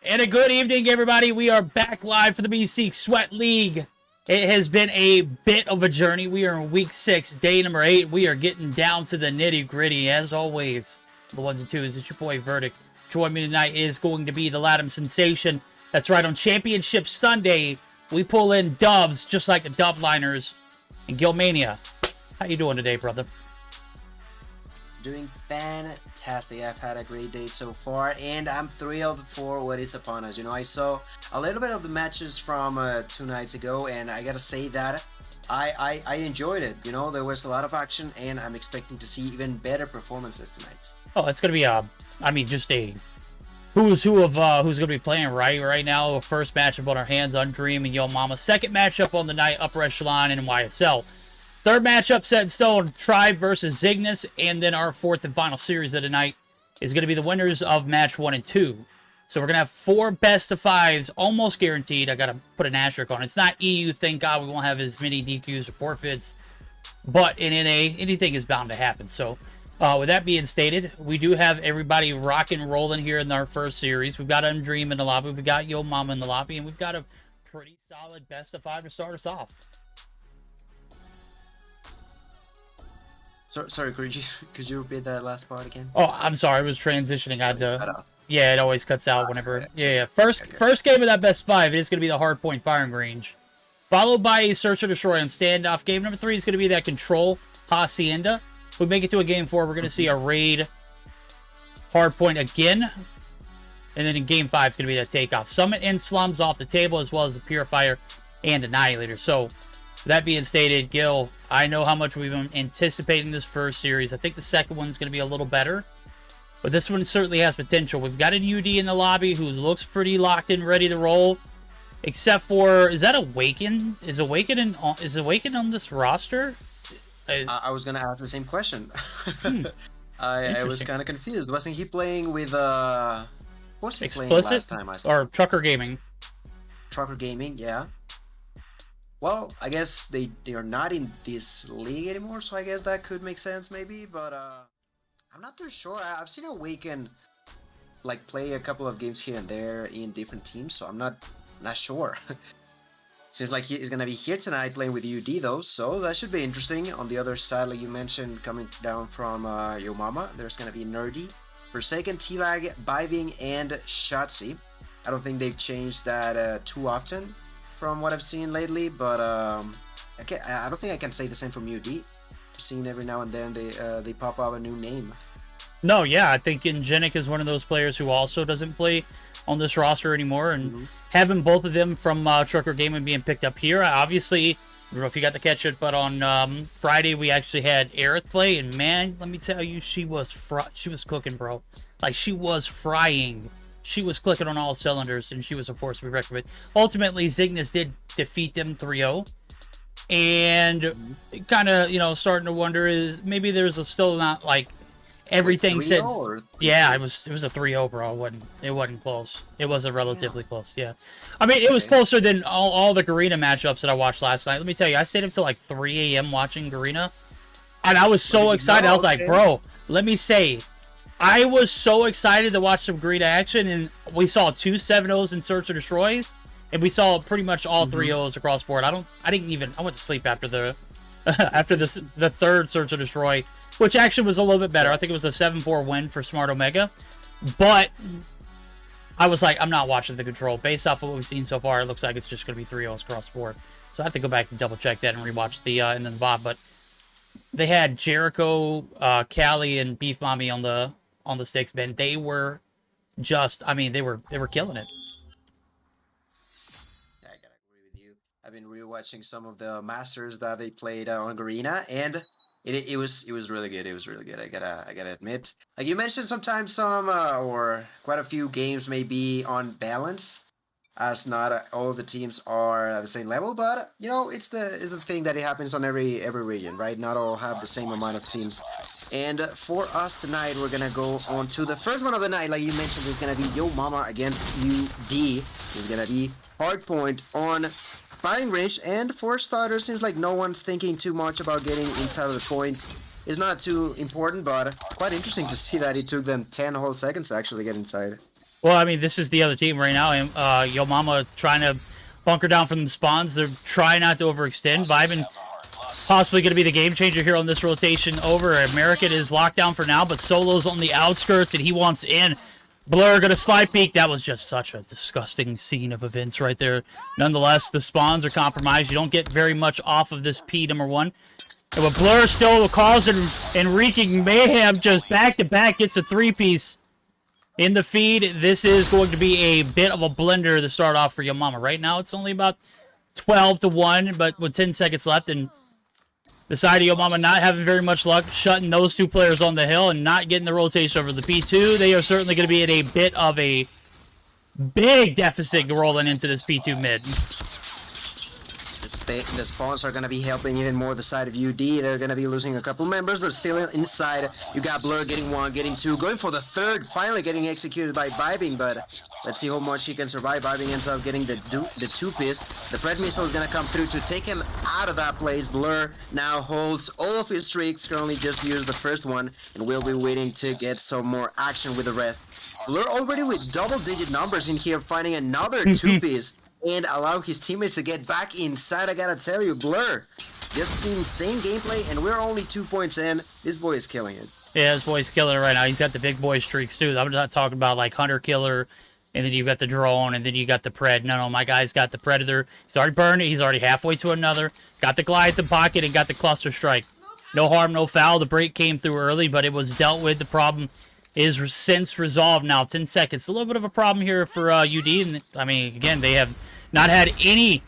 And a good evening, everybody. We are back live for the Meseeks Sweat League. It has been a bit of a journey. We are in week 6, day number 8. We are getting down to the nitty-gritty. As always, the ones and twos. It's your boy Verdict. Join me tonight is going to be the Latham Sensation. That's right, on Championship Sunday, we pull in dubs just like the Dubliners and Gilmania. How you doing today, brother? Doing fantastic. I've had a great day so far, and I'm thrilled for what is upon us. You know, I saw a little bit of the matches from 2 nights ago, and I gotta say that I enjoyed it. You know, there was a lot of action, and I'm expecting to see even better performances tonight. Oh, it's gonna be just a who's who of who's gonna be playing right now. First matchup on our hands on Dream and Yo Mama. Second matchup on the night, Upper Echelon and YSL. Third matchup set in stone, Tribe versus Zygnus, and then our fourth and final series of the night is going to be the winners of match 1 and 2. So we're going to have 4 best of 5s, almost guaranteed. I got to put an asterisk on it. It's not EU, thank God we won't have as many DQs or forfeits, but in NA, anything is bound to happen. So with that being stated, we do have everybody rock and rolling here in our first series. We've got Undream in the lobby, we've got Yo Mama in the lobby, and we've got a pretty solid best of 5 to start us off. Sorry, could you repeat that last part again? Oh, I'm sorry. I was transitioning. I had to. Yeah, it always cuts out whenever. Yeah. First game of that best 5 is going to be the Hardpoint firing range, followed by a Search or Destroy on standoff. Game number 3 is going to be that Control Hacienda. If we make it to a game 4, we're going to see a raid Hardpoint again, and then in game 5 it's going to be that takeoff. Summit and Slums off the table, as well as the Purifier and Annihilator. So, that being stated, Gil, I know how much we've been anticipating this first series. I think the second one's going to be a little better, but this one certainly has potential. We've got an UD in the lobby who looks pretty locked in, ready to roll. Except for, is that Awaken? Is Awaken on this roster? I was gonna ask the same question. I was kind of confused. Wasn't he playing with what was he playing last time I saw? Or Trucker Gaming? Trucker Gaming, yeah. Well, I guess they are not in this league anymore, so I guess that could make sense maybe, but I'm not too sure. I've seen Awaken like play a couple of games here and there in different teams, so I'm not sure. Seems like he's gonna be here tonight playing with UD though, so that should be interesting. On the other side, like you mentioned, coming down from Yo Mama, there's gonna be Nerdy, Forsaken, T-Bag, Biving, and Shotzi. I don't think they've changed that too often from what I've seen lately, but I don't think I can say the same from UD. I've seen every now and then they pop up a new name. No, yeah, I think Ingenic is one of those players who also doesn't play on this roster anymore, and having both of them from Trucker Gaming being picked up here, obviously, I don't know if you got to catch it, but on Friday we actually had Aerith play, and man, let me tell you, she was cooking, bro. Like, she was frying. She was clicking on all cylinders, and she was a force to be reckoned with. Ultimately, Zygnus did defeat them 3-0. And kind of, starting to wonder is maybe there's still not, like, everything since... Yeah, it was a 3-0, bro. It wasn't close. It wasn't relatively close, yeah. I mean, it was closer than all the Garena matchups that I watched last night. Let me tell you, I stayed up till, like, 3 a.m. watching Garena. And I was so excited. I was like, bro, let me say... I was so excited to watch some great action, and we saw 2 7-0s in Search or Destroys, and we saw pretty much all 3-0s across board. I went to sleep after the the third Search or Destroy, which action was a little bit better. I think it was a 7-4 win for Smart Omega, but I was like, I'm not watching the Control. Based off of what we've seen so far, it looks like it's just going to be 3-0s across the board. So I have to go back and double check that and rewatch the and then the VOD, but they had Jericho, Callie, and Beef Mommy on the sticks, man. They were just, I mean, they were killing it. Yeah, I gotta agree with you. I've been rewatching some of the Masters that they played on Garena, and it was really good. It was really good. I gotta admit. Like you mentioned, sometimes some or quite a few games may be on balance, as not all of the teams are at the same level. But it's the thing that it happens on every region, right? Not all have the same amount of teams. And for us tonight, we're gonna go on to the first one of the night. Like you mentioned, is gonna be Yo Mama against UD. Is gonna be Hardpoint on firing range. And for starters, seems like no one's thinking too much about getting inside of the point. It's not too important, but quite interesting to see that it took them 10 whole seconds to actually get inside. Well, I mean, this is the other team right now. And Yo Mama trying to bunker down from the spawns. They're trying not to overextend. Vibin possibly going to be the game changer here on this rotation over. American is locked down for now, but Solo's on the outskirts, and he wants in. Blur going to slide peek. That was just such a disgusting scene of events right there. Nonetheless, the spawns are compromised. You don't get very much off of this P number 1. And with Blur still causing and wreaking mayhem just back-to-back, gets a 3-piece in the feed. This is going to be a bit of a blender to start off for Yo Mama. Right now, it's only about 12-1, but with 10 seconds left, and the side of Yo Mama not having very much luck shutting those two players on the hill and not getting the rotation over the P2. They are certainly going to be in a bit of a big deficit rolling into this P2 mid. The spawns are going to be helping even more the side of UD. They're going to be losing a couple members, but still inside. You got Blur getting 1, getting 2, going for the 3rd, finally getting executed by Vibing, but let's see how much he can survive. Vibing ends up getting the 2-piece. The Pred missile is going to come through to take him out of that place. Blur now holds all of his streaks, currently just used the first one, and will be waiting to get some more action with the rest. Blur already with double-digit numbers in here, finding another 2-piece. And allow his teammates to get back inside. I gotta tell you, Blur, just insane gameplay, and we're only 2 points in. This boy is killing it. Yeah, this boy's killing it right now. He's got the big boy streaks, too. I'm not talking about, like, Hunter Killer, and then you've got the Drone, and then you got the Pred. No, my guy's got the Predator. He's already burned it. He's already halfway to another. Got the Goliath in pocket, and got the Cluster Strike. No harm, no foul. The break came through early, but it was dealt with. The problem is since resolved now. 10 seconds. A little bit of a problem here for UD, and, I mean, again, they have not had any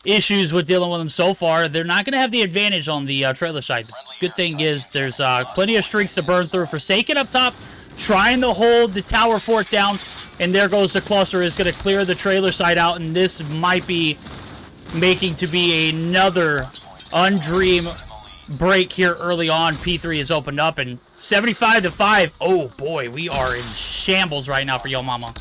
issues with dealing with them so far. They're not going to have the advantage on the trailer side. The good thing is there's plenty of streaks to burn through. Forsaken up top, trying to hold the tower fort down, and there goes the cluster. Is going to clear the trailer side out, and this might be making to be another undream break here early on. P3 has opened up, and 75-5. Oh, boy, we are in shambles right now for Yo Mama.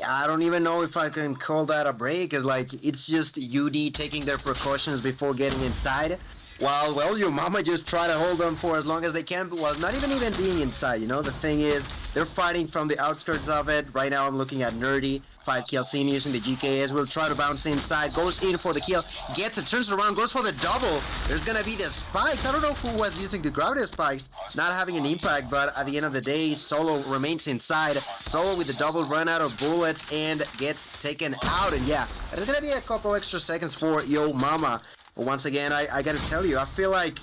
I don't even know if I can call that a break, because like it's just UD taking their precautions before getting inside, while well Yo Mama just try to hold them for as long as they can, but well, not even being inside, you know. The thing is, they're fighting from the outskirts of it. Right now I'm looking at Nerdy, 5-kill scene using the GKS, will try to bounce inside, goes in for the kill, gets it, turns around, goes for the double. There's gonna be the spikes. I don't know who was using the grounded spikes, not having an impact, but at the end of the day, Solo remains inside. Solo with the double run out of bullets and gets taken out, and yeah, there's gonna be a couple extra seconds for Yo Mama. But once again, I gotta tell you, I feel like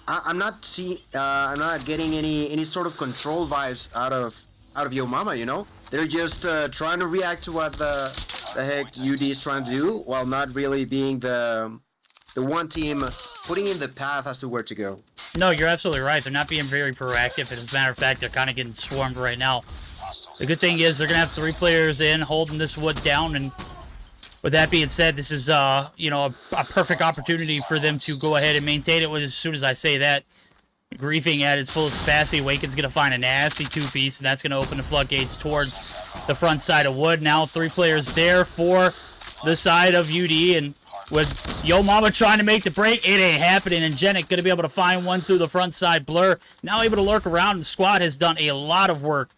I'm not getting any sort of control vibes out of Yo Mama, you know? They're just trying to react to what the heck UD is trying to do, while not really being the one team putting in the path as to where to go. No, you're absolutely right. They're not being very proactive. As a matter of fact, they're kind of getting swarmed right now. The good thing is they're going to have 3 players in holding this wood down, and with that being said, this is you know, a perfect opportunity for them to go ahead and maintain it. As soon as I say that, griefing at its fullest capacity, Waken's going to find a nasty 2-piece, and that's going to open the floodgates towards the front side of wood. Now 3 players there for the side of UD, and with Yo Mama trying to make the break, it ain't happening, and Genic going to be able to find one through the front side. Blur now able to lurk around, and the squad has done a lot of work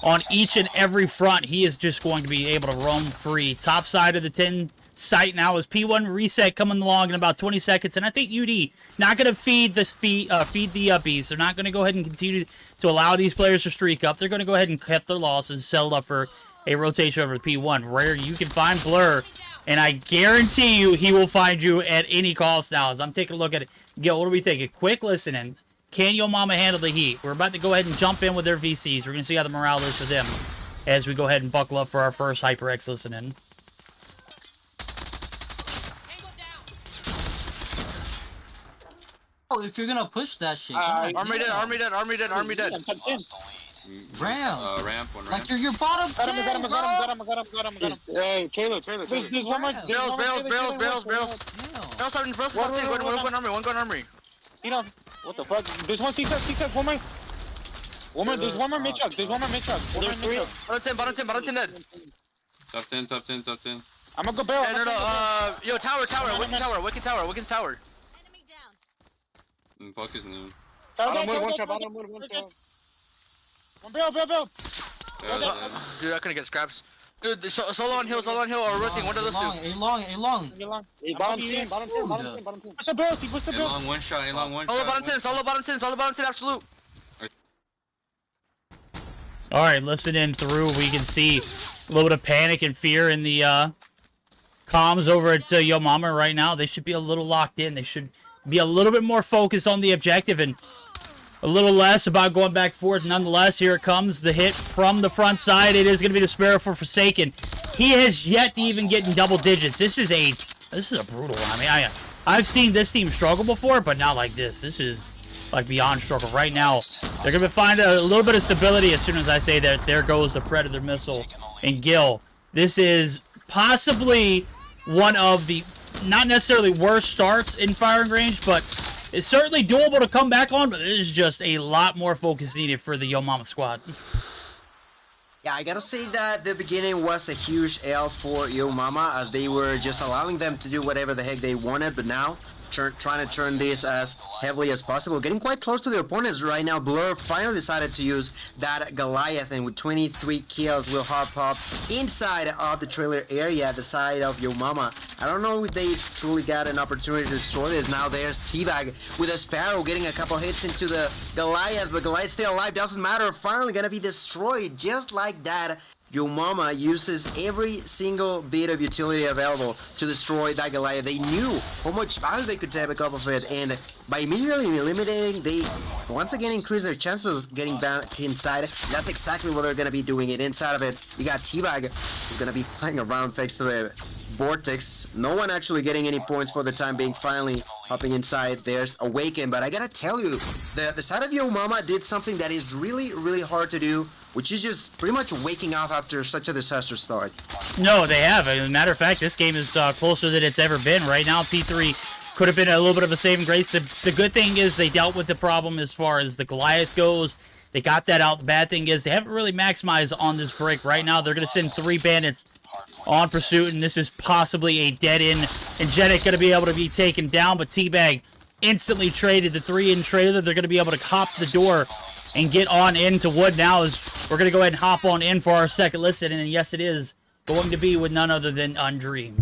on each and every front. He is just going to be able to roam free. Top side of the 10 site now is P1 reset coming along in about 20 seconds, and I think UD not going to feed the uppies. They're not going to go ahead and continue to allow these players to streak up. They're going to go ahead and cut their losses, settle up for a rotation over the P1, where you can find Blur, and I guarantee you he will find you at any cost now. As I'm taking a look at it, Gil, what do we think? A quick listening. Can Yo Mama handle the heat? We're about to go ahead and jump in with their VCs. We're going to see how the morale is for them as we go ahead and buckle up for our first HyperX listening. Oh, if you're gonna push that shit, army dead, army dead, army dead, army dead. Ramp. Ramp, one ramp. Like you're bottom. Got him. Hey, Taylor. There's one more. Barrels. One gun army. You know, what the fuck? There's one C-Tech, one more. There's one more mid-truck. There's 3. Bottom 10 dead. Top 10. I'm gonna go barrel. Yo, tower, Wicked tower. Fuck his name. One barrel. Dude, I couldn't get scraps. Dude, solo on hill, or rotating. One of those two. A long. Hey, bottom 10, bottom 10, bottom 10, bottom 10. Push the barrels, he pushed the barrels. Long one shot, long one Solo shot. bottom 10, absolute. All right, listening through, we can see a little bit of panic and fear in the comms over at Yo Mama right now. They should be a little locked in. They should be a little bit more focused on the objective and a little less about going back forth. Nonetheless, here it comes, the hit from the front side. It is going to be the Sparrow for Forsaken. He has yet to even get in double digits. This is a brutal one. I mean, I've seen this team struggle before, but not like this. This is like beyond struggle. Right now, they're going to find a little bit of stability as soon as I say that. There goes the Predator missile and Gil. This is possibly one of the not necessarily worst starts in firing range, but it's certainly doable to come back on, but there's just a lot more focus needed for the Yo Mama squad. Yeah, I gotta say that the beginning was a huge L for Yo Mama, as they were just allowing them to do whatever the heck they wanted, but now trying to turn this as heavily as possible, getting quite close to the opponents right now. Blur finally decided to use that Goliath, and with 23 kills will hop up inside of the trailer area at the side of Yo Mama. I don't know if they truly got an opportunity to destroy this. Now there's T-Bag with a Sparrow getting a couple hits into the Goliath, but Goliath still alive, doesn't matter, finally gonna be destroyed just like that. Yo Mama uses every single bit of utility available to destroy that Goliath. They knew how much value they could take up of it, and by immediately eliminating, they once again increase their chances of getting back inside. That's exactly what they're going to be doing. It inside of it, you got T-Bag who's going to be flying around thanks to the Vortex. No one actually getting any points for the time being. Finally hopping inside, there's Awaken, but I gotta tell you, the side of Yo Mama did something that is really hard to do, which is just pretty much waking up after such a disaster start. No, they have. As a matter of fact, this game is closer than it's ever been. Right now, P3 could have been a little bit of a saving grace. The good thing is they dealt with the problem as far as the Goliath goes. They got that out. The bad thing is they haven't really maximized on this break. Right now, they're going to send 3 bandits on pursuit, and this is possibly a dead end. And Jenik going to be able to be taken down, but T-Bag instantly traded the 3-in trailer. They're going to be able to hop the door and get on into Wood now, as we're going to go ahead and hop on in for our second listen. And yes, it is going to be with none other than Undream.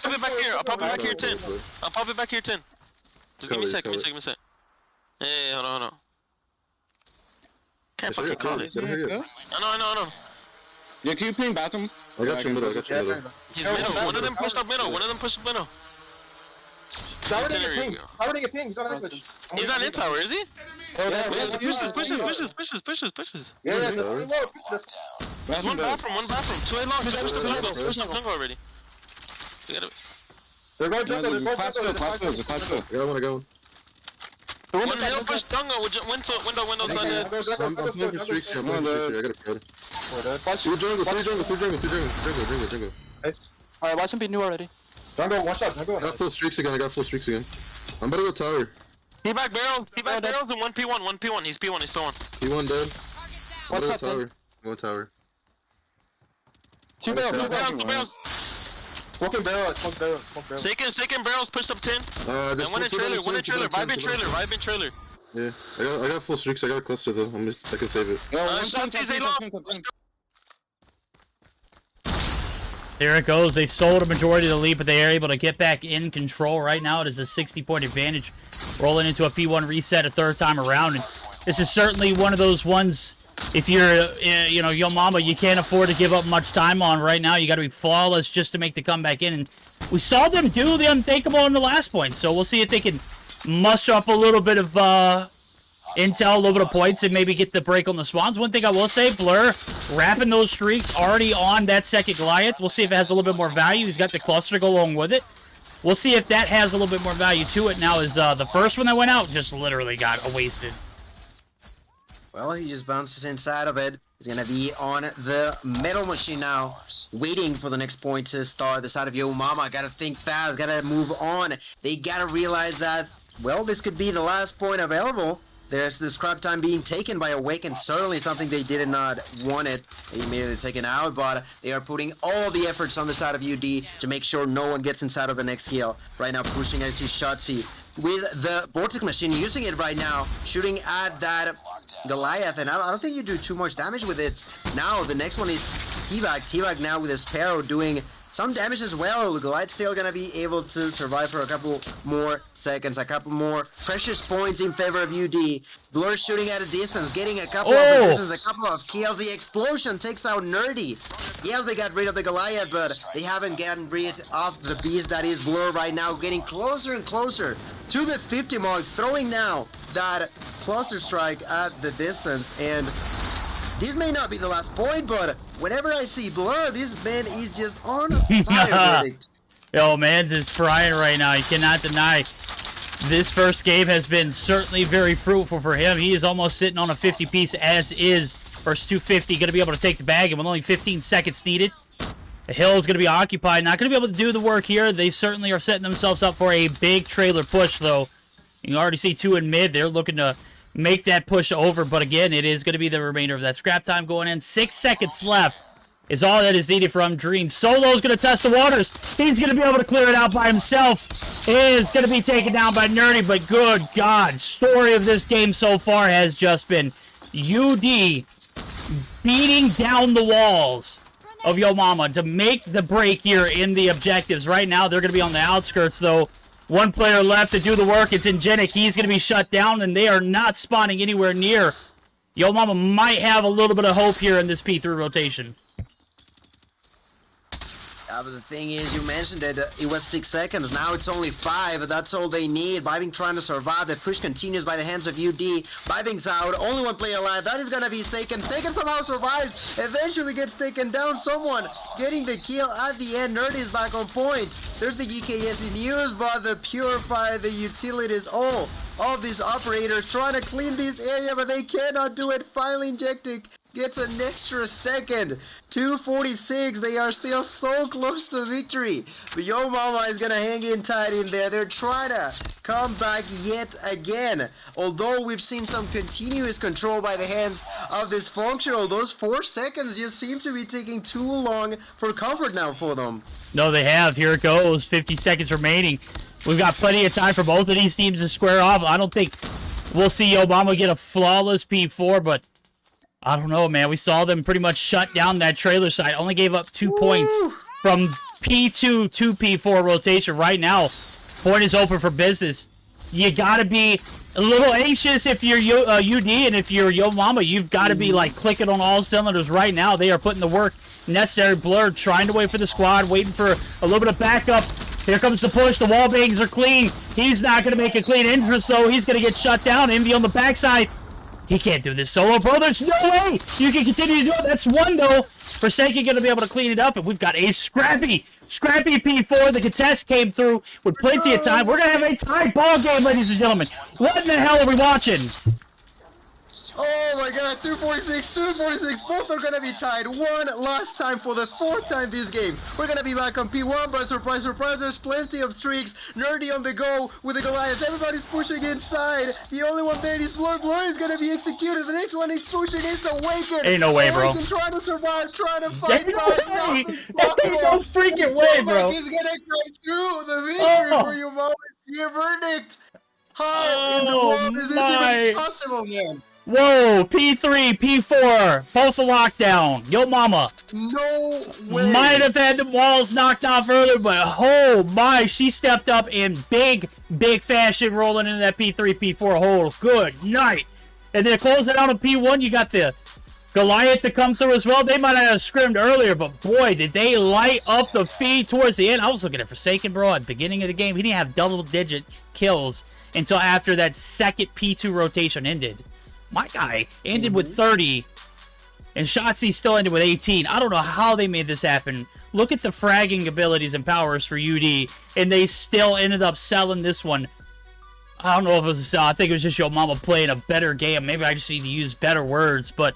Pop it back here. I'll pop it back here 10. I'll pop it back here 10. Just give me a sec, give me a sec. Hey, hold on. Can't fucking call it. I know. Yeah, can you ping bathroom? I got you middle. He's middle. One of them pushed up middle. He's already getting ping. He's on English. He's not in tower, is he? Pushes. Yeah, One bathroom. 2 A long. Push up jungle already. We gotta... They're going to Class go. Yeah, I wanna go. One hill push jungle. Window side. I'm playing for streaks here. I gotta pray. 3 jungle. Alright, watch him be new already. Jungle, one shot. I got full streaks again. I'm about to go tower. T-Bag barrels and 1 P1. He's P1, he's still on. P1 dead. I'm What's about up, to tower. Go tower. 2 barrels. Smoking barrels. Second barrels pushed up 10. And one in trailer. Vibe in trailer. Yeah, I got full streaks. I got a cluster though. I can save it. There it goes. They've sold a majority of the lead, but they are able to get back in control. Right now, it is a 60-point advantage, rolling into a P1 reset a 3rd time around. And this is certainly one of those ones, if you're, Yo Mama, you can't afford to give up much time on right now. You got to be flawless just to make the comeback in. And we saw them do the unthinkable in the last point, so we'll see if they can muster up a little bit of intel, a little bit of points, and maybe get the break on the spawns. One thing I will say, Blur wrapping those streaks already on that second Goliath. We'll see if it has a little bit more value. He's got the cluster to go along with it. We'll see if that has a little bit more value to it now, as the first one that went out just literally got wasted. Well, he just bounces inside of it. He's gonna be on the metal machine now, waiting for the next point to start. The side of Yo Mama gotta think fast, gotta move on. They gotta realize that, well, this could be the last point available. There's the scrap time being taken by Awaken, certainly something they did not want it. They immediately taken out, but they are putting all the efforts on the side of UD to make sure no one gets inside of the next kill. Right now pushing, I see Shotzi with the Vortex Machine, using it right now, shooting at that Goliath, and I don't think you do too much damage with it. Now, the next one is T-Bag. T-Bag now with a Sparrow doing some damage as well. Goliath's still gonna be able to survive for a couple more seconds, a couple more precious points in favor of UD. Blur shooting at a distance, getting a couple of resistance, a couple of kills. The explosion takes out Nerdy. Yes, they got rid of the Goliath, but they haven't gotten rid of the beast that is Blur right now, getting closer and closer to the 50 mark, throwing now that cluster strike at the distance. And this may not be the last point, but whenever I see Blur, this man is just on fire. Yo, man's is frying right now. You cannot deny. This first game has been certainly very fruitful for him. He is almost sitting on a 50 piece as is. Versus 250, going to be able to take the bag, and with only 15 seconds needed, the hill is going to be occupied. Not going to be able to do the work here. They certainly are setting themselves up for a big trailer push, though. You can already see 2 in mid. They're looking to make that push over, but again, it is going to be the remainder of that scrap time going in. 6 seconds left is all that is needed from Dream. Solo's going to test the waters. He's going to be able to clear it out by himself. He is going to be taken down by Nerdy, but good God, story of this game so far has just been UD beating down the walls of Yo Mama to make the break here in the objectives. Right now, they're going to be on the outskirts, though. 1 player left to do the work. It's Ingenic. He's going to be shut down, and they are not spawning anywhere near. Yo Mama might have a little bit of hope here in this P3 rotation. But the thing is, you mentioned that it was 6 seconds. Now it's only 5. That's all they need. Bybing trying to survive. The push continues by the hands of UD. Bybing's out. Only 1 player alive. That is going to be Seiken. Seiken somehow survives. Eventually gets taken down. Someone getting the kill at the end. Nerdy is back on point. There's the GKS in use, but the Purifier, the utilities, all of these operators trying to clean this area, but they cannot do it. Finally injecting. Gets an extra second. 2:46. They are still so close to victory. But Yo Mama is gonna hang in tight in there. They're trying to come back yet again. Although we've seen some continuous control by the hands of this functional, those 4 seconds just seem to be taking too long for comfort now for them. No, they have. Here it goes. 50 seconds remaining. We've got plenty of time for both of these teams to square off. I don't think we'll see Yo Mama get a flawless P4, but I don't know, man. We saw them pretty much shut down that trailer side. Only gave up 2 points from P2 to P4 rotation. Right now, point is open for business. You got to be a little anxious if you're UD, and if you're Yo Mama, you've got to be like clicking on all cylinders right now. They are putting the work necessary. Blur trying to wait for the squad, waiting for a little bit of backup. Here comes the push. The wall bangs are clean. He's not going to make a clean entrance, so he's going to get shut down. Envy on the backside. He can't do this solo, bro. There's no way you can continue to do it. That's 1, though. Forsaken going to be able to clean it up, and we've got a scrappy P4. The contest came through with plenty of time. We're going to have a tied ball game, ladies and gentlemen. What in the hell are we watching? Oh my god, 246, both are gonna be tied. 1 last time for the 4th time this game. We're gonna be back on P1, but surprise, there's plenty of streaks. Nerdy on the go with the Goliath. Everybody's pushing inside. The only one there is Blur. Blur is gonna be executed. The next one he's pushing is Awaken. Ain't no way, bro. Awaken trying to survive, trying to fight. Ain't no freaking way, bro. He's gonna come through the victory for you, Mo. Your verdict. How in the world is this even possible, man? Whoa, P3, P4, both the lockdown. Yo Mama. No way. Might have had the walls knocked off earlier, but oh my, she stepped up in big fashion rolling into that P3, P4 hole. Good night. And then closing out on P1, you got the Goliath to come through as well. They might have scrimmed earlier, but boy, did they light up the feed towards the end. I was looking at Forsaken, bro, at the beginning of the game. He didn't have double-digit kills until after that second P2 rotation ended. My guy ended with 30, and Shotzi still ended with 18. I don't know how they made this happen. Look at the fragging abilities and powers for UD, and they still ended up selling this one. I don't know if it was a sell. I think it was just Yo Mama playing a better game. Maybe I just need to use better words, but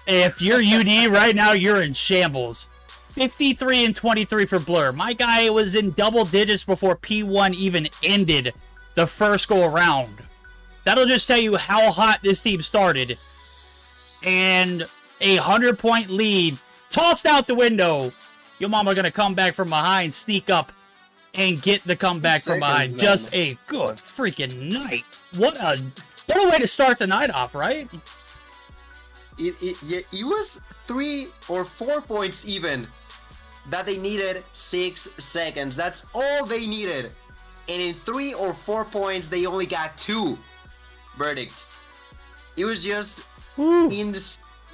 if you're UD right now, you're in shambles. 53 and 23 for Blur. My guy was in double digits before P1 even ended the first go around. That'll just tell you how hot this team started. And a 100-point lead tossed out the window. Yo Mama gonna come back from behind, sneak up and get the comeback from behind. Man. Just a good freaking night. What a way to start the night off, right? It was 3 or 4 points even that they needed 6 seconds. That's all they needed. And in 3 or 4 points, they only got 2. Verdict. It was just in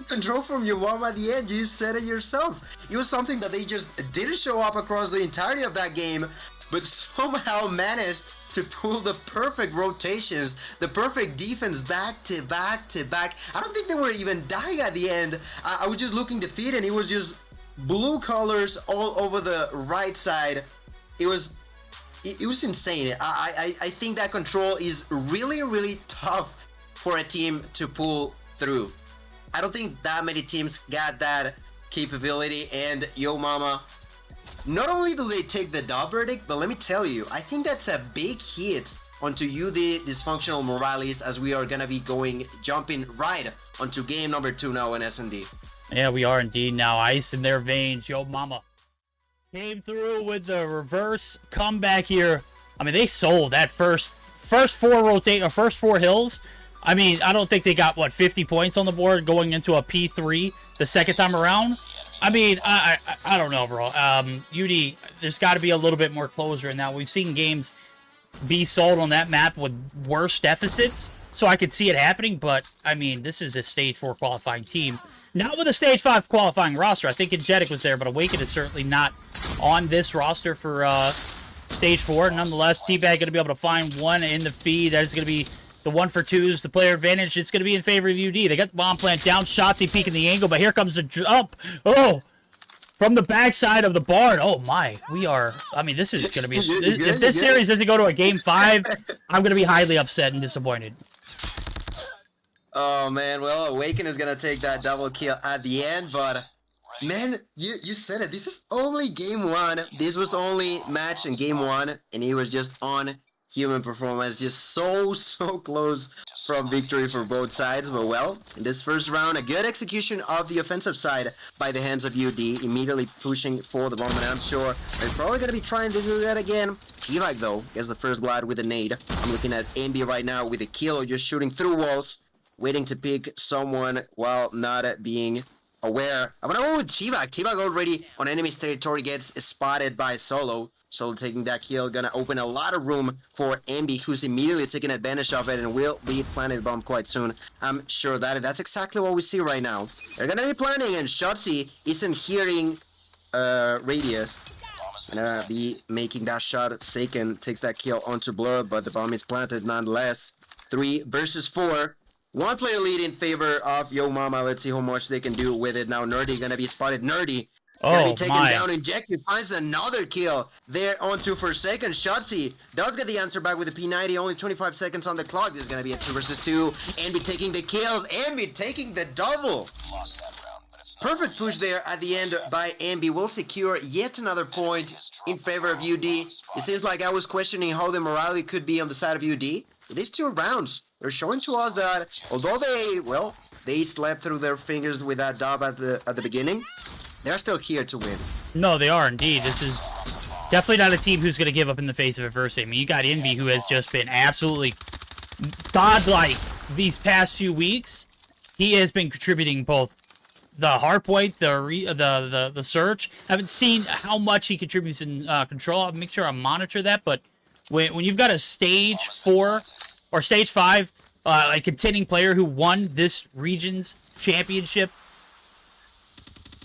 control from your mom at the end. You said it yourself. It was something that they just didn't show up across the entirety of that game, but somehow managed to pull the perfect rotations, the perfect defense back to back to back. I don't think they were even dying at the end. I was just looking to feed, and it was just blue colors all over the right side. It was insane. I think that control is really, really tough for a team to pull through. I don't think that many teams got that capability, and Yo Mama, not only do they take the dub verdict, but let me tell you, I think that's a big hit onto you, the dysfunctional Morales, as we are gonna be jumping right onto game number 2 now in S&D. Yeah, we are indeed now. Ice in their veins. Yo Mama came through with the reverse comeback here. I mean, they sold that first 4 hills. I mean, I don't think they got, 50 points on the board going into a P3 the second time around. I mean, I don't know, bro. UD, there's got to be a little bit more closure in that. We've seen games be sold on that map with worse deficits, so I could see it happening, but, I mean, this is a Stage 4 qualifying team. Not with a Stage 5 qualifying roster. I think Energetic was there, but Awaken is certainly not on this roster for Stage 4. Nonetheless, Teabag going to be able to find one in the feed. That is going to be the 1 for 2s, the player advantage. It's going to be in favor of UD. They got the bomb plant down. Shotzzy peeking the angle, but here comes the jump. Oh, from the backside of the barn. Oh, my. We are... I mean, this is going to be... If this series doesn't go to a Game 5, I'm going to be highly upset and disappointed. Oh, man. Well, Awaken is going to take that double kill at the end, but... Man, you said it. This is only Game 1. This was only match in Game 1, and it was just on... human performance, just so close from victory for both sides. But well, in this first round, a good execution of the offensive side by the hands of UD, immediately pushing for the bomb, and I'm sure they're probably going to be trying to do that again. T-Vike, though, gets the first blood with a nade. I'm looking at Envy right now with a kill, just shooting through walls, waiting to pick someone while not being aware. I'm going to go with T-Vike. T-Vike already on enemy's territory gets spotted by Solo. Solo taking that kill, gonna open a lot of room for Envy, who's immediately taking advantage of it and will be planting the bomb quite soon. I'm sure that's exactly what we see right now. They're gonna be planning, and Shotzzy isn't hearing Radius. Gonna be making that shot. Seiken takes that kill onto Blur, but the bomb is planted nonetheless. 3 versus 4. 1 player lead in favor of Yo Mama. Let's see how much they can do with it now. Nerdy gonna be spotted. Nerdy. Gonna be taken down. Injected finds another kill there onto Forsaken. Shotzzy does get the answer back with the P90. Only 25 seconds on the clock. There's gonna be a 2 versus 2. Envy taking the kill. Envy taking the double. Perfect push there at the end by Envy. Will secure yet another point in favor of UD. It seems like I was questioning how the morality could be on the side of UD. These 2 rounds, they're showing to us that although they slept through their fingers with that dub at the beginning, they're still here to win. No, they are indeed. This is definitely not a team who's going to give up in the face of adversity. I mean, you got Envy, who has just been absolutely godlike these past few weeks. He has been contributing both the hardpoint, the search. I haven't seen how much he contributes in control. I'll make sure I monitor that. But when you've got a Stage 4 or Stage 5, a contending player who won this region's championship,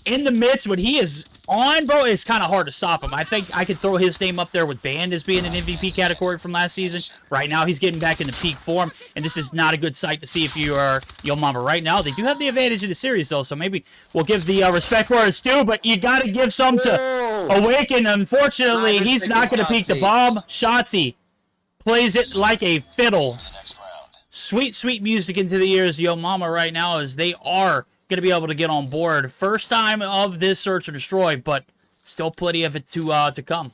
in the midst, when he is on, bro, it's kind of hard to stop him. I think I could throw his name up there with Band as being an MVP category from last season. Right now, he's getting back into peak form, and this is not a good sight to see if you are Yo Mama. Right now, they do have the advantage in the series, though, so maybe we'll give the respect where it's due, but you got to give some to Awaken. Unfortunately, he's not going to peak the bomb. Shotzzy plays it like a fiddle. Sweet, sweet music into the ears of Yo Mama right now, as they are going to be able to get on board. First time of this search and destroy, but still plenty of it to come.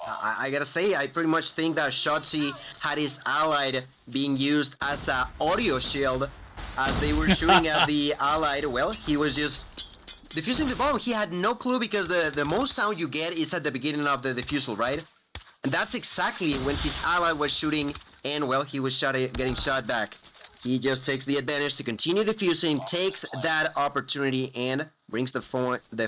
I gotta say, I pretty much think that Shotzzy had his allied being used as an audio shield as they were shooting at the allied. Well, he was just defusing the bomb, he had no clue because the most sound you get is at the beginning of the defusal, right? And that's exactly when his ally was shooting, and well, he was getting shot back. He just takes the advantage to continue defusing, takes that opportunity, and brings the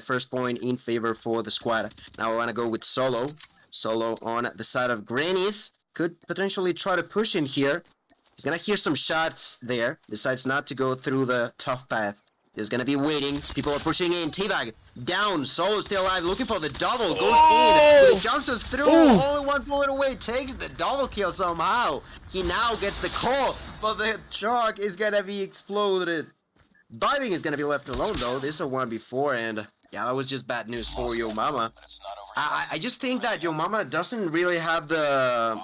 first point in favor for the squad. Now I want to go with Solo. Solo on the side of Granny's. Could potentially try to push in here. He's going to hear some shots there. Decides not to go through the tough path. He's going to be waiting. People are pushing in. T-Bag down. Solo still alive. Looking for the double. Goes in. He jumps us through. Only one bullet away. Takes the double kill somehow. He now gets the call. But the truck is going to be exploded. Diving is going to be left alone though. This is a 1v4 and yeah, that was just bad news for Yo Mama. I just think that Yo Mama doesn't really have the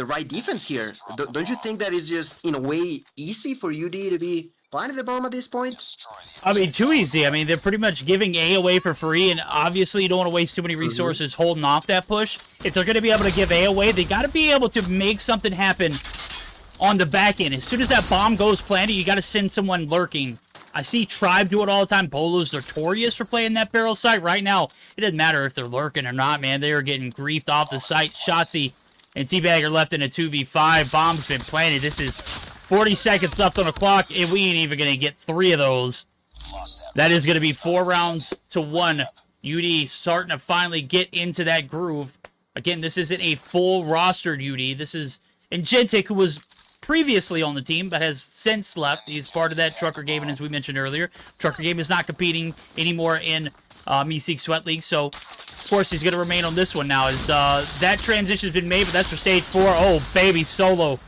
right defense here. Don't you think that it's just in a way easy for UD to be planting the bomb at this point? I mean, too easy. I mean, they're pretty much giving A away for free, and obviously you don't want to waste too many resources holding off that push. If they're going to be able to give A away, they got to be able to make something happen on the back end. As soon as that bomb goes planted, you got to send someone lurking. I see Tribe do it all the time. Bolo's notorious for playing that barrel site. Right now, it doesn't matter if they're lurking or not, man. They are getting griefed off the site. Shotzzy and T-Bag are left in a 2v5. Bomb's been planted. This is 40 seconds left on the clock, and we ain't even going to get 3 of those. That is going to be 4 rounds to 1. UD starting to finally get into that groove. Again, this isn't a full rostered UD. This is Ingentic, who was previously on the team, but has since left. He's part of that Trucker Gaming, as we mentioned earlier. Trucker Game is not competing anymore in Meseeks Sweat League, so of course he's going to remain on this one now. As that transition's been made, but that's for stage 4. Oh, baby, Solo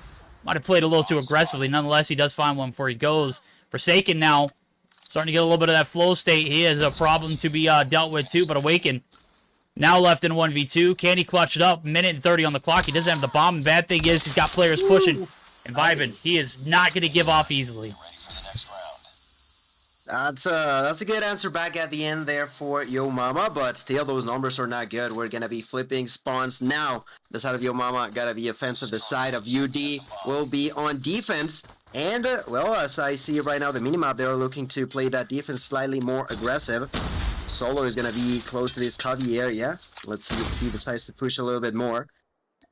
might have played a little too aggressively. Nonetheless, he does find one before he goes. Forsaken now, starting to get a little bit of that flow state. He has a problem to be dealt with too, but Awaken now left in 1v2. Can he clutch it up? Minute and 30 on the clock. He doesn't have the bomb. The bad thing is he's got players pushing and vibing. He is not going to give off easily. That's a good answer back at the end there for Yo Mama, but still those numbers are not good. We're going to be flipping spawns now. The side of Yo Mama got to be offensive. The side of UD will be on defense. And, well, as I see right now, the minimap, they're looking to play that defense slightly more aggressive. Solo is going to be close to this cubby area. Let's see if he decides to push a little bit more.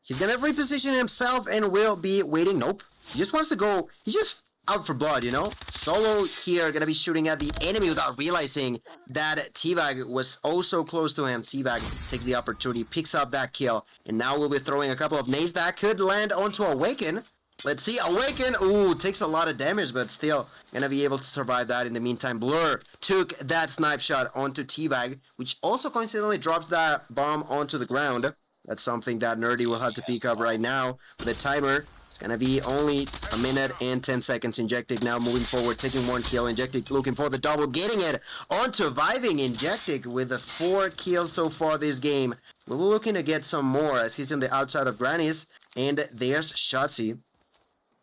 He's going to reposition himself and will be waiting. Nope. He just wants to go. He's just out for blood, you know? Solo here going to be shooting at the enemy without realizing that T-Bag was also close to him. T-Bag takes the opportunity, picks up that kill, and now we'll be throwing a couple of nades that could land onto Awaken. Let's see, Awaken, ooh, takes a lot of damage, but still gonna be able to survive that in the meantime. Blur took that snipe shot onto T-Bag, which also coincidentally drops that bomb onto the ground. That's something that Nerdy will have to pick up right now. With the timer, it's gonna be only a minute and 10 seconds. Injectic now moving forward, taking 1 kill. Injectic looking for the double, getting it onto Viving. Injectic with the 4 kills so far this game. We're looking to get some more as he's on the outside of Granny's. And there's Shotzzy.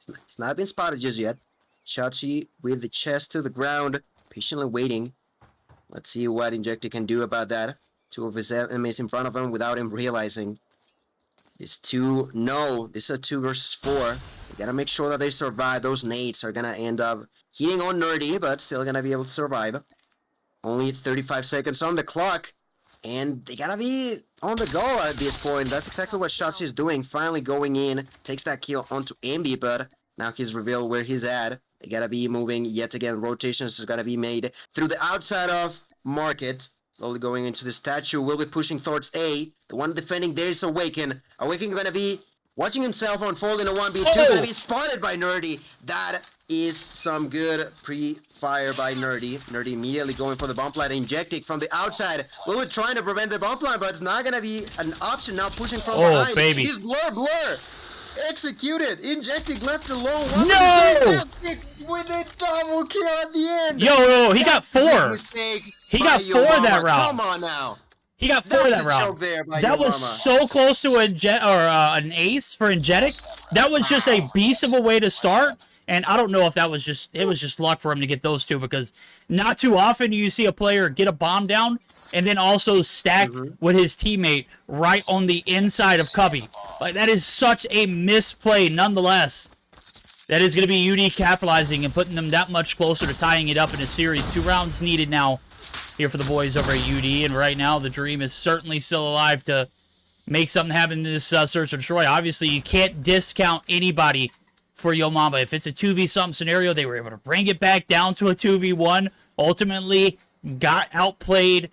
He's not been spotted just yet. Shotzzy with the chest to the ground, patiently waiting. Let's see what Injectic can do about that. 2 of his enemies in front of him without him realizing. This is a 2 versus 4. They gotta make sure that they survive. Those nades are gonna end up hitting on Nerdy, but still gonna be able to survive. Only 35 seconds on the clock, and they gotta be on the go at this point. That's exactly what Shotzzy is doing. Finally going in, takes that kill onto Ambi, but now he's revealed where he's at. They gotta be moving yet again. Rotations is gonna be made through the outside of Market. Slowly going into the statue, will be pushing towards A. The one defending there is Awaken. Awaken gonna be watching himself unfold in a 1v2. Gonna be spotted by Nerdy. That is some good pre-fire by Nerdy. Nerdy immediately going for the bump line. Injecting from the outside. Will be trying to prevent the bump line, but it's not gonna be an option now. Pushing from behind. Baby. He's Blur. Executed. Injecting left alone. No! With a double kill at the end. Yo, he got 4. He got 4 that round. Come on now. He got 4 that round. That was so close to an ace for Injetic. That was just a beast of a way to start. And I don't know if that was just luck for him to get those 2, because not too often do you see a player get a bomb down and then also stack with his teammate right on the inside of Cubby. Like, that is such a misplay nonetheless. that is going to be UD capitalizing and putting them that much closer to tying it up in a series. 2 rounds needed now here for the boys over at UD, and right now the dream is certainly still alive to make something happen in this search and destroy. Obviously, you can't discount anybody for Yo Mama. If it's a 2v something scenario, they were able to bring it back down to a 2v1. Ultimately, got outplayed,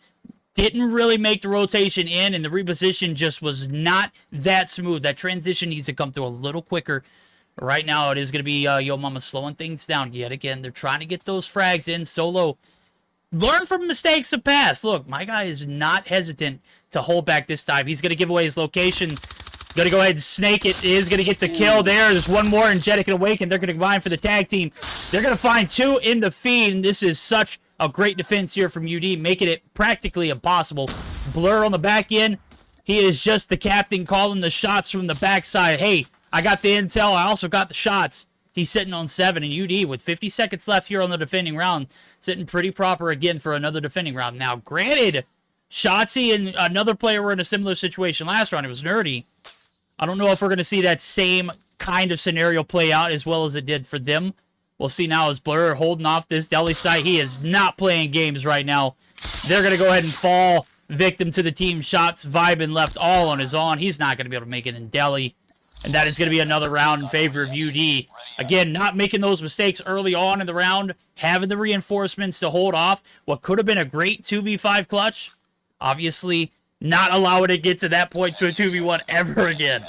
didn't really make the rotation in, and the reposition just was not that smooth. That transition needs to come through a little quicker. Right now, it is going to be Yo Mama slowing things down yet again. They're trying to get those frags in. Solo, learn from mistakes of past. Look, my guy is not hesitant to hold back this time. He's going to give away his location. Going to go ahead and snake it. He is going to get the kill there. There's one more, and Jetic and Awaken. They're going to combine for the tag team. They're going to find 2 in the feed, and this is such a great defense here from UD, making it practically impossible. Blur on the back end. He is just the captain calling the shots from the backside. Hey, I got the intel. I also got the shots. He's sitting on 7, and UD with 50 seconds left here on the defending round, sitting pretty proper again for another defending round. Now, granted, Shotzi and another player were in a similar situation last round. It was Nerdy. I don't know if we're going to see that same kind of scenario play out as well as it did for them. We'll see now as Blur holding off this deli site. He is not playing games right now. They're going to go ahead and fall victim to the team shots. Vibin left all on his own. He's not going to be able to make it in deli. And that is going to be another round in favor of UD. Again, not making those mistakes early on in the round. Having the reinforcements to hold off what could have been a great 2v5 clutch. Obviously, not allowing it to get to that point to a 2v1 ever again.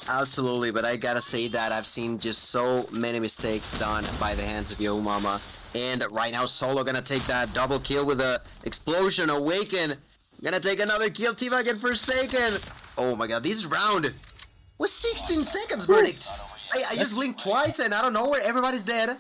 Absolutely, but I gotta say that I've seen just so many mistakes done by the hands of Yo Mama. And right now, Solo gonna take that double kill with a explosion. Awaken gonna take another kill. T-Vac and Forsaken. Oh my god, this round was 16 seconds, verdict. I just blinked twice and I don't know where everybody's dead.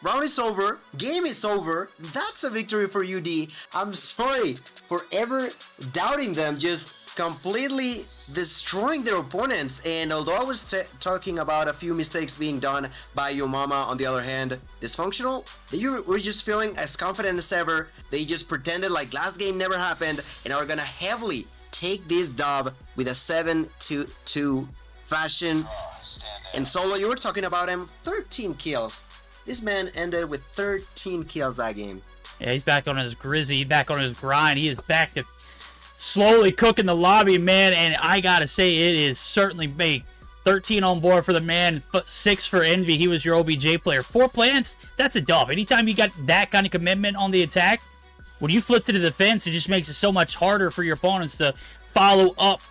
Round is over. Game is over. That's a victory for UD. I'm sorry for ever doubting them. Just completely destroying their opponents. And although I was talking about a few mistakes being done by Yo Mama, on the other hand, dysfunctional, they were just feeling as confident as ever. They just pretended like last game never happened and are gonna heavily take this dub with a 7-2 fashion. And Solo, you were talking about him, 13 kills. This man ended with 13 kills that game. Yeah, he's back on his grizzy, back on his grind. He is back to slowly cooking the lobby, man. And I gotta say, it is certainly big. 13 on board for the man, 6 for Envy. He was your OBJ player. 4 plants, that's a dub. Anytime you got that kind of commitment on the attack, when you flip to the defense, it just makes it so much harder for your opponents to follow up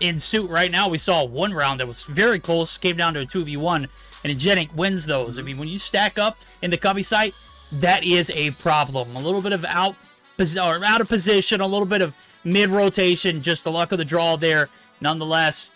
in suit. Right now, we saw one round that was very close, came down to a 2v1. And Genic wins those. I mean, when you stack up in the cubby site, that is a problem. A little bit of out of position, a little bit of mid-rotation, just the luck of the draw there. Nonetheless,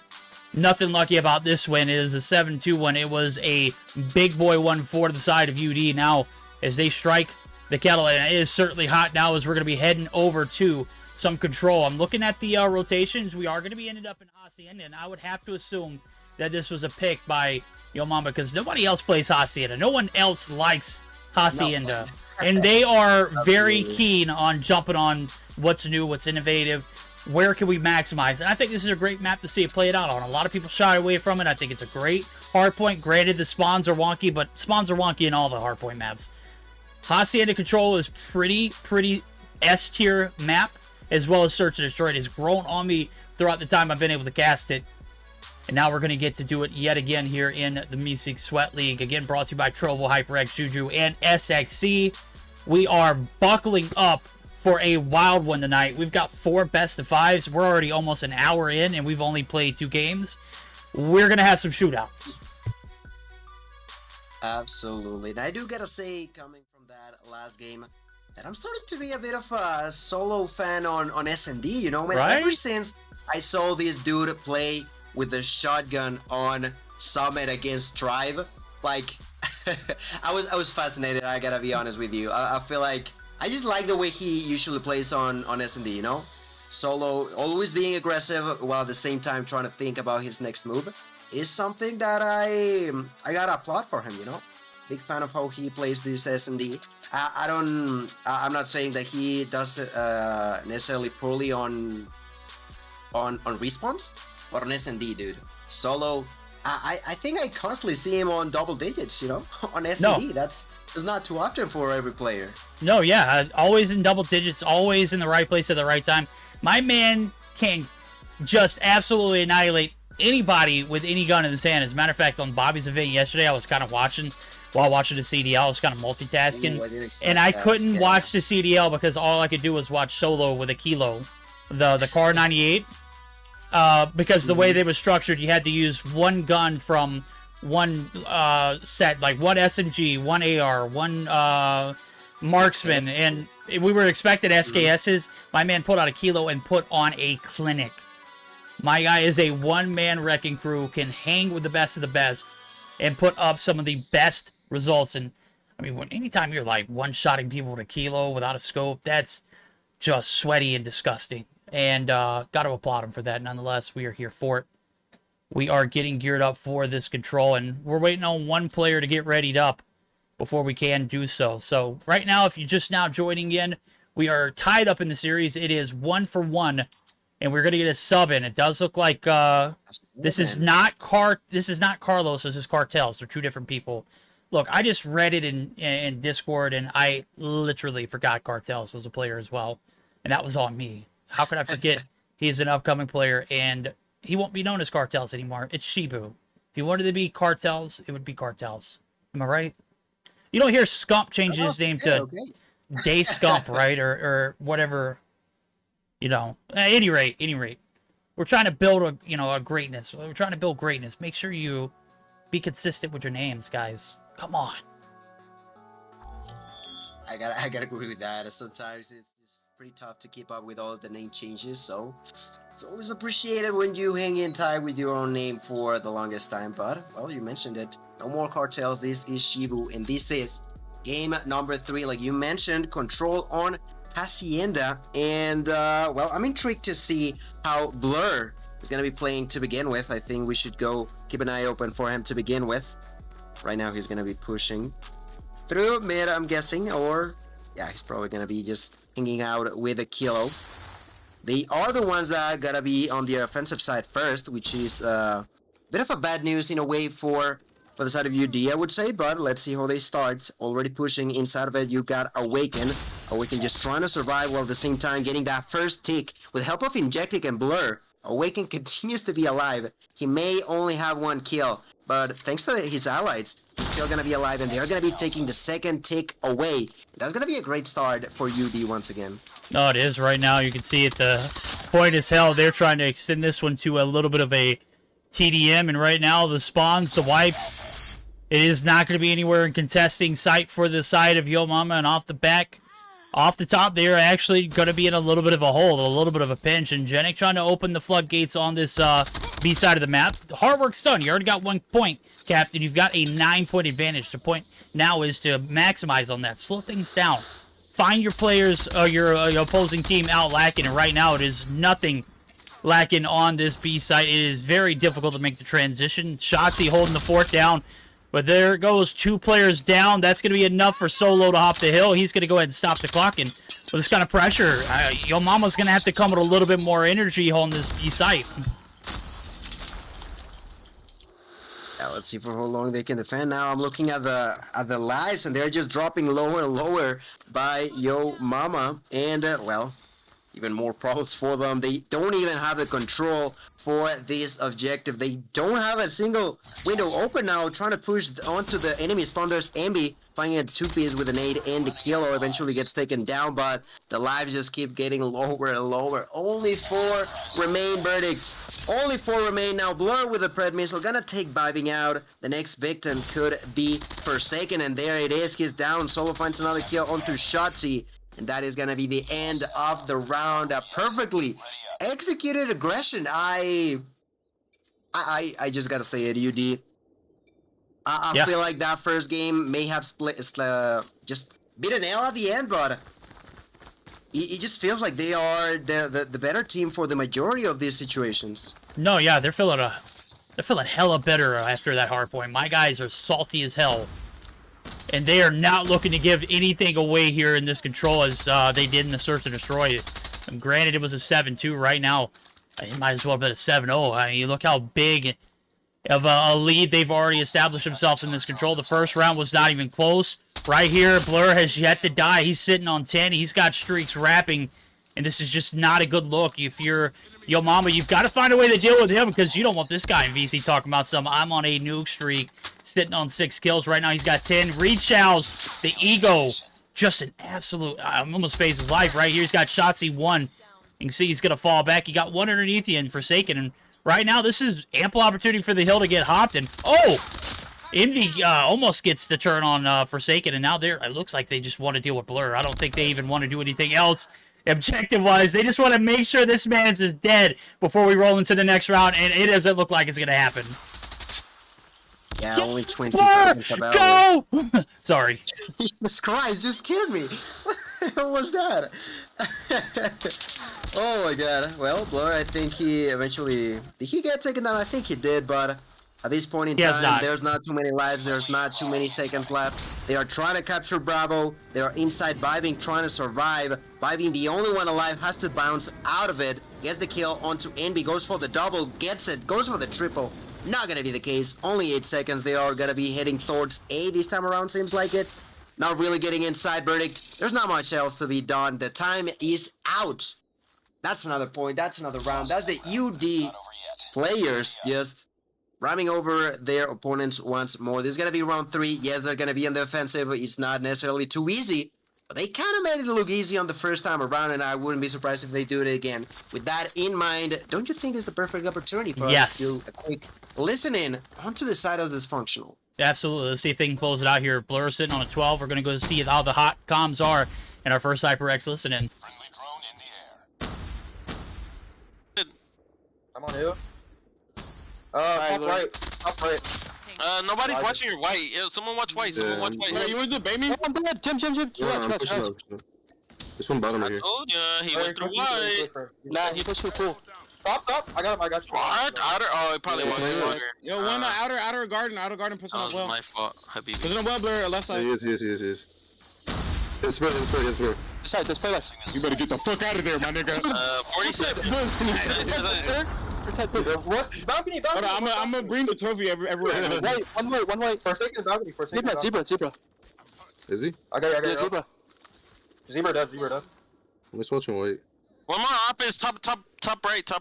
nothing lucky about this win. It is a 7-2 one. It was a big boy one for the side of UD. Now, as they strike the kettle, and it is certainly hot now as we're going to be heading over to some control. I'm looking at the rotations. We are going to be ended up in Hacienda, and I would have to assume that this was a pick by Yo Mama, because nobody else plays Hacienda. No one else likes Hacienda. No. And they are very keen on jumping on what's new, what's innovative, where can we maximize. And I think this is a great map to see it played out on. A lot of people shy away from it. I think it's a great hardpoint. Granted, the spawns are wonky, but spawns are wonky in all the hardpoint maps. Hacienda Control is pretty S-tier map, as well as Search and Destroy. It has grown on me throughout the time I've been able to cast it. And now we're going to get to do it yet again here in the Meseeks Sweat League. Again, brought to you by Trovo, HyperX, Juju, and SXC. We are buckling up for a wild one tonight. We've got 4 best of 5s. We're already almost an hour in, and we've only played 2 games. We're going to have some shootouts. Absolutely. And I do got to say, coming from that last game, that I'm starting to be a bit of a Solo fan on S&D, you know? Man, right? Ever since I saw this dude play with the shotgun on Summit against Tribe, like I was fascinated. I gotta be honest with you. I feel like I just like the way he usually plays on S&D, you know. Solo always being aggressive while at the same time trying to think about his next move is something that I gotta applaud for him, you know. Big fan of how he plays this S&D. I'm not saying that he does necessarily poorly on respawns. But on S&D, dude, Solo I think I constantly see him on double digits, you know, on SED. That's not too often for every player. No, yeah, always in double digits, always in the right place at the right time. My man can just absolutely annihilate anybody with any gun in his hand. As a matter of fact, on Bobby's event yesterday, I was kind of watching while watching the CDL. I was kind of multitasking, and I couldn't watch the CDL because all I could do was watch solo with a kilo, the Car 98. Because the way they were structured, you had to use one gun from one set, like one SMG, one AR, one marksman, and we were expected SKSs. My man put out a kilo and put on a clinic. My guy is a one-man wrecking crew, can hang with the best of the best, and put up some of the best results. And I mean, anytime you're like one-shotting people with a kilo without a scope, that's just sweaty and disgusting. And got to applaud him for that. Nonetheless, we are here for it. We are getting geared up for this control, and we're waiting on one player to get readied up before we can do so. So right now, if you're just now joining in, we are tied up in the series. It is 1-for-1, and we're gonna get a sub in. It does look like this is not Carlos. This is Cartels. They're two different people. Look, I just read it in Discord, and I literally forgot Cartels was a player as well, and that was on me. How could I forget? He's an upcoming player, and he won't be known as Cartels anymore. It's Shibu. If he wanted to be Cartels, it would be Cartels. Am I right? You don't hear Scump change his name to Day Scump, right? Or whatever. You know. At any rate, we're trying to build a greatness. We're trying to build greatness. Make sure you be consistent with your names, guys. Come on. I gotta agree with that. Sometimes it's pretty tough to keep up with all of the name changes, so it's always appreciated when you hang in tight with your own name for the longest time. But well, you mentioned it. No more Cartels. This is Shivu, and this is game number 3. Like you mentioned, control on Hacienda, and well, I'm intrigued to see how Blur is gonna be playing to begin with. I think we should go keep an eye open for him to begin with. Right now, he's gonna be pushing through mid, I'm guessing, or yeah, he's probably gonna be just hanging out with a kilo. They are the ones that are gonna be on the offensive side first, which is a bit of a bad news in a way for the side of UD, I would say, but let's see how they start. Already pushing inside of it, you got Awaken. Awaken just trying to survive while at the same time getting that first tick with help of Injectic and Blur. Awaken continues to be alive. He may only have 1 kill, but thanks to his allies, he's still gonna be alive, and they're gonna be taking the second tick away. That's gonna be a great start for UD once again. No, it is right now. You can see at the point as hell, they're trying to extend this one to a little bit of a TDM, and right now the spawns, the wipes, it is not going to be anywhere in contesting sight for the side of Yo Mama, and off the top, they're actually going to be in a little bit of a hole, a little bit of a pinch, and Genic trying to open the floodgates on this B side of the map. Hard work's done. You already got 1 point, Captain. You've got a 9-point advantage. The point now is to maximize on that. Slow things down. Find your players, your opposing team out lacking, and right now it is nothing lacking on this B site. It is very difficult to make the transition. Shotzi holding the fort down, but there goes 2 players down. That's going to be enough for Solo to hop the hill. He's going to go ahead and stop the clock, and with this kind of pressure, Yo Mama's going to have to come with a little bit more energy on this B site. Yeah, let's see for how long they can defend. Now I'm looking at the lives, and they're just dropping lower and lower by Yo Mama, and well, even more problems for them. They don't even have the control for this objective. They don't have a single window open now, trying to push onto the enemy spawn. There's Ambi finding a 2-piece with a nade, and the kilo eventually gets taken down, but the lives just keep getting lower and lower. Only 4 remain, Verdict. Only 4 remain now. Blur with a Pred missile, gonna take Vibing out. The next victim could be Forsaken, and there it is. He's down. Solo finds another kill onto Shotzi, and that is gonna be the end of the round. Perfectly executed aggression. I just gotta say it, UD. I feel like that first game may have just beat a nail at the end, but it just feels like they are the better team for the majority of these situations. No, yeah, they're feeling hella better after that hard point. My guys are salty as hell, and they are not looking to give anything away here in this control as they did in the Search and Destroy. And granted, it was a 7-2. Right now, it might as well have been a 7-0. I mean, look how big of a lead. They've already established themselves in this control. The first round was not even close. Right here, Blur has yet to die. He's sitting on 10. He's got streaks wrapping, and this is just not a good look. If you're Yo Mama, you've got to find a way to deal with him because you don't want this guy in VC talking about some I'm on a nuke streak, sitting on 6 kills. Right now, he's got 10. Rechows, the ego, just an absolute, almost space his life right here. He's got Shotzi 1. You can see he's going to fall back. He got 1 underneath you and Forsaken, and right now, this is ample opportunity for the Hill to get hopped, and Envy almost gets the turn on Forsaken, and now it looks like they just want to deal with Blur. I don't think they even want to do anything else objective-wise. They just want to make sure this man's is dead before we roll into the next round, and it doesn't look like it's going to happen. Yeah, only 20 Blur, seconds about go! Sorry. Jesus Christ, just scared me. What was that? Oh my god. Well, Blur, I think he eventually... Did he get taken down? I think he did, but at this point in time, there's not too many lives. There's not too many seconds left. They are trying to capture Bravo. They are inside Biving, trying to survive. Biving, the only one alive, has to bounce out of it. Gets the kill onto Envy. Goes for the double. Gets it. Goes for the triple. Not gonna be the case. Only 8 seconds. They are gonna be heading towards A this time around, seems like it. Not really getting inside Verdict. There's not much else to be done. The time is out. That's another point. That's another round. That's the UD players just ramming over their opponents once more. This is going to be round 3. Yes, they're going to be in the offensive. It's not necessarily too easy, but they kind of made it look easy on the first time around, and I wouldn't be surprised if they do it again. With that in mind, don't you think it's the perfect opportunity for us to do a quick listen-in onto the side of Dysfunctional? Absolutely. Let's see if they can close it out here. Blur sitting on a 12. We're going to go see how the hot comms are in our first HyperX listen-in. Friendly drone in the air. I'm on hill. Top right. Top right. Nobody's watching your white. Yo, someone watch white. Someone watch white. Hey, you want to bait me? Jim. Yeah, I'm pushing up. This one bottom right here. Oh yeah, he went through white. Nah, he pushed through full. Top. I got him. I got you. What? Outer? Oh, he probably walked through water. Yo, one outer garden pushing That up was well. my fault, Habibi. Pushing up well, Blur, left side. He is. It's spread. This side, let's play left. You better get the fuck out of there, my nigga. 47. Protect me. West balcony. Hold on, I'm gonna bring the trophy everywhere. One way. Forsaken balcony. Zebra. Is he? I got you. Zebra. Zebra does. I'm just watching white. One more op is top right. Our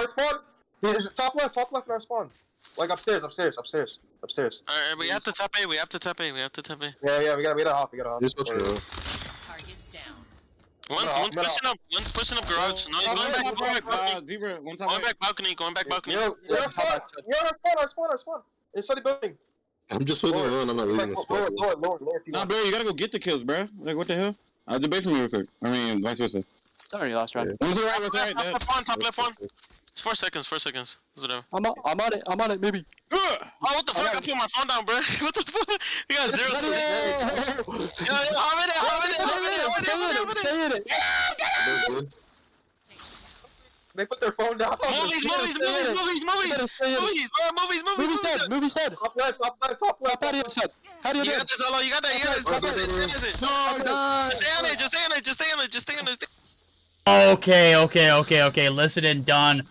spawn. He's top left in our spawn. Like upstairs. Alright, we have to tap A. Yeah, we gotta hop. Just watching white. One's pushing up garage. No, he's going back balcony. Zebra, one top Going right. back balcony. You're on our spawn. Inside the building. I'm just holding on. I'm not leaving the spot. Lower. Nah, bro, you gotta go get the kills, bro. Like, what the hell? I'll debate from you real quick. I mean, vice versa. Sorry, last round. One to the right, one to the right. Top left one. It's 4 seconds. Whatever. I'm on it, maybe. Oh, what the fuck? I put my phone down, bro. What the fuck? You got 0 seconds. Yo, I'm in it. Stay in it. They put their phone down. Movies. Movie's dead. Top left. How do you set? How do you You do got this, Olo. You got that. No, Just stay on it. Okay. Listen and done.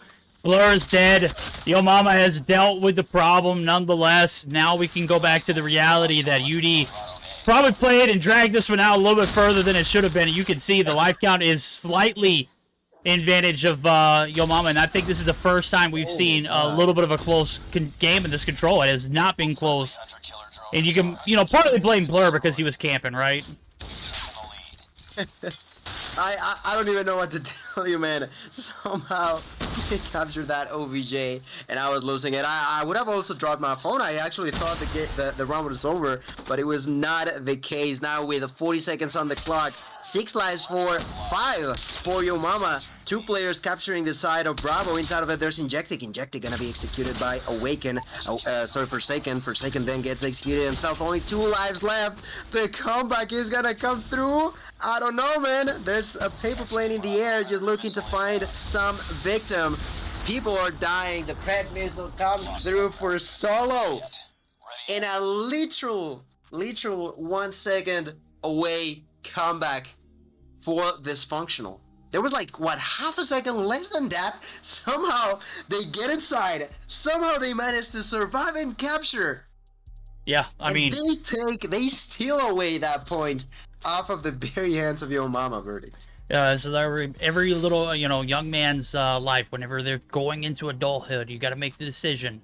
Blur's dead. Yo Mama has dealt with the problem nonetheless. Now we can go back to the reality that UD probably played and dragged this one out a little bit further than it should have been. You can see the life count is slightly in advantage of Yo Mama, and I think this is the first time we've seen a little bit of a close game in this control. It has not been close. And you can, partly blame Blur because he was camping, right? I don't even know what to tell you, man. Somehow they captured that OVJ, and I was losing it. I would have also dropped my phone. I actually thought the round was over, but it was not the case. Now with 40 seconds on the clock, 6 lives for 5 for Yo Mama. 2 players capturing the side of Bravo. Inside of it, there's Injectic. Injectic gonna be executed by Awaken. Forsaken. Forsaken then gets executed himself. Only 2 lives left. The comeback is gonna come through. I don't know, man. There's a paper plane in the air just looking to find some victim. People are dying. The Pred missile comes through for Solo. In a literal 1 second away comeback for Dysfunctional. There was like, what, half a second less than that? Somehow they get inside. Somehow they manage to survive and capture. Yeah, I mean, they steal away that point off of the very hands of Yo Mama verdict. so every little, young man's life, whenever they're going into adulthood, you got to make the decision.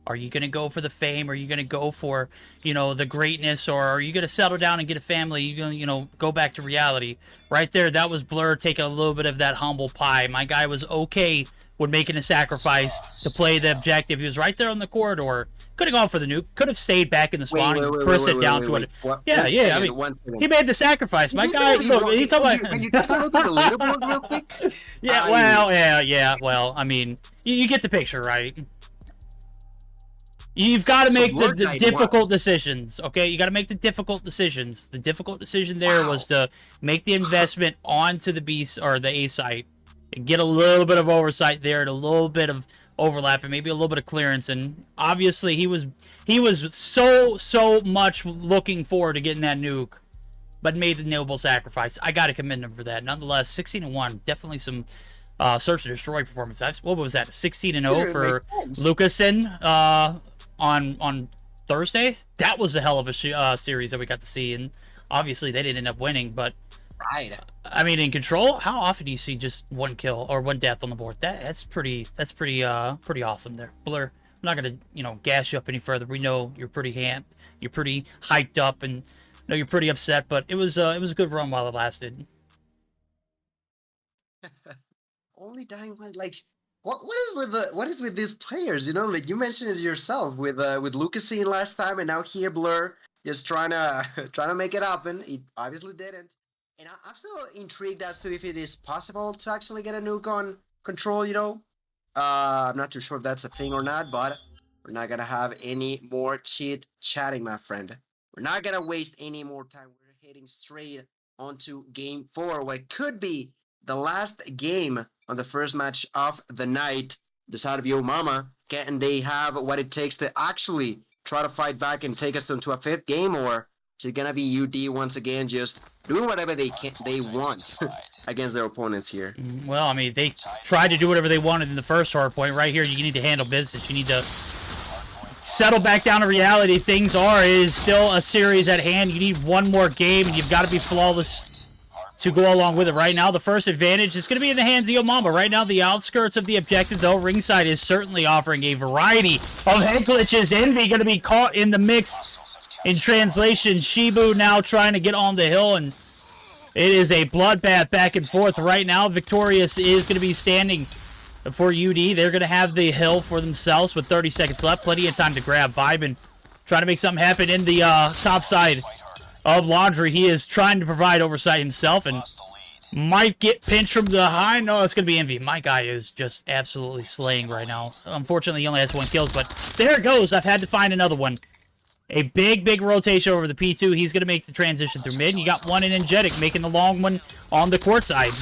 Are you going to go for the fame? Are you going to go for, the greatness? Or are you going to settle down and get a family? You going to, go back to reality? Right there, that was Blur taking a little bit of that humble pie. My guy was okay with making a sacrifice to play the objective. He was right there on the corridor. Could have gone for the nuke. Could have stayed back in the spawn and pressed it down to it. Yeah. I mean, he made the sacrifice. My guy, look, he's talking about... Can you take a look at the leaderboard real quick? Yeah, well, I mean, you get the picture, right? You've got to make the difficult decisions, okay? You got to make the difficult decisions. The difficult decision there was to make the investment onto the B or the A site and get a little bit of oversight there and a little bit of overlap and maybe a little bit of clearance. And obviously he was so much looking forward to getting that nuke, but made the noble sacrifice. I got to commend him for that. Nonetheless, 16-1, definitely some search and destroy performance. What was that? 16-0 for Lucasen on Thursday. That was a hell of a series that we got to see, and obviously they didn't end up winning. But right, I mean, in Control, how often do you see just one kill or one death on the board? That's pretty awesome there. Blur, I'm not gonna gas you up any further. We know you're pretty amped, you're pretty hyped up, and know you're pretty upset. But it was a good run while it lasted. Only dying one, like. What is with these players? Like you mentioned it yourself with Lucasine last time, and now here Blur just trying to make it happen. It obviously didn't, and I'm still intrigued as to if it is possible to actually get a nuke on Control. I'm not too sure if that's a thing or not, but we're not gonna have any more chatting, my friend. We're not gonna waste any more time. We're heading straight onto Game 4, what could be the last game on the first match of the night. The side of Yo Mama, can they have what it takes to actually try to fight back and take us into a 5th game, or is it gonna be UD once again just doing whatever they want against their opponents here? Well, I mean, they tried to do whatever they wanted in the first Hardpoint. Right here, you need to handle business. You need to settle back down to reality. Is still a series at hand. You need one more game, and you've got to be flawless to go along with it. Right now, the first advantage is going to be in the hands of Yo Mama. Right now, the outskirts of the objective, though, ringside is certainly offering a variety of head glitches. Envy going to be caught in the mix. In translation, Shibu now trying to get on the hill, and it is a bloodbath back and forth right now. Victorious is going to be standing for UD. They're going to have the hill for themselves with 30 seconds left. Plenty of time to grab Vibe and try to make something happen in the top side of Laundry. He is trying to provide oversight himself and might get pinched from the high. No, it's going to be Envy. My guy is just absolutely slaying right now. Unfortunately, he only has 1 kill, but there it goes. I've had to find another one. A big rotation over the P2. He's going to make the transition through mid. You got one in Energetic making the long one on the court side.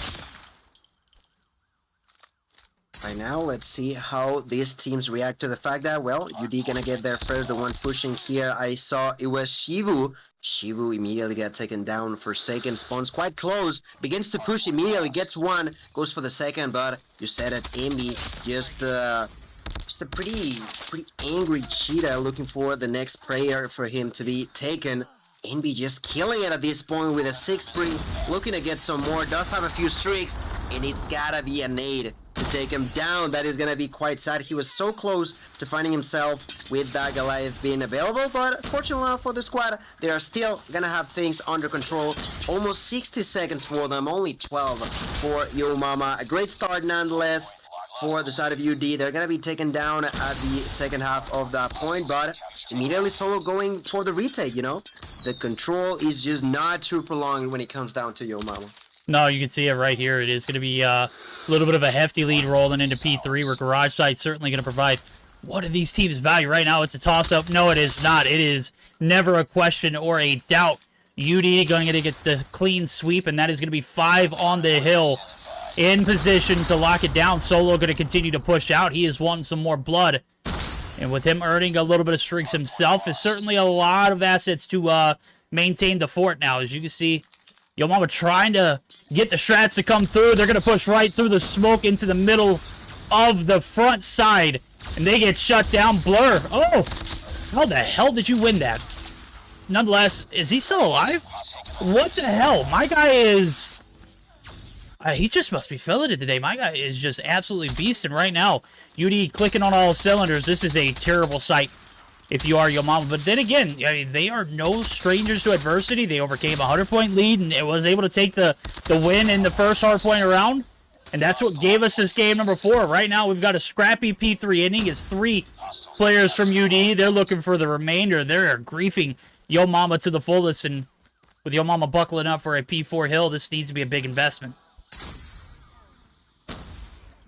Right now, let's see how these teams react to the fact that, well, UD gonna get there first. The one pushing here, I saw it was Shivu. Shivu immediately got taken down for second, spawns quite close, begins to push immediately, gets one, goes for the second, but you said it, Envy, just a pretty angry cheetah looking for the next player for him to be taken. Envy just killing it at this point with a 6-3, looking to get some more, does have a few streaks, and it's gotta be a nade to take him down. That is gonna be quite sad. He was so close to finding himself with that Goliath being available, but fortunately enough for the squad, they are still gonna have things under control. Almost 60 seconds for them, only 12 for Yo Mama. A great start nonetheless for the side of UD. They're gonna be taken down at the second half of that point, but immediately Solo going for the retake, The control is just not too prolonged when it comes down to Yo Mama. No, you can see it right here. It is going to be a little bit of a hefty lead rolling into P3, where Garage Site's certainly going to provide. What do these teams value right now? It's a toss-up. No, it is not. It is never a question or a doubt. UD going to get the clean sweep, and that is going to be 5 on the hill in position to lock it down. Solo going to continue to push out. He is wanting some more blood. And with him earning a little bit of streaks himself, is certainly a lot of assets to maintain the fort now. As you can see, Yo Mama trying to get the strats to come through. They're going to push right through the smoke into the middle of the front side. And they get shut down. Blur. Oh, how the hell did you win that? Nonetheless, is he still alive? What the hell? My guy is... he just must be feeling it today. My guy is just absolutely beasting right now. UD clicking on all cylinders. This is a terrible sight if you are Yo Mama. But then again, I mean, they are no strangers to adversity. They overcame a 100-point lead and it was able to take the win in the first Hardpoint round. And that's what gave us this game number 4. Right now, we've got a scrappy P3 inning. It's 3 players from UD. They're looking for the remainder. They're griefing Yo Mama to the fullest. And with Yo Mama buckling up for a P4 hill, this needs to be a big investment.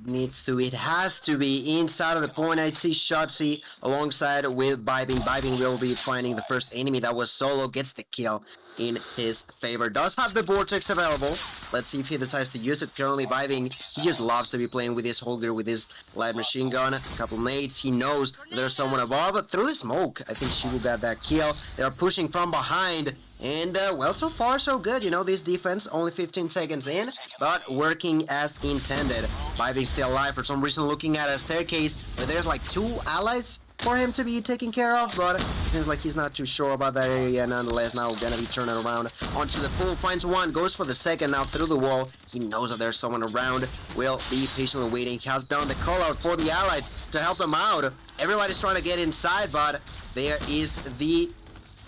It has to be inside of the point. I see Shotzi alongside with Vibing. Vibing will be finding the first enemy. That was Solo, gets the kill in his favor. Does have the Vortex available. Let's see if he decides to use it. Currently Vibing, he just loves to be playing with his Holger, with his light machine gun. A couple nades, he knows there's someone above, but through the smoke, I think she will get that kill. They are pushing from behind. And, well, so far, so good. You know, this defense, only 15 seconds in, but working as intended. Vibing still alive, for some reason looking at a staircase where there's like 2 allies for him to be taken care of, but it seems like he's not too sure about that area. Nonetheless, now gonna be turning around onto the pool, finds one, goes for the second, now through the wall. He knows that there's someone around, will be patiently waiting. He has done the call out for the allies to help them out. Everybody's trying to get inside, but there is the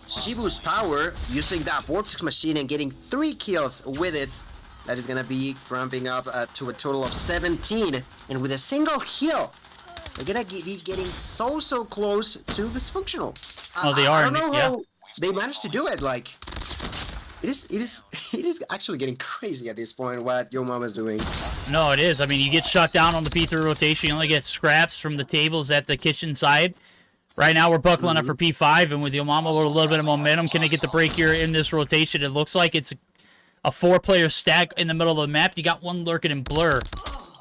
Shibu's power, using that Vortex machine and getting 3 kills with it. That is going to be ramping up to a total of 17. And with a single kill, they're going to be getting so close to this functional. Oh, they are. I don't know how they managed to do it. Like, it is actually getting crazy at this point what Yo Mama's doing. No, it is. I mean, you get shut down on the P3 rotation. You only get scraps from the tables at the kitchen side. Right now, we're buckling up for P5, and with Yo Mama with a little bit of momentum, can they get the break here in this rotation? It looks like it's a 4-player stack in the middle of the map. You got one lurking in Blur,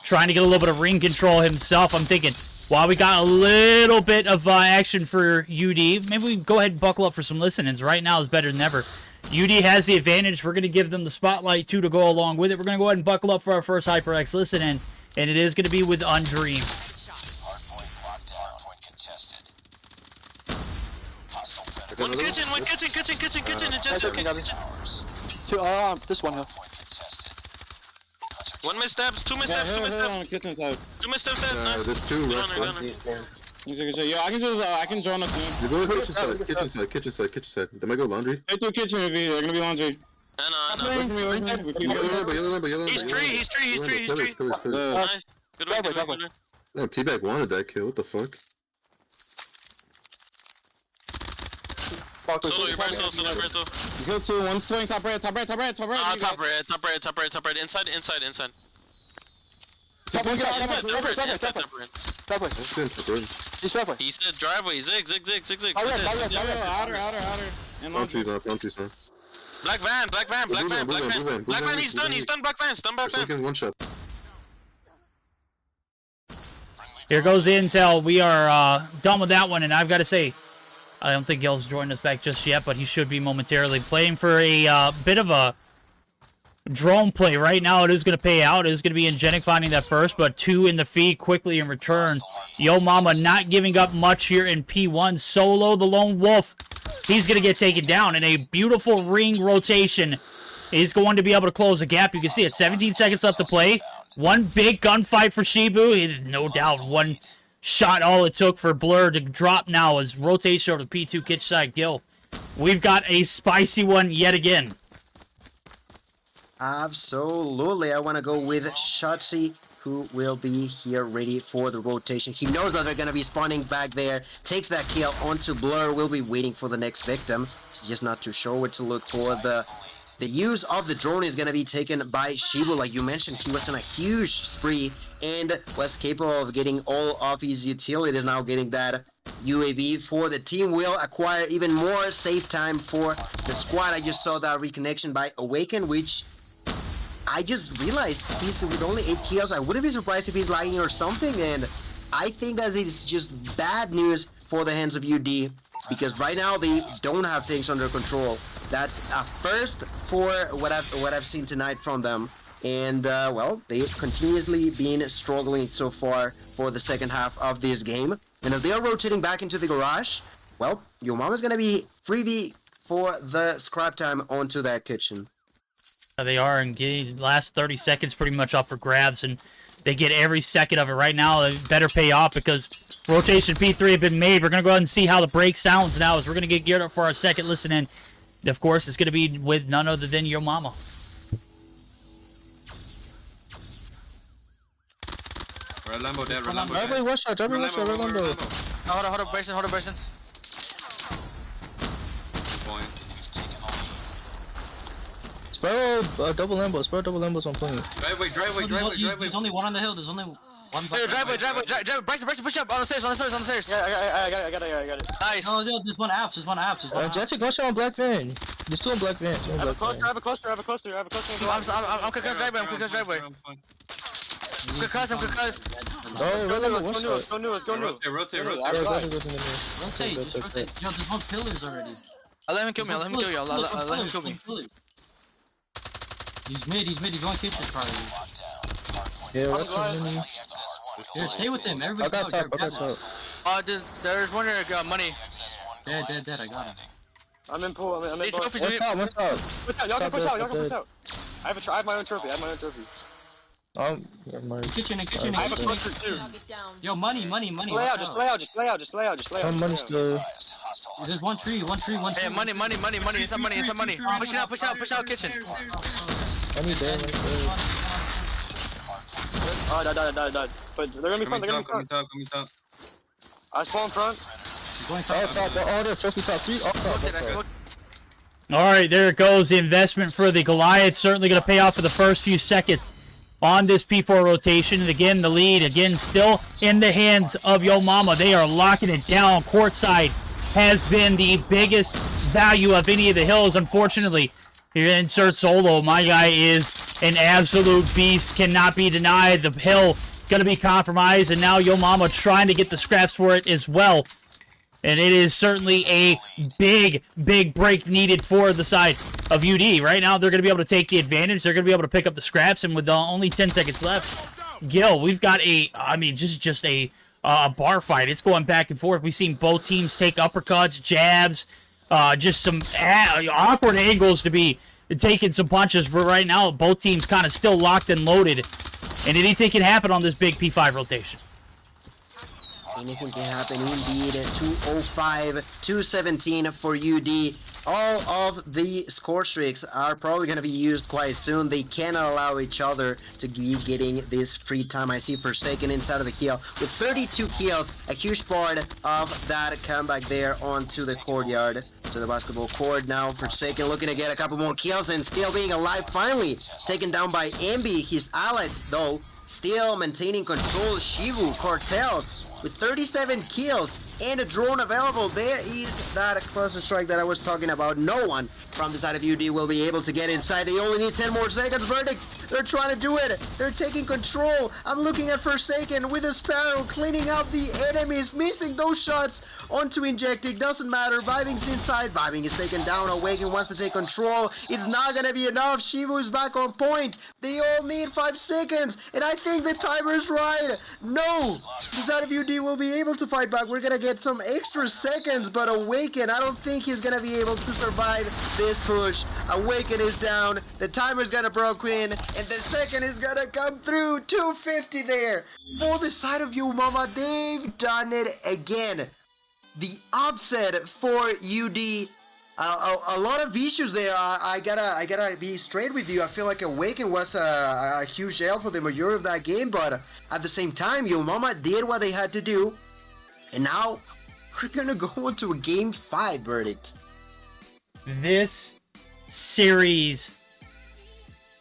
trying to get a little bit of ring control himself. I'm thinking, while we got a little bit of action for UD, maybe we go ahead and buckle up for some listenings. Right now is better than ever. UD has the advantage. We're going to give them the spotlight, too, to go along with it. We're going to go ahead and buckle up for our first HyperX listening, and it is going to be with Undream. One kitchen, and just kitchen. This one here. 1 missteps, 2 missteps, 2 missteps. On the kitchen side. 2 missteps dead, nice. There's 2 right Yo, I can join us, man. You go to kitchen side. They might go laundry. Hey, through kitchen, they're gonna be laundry. I know. Yellow. He's 3. Nice. Good one. No, T-Bag wanted that kill. What the fuck? Solo, you're very solo. You killed 2, one's going top right. Top right. Inside. Top right. He said driveway, zig. Outer. And Palm trees now. Black van, he's done, black van. Second one shot. Here goes the intel. We are done with that one, and I've got to say, I don't think Gil's joined us back just yet, but he should be momentarily. Playing for a bit of a drone play right now. It is going to pay out. It is going to be Ingenic finding that first, but 2 in the feed quickly in return. Yo Mama not giving up much here in P1. Solo, the lone wolf. He's going to get taken down in a beautiful ring rotation. He's going to be able to close the gap. You can see it. 17 seconds left to play. One big gunfight for Shibu. No doubt one shot all it took for Blur to drop now as rotation over the P2 kitchen side. Gil, we've got a spicy one yet again. Absolutely. I want to go with Shotzi, who will be here ready for the rotation. He knows that they're going to be spawning back there. Takes that kill onto Blur. Will be waiting for the next victim. He's just not too sure where to look for. The use of the drone is going to be taken by Shibu. Like you mentioned, he was on a huge spree and was capable of getting all of his utilities. Now getting that UAV for the team will acquire even more safe time for the squad. I just saw that reconnection by Awaken, which I just realized he's with only 8 kills. I wouldn't be surprised if he's lagging or something, and I think that it's just bad news for the hands of UD. because right now they don't have things under control. That's a first for what I've seen tonight from them. And well, they've continuously been struggling so far for the second half of this game. And as they are rotating back into the garage, well, your mom is gonna be freebie for the scrap time onto that kitchen. They are, and getting the last 30 seconds pretty much up for grabs, and they get every second of it right now. It better pay off because rotation P3 have been made. We're going to go ahead and see how the break sounds now as we're going to get geared up for our second listen in. Of course, it's going to be with none other than your mama. Red Lambo dead, red Lambo Driveway dead. one shot, driveway one shot, red Lambo. Hold up, Bryson. Point. Sparrow, double Lambos on point. Driveway. There's only one on the hill. There's only one. Hey, driveway. Bryson, push up on the stairs. Yeah, I got it. Nice. No, there's one apps. Jatic, one shot on black van. There's two on black van. I have a cluster. I'm quick as driveway. Quick cuz. Oh, red Lambo one shot. Go new. Rotate. Rotate, just rotate. Yo, there's one pillars already. I'll let him kill me. I'll let him kill me. He's mid. He's going kitchen probably. Yeah, what's coming? Here, stay with him. I Everybody got top. Dude, there's one here, money. Dead. I got him. I'm in pool. I'm in Hey, pool. trophies, One top. Y'all can push out. I have my own trophy. Yeah, my Kitchen. I have a cluster too. Yo, money. Just lay out. I'm money still. There's one tree. Hey, money. It's some money. Push out kitchen. Money there. Oh, died. But they're gonna be fun. Coming top. I spawn in front. Going All top. top, all there, trophy top 3, all top. All right, there it goes. The investment for the Goliath certainly going to pay off for the first few seconds on this P4 rotation. And again, the lead, still in the hands of Yo Mama. They are locking it down. Courtside has been the biggest value of any of the hills, unfortunately. Here insert Solo. My guy is an absolute beast. Cannot be denied. The hill going to be compromised. And now Yo Mama trying to get the scraps for it as well. And it is certainly a big break needed for the side of UD. Right now, they're going to be able to take the advantage. They're going to be able to pick up the scraps. And with only 10 seconds left, Gil, we've got just a bar fight. It's going back and forth. We've seen both teams take uppercuts, jabs, just some awkward angles to be taking some punches. But right now, both teams kind of still locked and loaded. And anything can happen on this big P5 rotation. Anything can happen indeed. 205, 217 for UD. All of the score streaks are probably going to be used quite soon. They cannot allow each other to be getting this free time. I see Forsaken inside of the kill with 32 kills. A huge part of that comeback there onto the courtyard, to the basketball court. Now Forsaken looking to get a couple more kills and still being alive. Finally taken down by Envy. His allies, though, still maintaining control. Shivu, Cartels with 37 kills and a drone available. There is that cluster strike that I was talking about. No one from the side of UD will be able to get inside. They only need 10 more seconds. Verdict, they're trying to do it. They're taking control. I'm looking at Forsaken with a Sparrow cleaning out the enemies, missing those shots onto Injecting. Doesn't matter. Vibing's inside. Vibing is taken down. Awaken wants to take control. It's not gonna be enough. Shivu is back on point. They all need 5 seconds, and I think the timer is right. No, the side of UD will be able to fight back. We're gonna get some extra seconds, but Awaken, I don't think he's gonna be able to survive this push. Awaken is down. The timer's gonna broke in, and the second is gonna come through. 250 there for the side of Yo Mama. They've done it again. The upset for UD. A lot of issues there. I gotta be straight with you. I feel like Awaken was a huge L for the majority of that game, but at the same time, Yo Mama did what they had to do, and now we're gonna go into a game 5 verdict. This series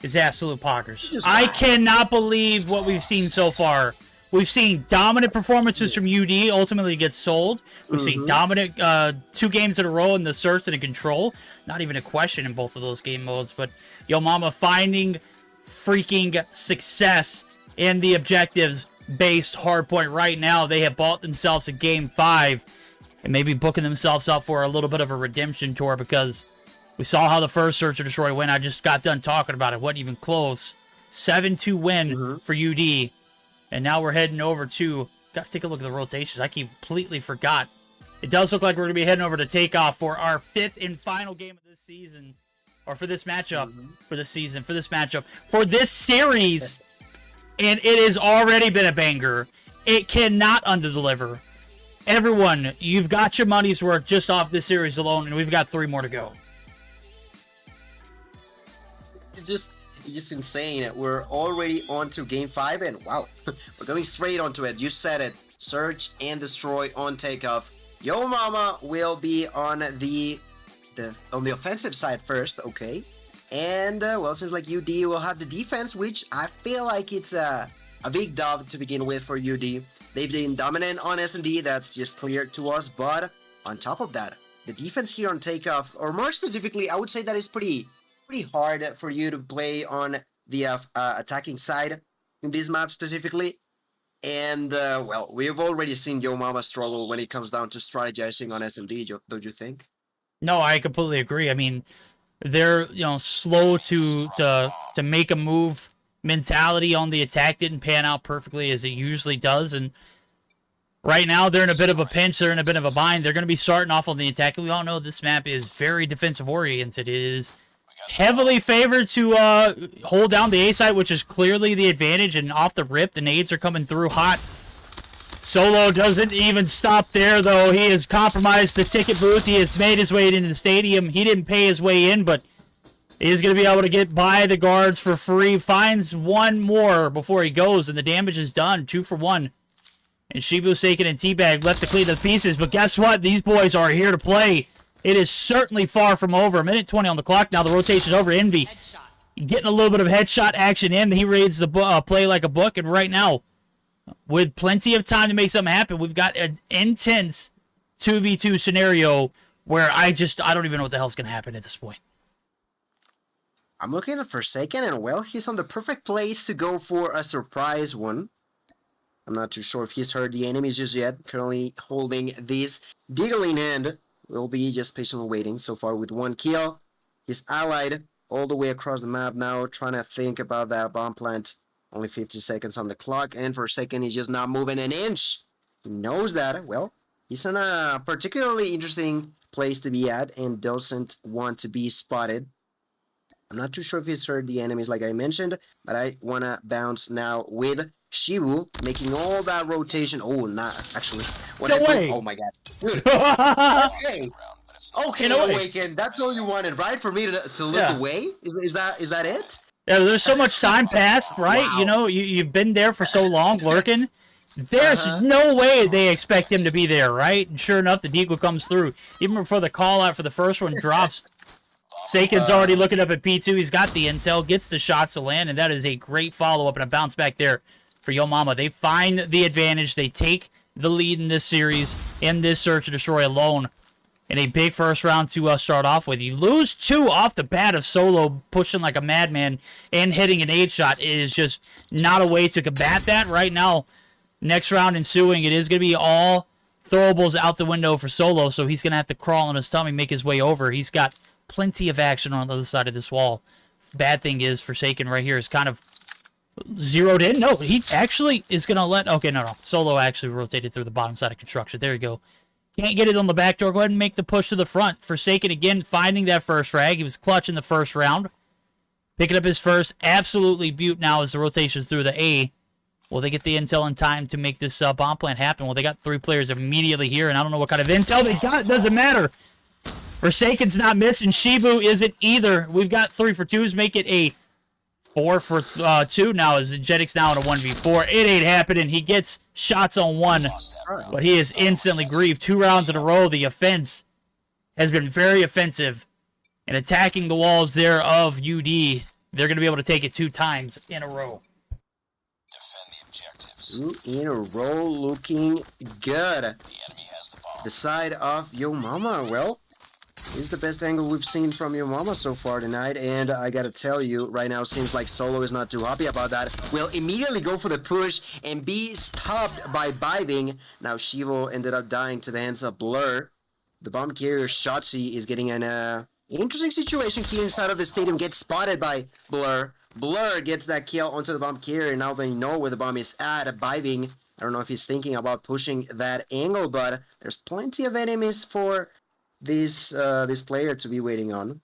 is absolute poggers. I cannot believe what we've seen so far. We've seen dominant performances from UD, ultimately get sold. We've seen dominant 2 games in a row in the search and in control. Not even a question in both of those game modes, but Yo Mama finding freaking success in the objectives-based hardpoint right now. They have bought themselves a game 5. and maybe booking themselves up for a little bit of a redemption tour, because we saw how the first Search and Destroy went. I just got done talking about it. Wasn't even close. 7-2 win for UD. And now we're heading over to... Got to take a look at the rotations. I completely forgot. It does look like we're going to be heading over to Takeoff for our 5th and final game of this season. Or for this matchup. For this season. For this matchup. For this series. And it has already been a banger. It cannot underdeliver. Everyone, you've got your money's worth just off this series alone. And we've got 3 more to go. It's just insane. We're already on to game 5, and wow, we're going straight onto it. You said it. Search and Destroy on Takeoff. Yo Mama will be on the offensive side first, okay? And well, it seems like UD will have the defense, which I feel like it's a big dub to begin with for UD. They've been dominant on S&D, that's just clear to us. But on top of that, the defense here on Takeoff, or more specifically, I would say that it's pretty hard for you to play on the attacking side in this map specifically. And, well, we've already seen Yo Mama struggle when it comes down to strategizing on SMD, don't you think? No, I completely agree. I mean, they're, slow to make a move. Mentality on the attack didn't pan out perfectly as it usually does. And right now, they're in a bit of a pinch. They're in a bit of a bind. They're going to be starting off on the attack. And we all know this map is very defensive-oriented. It is heavily favored to hold down the A side, which is clearly the advantage, and off the rip, the nades are coming through hot. Solo doesn't even stop there, though. He has compromised the ticket booth. He has made his way into the stadium. He didn't pay his way in, but he is going to be able to get by the guards for free. Finds one more before he goes, and the damage is done. 2 for 1. And Shibu, Seiken, and Teabag left to clean the pieces, but guess what? These boys are here to play. It is certainly far from over. 1:20 on the clock now. The rotation's over. Envy getting a little bit of headshot action in. He reads the play like a book. And right now, with plenty of time to make something happen, we've got an intense 2v2 scenario where I don't even know what the hell's going to happen at this point. I'm looking at Forsaken, and well, he's on the perfect place to go for a surprise one. I'm not too sure if he's heard the enemies just yet. Currently holding this Deagle in hand. Will be just patiently waiting so far with 1 kill. He's allied all the way across the map now, trying to think about that bomb plant. Only 50 seconds on the clock, and for a second, he's just not moving an inch. He knows that. Well, he's in a particularly interesting place to be at and doesn't want to be spotted. I'm not too sure if he's heard the enemies like I mentioned, but I want to bounce now with Shibu, making all that rotation. Oh, not actually. No way. Oh my god. Dude. Okay. Okay, Awaken. That's all you wanted, right? For me to look away? Is that it? Yeah, there's so much time passed, right? Wow. You've been there for so long, lurking. There's no way they expect him to be there, right? And sure enough, the Deagle comes through. Even before the call out for the first one drops, Seiken's already looking up at P2. He's got the intel, gets the shots to land, and that is a great follow-up and a bounce back there for Yo Mama. They find the advantage. They take the lead in this series, in this Search and Destroy alone. In a big first round to start off with. You lose 2 off the bat of Solo pushing like a madman and hitting an 8 shot. It is just not a way to combat that right now. Next round ensuing, it is going to be all throwables out the window for Solo, so he's going to have to crawl on his tummy, make his way over. He's got plenty of action on the other side of this wall. Bad thing is, Forsaken right here is kind of zeroed in. No, he actually is going to let... Okay, no. Solo actually rotated through the bottom side of construction. There you go. Can't get it on the back door. Go ahead and make the push to the front. Forsaken again, finding that first frag. He was clutch in the first round. Picking up his first. Absolutely beaut now as the rotation's through the A. Will they get the intel in time to make this bomb plant happen? Well, they got 3 players immediately here, and I don't know what kind of intel they got. It doesn't matter. Forsaken's not missing. Shibu isn't either. We've got 3 for 2s. Make it a 4 for 2 now as Jetix now in a 1v4. It ain't happening. He gets shots on 1, but he is instantly grieved. 2 rounds in a row. The offense has been very offensive and attacking the walls there of UD. They're going to be able to take it 2 times in a row. Defend the objectives. 2 in a row, looking good. The side of Yo Mama, well, Is the best angle we've seen from your mama so far tonight, and I gotta tell you, right now seems like Solo is not too happy about that. Will immediately go for the push and be stopped by Vibing. Now Shivo ended up dying to the hands of Blur. The bomb carrier Shotzi is getting an interesting situation here inside of the stadium. Gets spotted by Blur. Blur gets that kill onto the bomb carrier. Now they know where the bomb is at. Vibing, I don't know if he's thinking about pushing that angle, but there's plenty of enemies for this player to be waiting on.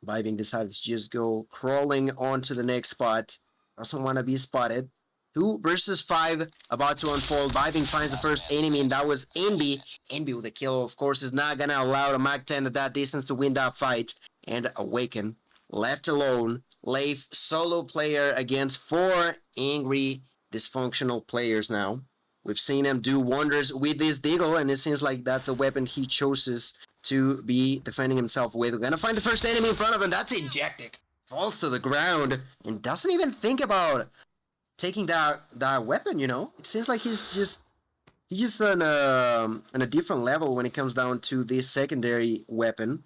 Vibing decided to just go crawling on to the next spot. Doesn't want to be spotted. 2 versus 5 about to unfold. Vibing finds the first enemy, and that was Envy. Envy with a kill, of course, is not gonna allow the Mac 10 at that distance to win that fight. And Awaken, left alone. Leif, solo player against 4 angry, dysfunctional players now. We've seen him do wonders with this Deagle, and it seems like that's a weapon he chooses to be defending himself with. We're gonna find the first enemy in front of him. That's Injectic. Falls to the ground and doesn't even think about taking that weapon, you know? It seems like he's just on a different level when it comes down to this secondary weapon.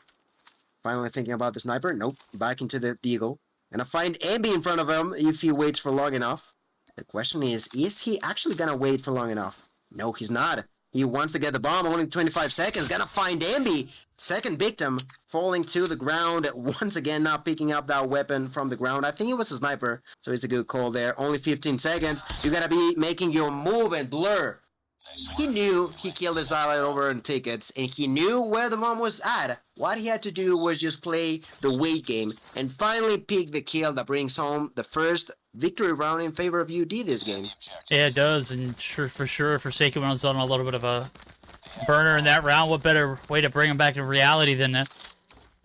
Finally thinking about the sniper. Nope. Back into the Deagle. Gonna find Ambi in front of him if he waits for long enough. The question is he actually gonna wait for long enough? No, he's not. He wants to get the bomb, only 25 seconds. Gonna find Ambi. Second victim falling to the ground. Once again, not picking up that weapon from the ground. I think it was a sniper, so it's a good call there. Only 15 seconds. You gotta be making your move, and Blur. He knew he killed his ally over in tickets, and he knew where the bomb was at. What he had to do was just play the wait game, and finally pick the kill that brings home the first victory round in favor of UD this game. Yeah, it does, and for sure, Forsaken was on a little bit of a burner in that round. What better way to bring him back to reality than to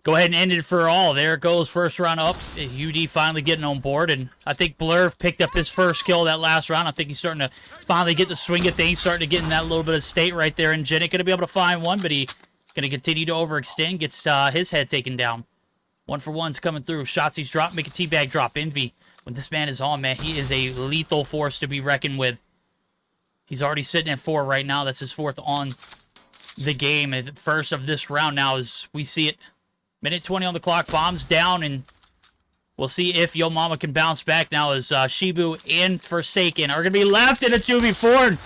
go ahead and end it for all? There it goes, first round up. UD finally getting on board, and I think Blur picked up his first kill that last round. I think he's starting to finally get the swing of things, starting to get in that little bit of state right there. And Jennick going to be able to find one, but he going to continue to overextend, gets his head taken down. 1-for-1's coming through. Shotzi's drop, make a teabag drop. Envy, when this man is on, man, he is a lethal force to be reckoned with. He's already sitting at 4 right now. That's his 4th on the game. And the first of this round now as we see it. Minute 20 on the clock. Bombs down, and we'll see if Yo Mama can bounce back now as Shibu and Forsaken are going to be left in a 2v4. And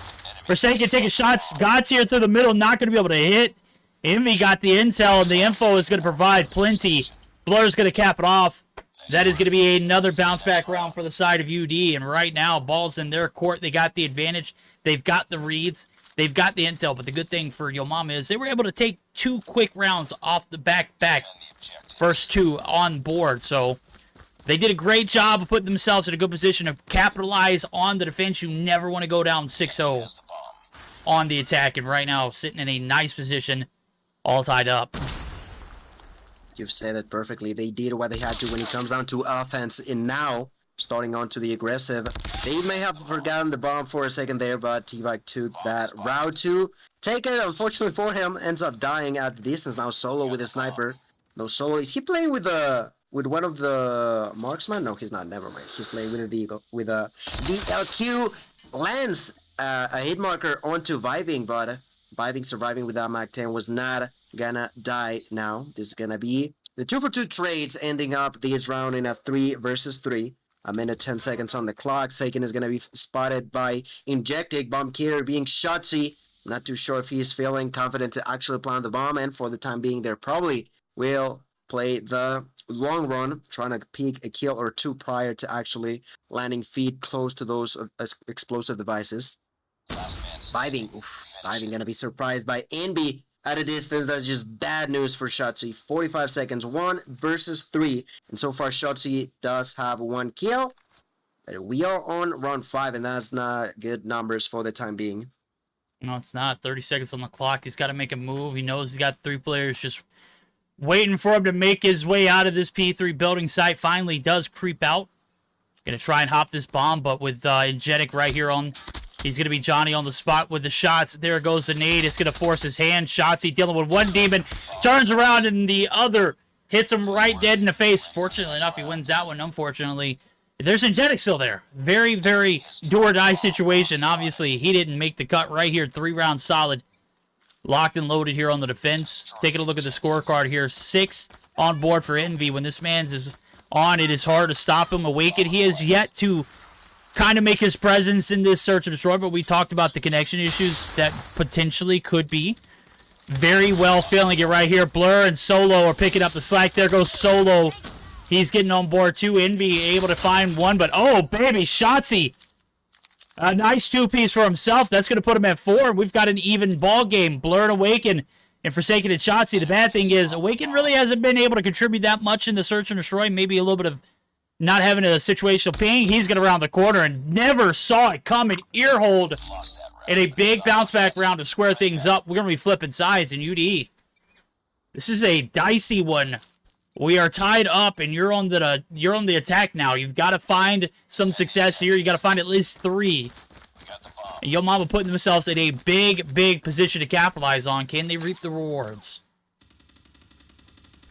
Forsaken taking shots. Got here through the middle. Not going to be able to hit. Envy got the intel, and the info is going to provide plenty. Blur's going to cap it off. That is going to be another bounce back round for the side of UD. And right now, ball's in their court. They got the advantage. They've got the reads. They've got the intel. But the good thing for Yo Mama is they were able to take 2 quick rounds off the back. First 2 on board. So they did a great job of putting themselves in a good position to capitalize on the defense. You never want to go down 6-0 on the attack. And right now, sitting in a nice position, all tied up. You've said it perfectly. They did what they had to when it comes down to offense, and now starting on to the aggressive. They may have forgotten the bomb for a second there, but T-Bike took that route to take it. Unfortunately for him, ends up dying at the distance. Now Solo with a sniper. No, Solo. Is he playing with one of the marksmen? No, he's not. Never mind. He's playing with the DLQ. Lands a hit marker onto Vibing, but Vibing surviving with that Mac 10 was not gonna die now. This is gonna be the 2-for-2 trades, ending up this round in a 3 versus 3. A minute 10 seconds on the clock. Seiken is gonna be spotted by Injectic. Bomb carrier being Shotzi. Not too sure if he's feeling confident to actually plant the bomb, and for the time being, they probably will play the long run, trying to peek a kill or 2 prior to actually landing feet close to those explosive devices. Vibing, Vibing gonna be surprised by Envy at a distance. That's just bad news for Shotzi. 45 seconds, 1 versus 3. And so far, Shotzi does have 1 kill. But we are on round 5, and that's not good numbers for the time being. No, it's not. 30 seconds on the clock. He's got to make a move. He knows he's got 3 players just waiting for him to make his way out of this P3 building site. Finally does creep out. Gonna try and hop this bomb, but with Injetic right here on, he's gonna be Johnny on the spot with the shots. There goes the nade. It's gonna force his hand. Shotzi dealing with one demon, turns around and the other hits him right dead in the face. Fortunately enough, he wins that one. Unfortunately, there's Injetic still there. Very, very do or die situation. Obviously, he didn't make the cut right here. 3 rounds solid. locked and loaded here on the defense. Taking a look at the scorecard here. 6 on board for Envy. When this man's is on, it is hard to stop him. Awaken, he has yet to kind of make his presence in this search and destroy, but we talked about the connection issues that potentially could be. Very well feeling it right here. Blur and Solo are picking up the slack. There goes Solo. He's getting on board too. Envy able to find one, but oh, baby, Shotzi. A nice 2-piece for himself. That's going to put him at 4. We've got an even ball game. Blur and Awaken and Forsaken and Shotzi. The bad thing is Awaken really hasn't been able to contribute that much in the search and destroy. Maybe a little bit of not having a situational ping. He's going to round the corner and never saw it coming. Earhold in a big bounce back round to square things up. We're going to be flipping sides in UD. This is a dicey one. We are tied up, and you're on the attack now. You've got to find some success here. You got to find at least 3. And Yo Mama putting themselves in a big position to capitalize on. Can they reap the rewards?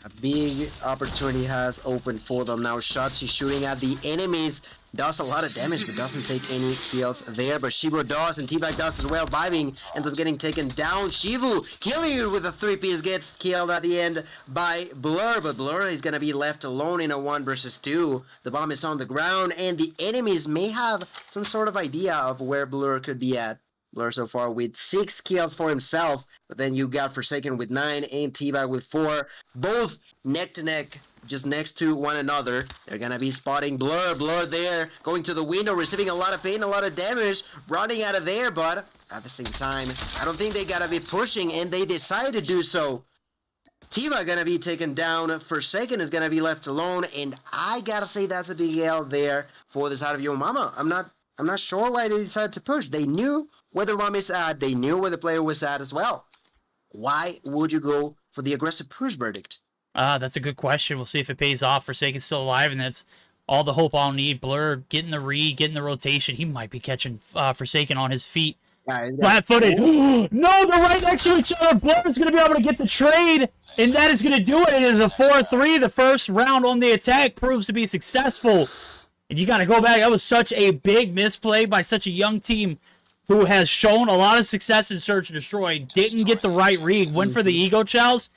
A big opportunity has opened for them now. Shotzi shooting at the enemies. Does a lot of damage, but doesn't take any kills there. But Shivu does, and T-Bag does as well. Vibing ends up getting taken down. Shivu killing it with a 3-piece, gets killed at the end by Blur. But Blur is going to be left alone in a 1 versus 2. The bomb is on the ground, and the enemies may have some sort of idea of where Blur could be at. Blur so far with 6 kills for himself, but then you got Forsaken with 9 and T-Bag with 4. Both neck to neck, just next to one another. They're gonna be spotting Blur. Blur there, going to the window, receiving a lot of pain, a lot of damage, running out of there, but at the same time, I don't think they gotta be pushing, and they decide to do so. Tiva gonna be taken down, Forsaken is gonna be left alone, and I gotta say that's a big L there for the side of Yo Mama. I'm not sure why they decided to push. They knew where the bomb is at, they knew where the player was at as well. Why would you go for the aggressive push verdict? That's a good question. We'll see if it pays off. Forsaken's still alive, and that's all the hope I'll need. Blur getting the read, getting the rotation. He might be catching Forsaken on his feet. Flat-footed. No, they're right next to each other. Blur's going to be able to get the trade, and that is going to do it. It is a 4-3. The first round on the attack proves to be successful. And you got to go back. That was such a big misplay by such a young team who has shown a lot of success in Search and Destroy. Didn't get the right read. Went for the ego chows.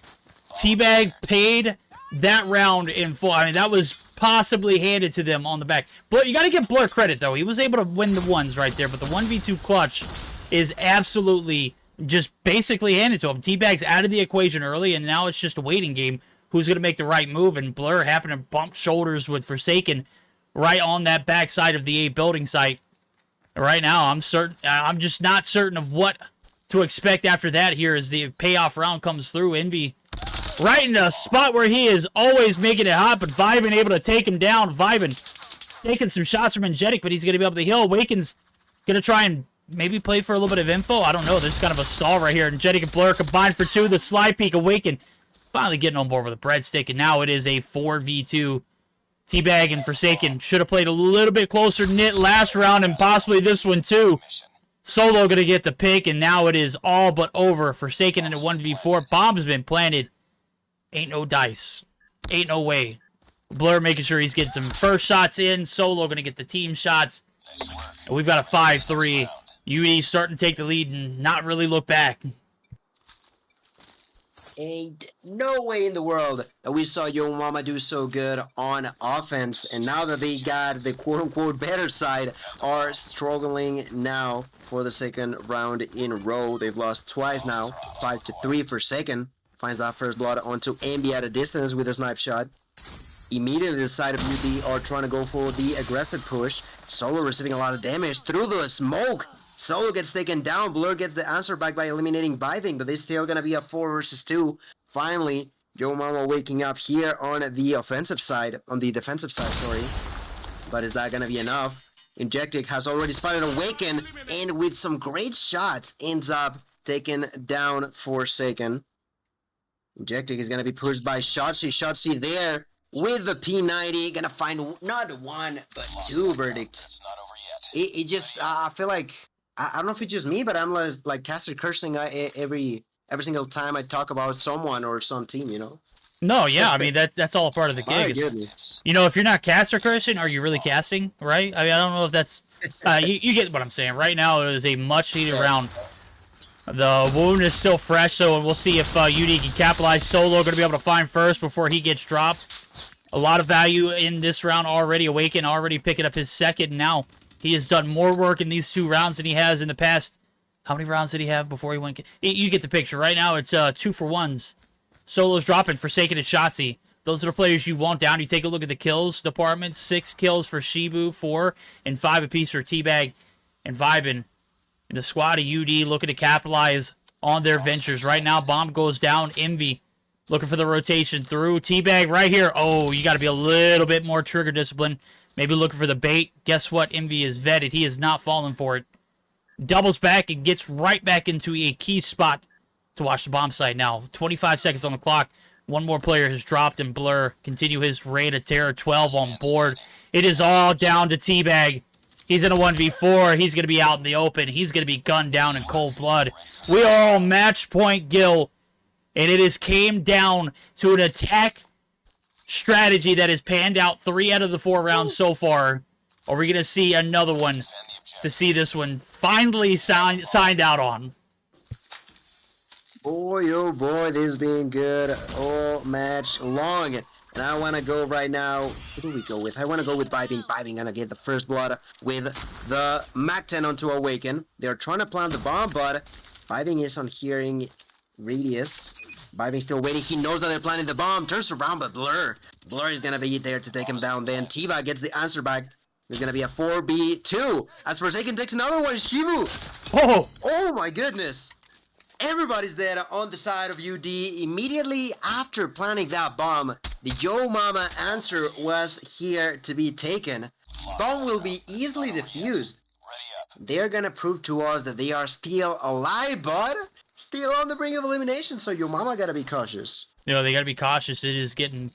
T-Bag paid that round in full. I mean, that was possibly handed to them on the back. But you got to give Blur credit, though. He was able to win the ones right there. But the 1v2 clutch is absolutely just basically handed to him. T-Bag's out of the equation early, and now it's just a waiting game. Who's going to make the right move? And Blur happened to bump shoulders with Forsaken right on that backside of the A building site. Right now, I'm just not certain of what to expect after that here as the payoff round comes through. Envy right in the spot where he is always making it hot, but Vibin able to take him down. Vibin taking some shots from Energetic, but he's going to be able to heal. Awaken's going to try and maybe play for a little bit of info. I don't know. There's kind of a stall right here. Energetic and Blur combined for 2. The slide peek. Awaken finally getting on board with a breadstick, and now it is a 4v2. T-Bag and Forsaken should have played a little bit closer knit last round, and possibly this one too. Solo going to get the pick, and now it is all but over. Forsaken in a 1v4. Bomb's been planted. Ain't no dice. Ain't no way. Blur making sure he's getting some first shots in. Solo going to get the team shots. And we've got a 5-3. UD starting to take the lead and not really look back. Ain't no way in the world that we saw Yo Mama do so good on offense, and now that they got the quote-unquote better side, are struggling now for the second round in a row. They've lost twice now, 5-3 for second. Finds that first blood onto Ambi at a distance with a snipe shot. Immediately the side of UD are trying to go for the aggressive push. Solo receiving a lot of damage through the smoke. Solo gets taken down. Blur gets the answer back by eliminating Biving, but they're still going to be a 4 versus 2. Finally, Yo Mama waking up here on the offensive side, on the defensive side, sorry. But is that going to be enough? Injectic has already spotted Awaken, and with some great shots, ends up taken down Forsaken. Injectic is going to be pushed by Shotzi. Shotzi there with the P90. Going to find not 1, but 2 verdict. It just, I feel like, I don't know if it's just me, but I'm like caster cursing every single time I talk about someone or some team, you know? No, yeah, I mean, that's all a part of the gig. You know, if you're not caster cursing, are you really casting, right? I mean, I don't know if that's, you get what I'm saying. Right now, it is a much-needed round. The wound is still fresh, so we'll see if UD can capitalize. Solo going to be able to find first before he gets dropped. A lot of value in this round already. Awaken already picking up his second. Now he has done more work in these 2 rounds than he has in the past. How many rounds did he have before he went? You get the picture. Right now it's 2 for 1s. Solo's dropping, Forsaken and Shotzi. Those are the players you want down. You take a look at the kills department. 6 kills for Shibu, 4 and 5 apiece for Teabag and Vibin. And the squad of UD looking to capitalize on their ventures. Right now, bomb goes down. Envy looking for the rotation through. Teabag right here. Oh, you got to be a little bit more trigger discipline. Maybe looking for the bait. Guess what? Envy is vetted. He is not falling for it. Doubles back and gets right back into a key spot to watch the bomb site now. 25 seconds on the clock. One more player has dropped, and Blur continue his raid of terror. 12 on board. It is all down to Teabag. He's in a 1v4. He's going to be out in the open. He's going to be gunned down in cold blood. We are on match point, Gil. And it has came down to an attack strategy that has panned out 3 out of the 4 rounds so far. Are we going to see another one to see this one finally signed out on? Boy, oh boy, this has been good all match long. And I want to go right now. Who do we go with? I want to go with Vibing. Vibing gonna get the first blood with the MAC-10 onto Awaken. They're trying to plant the bomb, but Vibing is on hearing radius. Vibing still waiting. He knows that they're planting the bomb. Turns around, but Blur. Blur is gonna be there to take him down. Then Tiva gets the answer back. There's gonna be a 4v2. As Forsaken takes another one, Shibu. Oh my goodness. Everybody's there on the side of UD. Immediately after planting that bomb, the Yo Mama answer was here to be taken. Bomb will be easily defused. They're gonna prove to us that they are still alive, but still on the brink of elimination, so Yo Mama gotta be cautious. You know, they gotta be cautious. It is getting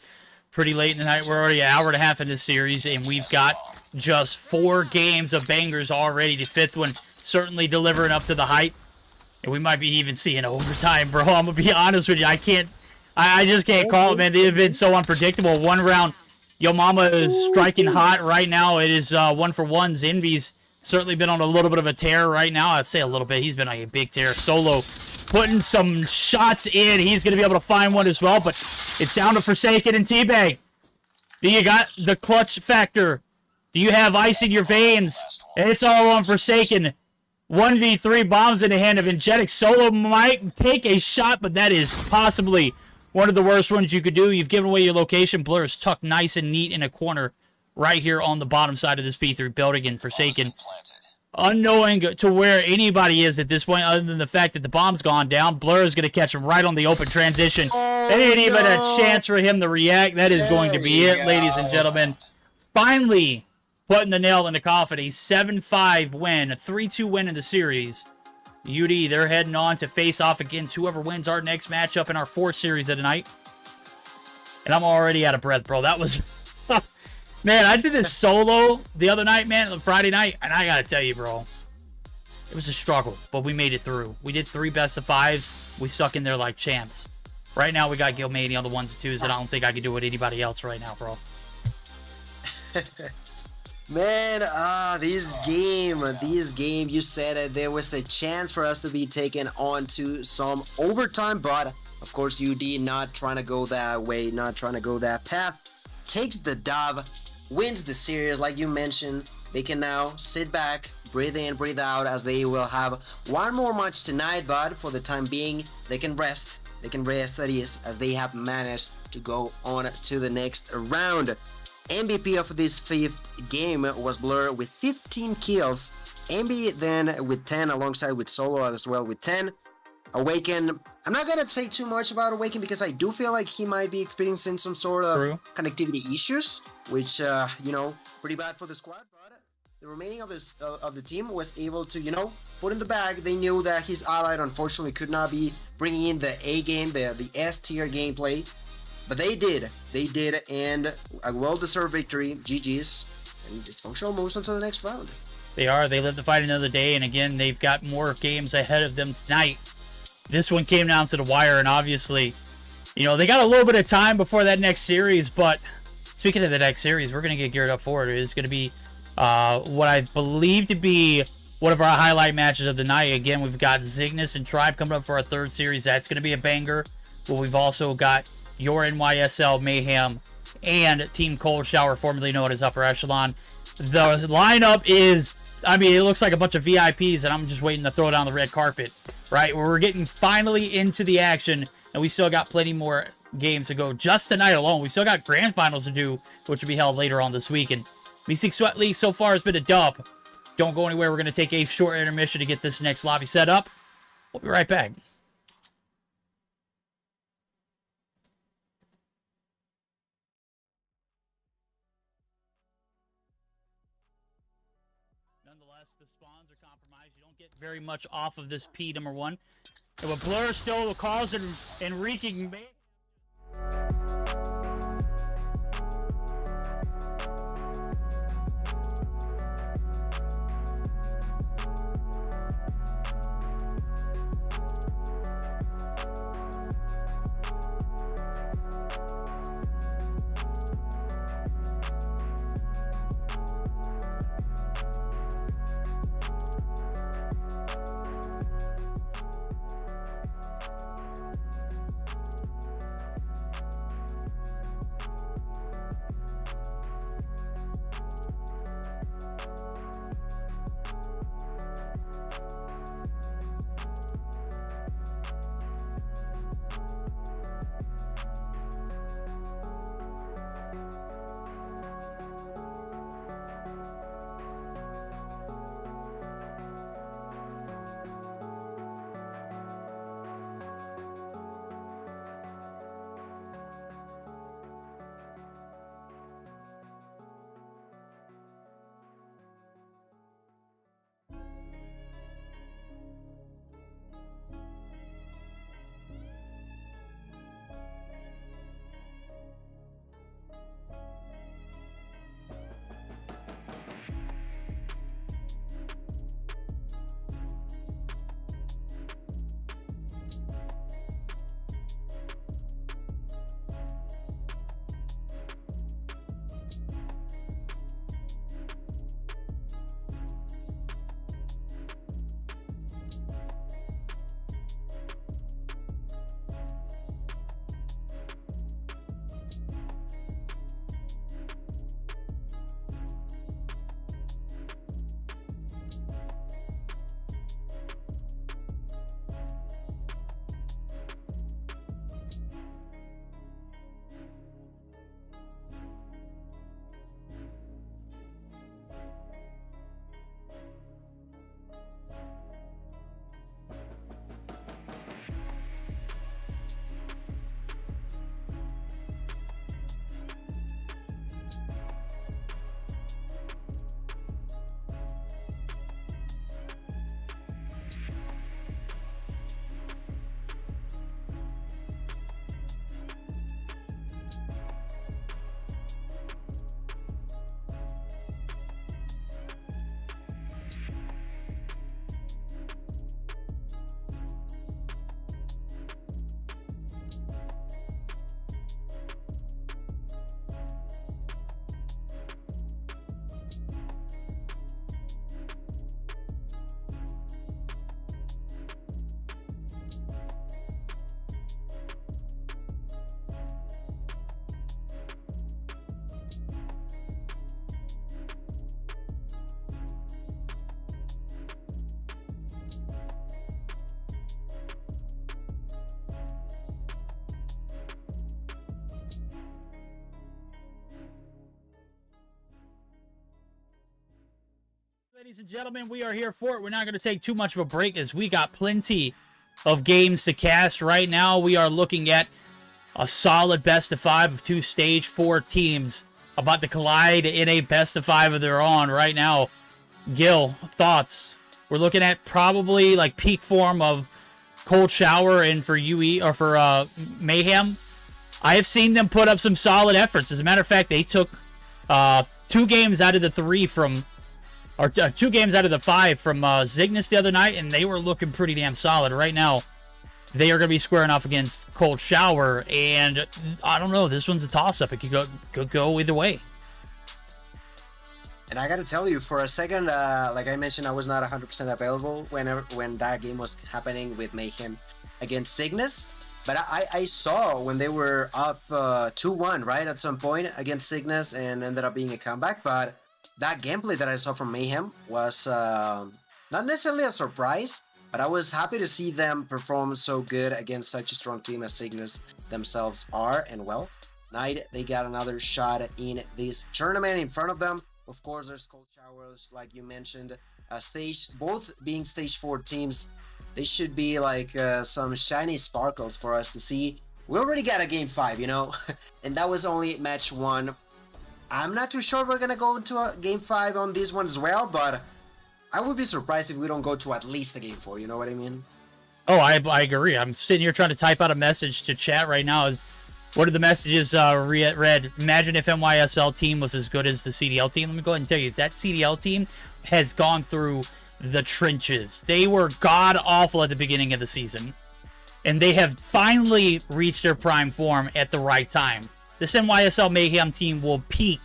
pretty late in the night. We're already an hour and a half in this series, and we've got just 4 games of bangers already. The 5th one certainly delivering up to the hype. And we might be even seeing overtime, bro. I'm going to be honest with you. I just can't call it, man. They've been so unpredictable. 1 round, Yo Mama is striking hot right now. It is 1 for 1s. Envy's certainly been on a little bit of a tear right now. I'd say a little bit. He's been on a big tear. Solo putting some shots in. He's going to be able to find one as well. But it's down to Forsaken and Teabag. Do you got the clutch factor? Do you have ice in your veins? And it's all on Forsaken. 1v3 bombs in the hand of Ingetic. Solo might take a shot, but that is possibly one of the worst ones you could do. You've given away your location. Blur is tucked nice and neat in a corner right here on the bottom side of this P3 building, and Forsaken, unknowing to where anybody is at this point other than the fact that the bomb's gone down. Blur is going to catch him right on the open transition. There ain't even a chance for him to react. That is going to be it, ladies and gentlemen. Finally putting the nail in the coffin. A 7-5 win, a 3-2 win in the series. UD, they're heading on to face off against whoever wins our next matchup in our 4th series of the night. And I'm already out of breath, bro. That was... Man, I did this solo the other night, man, Friday night, and I gotta tell you, bro, it was a struggle, but we made it through. We did 3 best of 5s. We stuck in there like champs. Right now, we got Gilmady on the 1s and 2s, and I don't think I can do it anybody else right now, bro. Man, this game, you said there was a chance for us to be taken on to some overtime, but of course UD not trying to go that way, not trying to go that path, takes the dub, wins the series like you mentioned. They can now sit back, breathe in, breathe out, as they will have one more match tonight, but for the time being, they can rest. They can rest, that is, as they have managed to go on to the next round. MVP of this 5th game was Blur with 15 kills. Envy then with 10, alongside with Solo as well with 10. Awaken, I'm not gonna say too much about Awaken because I do feel like he might be experiencing some sort of connectivity issues, which, you know, pretty bad for the squad, but the remaining of the team was able to, you know, put in the bag. They knew that his ally unfortunately could not be bringing in the A game, the S tier gameplay. But they did, and a well-deserved victory. GG's, and Dysfunctional moves on to the next round. They are. They live to fight another day, and again, they've got more games ahead of them tonight. This one came down to the wire, and obviously, you know, they got a little bit of time before that next series, but speaking of the next series, we're going to get geared up for it. It is going to be what I believe to be one of our highlight matches of the night. Again, we've got Zygnus and Tribe coming up for our third series. That's going to be a banger. But we've also got your NYSL Mayhem and Team Cold Shower, formerly known as Upper Echelon. The lineup is, I mean, it looks like a bunch of VIPs, and I'm just waiting to throw down the red carpet, right? We're getting finally into the action, and we still got plenty more games to go just tonight alone. We still got grand finals to do, which will be held later on this week. And Meseeks Sweat League so far has been a dub. Don't go anywhere. We're going to take a short intermission to get this next lobby set up. We'll be right back. Nonetheless, the spawns are compromised. You don't get very much off of this P number 1. And with Blur still causing and wreaking... Ladies and gentlemen, we are here for it. We're not going to take too much of a break as we got plenty of games to cast. Right now, we are looking at a solid best of 5 of 2 stage 4 teams about to collide in a best of 5 of their own right now. Gil, thoughts? We're looking at probably like peak form of Cold Shower and for UE or for Mayhem. I have seen them put up some solid efforts. As a matter of fact, they took 2 games out of the 3 from, or 2 games out of the 5 from Zygnus the other night, and they were looking pretty damn solid. Right now, they are going to be squaring off against Cold Shower, and I don't know. This one's a toss-up. It could go either way. And I gotta tell you, for a second, like I mentioned, I was not 100% available when that game was happening with Mayhem against Cygnus. But I saw when they were up 2-1, right, at some point against Cygnus, and ended up being a comeback. But that gameplay that I saw from Mayhem was not necessarily a surprise, but I was happy to see them perform so good against such a strong team as Cygnus themselves are. And well, tonight they got another shot in this tournament in front of them. Of course, there's Cold Showers, like you mentioned, both being stage 4 teams. They should be like some shiny sparkles for us to see. We already got a game 5, you know, and that was only match 1. I'm not too sure we're gonna go into a game 5 on this one as well, but I would be surprised if we don't go to at least a game 4. You know what I mean? Oh, I agree. I'm sitting here trying to type out a message to chat right now. What are the messages read? Imagine if MYSL team was as good as the CDL team. Let me go ahead and tell you, that CDL team has gone through the trenches. They were god-awful at the beginning of the season, and they have finally reached their prime form at the right time. This NYSL Mayhem team will peak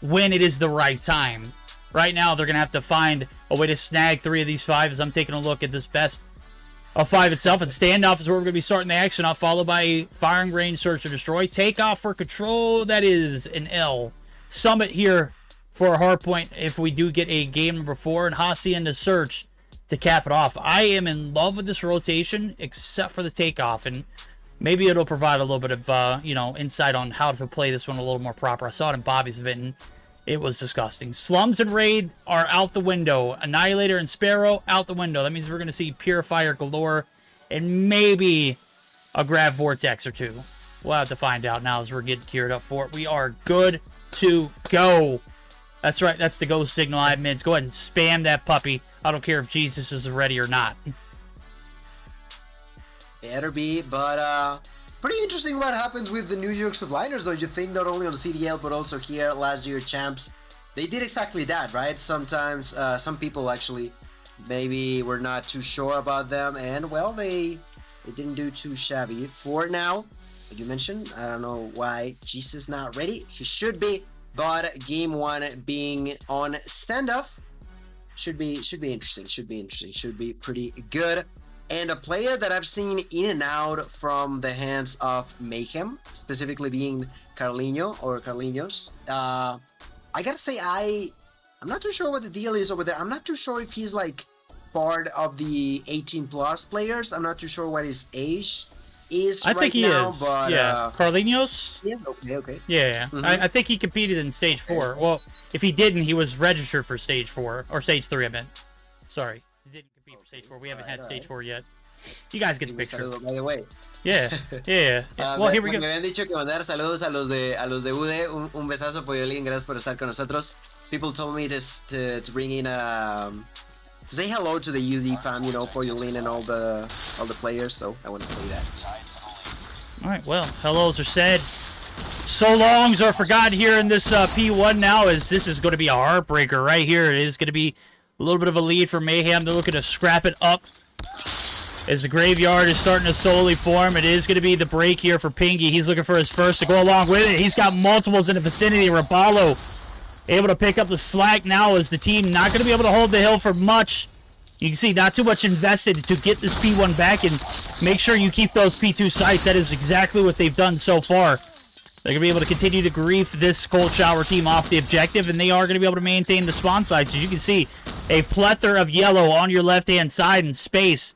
when it is the right time. Right now, they're going to have to find a way to snag 3 of these 5 as I'm taking a look at this best of 5 itself. And standoff is where we're going to be starting the action off, followed by firing range, search or destroy. Takeoff for control, that is an L. Summit here for a hardpoint if we do get a game number 4, and Hacienda search to cap it off. I am in love with this rotation, except for the takeoff, and maybe it'll provide a little bit of, insight on how to play this one a little more proper. I saw it in Bobby's event, and it was disgusting. Slums and Raid are out the window. Annihilator and Sparrow out the window. That means we're going to see Purifier galore and maybe a Grav Vortex or 2. We'll have to find out now as we're getting geared up for it. We are good to go. That's right. That's the go signal, admins. Go ahead and spam that puppy. I don't care if Jesus is ready or not. Better be, but pretty interesting what happens with the New York Subliners, though. You think not only on the CDL, but also here, last year champs. They did exactly that, right? Sometimes, some people actually maybe were not too sure about them, and well, they didn't do too shabby. For now, like you mentioned, I don't know why Jesus not ready. He should be. But game 1 being on standoff should be interesting. Should be pretty good. And a player that I've seen in and out from the hands of Mayhem, specifically being Carlinhos. I gotta say, I'm not too sure what the deal is over there. I'm not too sure if he's like part of the 18+ players. I'm not too sure what his age is. I think he is. But, yeah, Carlinhos. Yes. Okay. Yeah. Mm-hmm. I think he competed in stage 4. Well, if he didn't, he was registered for stage 4 or stage 3. I meant. Sorry, he didn't compete for stage 4. We haven't had stage 4 yet. You guys get the picture. By the way. Yeah. Well, here we go. Me habían dicho que mandar saludos a los de UD. Un besazo, Poyolín. Gracias por estar con nosotros. People told me to bring in to say hello to the UD fam, Poyolín and all the players. So I want to say that. All right. Well, hellos are said. So longs are forgotten here in this P1 now, as this is going to be a heartbreaker right here. It is going to be a little bit of a lead for Mayhem. They're looking to scrap it up as the graveyard is starting to slowly form. It is going to be the break here for Pingy. He's looking for his first to go along with it. He's got multiples in the vicinity. Rabalo able to pick up the slack now as the team not going to be able to hold the hill for much. You can see not too much invested to get this P1 back, and make sure you keep those P2 sites. That is exactly what they've done so far. They're going to be able to continue to grief this Cold Shower team off the objective, and they are going to be able to maintain the spawn sites. As you can see, a plethora of yellow on your left-hand side in space.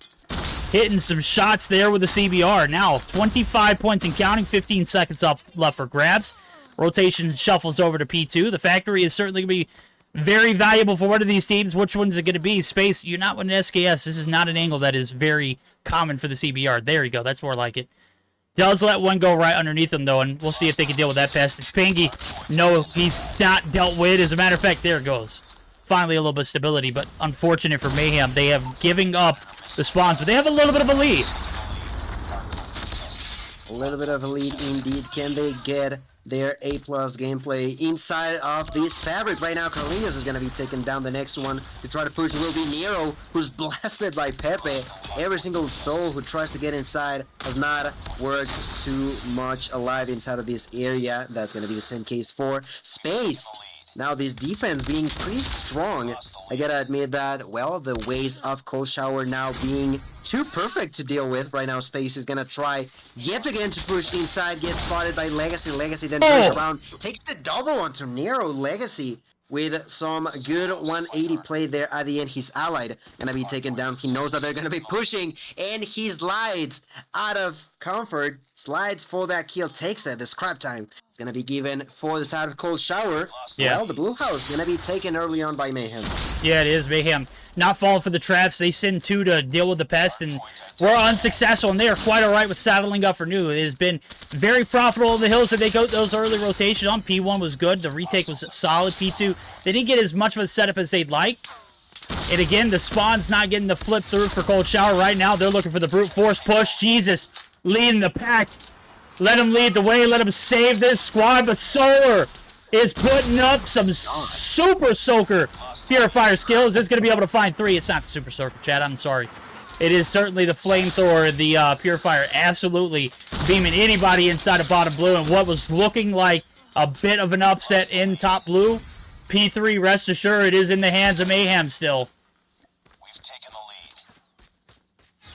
Hitting some shots there with the CBR. Now, 25 points and counting, 15 seconds left for grabs. Rotation shuffles over to P2. The factory is certainly going to be very valuable for one of these teams. Which one's it going to be? Space, you're not with an SKS. This is not an angle that is very common for the CBR. There you go. That's more like it. Does let one go right underneath him, though, and we'll see if they can deal with that pest. It's Pingy. No, he's not dealt with. As a matter of fact, there it goes. Finally, a little bit of stability, but unfortunate for Mayhem. They have given up the spawns, but they have a little bit of a lead. A little bit of a lead indeed. Can they get their A+ gameplay inside of this fabric? Right now, Carlinhos is going to be taking down the next one to try to push. Will be Nero, who's blasted by Pepe. Every single soul who tries to get inside has not worked too much alive inside of this area. That's going to be the same case for Space. Now this defense being pretty strong. I gotta admit that, well, the ways of Cold Shower now being too perfect to deal with. Right now, Space is gonna try yet again to push inside, gets spotted by Legacy. Legacy then turns around, takes the double onto Nero. Legacy with some good 180 play there at the end. His allied gonna be taken down. He knows that they're gonna be pushing, and he slides out of comfort, slides for that kill, takes it. The scrap time is gonna be given for the side of Cold Shower. Yeah. Well, the blue house gonna be taken early on by Mayhem. Yeah, it is Mayhem. Not falling for the traps. They send 2 to deal with the pest, and we're unsuccessful, and they are quite all right with saddling up for new. It has been very profitable in the hills, so they go those early rotations on. P1 was good. The retake was solid. P2, they didn't get as much of a setup as they'd like. And again, the spawn's not getting the flip through for Cold Shower right now. They're looking for the brute force push. Jesus, leading the pack. Let him lead the way. Let him save this squad, but Solar is putting up some super soaker purifier skills. It's going to be able to find 3. It's not the super soaker, Chad. I'm sorry. It is certainly the flamethrower, the purifier, absolutely beaming anybody inside of bottom blue. And what was looking like a bit of an upset in top blue, P3, rest assured, it is in the hands of Mayhem still.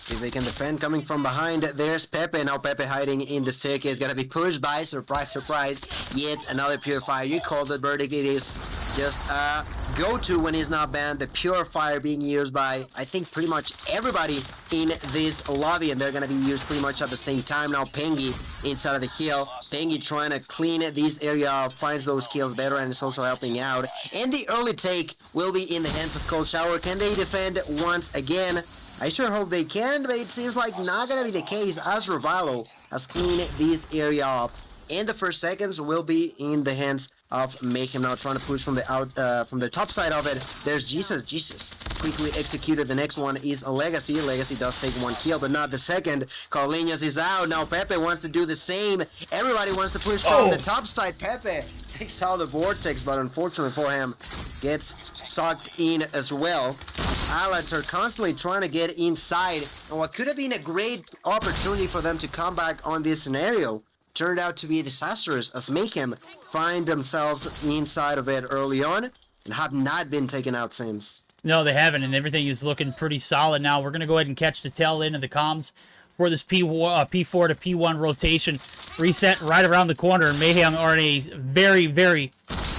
If they can defend coming from behind, there's Pepe. Now Pepe hiding in the staircase, gonna be pushed by, surprise, surprise, yet another purifier. You called it, verdict. It is just a go-to when he's not banned. The purifier being used by, I think, pretty much everybody in this lobby, and they're gonna be used pretty much at the same time. Now Pengi inside of the hill. Pengi trying to clean this area up, finds those kills better, and is also helping out. And the early take will be in the hands of Cold Shower. Can they defend once again? I sure hope they can, but it seems like not gonna be the case, as Ravalo has cleaned this area up. And the first seconds will be in the hands of Mayhem now, trying to push from the top side of it. There's Jesus quickly executed. The next one is a Legacy. Legacy does take 1 kill, but not the second. Carlinhos is out. Now Pepe wants to do the same. Everybody wants to push from the top side. Pepe takes out the Vortex, but unfortunately for him, gets sucked in as well. His allies are constantly trying to get inside, and what could have been a great opportunity for them to come back on this scenario turned out to be disastrous, as Mayhem find themselves inside of it early on and have not been taken out since. No, they haven't, and everything is looking pretty solid now. We're going to go ahead and catch the tail end of the comms for this P4 to P1 rotation. Reset right around the corner, and Mayhem are in a very, very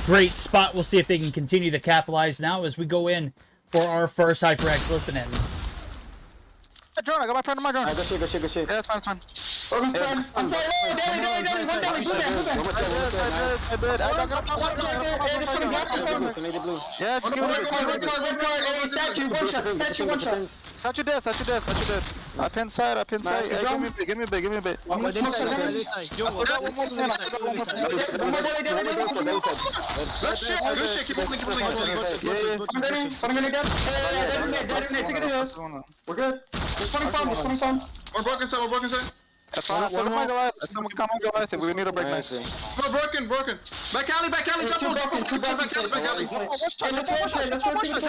great spot. We'll see if they can continue to capitalize now as we go in for our first HyperX listen-in. Drone, I got my friend on my drone. Go shoot. Yeah, it's fine, it's fine. I'm sorry, Yeah, just give me a bit. Statue dead. I pin side. Hey, give me a bit. Good shit, keep moving. We're good. Just running farm. We're broken side. That's fine. Someone come on, Goliath. We need a break nice. We're broken. Back alley, back alley. Hey, let's rotate the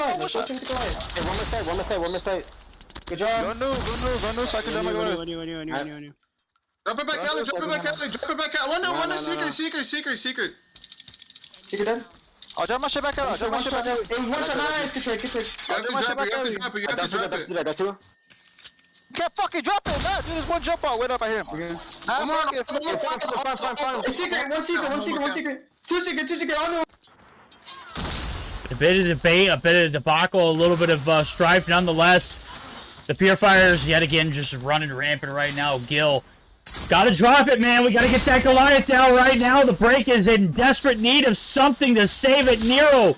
Goliath. Hey, one more side. Good job. Go new, so I can do my Goliath. Drop it back alley. One, secret. Secret dead. I'll drop my shit back out. It was one shot, nice. Good trade. You have to drop it. I got 2. Can't fucking drop it, man. Dude, there's one jump out. Wait up, I hear him. One more. Secret. Two secret. Oh no. A bit of debate, a bit of debacle, a little bit of strife nonetheless. The Purifiers, yet again, just running rampant right now. Gil, gotta drop it, man. We gotta get that Goliath down right now. The break is in desperate need of something to save it. Nero,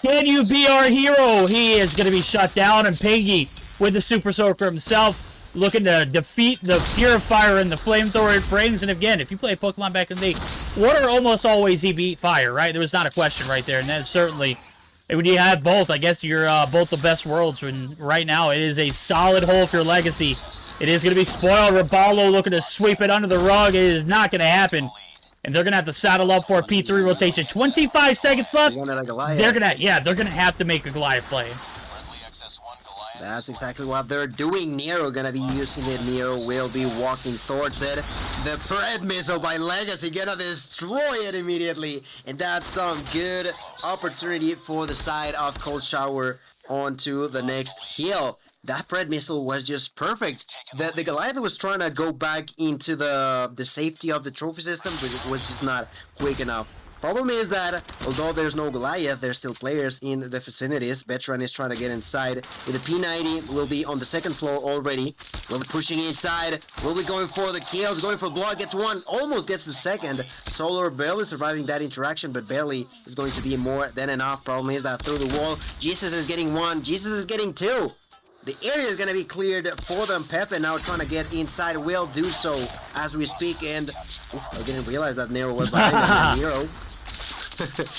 can you be our hero? He is gonna be shut down, and Piggy with the Super Soaker himself, looking to defeat the Purifier and the Flamethrower it brings. And again, if you play Pokemon back in the day, water almost always he beat fire, right? There was not a question right there, and that's certainly, when you have both, I guess you're both the best worlds. And right now, it is a solid hole for your legacy. It is going to be spoiled. Raballo looking to sweep it under the rug. It is not going to happen. And they're going to have to saddle up for a P3 rotation. 25 seconds left. They're going to have to make a Goliath play. That's exactly what they're doing. Nero gonna be using it. Nero will be walking towards it. The Pred missile by Legacy gonna destroy it immediately. And that's some good opportunity for the side of Cold Shower onto the next hill. That Pred missile was just perfect. The Goliath was trying to go back into the safety of the trophy system, but it was just not quick enough. Problem is that, although there's no Goliath, there's still players in the vicinities. Veteran is trying to get inside. With the P90, will be on the second floor already. Will be pushing inside. Will be going for the kills, going for blood. Gets one, almost gets the second. Solar barely surviving that interaction, but barely is going to be more than enough. Problem is that through the wall, Jesus is getting one. Jesus is getting two. The area is going to be cleared for them. Pepe now trying to get inside. Will do so as we speak. And I didn't realize that Nero was behind that. Nero.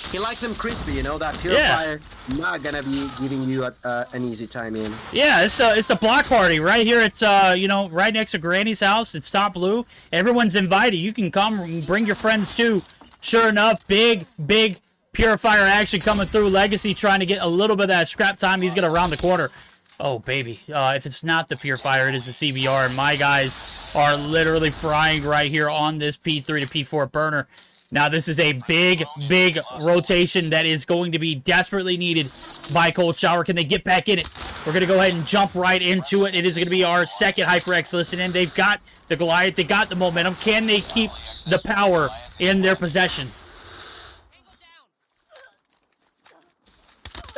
He likes them crispy, you know, that purifier. Yeah. Not gonna be giving you an easy time in. Yeah, it's the block party right here. It's you know, right next to Granny's house. It's top blue. Everyone's invited. You can come and bring your friends too. Sure enough, big purifier action coming through. Legacy trying to get a little bit of that scrap time. He's gonna round the corner. Oh baby, if it's not the purifier, it is the CBR. And my guys are literally frying right here on this P3 to P4 burner. Now, this is a big rotation that is going to be desperately needed by Cold Shower. Can they get back in it? We're going to go ahead and jump right into it. It is going to be our second HyperX listen in. They've got the Goliath. They got the momentum. Can they keep the power in their possession?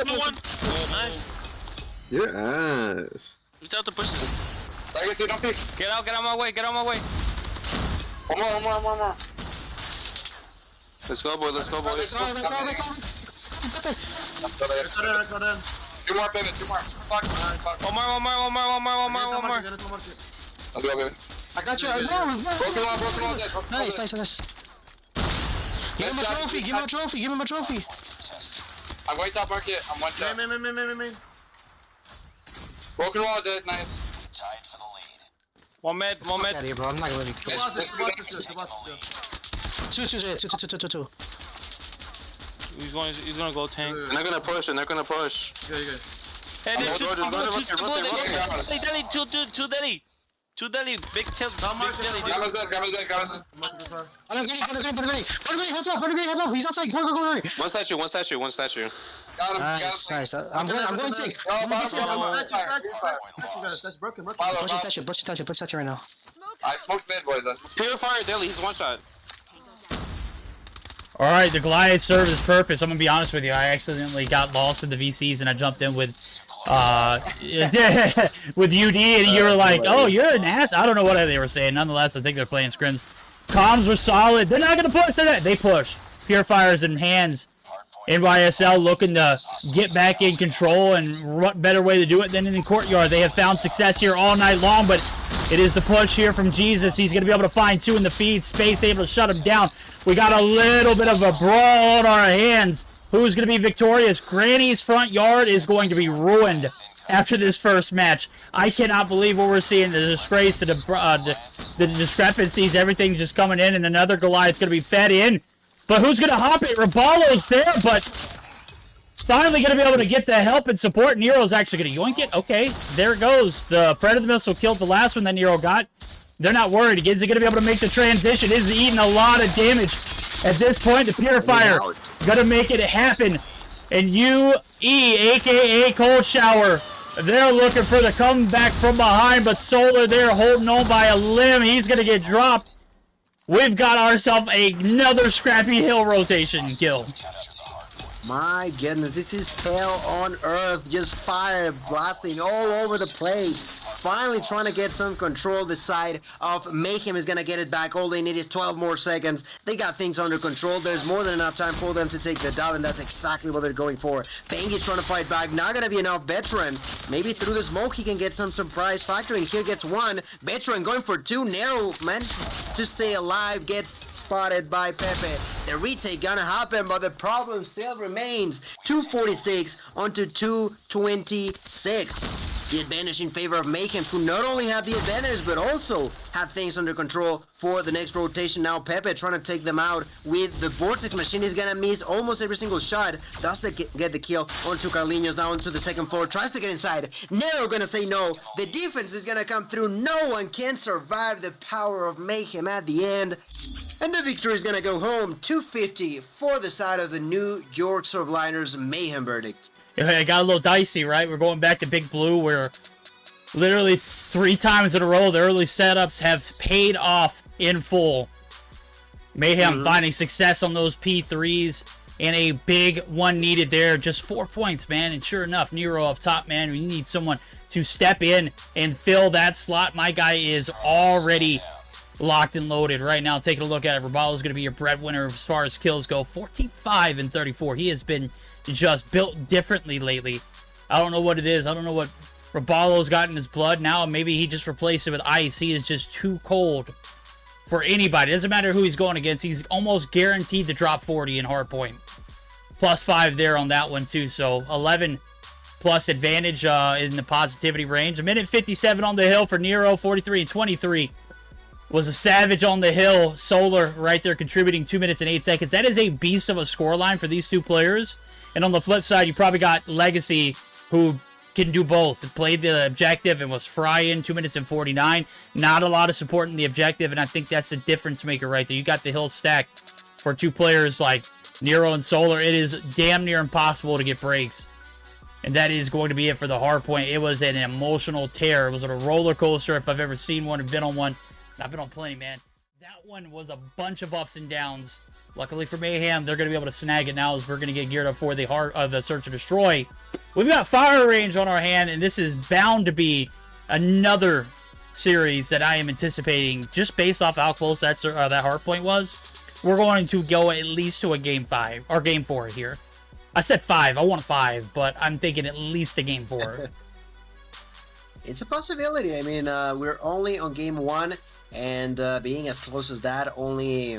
One. Nice. Your ass. Reach out to push it. Legacy, don't peek. Get out my way, get out my way. One more. Let's go, boy, let's go, boys. Two more, baby, two more. One more. Let's go, baby. I got you. Broken wall, dead. Nice. Give him a trophy. I'm going top market. I'm one shot. Main. Broken wall, dead. Nice. One med. Out of here, bro. I'm not gonna let you kill. Two. He's gonna go tank. And they're gonna push. Good. Hey, there's two deli. Two deli. Big tilt. Big deli. Grab it. I'm grenade. Heads up. He's outside. Go. One statue. Got him. Nice. I'm going to take. That's broken. Push statue right now. I smoked mid, boys. Purifier deli. He's one shot. All right, the Goliath served its purpose. I'm gonna be honest with you. I accidentally got lost in the VCs and I jumped in with, with UD, and you were like, "Oh, you're an ass." I don't know what they were saying. Nonetheless, I think they're playing scrims. Comms were solid. They're not gonna push. They pushed. Purifiers in hands. NYSL looking to get back in control, and what better way to do it than in the courtyard? They have found success here all night long, but it is the push here from Jesus. He's going to be able to find two in the feed space, able to shut him down. We got a little bit of a brawl on our hands. Who's going to be victorious? Granny's front yard is going to be ruined after this first match. I cannot believe what we're seeing. The disgrace, the discrepancies, everything just coming in, and another Goliath going to be fed in. But who's going to hop it? Rabalo's there, but finally going to be able to get the help and support. Nero's actually going to yoink it. Okay, there it goes. The Predator missile killed the last one that Nero got. They're not worried. Is he going to be able to make the transition? Is he eating a lot of damage? At this point, the Purifier going to make it happen. And UE, a.k.a. Cold Shower, they're looking for the comeback from behind, but Solar there holding on by a limb. He's going to get dropped. We've got ourselves another Scrappy Hill rotation kill. My goodness, this is hell on earth. Just fire blasting all over the place. Finally trying to get some control. The side of Mayhem is going to get it back. All they need is 12 more seconds. They got things under control. There's more than enough time for them to take the dub, and that's exactly what they're going for. Pengi's trying to fight back. Not going to be enough. Veteran, maybe through the smoke he can get some surprise factor, and here gets one. Veteran going for two. Nero manages to stay alive. Gets spotted by Pepe. The retake gonna happen, but the problem still remains. 246 onto 226. the advantage in favor of Mayhem, who not only have the advantage, but also have things under control for the next rotation. Now Pepe trying to take them out with the Vortex Machine. Is gonna miss almost every single shot. Does get the kill onto Carlinhos, now onto the second floor. Tries to get inside. Nero gonna say no. The defense is gonna come through. No one can survive the power of Mayhem at the end. And the victory is gonna go home, 250 for the side of the New York Surfliners Mayhem verdict. It got a little dicey, right? We're going back to Big Blue, where literally 3 times in a row the early setups have paid off in full. Mayhem finding success on those P3s, and a big one needed there. Just 4 points, man. And sure enough, Nero up top, man. We need someone to step in and fill that slot. My guy is already locked and loaded right now. Taking a look at it, Rabalo's going to be your breadwinner as far as kills go. 45 and 34. He has been just built differently lately. I don't know what it is. I don't know what Rabalo's got in his blood now. Maybe he just replaced it with ice. He is just too cold for anybody. It doesn't matter who he's going against. He's almost guaranteed to drop 40 in Hardpoint. +5 there on that one too. So 11 plus advantage in the positivity range. A minute 57 on the hill for Nero. 43 and 23 was a savage on the hill. Solar right there contributing 2 minutes and 8 seconds. That is a beast of a scoreline for these two players. And on the flip side, you probably got Legacy, who can do both. Played the objective and was frying 2 minutes and 49. Not a lot of support in the objective, and I think that's the difference maker right there. You got the hill stacked for two players like Nero and Solar. It is damn near impossible to get breaks. And that is going to be it for the Hardpoint. It was an emotional tear. It was a roller coaster if I've ever seen one and been on one. And I've been on plenty, man. That one was a bunch of ups and downs. Luckily for Mayhem, they're going to be able to snag it now as we're going to get geared up for the Search and Destroy. We've got Fire Range on our hand, and this is bound to be another series that I am anticipating just based off how close that Hardpoint was. We're going to go at least to a Game 5, or Game 4 here. I said 5. I want 5, but I'm thinking at least a Game 4. It's a possibility. I mean, we're only on Game 1, and being as close as that, only...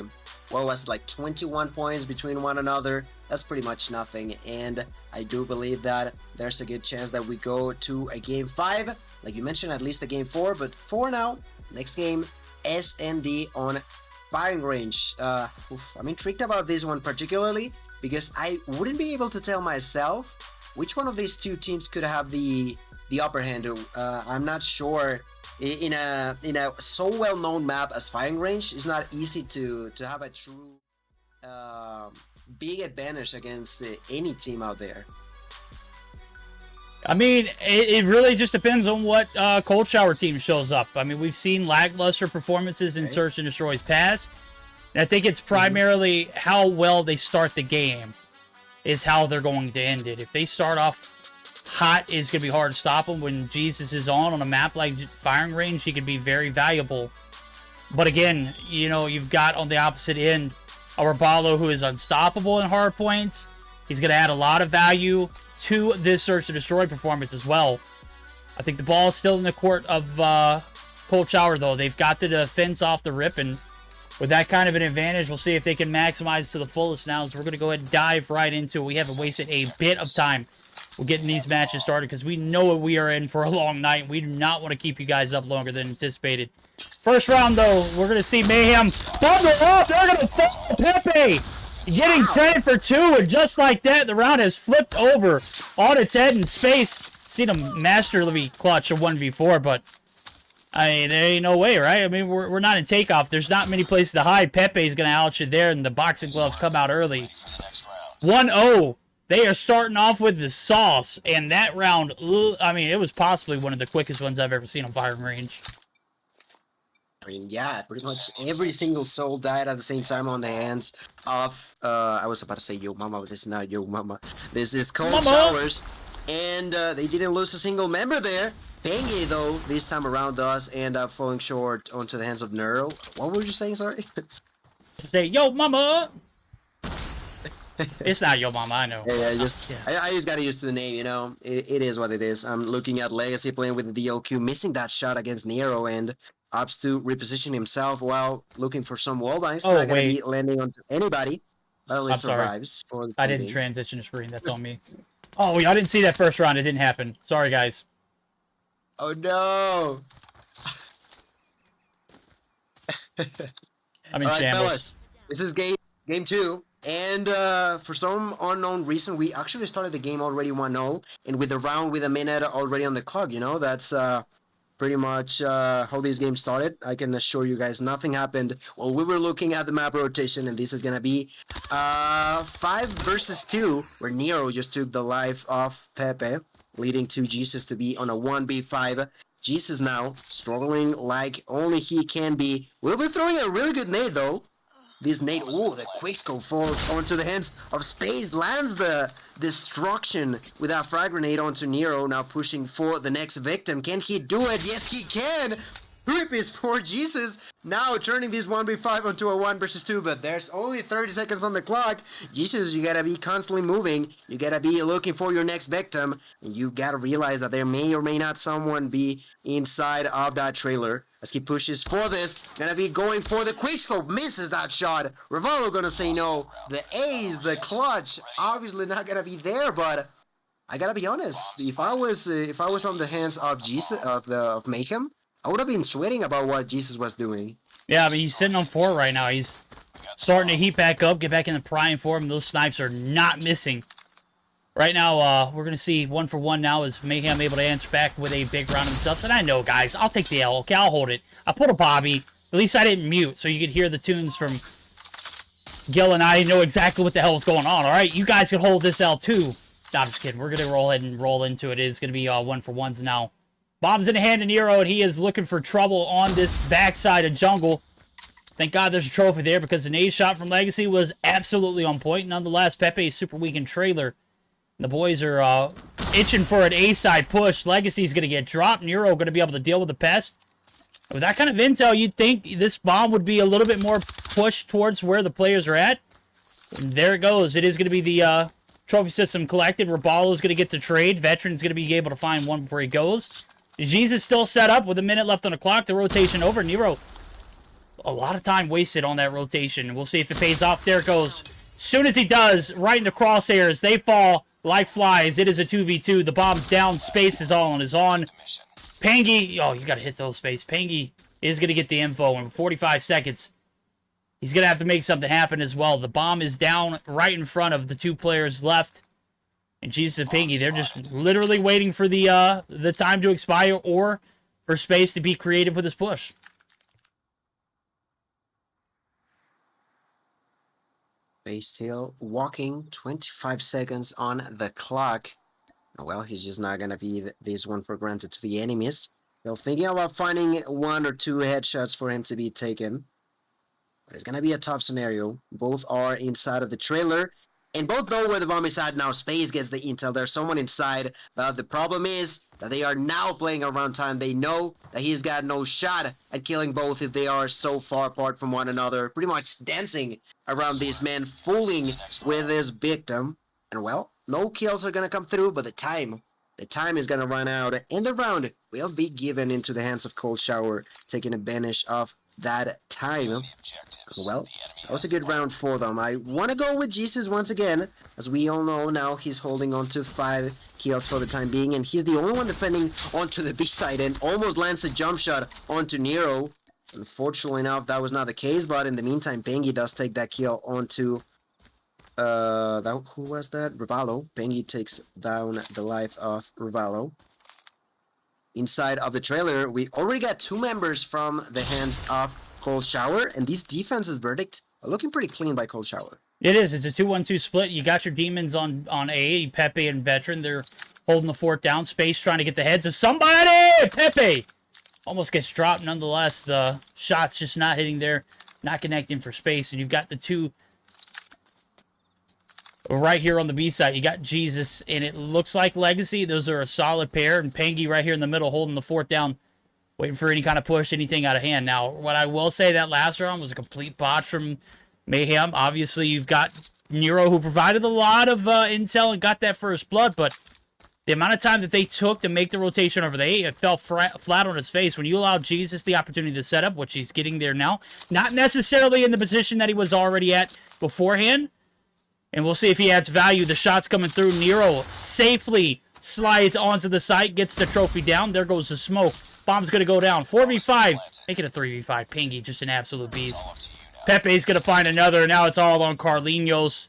what was it, like 21 points between one another? That's pretty much nothing, and I do believe that there's a good chance that we go to a Game 5, like you mentioned, at least a Game 4, but for now, next game, SND on Firing Range. I'm intrigued about this one particularly, because I wouldn't be able to tell myself which one of these two teams could have the upper hand. I'm not sure. In a so well-known map as Firing Range, it's not easy to have a true big advantage against any team out there. I mean, it really just depends on what Cold Shower team shows up. I mean, we've seen lackluster performances in Search and Destroy's past. And I think it's primarily how well they start the game is how they're going to end it. If they start off hot, it's going to be hard to stop them. When Jesus is on a map like Firing Range, he could be very valuable. But again, you know, you've got on the opposite end a Rabalo who is unstoppable in Hardpoints. He's going to add a lot of value to this Search and Destroy performance as well. I think the ball is still in the court of Cold Shower, though. They've got the defense off the rip, and with that kind of an advantage, we'll see if they can maximize to the fullest now. So we're going to go ahead and dive right into it. We haven't wasted a bit of time. We're getting these matches started because we know we are in for a long night. We do not want to keep you guys up longer than anticipated. First round, though, we're going to see Mayhem bundle up. They're going to fall Pepe. Getting 10 for 2, and just like that, the round has flipped over on its head in space. Seen him masterly clutch a 1v4, but I mean, there ain't no way, right? I mean, we're not in takeoff. There's not many places to hide. Pepe's going to out you there, and the boxing gloves come out early. 1-0. They are starting off with the sauce, and that round, I mean, it was possibly one of the quickest ones I've ever seen on Firing Range. I mean, yeah, pretty much every single soul died at the same time on the hands of, I was about to say Yo Mama, but this is not Yo Mama. This is Cold Showers, and they didn't lose a single member there. Penge, though, this time around does end up falling short onto the hands of Nero. What were you saying, sorry? Say, Yo Mama! It's not Yo Mama, I know. Yeah, I just got used to the name, you know. It is what it is. I'm looking at Legacy playing with the DLQ, missing that shot against Nero, and opts to reposition himself while looking for some wall bangs. Not going to be landing onto anybody. But it survives. I didn't transition the screen. That's on me. Oh, I didn't see that first round. It didn't happen. Sorry, guys. Oh no! I'm in All right, shambles. fellas. This is game 2. And for some unknown reason, we actually started the game already 1-0. And with the round with a minute already on the clock, you know, that's pretty much how this game started. I can assure you guys nothing happened while we were looking at the map rotation. And this is going to be 5 versus 2, where Nero just took the life of Pepe, leading to Jesus to be on a 1v5. Jesus now struggling like only he can be. We'll be throwing a really good nade though. This nade, ooh, the quickscope falls onto the hands of Space, lands the destruction with that frag grenade onto Nero, now pushing for the next victim. Can he do it? Yes, he can! Rip is for Jesus, now turning this 1v5 into a 1 versus 2, but there's only 30 seconds on the clock. Jesus, you gotta be constantly moving, you gotta be looking for your next victim, and you gotta realize that there may or may not someone be inside of that trailer. As he pushes for this, gonna be going for the quickscope, misses that shot. Rivaldo gonna say no. The ace, the clutch, obviously not gonna be there, but I gotta be honest. If I was on the hands of Jesus, of Mayhem, I would have been sweating about what Jesus was doing. Yeah, but he's sitting on 4 right now. He's starting to heat back up, get back in the prime form. Those snipes are not missing. Right now, we're going to see 1 for 1 now as Mayhem able to answer back with a big round himself. And I know, guys, I'll take the L. Okay, I'll hold it. I pulled a Bobby. At least I didn't mute, so you could hear the tunes from Gil, and I know exactly what the hell was going on, all right? You guys can hold this L too. Nah, I'm just kidding. We're going to roll ahead and roll into it. It is going to be 1 for 1s now. Bomb's in the hand of Nero, and he is looking for trouble on this backside of jungle. Thank God there's a trophy there because the nade shot from Legacy was absolutely on point. Nonetheless, Pepe is super weak in trailer. The boys are itching for an A-side push. Legacy's going to get dropped. Nero going to be able to deal with the pest. With that kind of intel, you'd think this bomb would be a little bit more pushed towards where the players are at. And there it goes. It is going to be the trophy system collected. Rabalo's going to get the trade. Veteran's going to be able to find one before he goes. Jesus still set up with a minute left on the clock. The rotation over. Nero, a lot of time wasted on that rotation. We'll see if it pays off. There it goes. Soon as he does, right in the crosshairs, they fall like flies. It is a 2v2. The bomb's down. Space is all on his on. Pangy, oh, you got to hit those Space. Pangy is going to get the info in 45 seconds. He's going to have to make something happen as well. The bomb is down right in front of the 2 players left. And Jesus and Pangy, they're just literally waiting for the time to expire or for Space to be creative with his push. Space still walking, 25 seconds on the clock. Well, he's just not going to be this one for granted to the enemies. They're thinking about finding 1 or 2 headshots for him to be taken. But it's going to be a tough scenario. Both are inside of the trailer. And both know where the bomb is at now. Space gets the intel. There's someone inside. But the problem is that they are now playing around time. They know that he's got no shot at killing both if they are so far apart from one another. Pretty much dancing around these men, fooling with his victim. And well, no kills are going to come through, but the time is going to run out. And the round will be given into the hands of Cold Shower, taking advantage of that time. Well, that was a good round for them. I want to go with Jesus once again. As we all know now, he's holding on to 5 kills for the time being, and he's the only one defending onto the B side and almost lands a jump shot onto Nero. Unfortunately enough, that was not the case, but in the meantime, Pengi does take that kill onto who was that? Rivaldo. Pengi takes down the life of Rivaldo. Inside of the trailer, we already got 2 members from the hands of Cold Shower, and these defenses verdict are looking pretty clean by Cold Shower. It is. It's a 2-1-2 split. You got your demons on A, Pepe and Veteran. They're holding the fort down. Space trying to get the heads of somebody! Pepe! Almost gets dropped nonetheless. The shot's just not hitting there, not connecting for Space, and you've got the 2 right here on the B side. You got Jesus, and it looks like Legacy. Those are a solid pair, and Pangy right here in the middle holding the fort down, waiting for any kind of push, anything out of hand. Now, what I will say, that last round was a complete botch from Mayhem. Obviously, you've got Nero, who provided a lot of intel and got that first blood, but the amount of time that they took to make the rotation over the A, it fell flat on his face. When you allow Jesus the opportunity to set up, which he's getting there now, not necessarily in the position that he was already at beforehand, and we'll see if he adds value. The shot's coming through. Nero safely slides onto the site, gets the trophy down. There goes the smoke. Bomb's going to go down. 4v5. Make it a 3v5. Pingy, just an absolute beast. Pepe's going to find another. Now it's all on Carlinhos.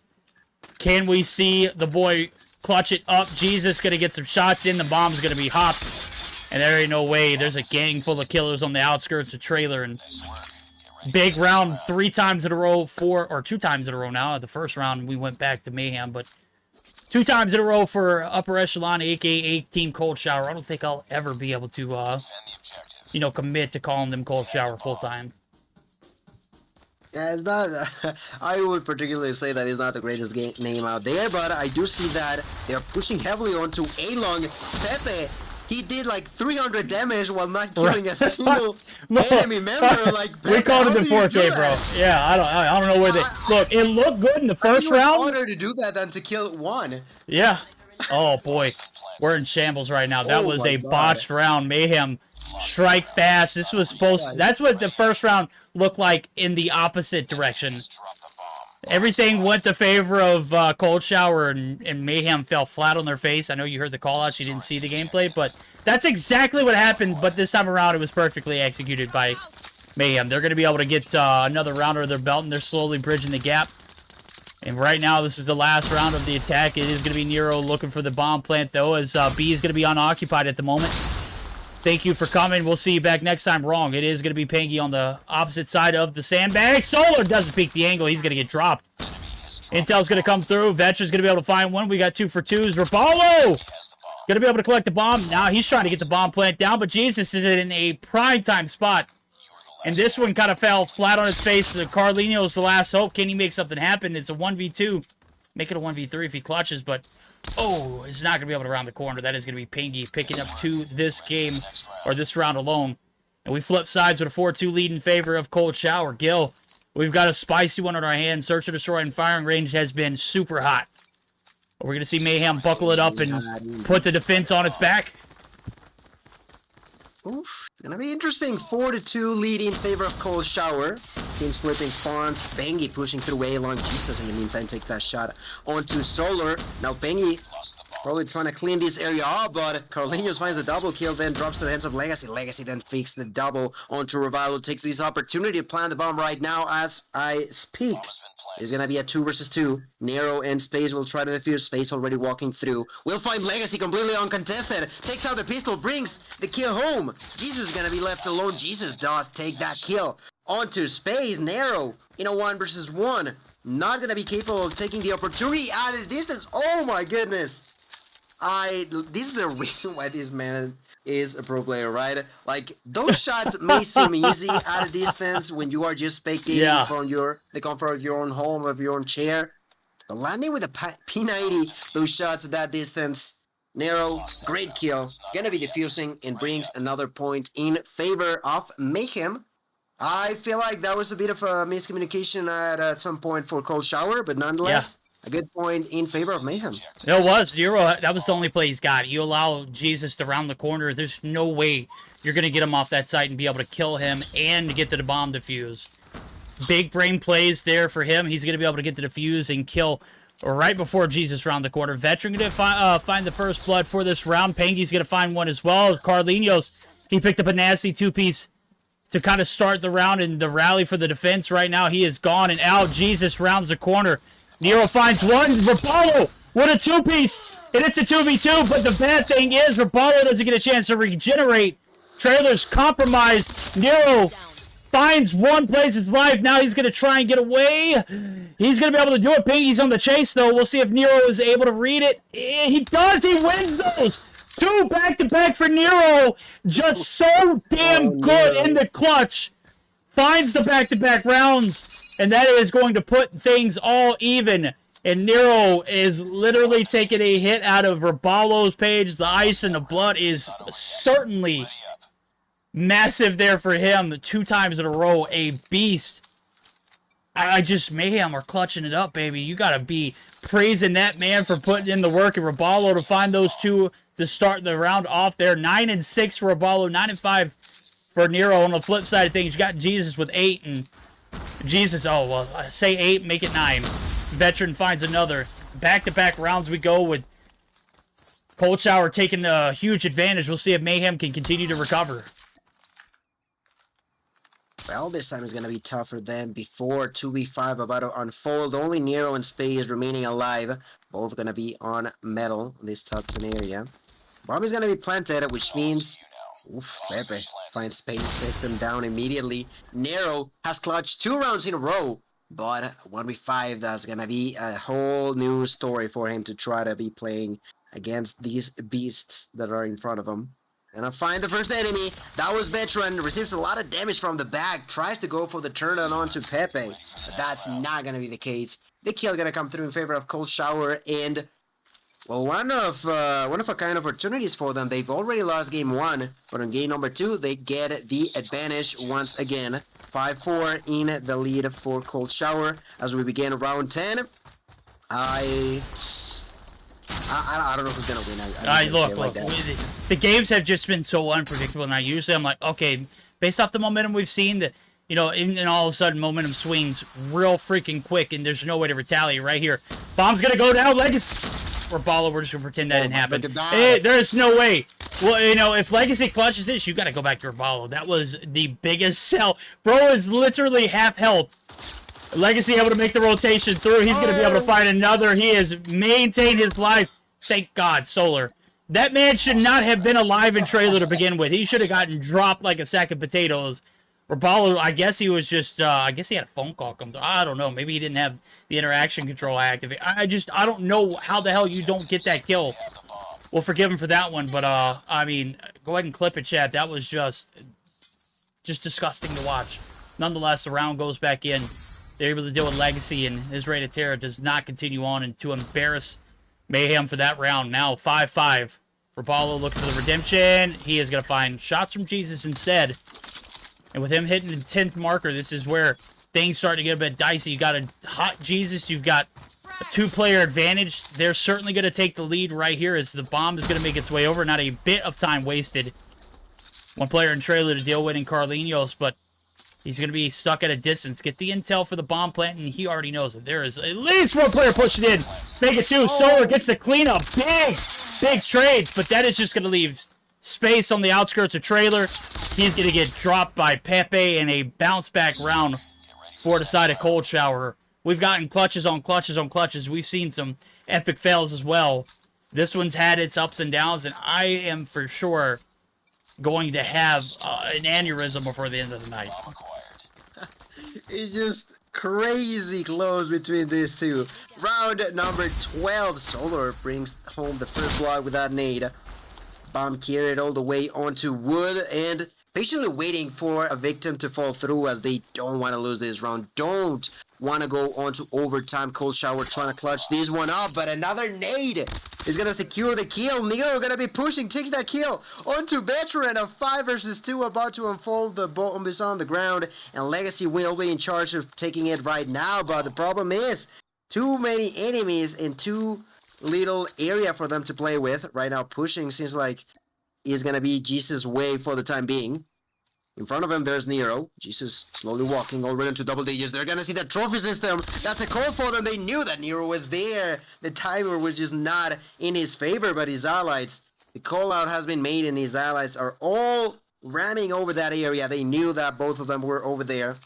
Can we see the boy clutch it up? Jesus going to get some shots in. The bomb's going to be hopped. And there ain't no way. There's a gang full of killers on the outskirts of trailer. And big round 3 times in a row, 2 times in a row now. The first round we went back to Mayhem, but 2 times in a row for upper echelon, aka Team Cold Shower. I don't think I'll ever be able to, you know, commit to calling them Cold Shower full time. Yeah, it's not. I would particularly say that it's not the greatest name out there, but I do see that they're pushing heavily onto A-Long. Pepe, he did like 300 damage while not killing a single enemy member. Like Pepe, we called it in 4K, bro. Yeah, I don't know where they look. It looked good in the first round. It's harder to do that than to kill one. Yeah. Oh boy, we're in shambles right now. That was a botched round. Mayhem strike fast. This was supposed. That's what the first round looked like in the opposite direction. Everything went to favor of Cold Shower, and Mayhem fell flat on their face. I know you heard the call-outs. You didn't see the gameplay, but that's exactly what happened. But this time around, it was perfectly executed by Mayhem. They're going to be able to get another round under their belt, and they're slowly bridging the gap. And right now, this is the last round of the attack. It is going to be Nero looking for the bomb plant, though, as B is going to be unoccupied at the moment. Thank you for coming. We'll see you back next time. Wrong. It is going to be Pangy on the opposite side of the sandbag. Solar doesn't peek the angle. He's going to get dropped. Intel's going to come through. Vetra's going to be able to find one. We got 2 for 2s. Rapallo going to be able to collect the bomb. Now he's trying to get the bomb plant down, but Jesus is in a prime time spot. And this one kind of fell flat on its face. Carlinhos, the last hope. Can he make something happen? It's a 1v2. Make it a 1v3 if he clutches, but oh, it's not going to be able to round the corner. That is going to be Pingy picking up 2 this game, or this round alone. And we flip sides with a 4-2 lead in favor of Cold Shower. Gil, we've got a spicy one on our hands. Search and destroy and firing range has been super hot. We're going to see Mayhem buckle it up and put the defense on its back. Oof, gonna be interesting. 4-2 lead in favor of Cold Shower. Teams flipping spawns. Bengi pushing through A-Long. Jesus, in the meantime, takes that shot onto Solar. Now Bengi probably trying to clean this area up, but Carlinhos finds the double kill, then drops to the hands of Legacy. Legacy then fakes the double onto Revival. Takes this opportunity to plant the bomb right now as I speak. It's gonna be a 2 versus 2. Nero and Space will try to defuse. Space already walking through. We'll find Legacy completely uncontested. Takes out the pistol, brings the kill home. Jesus is gonna be left alone. Jesus does take that kill. Onto Space. Nero in a 1 versus 1. Not gonna be capable of taking the opportunity out of the distance. Oh my goodness. This is the reason why this man is a pro player, right? Like, those shots may seem easy at a distance when you are just spectating from the comfort of your own home, of your own chair. But landing with a P90, those shots at that distance, Nero, great kill. Gonna be defusing and brings another point in favor of Mayhem. I feel like that was a bit of a miscommunication at some point for Cold Shower, but nonetheless, a good point in favor of Mayhem. It was. Nero, that was the only play he's got. You allow Jesus to round the corner, there's no way you're going to get him off that site and be able to kill him and get the bomb defuse. Big brain plays there for him. He's going to be able to get the defuse and kill right before Jesus round the corner. Veteran going to find the first blood for this round. Pangy's going to find one as well. Carlinhos, he picked up a nasty 2-piece to kind of start the round and the rally for the defense. Right now, he is gone and out. Jesus rounds the corner. Nero finds one. Rapallo with a 2-piece. And it's a 2v2, but the bad thing is Rapallo doesn't get a chance to regenerate. Trailer's compromised. Nero finds one, plays his life. Now he's going to try and get away. He's going to be able to do it. Pingy's on the chase, though. We'll see if Nero is able to read it. He does. He wins those. 2 back-to-back for Nero. Just so damn good in the clutch. Finds the back-to-back rounds. And that is going to put things all even. And Nero is literally taking a hit out of Rapallo's page. The ice and the blood is certainly massive there for him. 2 times in a row, a beast. Mayhem are clutching it up, baby. You got to be praising that man for putting in the work. And Rapallo to find those 2 to start the round off there. 9-6 for Rapallo, 9-5 for Nero. On the flip side of things, you got Jesus with 8 and Jesus, oh, well, say 8, make it 9. Veteran finds another. Back-to-back rounds we go with Cold Shower taking a huge advantage. We'll see if Mayhem can continue to recover. Well, this time is going to be tougher than before. 2v5 about to unfold. Only Nero and Space remaining alive. Both going to be on metal, this top 10 area. Bomb is going to be planted, which means... Oof, Pepe finds Space, takes him down immediately. Nero has clutched 2 rounds in a row. But 1v5, that's going to be a whole new story for him to try to be playing against these beasts that are in front of him. And I find the first enemy. That was Veteran. Receives a lot of damage from the back. Tries to go for the turn on to Pepe. But that's not going to be the case. The kill going to come through in favor of Cold Shower. And, well, one of a kind of opportunities for them. They've already lost game 1. But on game number 2, they get the advantage once again. 5-4 in the lead for Cold Shower. As we begin round 10. I don't know who's gonna win. Look, the games have just been so unpredictable. Now, usually I'm like, okay, based off the momentum we've seen, that and all of a sudden momentum swings real freaking quick, and there's no way to retaliate right here. Bomb's gonna go down. Legacy or Bala, we're just gonna pretend that didn't happen. There's no way. Well, if Legacy clutches this, you gotta go back to Bala. That was the biggest sell. Bro is literally half health. Legacy able to make the rotation through. He's going to be able to find another. He has maintained his life. Thank God, Solar. That man should not have been alive in trailer to begin with. He should have gotten dropped like a sack of potatoes. Rabalo, I guess he was just, I guess he had a phone call come through. I don't know. Maybe he didn't have the interaction control activated. I don't know how the hell you don't get that kill. We'll forgive him for that one. But, I mean, go ahead and clip it, chat. That was just disgusting to watch. Nonetheless, the round goes back in. They're able to deal with Legacy, and his rate of terror does not continue on, and to embarrass Mayhem for that round. Now 5-5. Rabalo looking for the redemption. He is going to find shots from Jesus instead. And with him hitting the 10th marker, this is where things start to get a bit dicey. You got a hot Jesus. You've got a 2-player advantage. They're certainly going to take the lead right here as the bomb is going to make its way over. Not a bit of time wasted. 1 player in trailer to deal with in Carlinhos, but he's going to be stuck at a distance. Get the intel for the bomb plant, and he already knows that there is at least 1 player pushing in. Make it 2. Solar gets the cleanup. Big trades, but that is just going to leave space on the outskirts of trailer. He's going to get dropped by Pepe in a bounce-back round for the side of Cold Shower. We've gotten clutches on clutches on clutches. We've seen some epic fails as well. This one's had its ups and downs, and I am for sure going to have an aneurysm before the end of the night. It's just crazy close between these two. Round number 12. Solar brings home the first block without nade. Bomb carried all the way onto wood and patiently waiting for a victim to fall through as they don't want to lose this round. Don't want to go on to overtime. Cold Shower trying to clutch this one up, but another nade is going to secure the kill. Nero going to be pushing, takes that kill onto Veteran. A 5 versus 2 about to unfold. The bomb is on the ground, and Legacy will be in charge of taking it right now, but the problem is too many enemies in too little area for them to play with. Right now, pushing seems like is going to be Jesus' way for the time being. In front of him, there's Nero. Jesus slowly walking already into double digits. They're going to see the trophy system. That's a call for them. They knew that Nero was there. The timer was just not in his favor, but his allies. The call out has been made, and his allies are all ramming over that area. They knew that both of them were over there.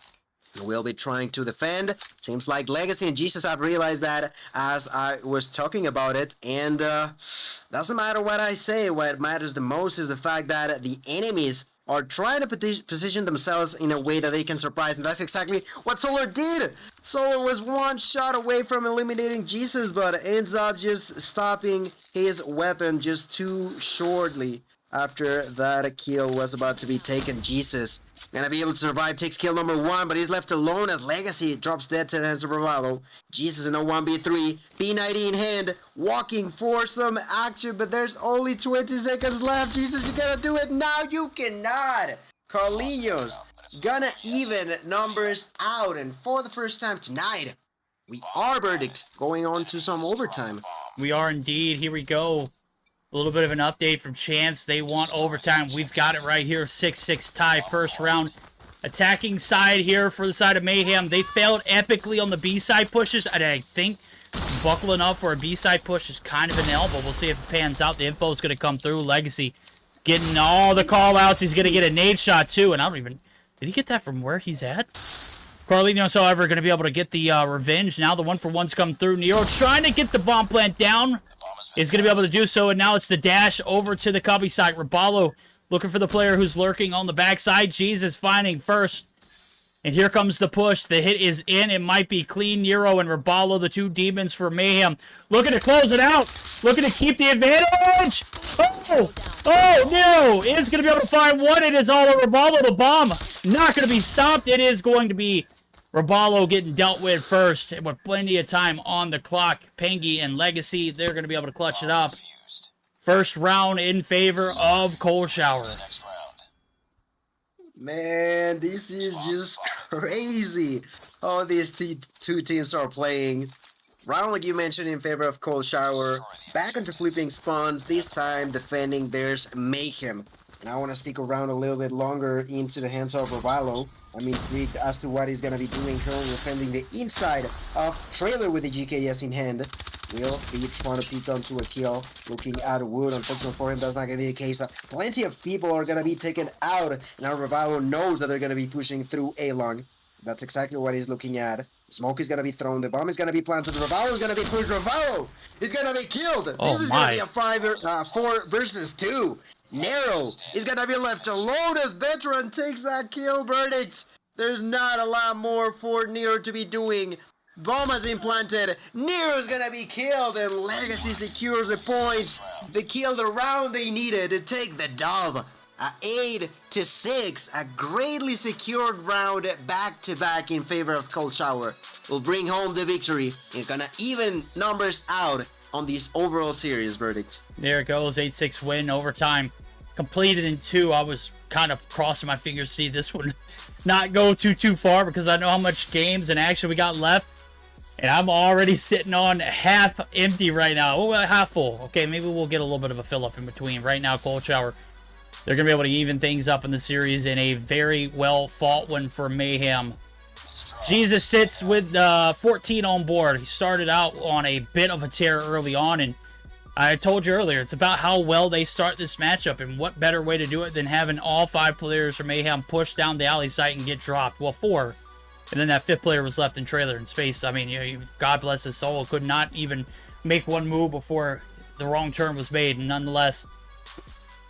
We'll be trying to defend. Seems like Legacy and Jesus have realized that as I was talking about it. And doesn't matter what I say. What matters the most is the fact that the enemies are trying to position themselves in a way that they can surprise, and that's exactly what Solar did. Solar was 1 shot away from eliminating Jesus, but ends up just stopping his weapon just too shortly after that kill was about to be taken. Jesus gonna be able to survive, takes kill number 1, but he's left alone as Legacy drops dead to the hands of Bravado. Jesus in a 1v3, P90 in hand, walking for some action, but there's only 20 seconds left. Jesus, you gotta do it now. You cannot. Carlinhos gonna even numbers out, and for the first time tonight, we are verdict going on to some overtime. We are indeed. Here we go. A little bit of an update from Champs. They want overtime. We've got it right here. 6-6 tie, first round. Attacking side here for the side of Mayhem. They failed epically on the B side pushes. And I think buckling up for a B-side push is kind of an L, but we'll see if it pans out. The info is going to come through. Legacy getting all the call-outs. He's going to get a nade shot, too, and I don't even... Did he get that from where he's at? Carlinos, however, going to be able to get the revenge. Now the 1-for-1's come through. Nero trying to get the bomb plant down. Is going to be able to do so, and now it's the dash over to the cubby site. Rabalo looking for the player who's lurking on the backside. Jesus finding first. And here comes the push. The hit is in. It might be clean. Nero and Rabalo, the two demons for Mayhem. Looking to close it out. Looking to keep the advantage. Oh! Oh, Nero is going to be able to find one. It is all over Rabalo. The bomb not going to be stopped. It is going to be Rabalo getting dealt with first. With plenty of time on the clock. Pengi and Legacy, they're going to be able to clutch it up. First round in favor of Cold Shower. Man, this is just crazy how these two teams are playing. Round, like you mentioned, in favor of Cold Shower. Back into flipping spawns, this time defending there's Mayhem. And I want to stick around a little bit longer into the hands of Ravalo. I'm intrigued as to what he's going to be doing currently defending the inside of Trailer with the GKS in hand. Will be trying to peek onto a kill, looking at wood. Unfortunately for him, that's not going to be the case. Plenty of people are going to be taken out. Now Ravalo knows that they're going to be pushing through A-Long. That's exactly what he's looking at. Smoke is going to be thrown. The bomb is going to be planted. Ravalo is going to be pushed. Ravalo is going to be killed. Oh, this is going to be a 4 versus 2. Nero is going to be left alone as Veteran takes that kill verdict. There's not a lot more for Nero to be doing. Bomb has been planted. Nero's gonna be killed, and Legacy secures the point. They killed the round they needed to take the dub. 8-6, a greatly secured round back-to-back in favor of Cold Shower. Will bring home the victory. It's gonna even numbers out on this overall series verdict. There it goes, 8-6 win, overtime. Completed in 2. I was kind of crossing my fingers to see this one not go too far because I know how much games and action we got left. And I'm already sitting on half empty right now. Oh, half full. Okay, maybe we'll get a little bit of a fill up in between. Right now, Cold Shower, they're going to be able to even things up in the series in a very well fought one for Mayhem. Jesus sits with 14 on board. He started out on a bit of a tear early on, and I told you earlier, it's about how well they start this matchup, and what better way to do it than having all 5 players from Mayhem push down the alley site and get dropped. Well, 4. And then that 5th player was left in Trailer in space. I mean, God bless his soul, could not even make one move before the wrong turn was made. And nonetheless,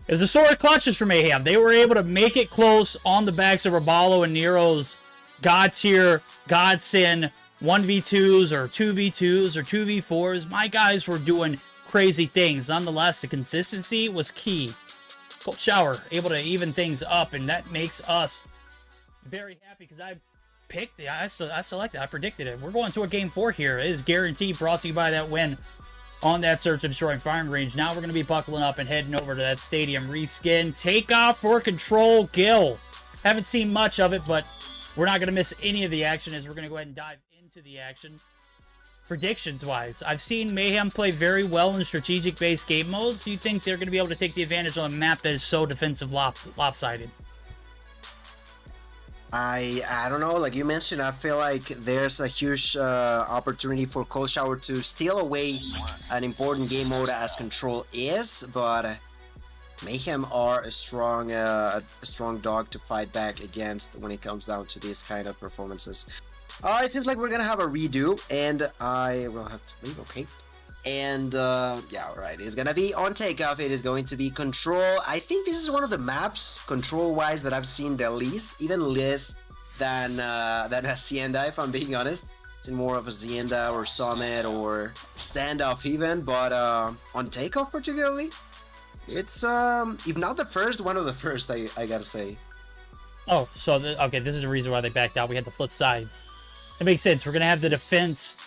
it was a sort of clutches for Mayhem. They were able to make it close on the backs of Rabalo and Nero's God tier, Godsend 1v2s or 2v2s or 2v4s. My guys were doing crazy things. Nonetheless, the consistency was key. Cold Shower able to even things up, and that makes us very happy because I picked it. I selected. I predicted it. We're going to a game 4 here. It is guaranteed, brought to you by that win on that Search and Destroy firing range. Now we're going to be buckling up and heading over to that stadium reskin. Take off for Control Gill. Haven't seen much of it, but we're not going to miss any of the action as we're going to go ahead and dive into the action. Predictions-wise, I've seen Mayhem play very well in strategic-based game modes. Do you think they're going to be able to take the advantage on a map that is so defensive lopsided? I don't know, like you mentioned, I feel like there's a huge opportunity for Cold Shower to steal away an important game mode as Control is, but Mayhem are a strong dog to fight back against when it comes down to these kind of performances. It seems like we're gonna have a redo, and I will have to leave, okay. And yeah, alright, it's gonna be on takeoff. It is going to be Control. I think this is one of the maps, control-wise, that I've seen the least, even less than Hacienda, if I'm being honest. It's more of a Hacienda or Summit or Standoff even, but on takeoff particularly, it's if not the first, one of the first, I gotta say. Oh, so okay, this is the reason why they backed out. We had the flip sides. It makes sense. We're gonna have the defense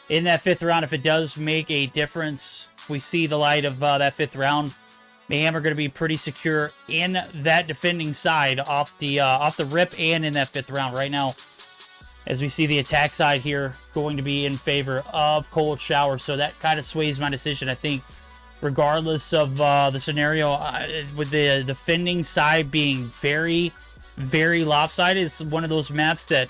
in that 5th round. If it does make a difference, if we see the light of that 5th round, Mayhem are going to be pretty secure in that defending side off the rip and in that 5th round. Right now, as we see the attack side here going to be in favor of Cold Shower, so that kind of sways my decision. I think regardless of the scenario, with the defending side being very, very lopsided, it's one of those maps that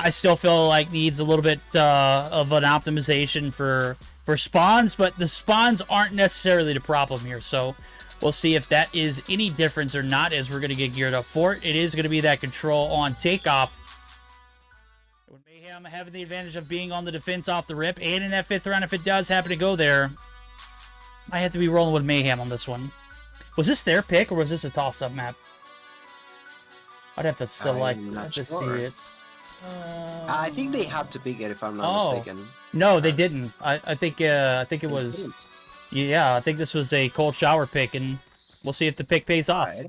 I still feel like needs a little bit of an optimization for spawns, but the spawns aren't necessarily the problem here. So we'll see if that is any difference or not as we're going to get geared up for it. It is going to be that control on takeoff. With Mayhem having the advantage of being on the defense off the rip, and in that 5th round, if it does happen to go there, I have to be rolling with Mayhem on this one. Was this their pick, or was this a toss-up map? I'd have to select to see it. I think they have to pick it if I'm not mistaken. No, they didn't. I think it was. Yeah, I think this was a cold shower pick, and we'll see if the pick pays off. Right.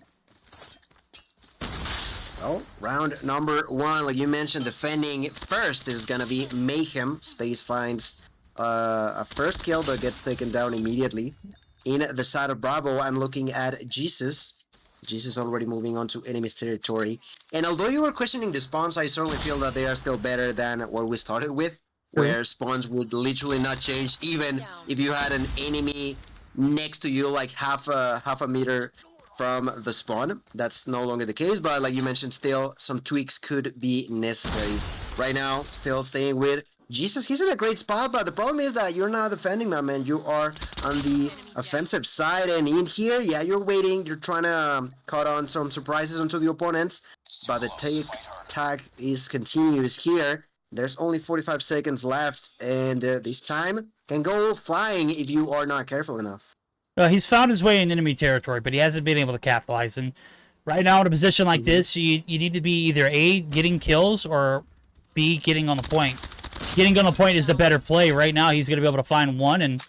Well, round number 1, like you mentioned, defending first is gonna be Mayhem. Space finds a first kill, but gets taken down immediately. In the side of Bravo, I'm looking at Jesus. Jesus already moving on to enemy's territory. And although you were questioning the spawns, I certainly feel that they are still better than what we started with, where spawns would literally not change, even if you had an enemy next to you, like half a meter from the spawn. That's no longer the case, but like you mentioned, still some tweaks could be necessary. Right now, still staying with Jesus. He's in a great spot, but the problem is that you're not defending, my man. You are on the offensive side, and in here, yeah, you're waiting. You're trying to cut on some surprises onto the opponents, but the tag is continuous here. There's only 45 seconds left, and this time can go flying if you are not careful enough. Well, he's found his way in enemy territory, but he hasn't been able to capitalize. And right now, in a position like this, you need to be either A, getting kills, or B, getting on the point. Getting on the point is the better play. Right now, he's going to be able to find one and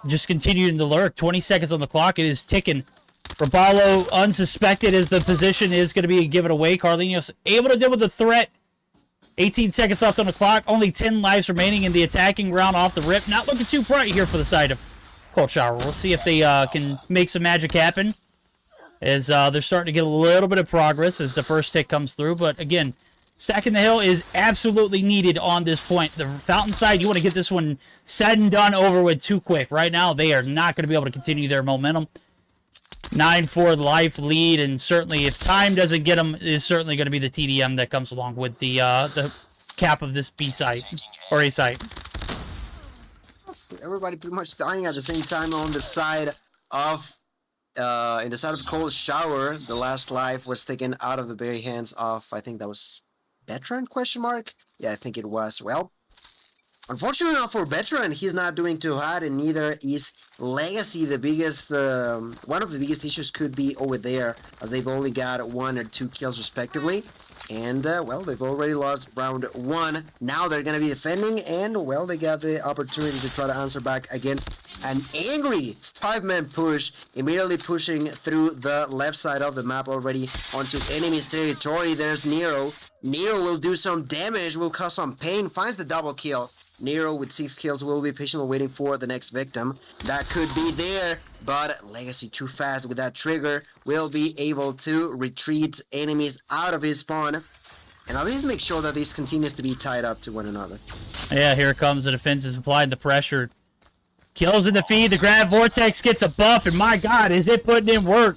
just continue in the lurk. 20 seconds on the clock. It is ticking. Raballo, unsuspected as the position is going to be given away. Carlinhos able to deal with the threat. 18 seconds left on the clock. Only 10 lives remaining in the attacking round off the rip. Not looking too bright here for the side of Cold Shower. We'll see if they can make some magic happen, as they're starting to get a little bit of progress as the first tick comes through. But again, stacking the hill is absolutely needed on this point. The Fountain side, you want to get this one said and done over with too quick. Right now, they are not going to be able to continue their momentum. 9-4 life lead, and certainly if time doesn't get them, is certainly going to be the TDM that comes along with the cap of this B site, or A site. Everybody pretty much dying at the same time on the side of in the side of Cold Shower. The last life was taken out of the very hands of, I think that was Veteran, question mark? Yeah, I think it was. Well, unfortunately enough for Veteran, he's not doing too hot, and neither is Legacy. The biggest, one of the biggest issues could be over there, as they've only got 1 or 2 kills respectively. And, well, they've already lost round 1. Now they're going to be defending, and, well, they got the opportunity to try to answer back against an angry 5-man push, immediately pushing through the left side of the map already onto enemy's territory. There's Nero. Nero will do some damage, will cause some pain, finds the double kill. Nero with 6 kills will be patiently waiting for the next victim. That could be there, but Legacy too fast with that trigger will be able to retreat enemies out of his spawn. And at least make sure that this continues to be tied up to one another. Yeah, here comes the defense is applying the pressure. Kills in the feed, the Grav Vortex gets a buff, and my god, is it putting in work.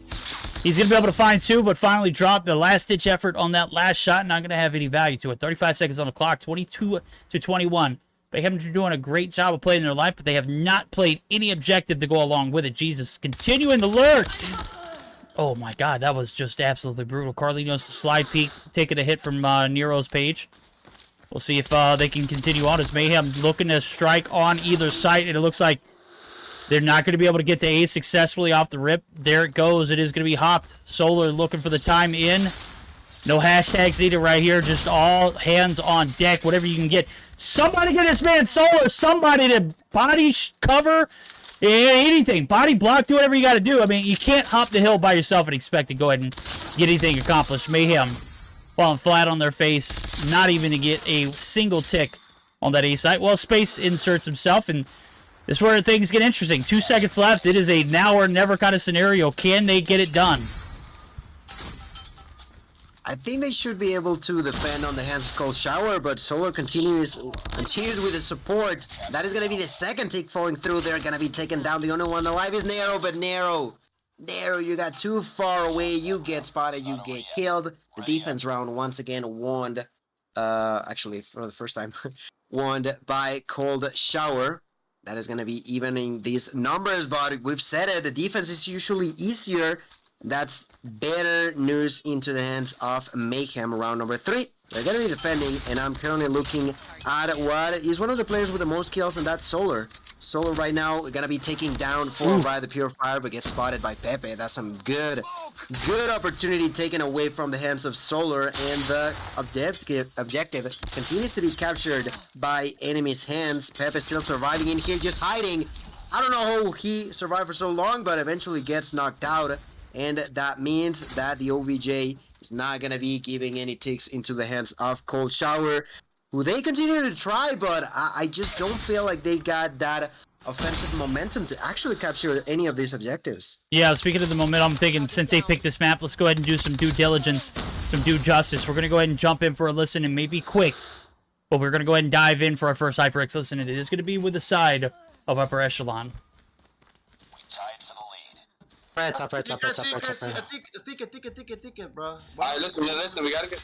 He's going to be able to find 2, but finally dropped the last-ditch effort on that last shot, not going to have any value to it. 35 seconds on the clock, 22-21. They haven't been doing a great job of playing their life, but they have not played any objective to go along with it. Jesus, continuing to lurk. Oh my god, that was just absolutely brutal. Carlinhos slide peek, taking a hit from Nero's page. We'll see if they can continue on as Mayhem looking to strike on either side, and it looks like they're not going to be able to get to A successfully off the rip. There it goes. It is going to be hopped. Solar looking for the time in. No hashtags needed right here. Just all hands on deck. Whatever you can get. Somebody get this man Solar. Somebody to body cover. Anything. Body block. Do whatever you got to do. I mean, you can't hop the hill by yourself and expect to go ahead and get anything accomplished. Mayhem falling flat on their face. Not even to get a single tick on that A site. Well, Space inserts himself, and this is where things get interesting. 2 seconds left. It is a now or never kind of scenario. Can they get it done? I think they should be able to defend on the hands of Cold Shower, but Solar continues with the support. That is going to be the second tick falling through. They're going to be taken down. The only one alive is Nero, but Nero, you got too far away. You get spotted, you get killed. The defense round once again won actually for the first time, won by Cold Shower. That is going to be evening these numbers, but we've said it, the defense is usually easier. That's better news into the hands of Mayhem. Round number 3. They're going to be defending, and I'm currently looking at what is one of the players with the most kills, and that's Solar. Solar right now going to be taking down 4 by the Purifier, but gets spotted by Pepe. That's some good opportunity taken away from the hands of Solar, and the objective continues to be captured by enemies' hands. Pepe still surviving in here, just hiding. I don't know how he survived for so long, but eventually gets knocked out, and that means that the OVJ is not going to be giving any ticks into the hands of Cold Shower, who they continue to try, but I just don't feel like they got that offensive momentum to actually capture any of these objectives. Yeah, speaking of the momentum, I'm thinking since they picked this map, let's go ahead and do some due diligence, some due justice. We're going to go ahead and jump in for a listen, and maybe quick, but we're going to go ahead and dive in for our first HyperX listen, and it is going to be with the side of Upper Echelon. Right top, right. Ticket, bro. Alright, listen, we gotta get...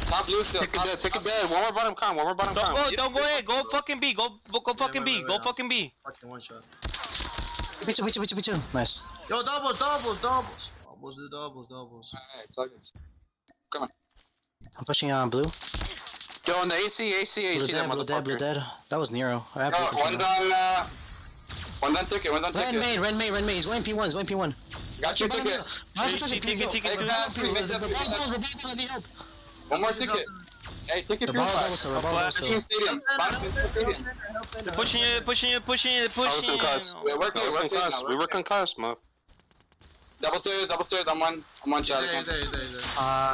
Top blue still. Take it dead. One more bottom con. Don't go ahead. Go fucking B. Go fucking B. Go fucking B. Fucking one shot. B2. Nice. Yo, doubles. Doubles, Alright, it's all good. Come on. I'm pushing on blue. Yo, on the AC. Blue dead. That was Nero. I have One done ticket. Ren May. He's going P1. Got your ticket. One more ticket. Hey, ticket purifier. Pushing it. We work on cars, man. Double stairs. I'm one shot.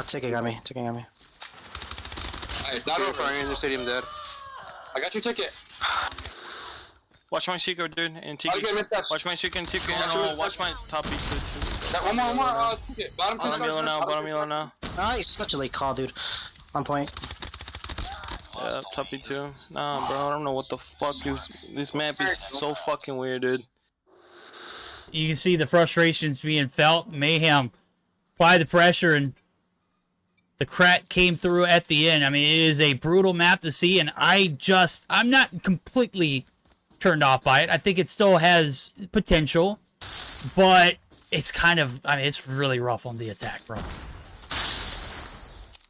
Ticket got me. Hey, it's not over. In the stadium dead. I got your ticket. Watch my secret, dude, and TK. Watch my secret and TK, and watch my top B too. One more ticket. Bottom yellow now. Nice, such a late call, dude. On point. Yeah, top B too. Nah, bro, I don't know what the fuck is. This map is so fucking weird, dude. You can see the frustrations being felt. Mayhem apply the pressure, and the crack came through at the end. I mean, it is a brutal map to see, and I'm not completely turned off by it. I think it still has potential, but it's it's really rough on the attack, bro.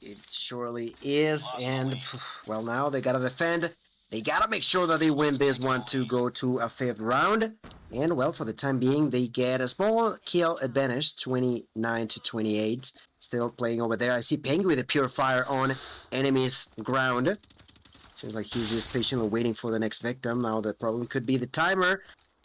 It surely is, and well, now they gotta defend. They gotta make sure that they win this one to go to a 5th round. And well, for the time being, they get a small kill advantage, 29-28. Still playing over there. I see Penguin with a Purifier on enemy's ground. Seems like he's just patiently waiting for the next victim. Now the problem could be the timer.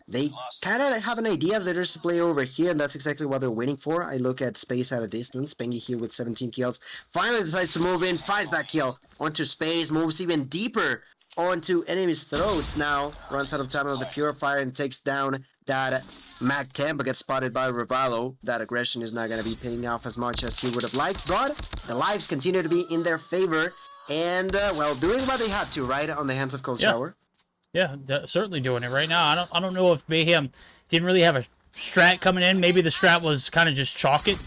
They kind of have an idea that there's a player over here, and that's exactly what they're waiting for. I look at Space at a distance. Pengy here with 17 kills. Finally decides to move in, finds that kill onto Space, moves even deeper onto enemies' throats. Now runs out of time on the Purifier and takes down that Mac 10, but gets spotted by Rivalo. That aggression is not going to be paying off as much as he would have liked, but the lives continue to be in their favor. And, well, doing what they have to, right, on the hands of Cold Shower. Yeah, certainly doing it right now. I don't know if Mayhem didn't really have a strat coming in. Maybe the strat was kind of just chalk it.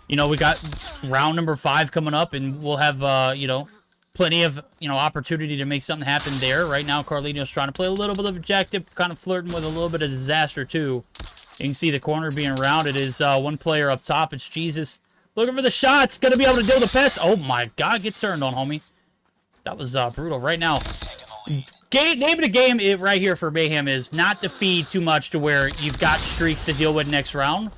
You know, we got round number 5 coming up, and we'll have, you know, plenty of, you know, opportunity to make something happen there. Right now, Carlino's trying to play a little bit of objective, kind of flirting with a little bit of disaster, too. You can see the corner being rounded is one player up top. It's Jesus. Looking for the shots. Going to be able to deal the pass. Oh, my God. Get turned on, homie. That was brutal. Right now, name of the game right here for Mayhem is not to feed too much to where you've got streaks to deal with next round.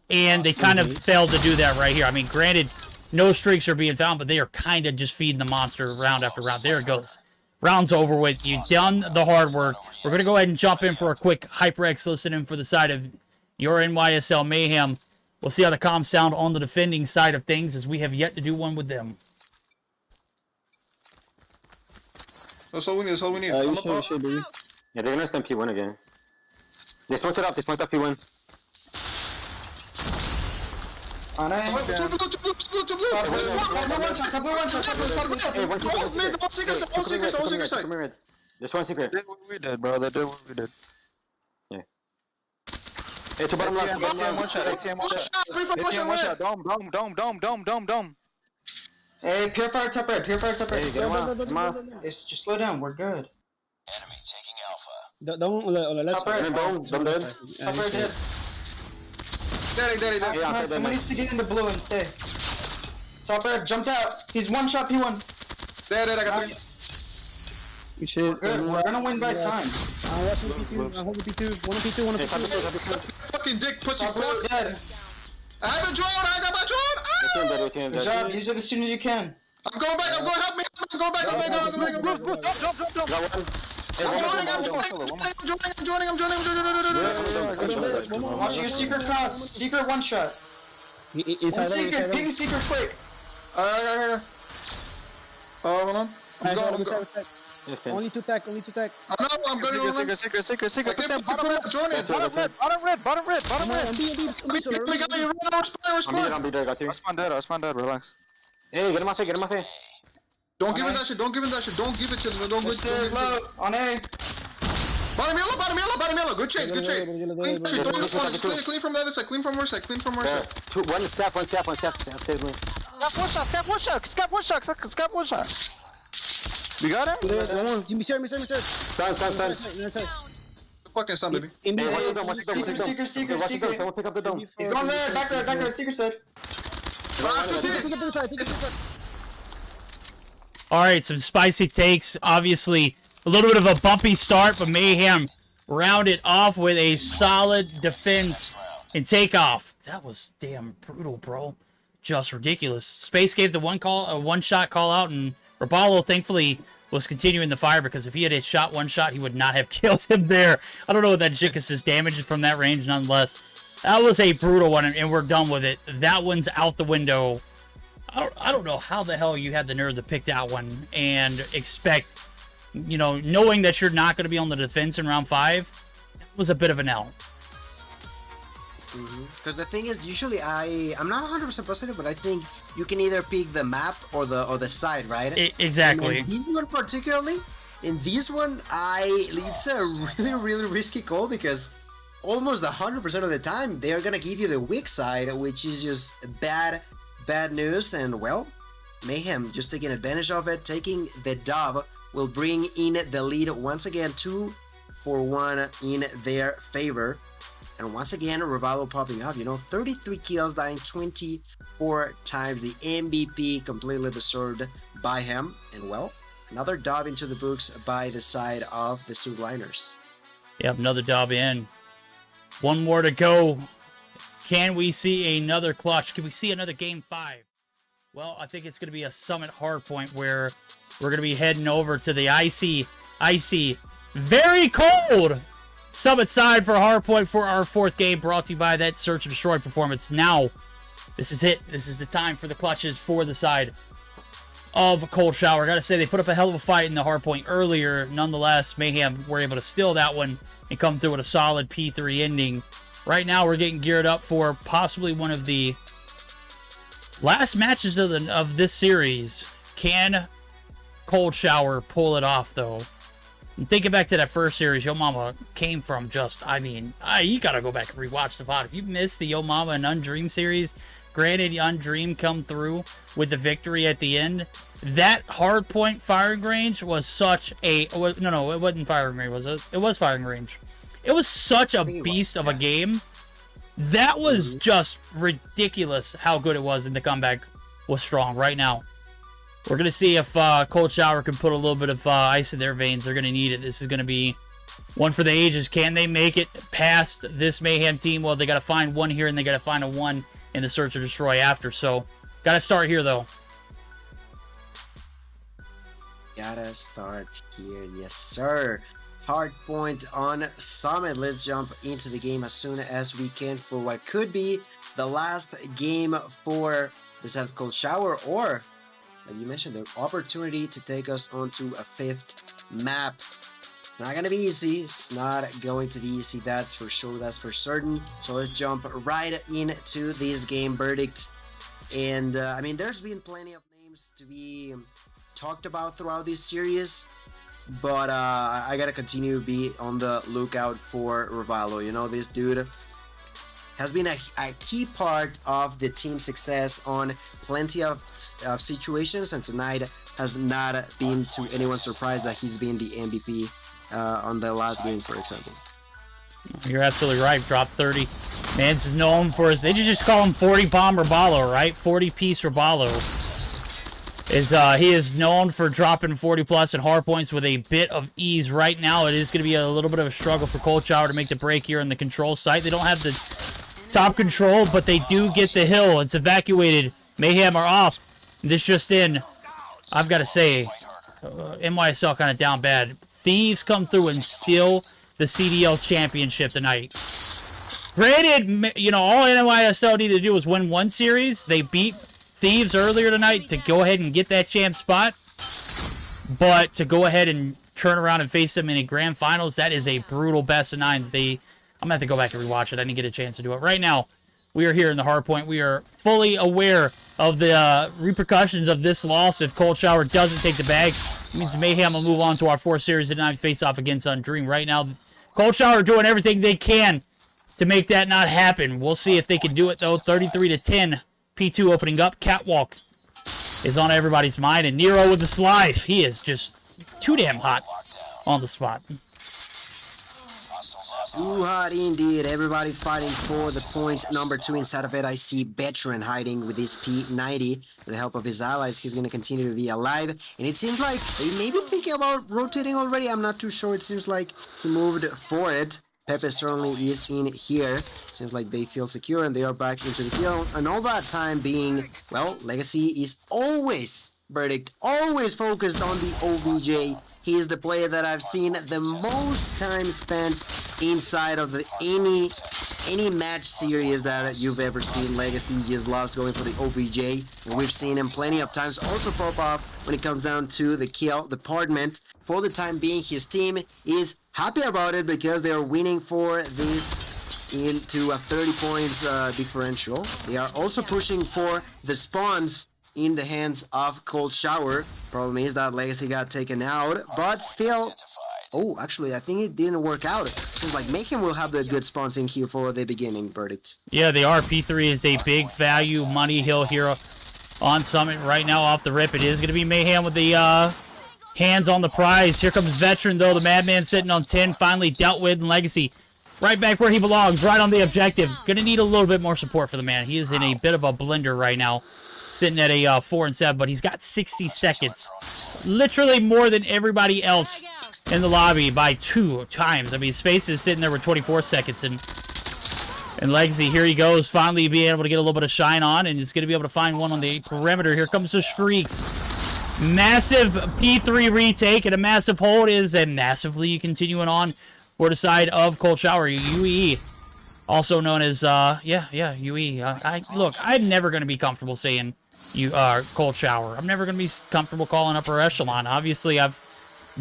And they kind of failed to do that right here. I mean, granted, no streaks are being found, but they are kind of just feeding the monster round after round. There it goes. Round's over with. You've done the hard work. We're going to go ahead and jump in for a quick HyperX listening for the side of your NYSL Mayhem. We'll see how the comms sound on the defending side of things, as we have yet to do one with them. That's all we need. You should be. Yeah, they're gonna stamp P1 again. They smoked it up. P1. On it. There's one secret. We did, bro. They did what we did. Yeah. Hey, to bottom left. ATM one shot. Dome. Hey, Purifier top right. Purifier top right. Hey, Come come on. on, come on. It's just slow down. We're good. Enemy taking Alpha. Down on the left Top right. side. Top right dead. Daddy. That's nice. Someone needs to get in the blue and stay. Top right jumped out. He's one shot. P1. Dead, I got Nice. Good shit. Good. We're gonna win by time. I'm watching P2. I'm holding P2. One on P2. One on P2. fucking dick, pussy Top fuck. right dead. I have a drone, I got my drone. Good job. Use it as soon as you can. I'm going back, help me. I'm going back. I'm joining. Watch your secret cross. Secret one shot. Inside One secret. Ping secret quick. Hold on. I'm going. Only two tech. I know, I'm going. Secret. Bottom red. Osman dead, relax. Hey, get him off it. Don't give him that shit. Don't give it to him. Don't Stairs low. On A. Bottom yellow. Good trade. Clean from the other side. Clean from our side. One step. Scap one shot. You got it? Mister. Stand. Fucking son, baby. Secret. Someone pick up the dome. He's going red. Back red. Secret side. All right, some spicy takes. Obviously, a little bit of a bumpy start, but Mayhem rounded off with a solid defense and takeoff. That was damn brutal, bro. Just ridiculous. Space gave the one-shot call out, and Rabalo thankfully was continuing the fire, because if he had shot one shot, he would not have killed him there. I don't know what that Jickus' damage is from that range, nonetheless. That was a brutal one, and we're done with it. That one's out the window. I don't know how the hell you had the nerve to pick that one and expect, you know, knowing that you're not going to be on the defense in round 5, that was a bit of an L. Because the thing is, usually I'm not 100% positive, but I think you can either pick the map or the side, right? Exactly. And this one particularly, in this one, it's a really risky call, because almost 100% of the time they're gonna give you the weak side, which is just bad news. And well, Mayhem just taking advantage of it, taking the dub, will bring in the lead once again, 2-1 in their favor. And once again, Ravalo popping up, 33 kills, dying 24 times. The MVP completely deserved by him. And well, another dub into the books by the side of the Subliners. Yep, another dub in. One more to go. Can we see another clutch? Can we see another game 5? Well, I think it's going to be a Summit Hardpoint, where we're going to be heading over to the icy, very cold Summit side for Hardpoint for our 4th game, brought to you by that Search and Destroy performance. Now, this is it. This is the time for the clutches for the side of Cold Shower. Gotta say, they put up a hell of a fight in the Hardpoint earlier. Nonetheless, Mayhem were able to steal that one and come through with a solid P3 ending. Right now, we're getting geared up for possibly one of the last matches of this series. Can Cold Shower pull it off, though? And thinking back to that first series, Yo Mama came from just, you gotta go back and rewatch the VOD. If you missed the Yo Mama and Undream series, granted, Undream come through with the victory at the end. That Hardpoint firing range was such a... No, it wasn't firing range, was it? It was firing range. It was such a beast of a game. That was just ridiculous how good it was, and the comeback was strong. Right now, we're going to see if Cold Shower can put a little bit of ice in their veins. They're going to need it. This is going to be one for the ages. Can they make it past this Mayhem team? Well, they got to find one here, and they got to find a one in the Search or Destroy after. So, got to start here, though. Gotta start here. Yes, sir. Hardpoint on Summit. Let's jump into the game as soon as we can for what could be the last game for the set of Cold Shower, or, like you mentioned, the opportunity to take us onto a 5th map. Not gonna be easy. It's not going to be easy, that's for sure, that's for certain. So let's jump right into this game verdict. And there's been plenty of names to be talked about throughout this series, but I gotta continue to be on the lookout for Ravalo. This dude has been a key part of the team's success on plenty of situations, and tonight has not been to anyone's surprise that he's been the MVP on the last game, for example. You're absolutely right. Drop 30. Mans is known for his... They just call him 40 bomb Robalo, right? 40-piece Robalo. He is known for dropping 40-plus and hard points with a bit of ease. Right now, it is going to be a little bit of a struggle for Cold Shower to make the break here in the control site. They don't have the top control, but they do get the hill. It's evacuated. Mayhem are off. This just in. I've got to say, NYSL kind of down bad. Thieves come through and steal the CDL championship tonight. Granted, you know, all NYSL needed to do was win one series. They beat Thieves earlier tonight to go ahead and get that champ spot. But to go ahead and turn around and face them in a grand finals, that is a brutal best of 9. I'm going to have to go back and rewatch it. I didn't get a chance to do it. Right now, we are here in the Hardpoint. We are fully aware of the repercussions of this loss. If Cold Shower doesn't take the bag, it means Mayhem will move on to our 4th series tonight, face off against Undream. Right now, Cold Shower are doing everything they can to make that not happen. We'll see if they can do it, though. 33-10. P2 opening up. Catwalk is on everybody's mind. And Nero with the slide. He is just too damn hot on the spot. Too hot indeed. Everybody fighting for the point number 2 inside of it. I see Veteran hiding with his P90. With the help of his allies, he's going to continue to be alive. And it seems like they may be thinking about rotating already. I'm not too sure. It seems like he moved for it. Pepe certainly is in here. Seems like they feel secure and they are back into the field. And all that time being, well, Legacy is always, Verdict, always focused on the OVJ. He is the player that I've seen the most time spent inside of any match series that you've ever seen. Legacy just loves going for the OVJ, and we've seen him plenty of times also pop off when it comes down to the kill department. For the time being, his team is happy about it because they are winning for this into a 30 points differential. They are also pushing for the spawns in the hands of Cold Shower. Problem is that Legacy got taken out, but still... Oh, actually, I think it didn't work out. Seems like Mayhem will have the good spawns in here for the beginning, Verdict. Yeah, they are. P3 is a big value money hill here on Summit right now off the rip. It is going to be Mayhem with the hands on the prize. Here comes Veteran, though. The Madman sitting on 10, finally dealt with, and Legacy right back where he belongs, right on the objective. Going to need a little bit more support for the man. He is in a bit of a blender right now, sitting at a 4 and 7, but he's got 60 seconds. Literally more than everybody else in the lobby by 2 times. I mean, Space is sitting there with 24 seconds, and Legacy, here he goes, finally being able to get a little bit of shine on, and he's going to be able to find one on the perimeter. Here comes the Streaks. Massive P3 retake, and a massive hold is a massively continuing on for the side of Cold Shower. UE, also known as, UE. Look, I'm never going to be comfortable saying Cold Shower. I'm never going to be comfortable calling Upper Echelon. Obviously, I've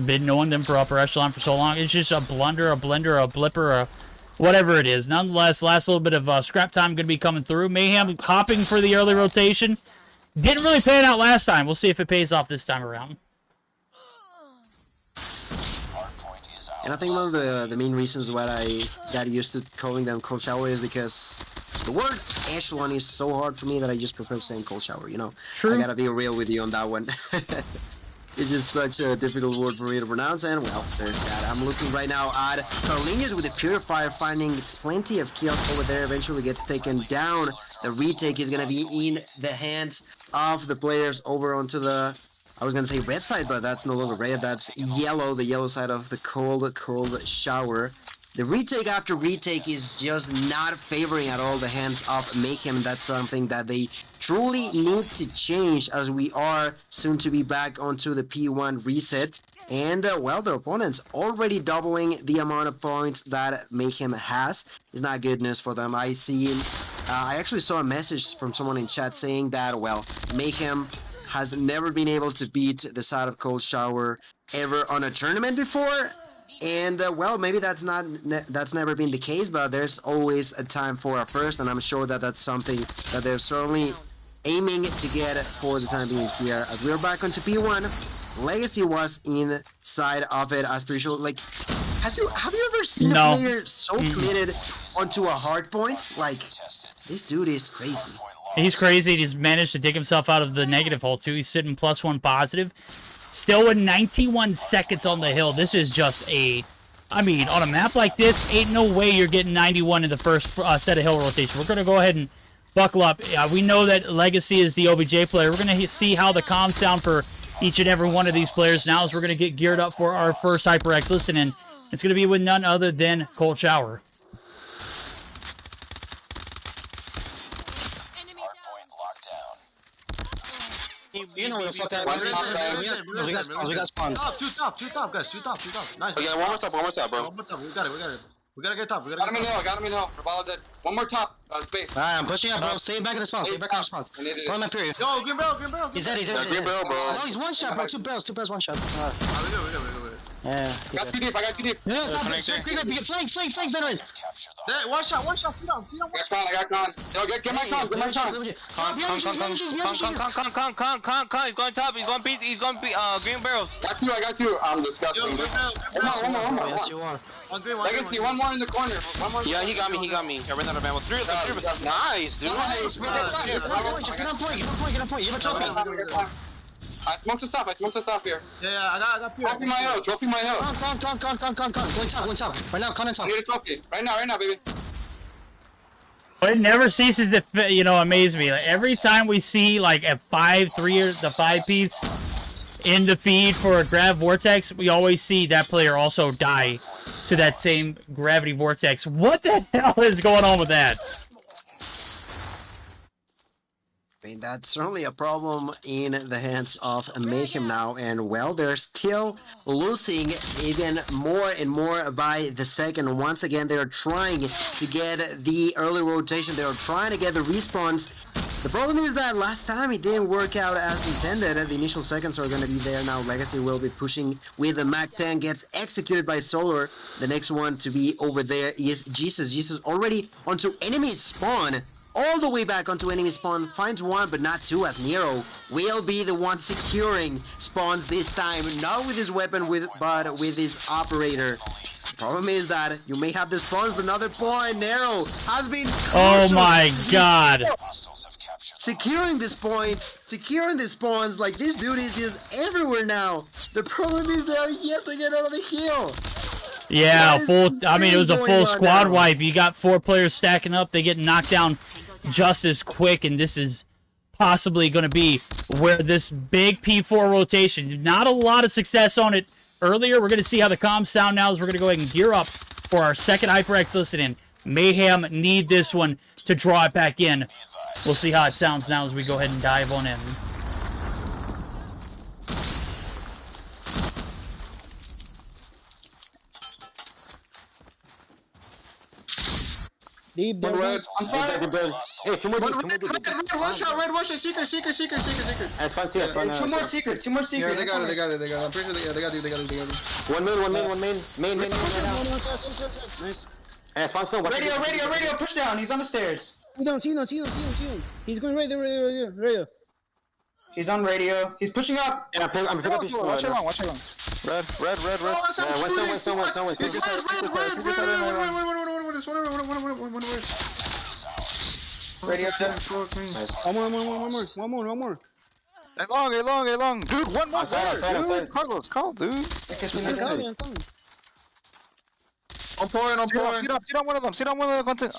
been knowing them for Upper Echelon for so long. It's just a blunder, a blender, a blipper, whatever it is. Nonetheless, last little bit of scrap time going to be coming through. Mayhem hopping for the early rotation. Didn't really pan out last time. We'll see if it pays off this time around. And I think one of the main reasons why I got used to calling them Cold Shower is because the word Echelon is so hard for me that I just prefer saying Cold Shower, you know? True. I gotta be real with you on that one. It's just such a difficult word for me to pronounce, and well, there's that. I'm looking right now at Carlinhos with the Purifier, finding plenty of kills over there. Eventually gets taken down. The retake is gonna be in the hands of the players over onto the... I was gonna say red side, but that's no longer red, that's yellow, the yellow side of the Cold Shower. The retake after retake is just not favoring at all the hands of Mayhem. That's something that they truly need to change, as we are soon to be back onto the P1 reset. And, well, their opponents already doubling the amount of points that Mayhem has. Is not good news for them. I actually saw a message from someone in chat saying that, well, Mayhem has never been able to beat the side of Cold Shower ever on a tournament before. And, well, maybe that's never been the case, but there's always a time for a first, and I'm sure that that's something that they're certainly aiming to get for the time being here. As we're back onto P1, Legacy was inside of it as per usual. Like, have you ever seen No. a player so committed onto a hard point? Like, this dude is crazy. He's crazy. He's managed to dig himself out of the negative hole, too. He's sitting +1 positive. Still with 91 seconds on the hill. This is just a... I mean, on a map like this, ain't no way you're getting 91 in the first set of hill rotation. We're going to go ahead and buckle up. We know that Legacy is the OBJ player. We're going to see how the comms sound for each and every one of these players now as we're going to get geared up for our first HyperX listening. It's going to be with none other than Cold Shower. You know where the fuck that we got spawns. Two top, guys. Two top. Nice. Okay, one more top, bro. One more top. We got it. We gotta get top. Got him in the hill, got him in the hill. Revolve dead. One more top, space. Alright, I'm pushing up, bro. Stay back in the spawn. Pull my period. Yo, green barrel. He's dead. Green barrel, bro. No, he's one shot, bro. Two barrels, one shot. We good. Yeah. I got too deep. No, top. Flank, veteran. One shot. See down. I got con. Yo, get my con. Con. He's going top. He's going green barrels. I got two. I'm disgusting. One more. Yes, you are. Legacy, one more in the corner. One more. Yeah, he got me. I ran out of ammo. Three of them. Nice, dude. Just get on point. You have a trophy. I smoked us off here. Yeah, I got pure. Trophy my hill. Con. Going top. Right now, con and top. I need a trophy. Right now, baby. But it never ceases to, amaze me. Like, every time we see, like, a 5-3 or the 5-piece in the feed for a Grav Vortex, we always see that player also die to that same Gravity Vortex. What the hell is going on with that? I mean, that's certainly a problem in the hands of Mayhem now, and well, they're still losing even more and more by the second. Once again, they're trying to get the early rotation, they're trying to get the respawns. The problem is that last time it didn't work out as intended. The initial seconds are going to be there now. Legacy will be pushing with the Mac 10, gets executed by Solar. The next one to be over there is Jesus already onto enemy spawn. All the way back onto enemy spawn, finds one but not two, as Nero will be the one securing spawns this time, not with his weapon but with his operator. The problem is that you may have the spawns, but another point, Nero has been Oh my god. securing this point, securing the spawns. Like, this dude is just everywhere now. The problem is they are yet to get out of the hill. Yeah, it was a full going on squad now? wipe. You got 4 players stacking up. They get knocked down just as quick, and this is possibly going to be where this big P4 rotation, not a lot of success on it earlier. We're going to see how the comms sound now as we're going to go ahead and gear up for our second HyperX listen-in. Mayhem need this one to draw it back in. We'll see how it sounds now as we go ahead and dive on in. Deep One red. I'm sorry. Hey, two more. One shot. Secret. Two more secret. Yeah, they got it. I'm pretty sure they got it. One main. Nice. Radio, push down. He's on the stairs. See him. He's going right there. He's on radio. He's pushing up. Yeah, I'm picking up his watch along. Red. Oh, I'm shooting. It's red. Radio check. One more. Hey, long. Dude, one more there, dude. Carlos, call, dude. I'm coming. I'm pouring. Sit on one of them. Sit on one of them. Hey,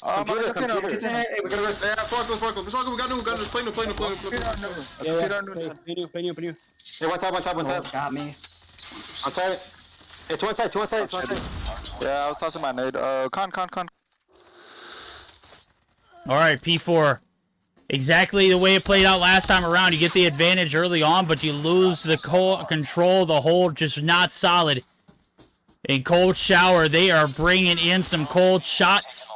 we gotta rest. Yeah, Farkle. It's all good. We got new. Play new. Penny. Hey, one top. Got me. I'm sorry. Hey, two on side. Yeah, I was tossing my nade. Con. All right, P4. Exactly the way it played out last time around. You get the advantage early on, but you lose the control. The hold just not solid. In Cold Shower, they are bringing in some cold shots,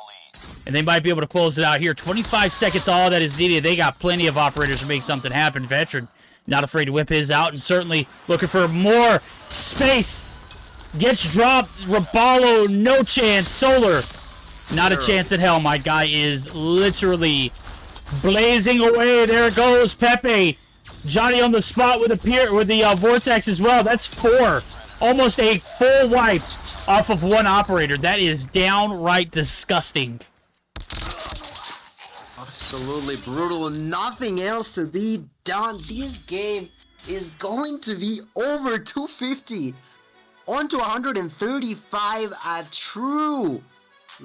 and they might be able to close it out here. 25 seconds, all that is needed. They got plenty of operators to make something happen. Veteran, not afraid to whip his out, and certainly looking for more space. Gets dropped. Raballo, no chance. Solar, not a chance in hell. My guy is literally blazing away. There goes Pepe. Johnny on the spot with the Vortex as well. That's 4 Almost a full wipe off of one operator. That is downright disgusting. Absolutely brutal. Nothing else to be done. This game is going to be over 250. On to 135. A true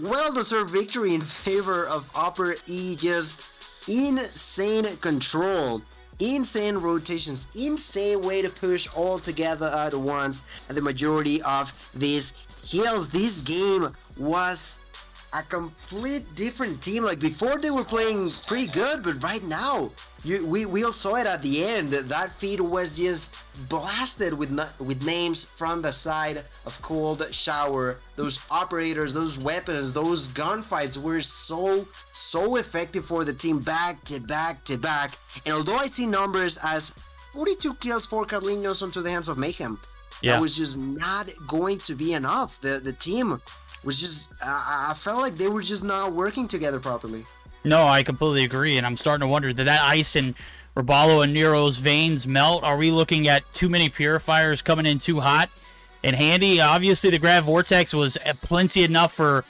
well-deserved victory in favor of Upper E. Just insane control. Insane rotations, insane way to push all together at once, and the majority of these kills. This game was a complete different team. Like before, they were playing pretty good, but right now, we all saw it at the end. That feed was just blasted with names from the side of Cold Shower. Those operators, those weapons, those gunfights were so effective for the team back to back to back. And although I see numbers as 42 kills for Carlinhos onto the hands of Mayhem, that was just not going to be enough. The team was just, I felt like they were just not working together properly. No, I completely agree, and I'm starting to wonder, did that ice in Robalo and Nero's veins melt? Are we looking at too many purifiers coming in too hot and handy? Obviously, the Grav Vortex was plenty enough for,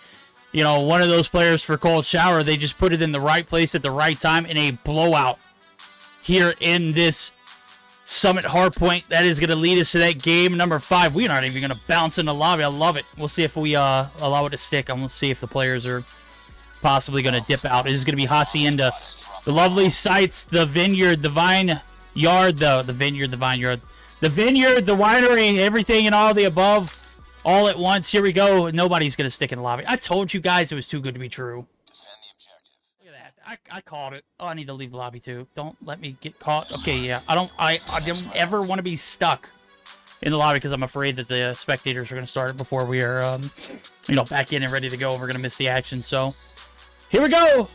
you know, one of those players for Cold Shower. They just put it in the right place at the right time in a blowout here in this Summit Hardpoint. That is going to lead us to that game number 5. We're not even going to bounce in the lobby. I love it. We'll see if we allow it to stick. I'm going to see if the players are possibly going to dip out. It is going to be Hacienda, the lovely sites, the vineyard, the vineyard, the vineyard, the winery, everything and all the above, all at once. Here we go. Nobody's going to stick in the lobby. I told you guys it was too good to be true. Look at that. I called it. Oh, I need to leave the lobby too. Don't let me get caught. Okay, yeah. I don't ever want to be stuck in the lobby because I'm afraid that the spectators are going to start it before we are, back in and ready to go. We're going to miss the action. So here we go.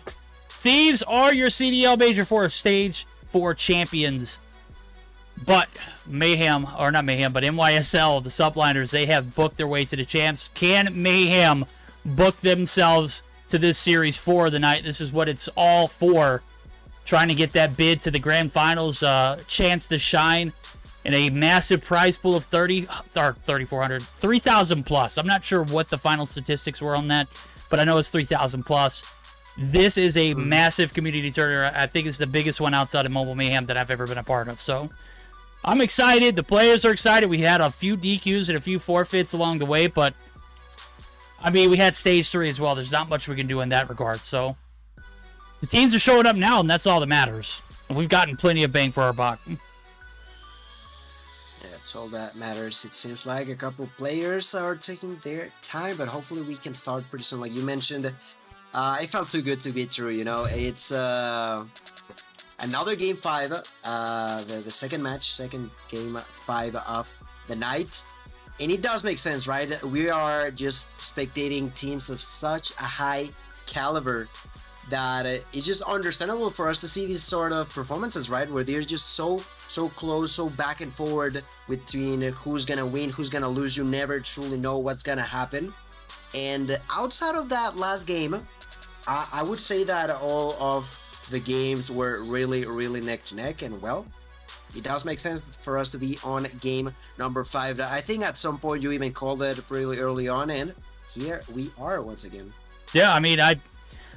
Thieves are your CDL Major 4 Stage 4 champions. But Mayhem, or not Mayhem, but MYSL, the subliners, they have booked their way to the champs. Can Mayhem book themselves to this series for the night? This is what it's all for. Trying to get that bid to the grand finals, chance to shine in a massive prize pool of 3,000 plus. I'm not sure what the final statistics were on that, but I know it's 3,000 plus. This is a massive community tournament. I think it's the biggest one outside of Mobile Mayhem that I've ever been a part of. So I'm excited. The players are excited. We had a few DQs and a few forfeits along the way, but I mean, we had stage 3 as well. There's not much we can do in that regard. So the teams are showing up now, and that's all that matters. And we've gotten plenty of bang for our buck. Yeah, that's all that matters. It seems like a couple players are taking their time, but hopefully we can start pretty soon. Like you mentioned, it felt too good to be true, you know. It's another game 5, the second match, second game 5 of the night. And it does make sense, right? We are just spectating teams of such a high caliber that it's just understandable for us to see these sort of performances, right? Where they're just so close, so back and forward between who's gonna win, who's gonna lose. You never truly know what's gonna happen. And outside of that last game, I would say that all of the games were really neck to neck, and well, it does make sense for us to be on game number 5. I think at some point you even called it really early on, and here we are once again. Yeah, I mean, I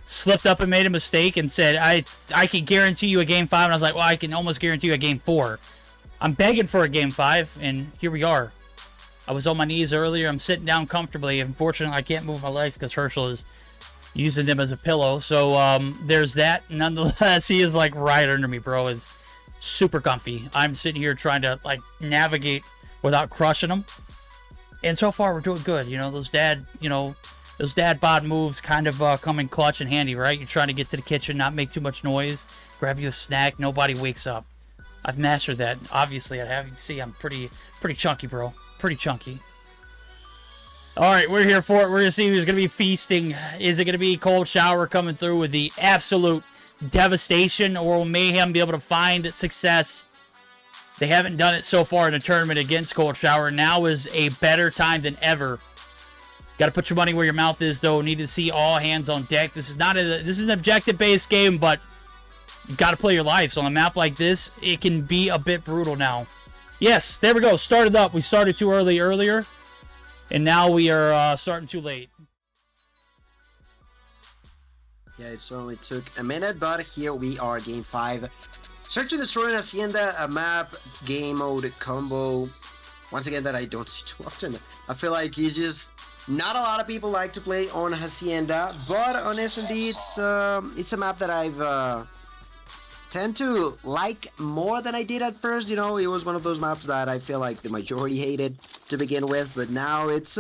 slipped up and made a mistake and said I can guarantee you a game 5, and I was like, well, I can almost guarantee you a game 4. I'm begging for a game 5, and here we are. I was on my knees earlier. I'm sitting down comfortably. Unfortunately, I can't move my legs because Herschel is using them as a pillow. So there's that. Nonetheless, he is like right under me, bro. Is super comfy. I'm sitting here trying to like navigate without crushing him. And so far, we're doing good. You know, those dad bod moves kind of come in clutch and handy, right? You're trying to get to the kitchen, not make too much noise, grab you a snack, nobody wakes up. I've mastered that. Obviously, I have. You can see I'm pretty chunky, bro. Pretty chunky. All right, we're here for it. We're going to see who's going to be feasting. Is it going to be Cold Shower coming through with the absolute devastation, or will Mayhem be able to find success? They haven't done it so far in a tournament against Cold Shower. Now is a better time than ever. Got to put your money where your mouth is, though. Need to see all hands on deck. This is an objective-based game, but you've got to play your life. So on a map like this, it can be a bit brutal now. Yes, there we go. Started up. We started too early earlier, and now we are starting too late. Yeah, it certainly took a minute, but here we are, game 5. Search to Destroy an Hacienda, a map, game mode, combo. Once again, that I don't see too often. I feel like it's just not a lot of people like to play on Hacienda, but on S&D, it's a map that I've tend to like more than I did at first. You know, it was one of those maps that I feel like the majority hated to begin with, but now it's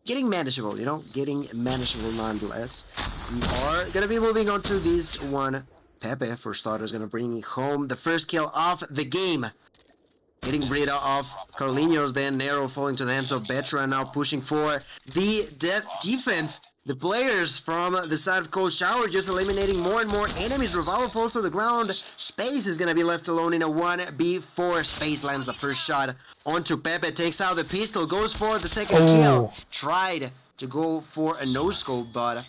getting manageable, you know, getting manageable nonetheless. We are gonna be moving on to this one. Pepe, for starters, gonna bring home the first kill of the game. Getting rid of Carlinhos, then Nero falling to the hands of Betra, now pushing for the defense. The players from the side of Cold Shower just eliminating more and more enemies. Rivaldo falls to the ground. Space is going to be left alone in a 1v4. Space lands the first shot onto Pepe. Takes out the pistol. Goes for the second kill. Tried to go for a no-scope, but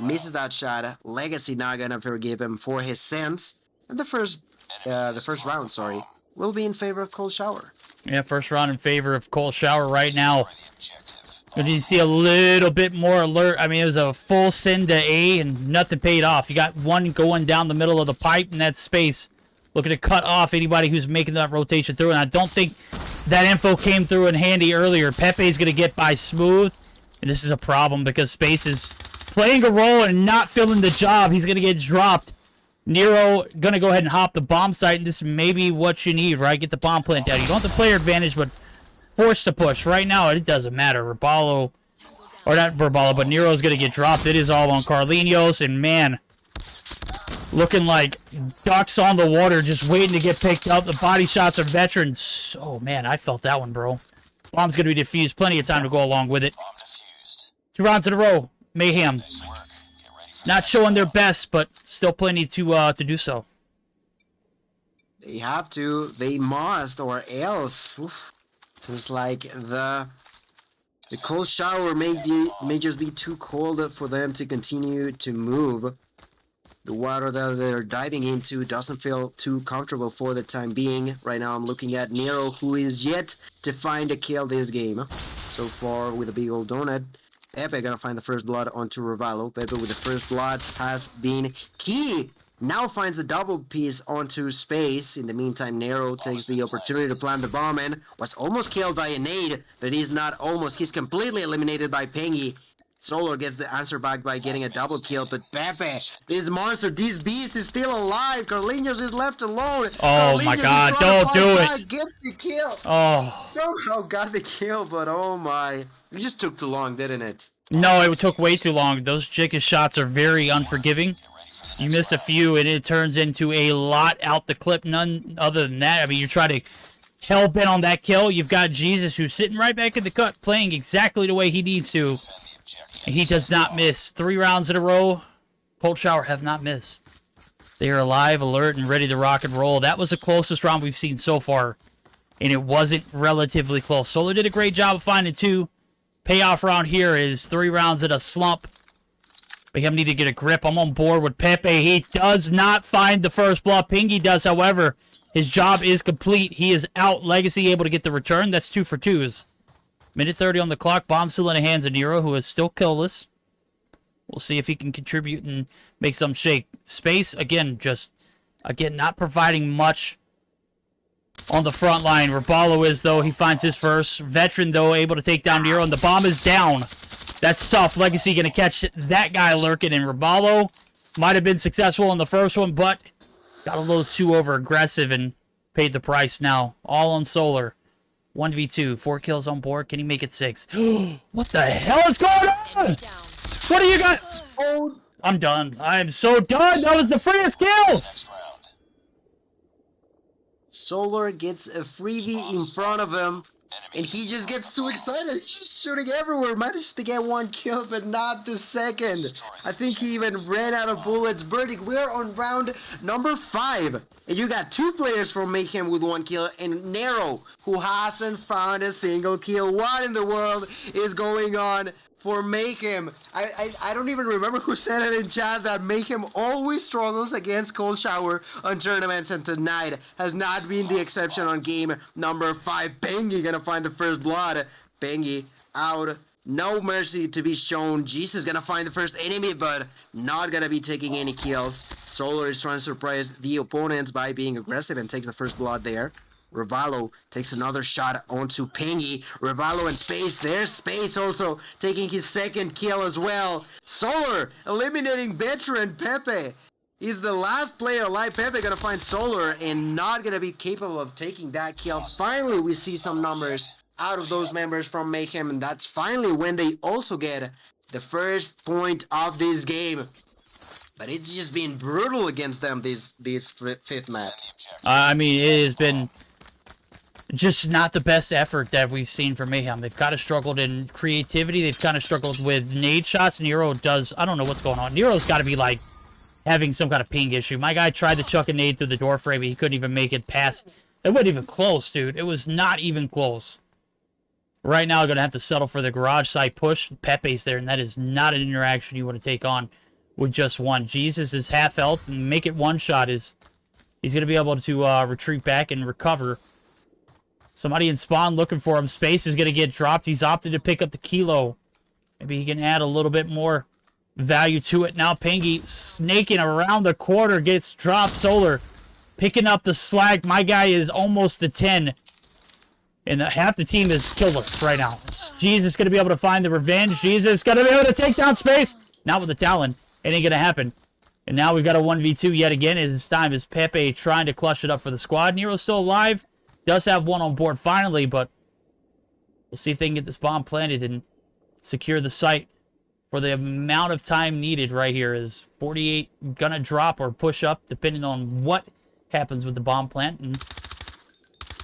misses that shot. Legacy not going to forgive him for his sins. And the first round, sorry, will be in favor of Cold Shower. Yeah, first round in favor of Cold Shower right now. But you see a little bit more alert. I mean, it was a full send to A and nothing paid off. You got one going down the middle of the pipe in that space, looking to cut off anybody who's making that rotation through. And I don't think that info came through in handy earlier. Pepe's going to get by smooth. And this is a problem because Space is playing a role and not filling the job. He's going to get dropped. Nero going to go ahead and hop the bomb site. And this may be what you need, right? Get the bomb plant down. You don't have the player advantage, but forced to push. Right now, it doesn't matter. Ribaldo, or not Ribaldo, but Nero's going to get dropped. It is all on Carlinhos, and man, looking like ducks on the water, just waiting to get picked up. The body shots are veterans. Oh, man, I felt that one, bro. Bomb's going to be defused. Plenty of time to go along with it. 2 rounds in a row. Mayhem. Not showing their best, but still plenty to do so. They have to. They must, or else. Oof. Seems like the Cold Shower may just be too cold for them to continue to move. The water that they're diving into doesn't feel too comfortable for the time being. Right now I'm looking at Nero, who is yet to find a kill this game. So far with a big old donut. Pepe gonna find the first blood onto Rivaldo. Pepe with the first blood has been key. Now finds the double piece onto Space. In the meantime, Nero takes the opportunity to plant the bomb and was almost killed by a nade, but he's not almost. He's completely eliminated by Pengy. Solar gets the answer back by getting a double kill, but Pepe, this monster, this beast is still alive. Carlinhos is left alone. Oh my God, don't do it. Gets the kill. Oh. Somehow got the kill, but oh my. It just took too long, didn't it? No, it took way too long. Those Jicka shots are very unforgiving. You missed a few, and it turns into a lot out the clip. None other than that. I mean, you try to hell-bent on that kill. You've got Jesus, who's sitting right back in the cut, playing exactly the way he needs to. And he does not miss. 3 rounds in a row. Cold Shower have not missed. They are alive, alert, and ready to rock and roll. That was the closest round we've seen so far. And it wasn't relatively close. Solar did a great job of finding 2. Payoff round here is 3 rounds in a slump. Mayhem need to get a grip. I'm on board with Pepe. He does not find the first blood. Pingy does, however. His job is complete. He is out. Legacy able to get the return. That's 2 for 2s. Minute 30 on the clock. Bomb still in the hands of Nero, who is still killless. We'll see if he can contribute and make some shake. Space, again, not providing much on the front line. Ribaldo is, though. He finds his first. Veteran, though, able to take down Nero, and the bomb is down. That's tough. Legacy going to catch that guy lurking, and Ribaldo might have been successful in the first one, but got a little too over-aggressive and paid the price now. All on Solar. 1v2. 4 kills on board. Can he make it 6? What the hell is going on? What do you got? Oh, I'm done. I am so done. That was the freest kills. Solar gets a freebie in front of him, and he just gets too excited. He's just shooting everywhere. Manages to get 1 kill, but not the second. I think he even ran out of bullets. Verdict, we're on round number 5. And you got 2 players from Mayhem with 1 kill, and Nero, who hasn't found a single kill. What in the world is going on? for Mayhem. I don't even remember who said it in chat that Mayhem always struggles against Cold Shower on tournaments, and tonight has not been the exception on game number 5. Pengy gonna find the first blood. Pengy out. No mercy to be shown. Jesus gonna find the first enemy, but not gonna be taking any kills. Solar is trying to surprise the opponents by being aggressive and takes the first blood there. Revallo takes another shot onto Pengy. Revallo in space. There's Space also taking his second kill as well. Solar eliminating veteran Pepe. He's the last player alive. Pepe gonna find Solar and not gonna be capable of taking that kill. Finally, we see some numbers out of those members from Mayhem, and that's finally when they also get the first point of this game. But it's just been brutal against them this fifth map. I mean, it has been just not the best effort that we've seen from Mayhem. They've kind of struggled in creativity. They've kind of struggled with nade shots. Nero does, I don't know what's going on. Nero's got to be like having some kind of ping issue. My guy tried to chuck a nade through the door frame, but he couldn't even make it past. It wasn't even close, dude. It was not even close. Right now, I'm going to have to settle for the garage side push. Pepe's there, and that is not an interaction you want to take on with just one. Jesus is half health, and make it one shot is he's going to be able to retreat back and recover. Somebody in spawn looking for him. Space is going to get dropped. He's opted to pick up the kilo. Maybe he can add a little bit more value to it. Now Pengy snaking around the corner gets dropped. Solar picking up the slack. My guy is almost to 10. And half the team is killless right now. Jesus going to be able to find the revenge. Jesus going to be able to take down Space. Not with the Talon. It ain't going to happen. And now we've got a 1v2 yet again. It's time as Pepe trying to clutch it up for the squad. Nero's still alive. Does have one on board finally, but we'll see if they can get this bomb planted and secure the site for the amount of time needed right here. Is 48 gonna drop or push up depending on what happens with the bomb plant. And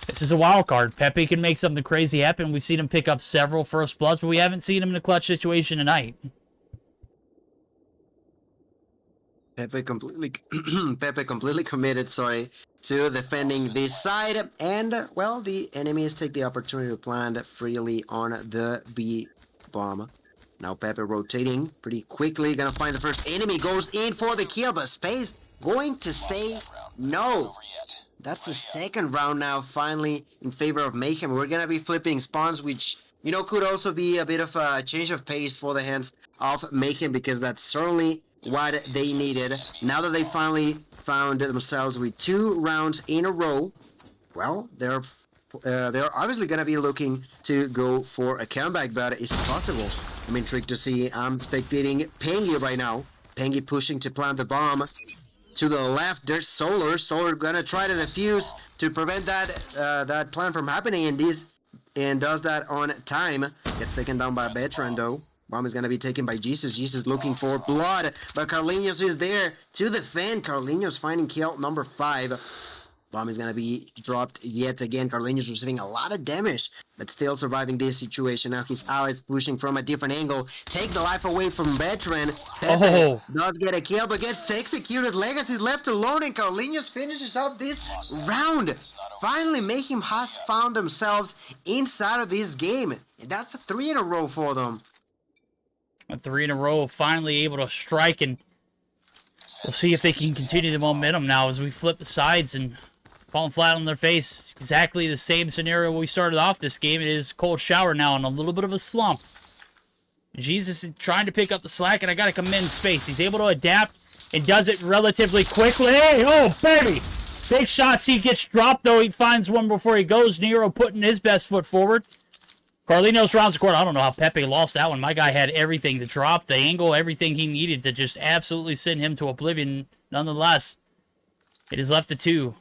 this is a wild card. Pepe can make something crazy happen. We've seen him pick up several first bloods, but we haven't seen him in a clutch situation tonight. Pepe completely committed, to defending this side. And, well, the enemies take the opportunity to plant freely on the B bomb. Now Pepe rotating pretty quickly. Gonna find the first enemy. Goes in for the kill, but Space going to say no. That's the second round now, finally, in favor of Mayhem. We're gonna be flipping spawns, which, you know, could also be a bit of a change of pace for the hands of Mayhem, because that's certainly what they needed. Now that they finally found themselves with 2 rounds in a row, well, they're obviously gonna be looking to go for a comeback, but it's possible. I'm intrigued to see. I'm spectating Pengy right now. Pengy pushing to plant the bomb. To the left, there's Solar. Solar gonna try to defuse to prevent that plan from happening, and does that on time. Gets taken down by a veteran though. Bomb is gonna be taken by Jesus. Jesus looking for blood, but Carlinhos is there to defend. Carlinhos finding kill number 5. Bomb is gonna be dropped yet again. Carlinhos receiving a lot of damage, but still surviving this situation. Now his allies pushing from a different angle. Take the life away from veteran. Pepe does get a kill, but gets executed. Legacy's left alone, and Carlinhos finishes up this round. Finally, Mayhem has found themselves inside of this game. That's 3 in a row for them. 3 in a row, finally able to strike, and we'll see if they can continue the momentum now as we flip the sides and falling flat on their face. Exactly the same scenario we started off this game. It is Cold Shower now in a little bit of a slump. Jesus is trying to pick up the slack, and I gotta commend Space. He's able to adapt and does it relatively quickly. Hey, oh, baby! Big shots. He gets dropped, though. He finds one before he goes. Nero putting his best foot forward. Carlinhos rounds the corner. I don't know how Pepe lost that one. My guy had everything to drop, the angle, everything he needed to just absolutely send him to oblivion. Nonetheless, it is left to 2.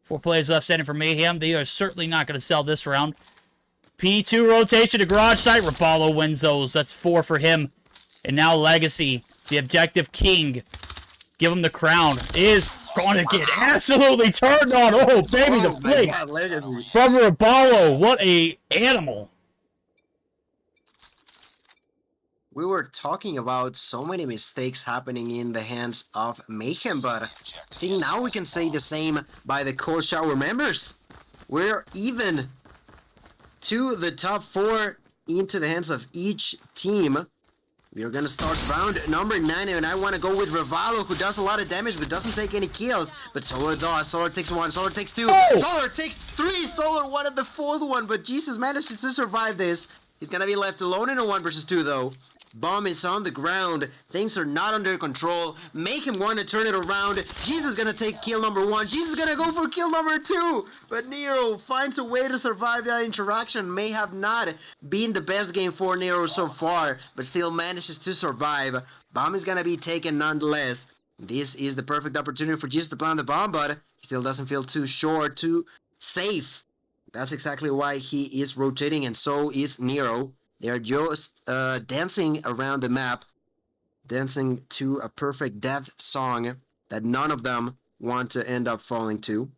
4 players left standing for Mayhem. They are certainly not going to sell this round. P2 rotation to garage site. Rapallo wins those. That's 4 for him. And now Legacy, the objective king. Give him the crown. Is going to get absolutely turned on. Oh, baby, the flicks from Rapallo. What a animal. We were talking about so many mistakes happening in the hands of Mayhem, but I think now we can say the same by the Cold Shower members. We're even to the top 4 into the hands of each team. We are gonna start round number 9, and I want to go with Revalo, who does a lot of damage but doesn't take any kills. But Solar does. Solar takes 1, Solar takes 2, Solar takes 3, Solar wanted the 4th one, but Jesus manages to survive this. He's gonna be left alone in a 1 versus 2 though. Bomb is on the ground. Things are not under control. Make him want to turn it around. Jesus gonna take kill number 1. Jesus gonna go for kill number 2. But Nero finds a way to survive that interaction. May have not been the best game for Nero so far, but still manages to survive. Bomb is gonna be taken nonetheless. This is the perfect opportunity for Jesus to plant the bomb, but he still doesn't feel too sure, too safe. That's exactly why he is rotating, and so is Nero. They're just dancing around the map, dancing to a perfect death song that none of them want to end up falling to.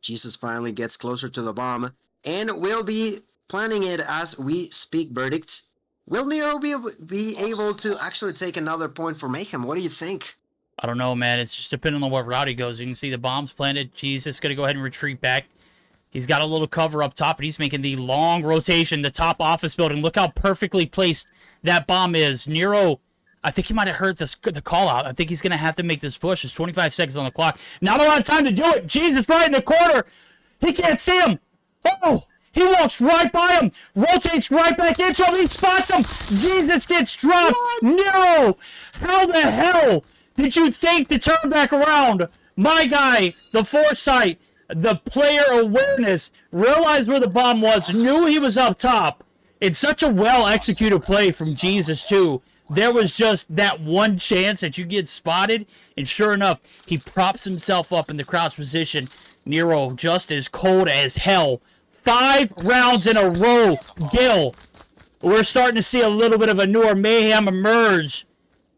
Jesus finally gets closer to the bomb, and will be planning it as we speak. Verdict. Will Nero be able to actually take another point for Mayhem? What do you think? I don't know, man. It's just depending on what route he goes. You can see the bomb's planted. Jesus going to go ahead and retreat back. He's got a little cover up top, and he's making the long rotation, the top office building. Look how perfectly placed that bomb is. Nero, I think he might have heard the call out. I think he's going to have to make this push. There's 25 seconds on the clock. Not a lot of time to do it. Jesus right in the corner. He can't see him. Oh, he walks right by him. Rotates right back into him. He spots him. Jesus gets dropped. Nero, how the hell did you think to turn back around? My guy, the foresight, the player awareness, realized where the bomb was, knew he was up top. It's such a well-executed play from Jesus, too. There was just that one chance that you get spotted, and sure enough, he props himself up in the crouch position. Nero just as cold as hell. 5 rounds in a row, Gil. We're starting to see a little bit of a newer Mayhem emerge.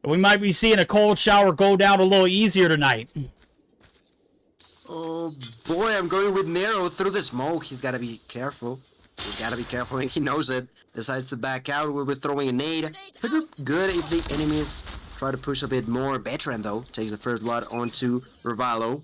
We might be seeing a cold shower go down a little easier tonight. Oh boy, I'm going with Nero through the smoke. He's got to be careful. He's got to be careful, and he knows it. Decides to back out. We'll be throwing a nade. Good if the enemies try to push a bit more. Veteran, though, takes the first blood onto Revalo.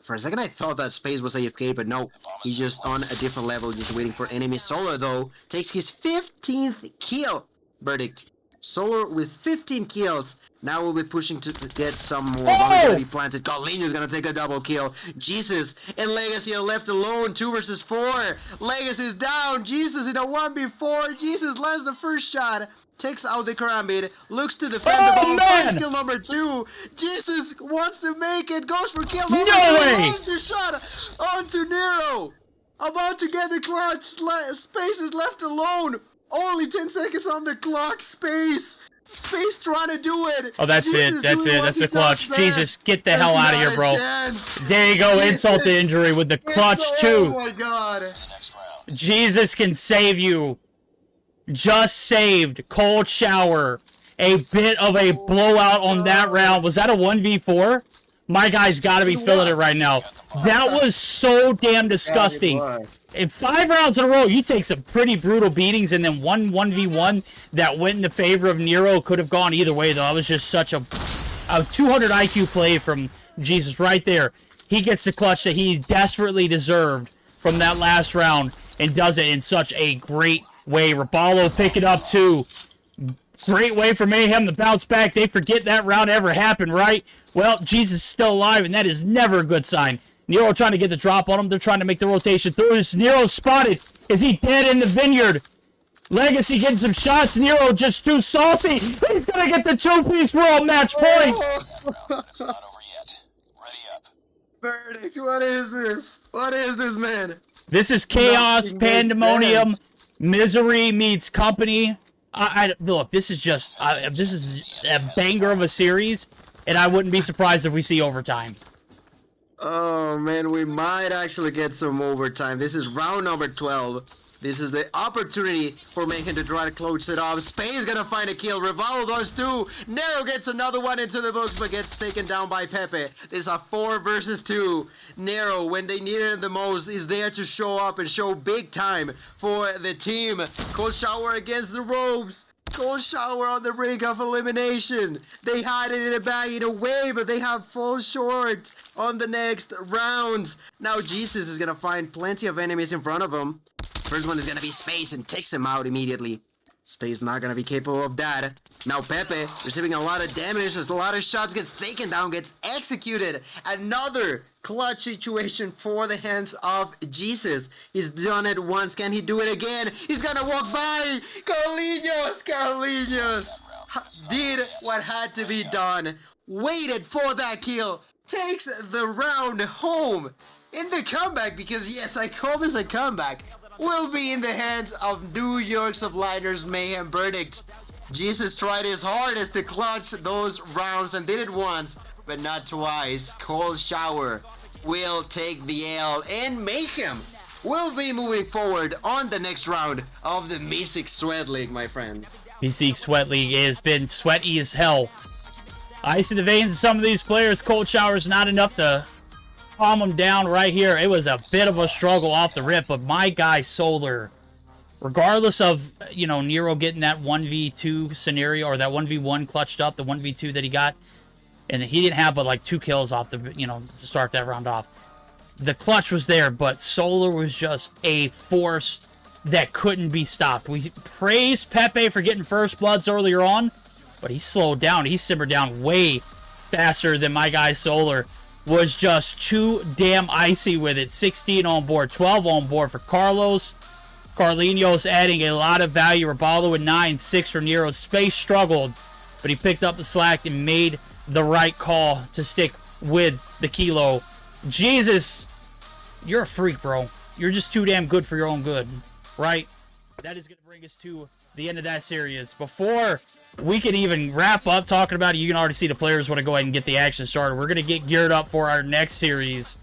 For a second, I thought that Space was AFK, but no. He's just on a different level, just waiting for enemy. Solar, though, takes his 15th kill. Verdict. Solar with 15 kills. Now we'll be pushing to get some more. Bombs gonna be planted. Carlinho's gonna take a double kill. Jesus and Legacy are left alone. 2 versus 4. Legacy's down. Jesus in a 1v4. Jesus lands the first shot. Takes out the Karambit. Looks to defend the bomb. Finds kill number 2. Jesus wants to make it. Goes for kill number 2. Lands the shot onto Nero. About to get the clutch. Space is left alone. Only 10 seconds on the clock. Space trying to do it. Oh, that's it. That's it. That's the clutch. Jesus, get the hell out of here, bro. There you go. Insult to injury with the clutch, too. Oh, my God. Jesus can save you. Just saved. Cold shower. A bit of a blowout on that round. Was that a 1v4? My guy's got to be feeling it right now. That was so damn disgusting. In 5 rounds in a row, you take some pretty brutal beatings, and then 1v1 that went in the favor of Nero. Could have gone either way, though. That was just such a 200 IQ play from Jesus right there. He gets the clutch that he desperately deserved from that last round, and does it in such a great way. Revalo pick it up, too. Great way for Mayhem to bounce back. They forget that round ever happened, right? Well, Jesus is still alive, and that is never a good sign. Nero trying to get the drop on him. They're trying to make the rotation through. Is Nero spotted? Is he dead in the vineyard? Legacy getting some shots. Nero just too saucy. He's going to get the 2-piece world match point. It's not over yet. Ready up. Verdict, what is this? What is this, man? This is chaos, pandemonium, misery meets company. Look, this is just this is a banger of a series, and I wouldn't be surprised if we see overtime. Oh man, we might actually get some overtime. This is round number 12. This is the opportunity for Mayhem to try to close it off. Spain's gonna find a kill. Revalo does too. Nero gets another one into the books, but gets taken down by Pepe. This is a 4 versus 2. Nero, when they need it the most, is there to show up and show big time for the team. Cold shower against the ropes. Cold shower on the brink of elimination. They hide it in a bag in a way, but they have fall short on the next rounds. Now Jesus is gonna find plenty of enemies in front of him. First one is gonna be Space and takes him out immediately. Space not gonna be capable of that. Now Pepe receiving a lot of damage as a lot of shots, gets taken down, gets executed. Another clutch situation for the hands of Jesus. He's done it once. Can he do it again? He's gonna walk by. Carlinhos did what had to be done. Waited for that kill. Takes the round home. In the comeback, because yes, I call this a comeback, will be in the hands of New York Subliners Mayhem Verdict. Jesus tried his hardest to clutch those rounds and did it once, but not twice. Cold Shower will take the L, and Mayhem will be moving forward on the next round of the Meseeks Sweat League, my friend. Meseeks Sweat League has been sweaty as hell. Ice in the veins of some of these players. Cold Shower's not enough to calm them down right here. It was a bit of a struggle off the rip, but my guy Solar, regardless of, you know, Nero getting that 1v2 scenario, or that 1v1 clutched up, the 1v2 that he got, and he didn't have but like 2 kills off the, you know, to start that round off. The clutch was there, but Solar was just a force that couldn't be stopped. We praised Pepe for getting first bloods earlier on, but he slowed down. He simmered down way faster than my guy Solar. Was just too damn icy with it. 16 on board, 12 on board for Carlos. Carlinhos adding a lot of value. Raballo with 9, 6 for Nero. Space struggled, but he picked up the slack and made the right call to stick with the kilo. Jesus, you're a freak, bro. You're just too damn good for your own good, right? That is going to bring us to the end of that series. Before we can even wrap up talking about it, you can already see the players want to go ahead and get the action started. We're going to get geared up for our next series.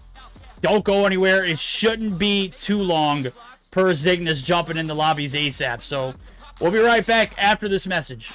Don't go anywhere. It shouldn't be too long per Cygnus jumping in the lobbies ASAP. So we'll be right back after this message.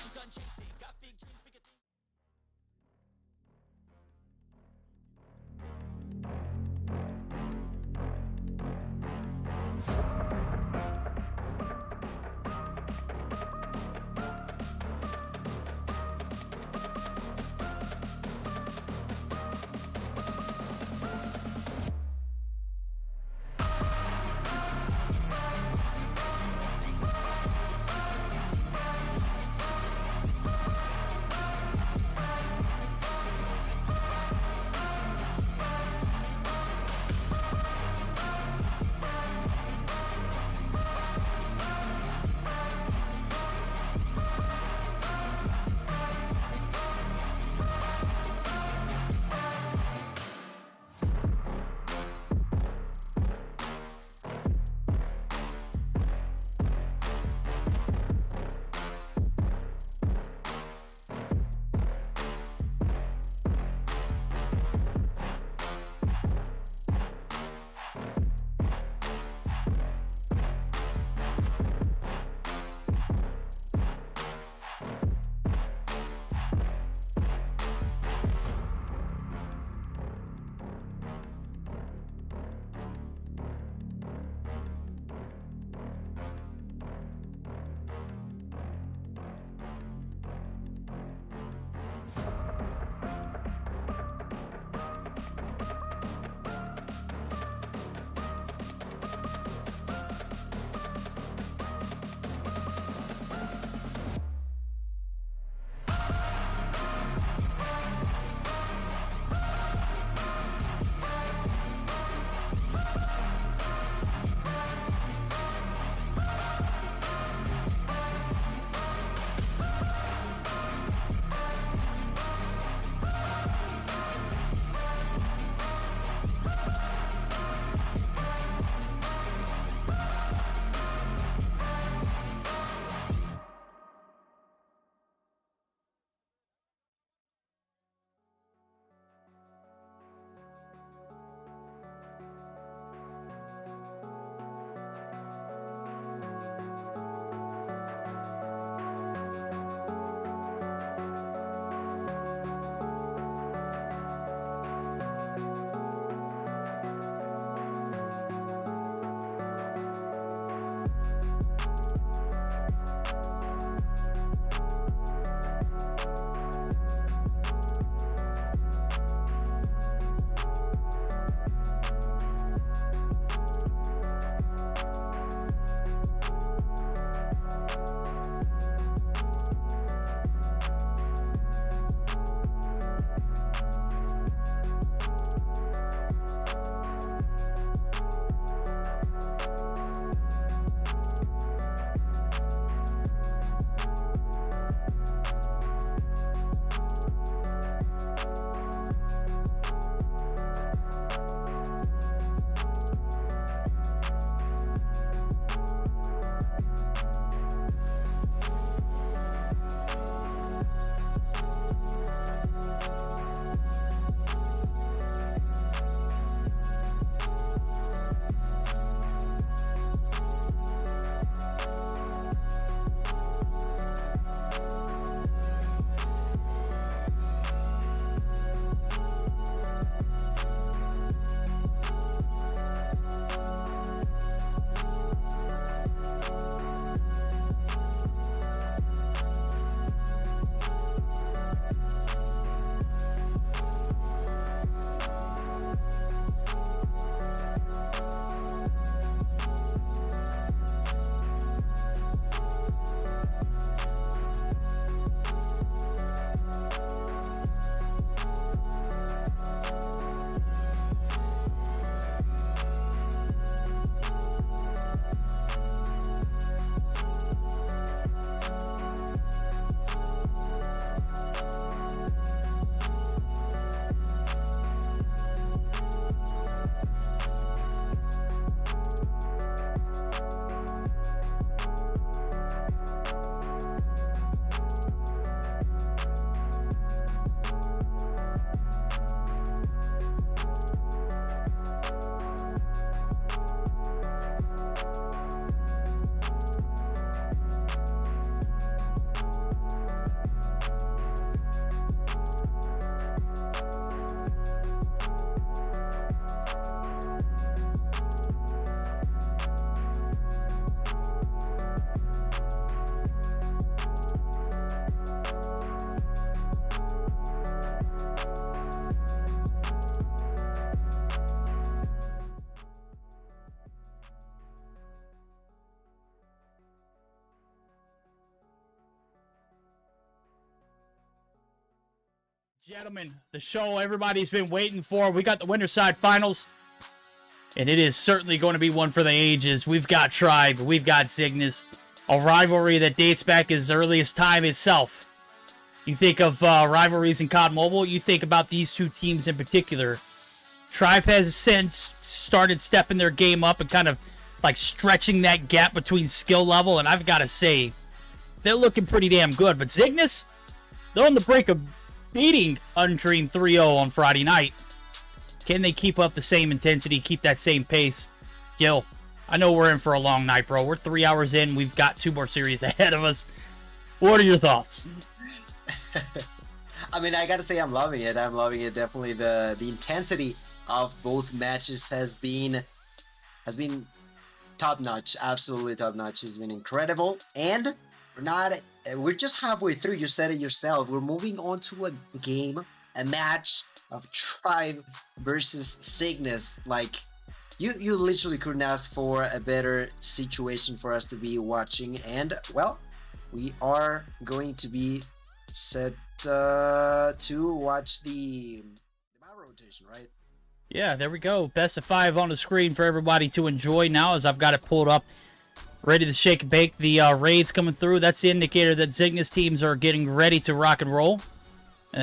Gentlemen, the show everybody's been waiting for. We got the Winterside Finals, and it is certainly going to be one for the ages. We've got Tribe, we've got Cygnus, a rivalry that dates back as early as time itself. You think of rivalries in COD Mobile, you think about these two teams in particular. Tribe has since started stepping their game up and kind of like stretching that gap between skill level, and I've got to say, they're looking pretty damn good. But Cygnus, they're on the brink of beating Undream 3-0 on Friday night. Can they keep up the same intensity, keep that same pace? Gil, I know we're in for a long night, bro. We're 3 hours in. We've got 2 more series ahead of us. What are your thoughts? I mean, I gotta say, I'm loving it. I'm loving it. Definitely, the intensity of both matches has been top notch. Absolutely top notch. It's been incredible. And we're just halfway through. You said it yourself. We're moving on to a game, a match of Tribe versus Cygnus. Like, you literally couldn't ask for a better situation for us to be watching. And well, we are going to be set to watch the map rotation, right? Yeah, there we go. Best of 5 on the screen for everybody to enjoy now, as I've got it pulled up, ready to shake and bake. The raids coming through. That's the indicator that Cygnus teams are getting ready to rock and roll.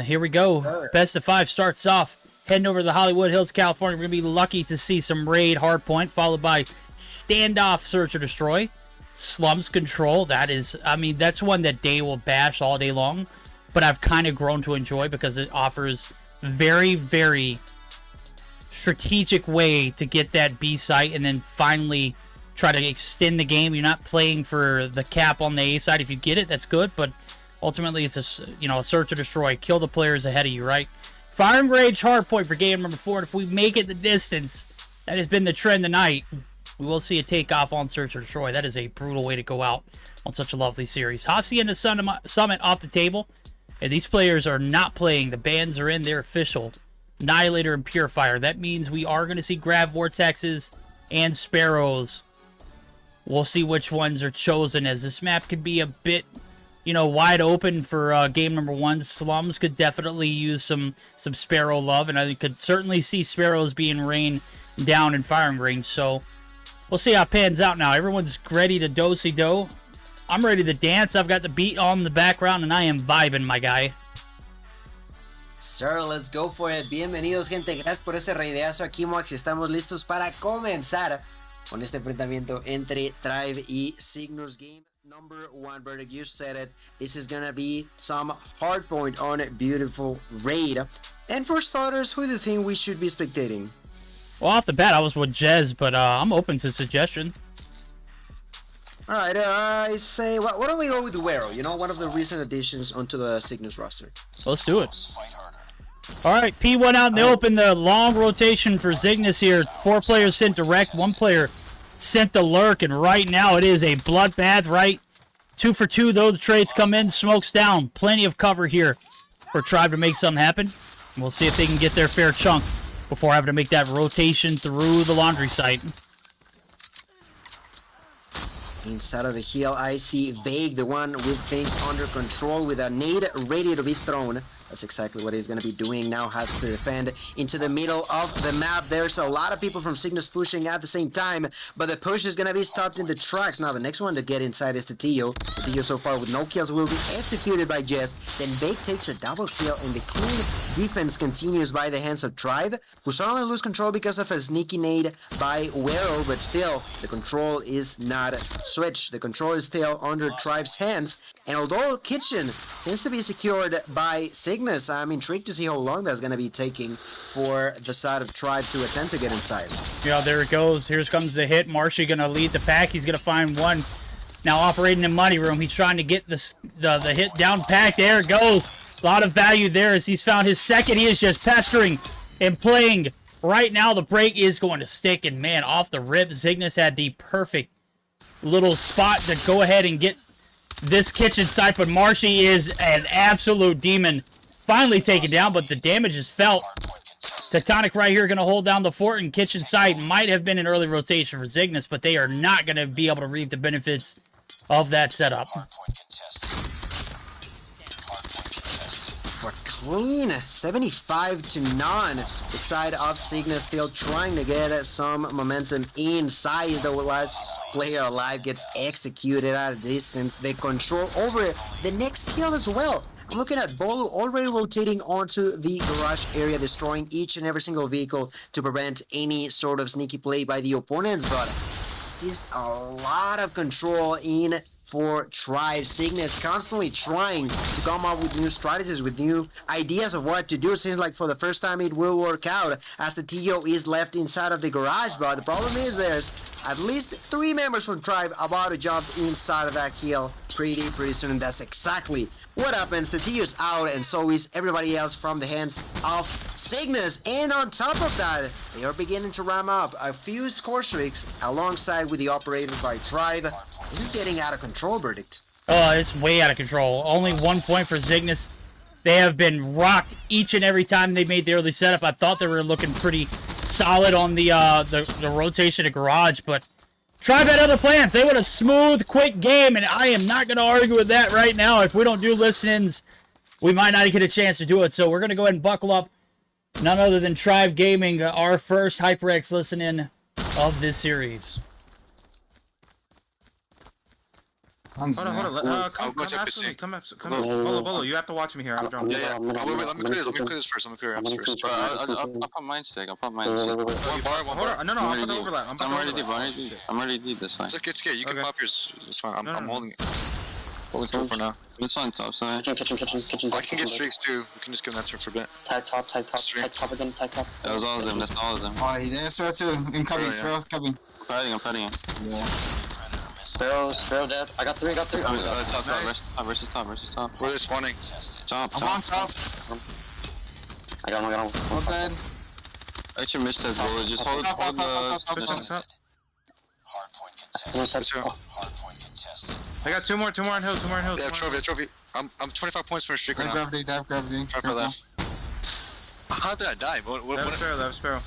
Here we go. Sir. Best of 5 starts off heading over to the Hollywood Hills, California. We're going to be lucky to see some raid Hardpoint, followed by Standoff Search or Destroy. Slums Control. That is, I mean, that's one that Day will bash all day long, but I've kind of grown to enjoy because it offers very, very strategic way to get that B site and then finally try to extend the game. You're not playing for the cap on the A side. If you get it, that's good, but ultimately it's a search or destroy, kill the players ahead of you, right? Fire and Rage Hardpoint for game number 4, and if we make it the distance, that has been the trend tonight, we will see a takeoff on search or destroy. That is a brutal way to go out on such a lovely series. Hacienda Summit off the table, and these players are not playing. The bans are in, they're official. Annihilator and Purifier. That means we are going to see Grav Vortexes and Sparrows. We'll see which ones are chosen, as this map could be a bit, wide open for game number 1. Slums could definitely use some Sparrow love, and I could certainly see Sparrows being rained down in firing range. So we'll see how it pans out now. Everyone's ready to do-si-do. I'm ready to dance. I've got the beat on the background, and I am vibing, my guy. Sir, let's go for it. Bienvenidos, gente. Gracias por ese raideazo aquí, Mox. Estamos listos para comenzar con este enfrentamiento entre Tribe y Cygnus. Game number 1, Verdict. You said it. This is gonna be some Hardpoint on a beautiful raid. And for starters, who do you think we should be spectating? Well, off the bat, I was with Jez, but I'm open to suggestion. Alright, I say, why don't we go with Wero? One of the recent additions onto the Cygnus roster. Let's do it. Alright, P1 out in the open. The long rotation for Cygnus here. 4 players sent direct, 1 player sent to lurk, and right now it is a bloodbath, right? 2 for 2, though the trades come in, smokes down. Plenty of cover here for Tribe to make something happen. We'll see if they can get their fair chunk before having to make that rotation through the laundry site. Inside of the hill, I see Vague, the one with things under control, with a nade ready to be thrown. That's exactly what he's going to be doing now. Has to defend into the middle of the map. There's a lot of people from Cygnus pushing at the same time, but the push is going to be stopped in the tracks. Now the next one to get inside is Tio. Tio so far with no kills will be executed by Jess. Then Vague takes a double kill, and the clean defense continues by the hands of Tribe, who suddenly lose control because of a sneaky nade by Wero, but still the control is not switched. The control is still under Tribe's hands, and although Kitchen seems to be secured by Cygnus, I'm intrigued to see how long that's going to be taking for the side of Tribe to attempt to get inside. Yeah, there it goes. Here comes the hit. Marshy going to lead the pack. He's going to find one. Now operating in money room. He's trying to get the hit down pack. There it goes. A lot of value there as he's found his second. He is just pestering and playing. Right now the break is going to stick, and man, off the rip, Cygnus had the perfect little spot to go ahead and get this kitchen site, but Marshy is an absolute demon. Finally taken down, but the damage is felt. Tectonic right here going to hold down the fort, and kitchen site might have been an early rotation for Cygnus, but they are not going to be able to reap the benefits of that setup. For clean 75 to none. The side of Cygnus still trying to get some momentum inside. The last player alive gets executed at a distance. They control over the next hill as well. I'm looking at Bolo already rotating onto the garage area, destroying each and every single vehicle to prevent any sort of sneaky play by the opponents. But this is a lot of control in for Tribe. Cygnus constantly trying to come up with new strategies, with new ideas of what to do. Seems like for the first time it will work out as the TO is left inside of the garage. But the problem is there's at least 3 members from Tribe about to jump inside of that hill pretty soon. And that's exactly what happens. The TO is out, and so is everybody else from the hands of Cygnus. And on top of that, they are beginning to ram up a few score streaks alongside with the operators by Tribe. This is getting out of control, Verdict. Oh, it's way out of control. Only 1 point for Cygnus. They have been rocked each and every time they made the early setup. I thought they were looking pretty solid on the rotation of garage, but Tribe had other plans. They want a smooth, quick game, and I am not going to argue with that right now. If we don't do listen-ins, we might not get a chance to do it. So we're going to go ahead and buckle up. None other than Tribe Gaming, our first HyperX listen-in of this series. Hold on. Come after me. Come up. Bolo, you have to watch me here. I'm drunk. Yeah. Oh, wait, let me clear this first. Let me clear this first. I'll pop mine stick. One bar. Hold on. No, I'll put the overlap. I'm already deep this side. It's okay. You can pop yours. It's fine. I'm holding it. Holding two for now. It's on top side. Kitchen. I can get streaks too. We can just give that to her for a bit. Tag top again, tag top. That was all of them. That's all of them. Oh, he didn't swear too. Incoming, Sparrow, coming. I'm fighting. Yeah. Sparrow dead. I got three. Top, versus top. Where are they spawning? Top. I'm on top. I got him. All dead. I actually missed that bullet. Just hold the... I got two more on hill. Yeah, trophy. I'm 25 points for a streak right now. Gravity. Try left. How did I die? Left Sparrow.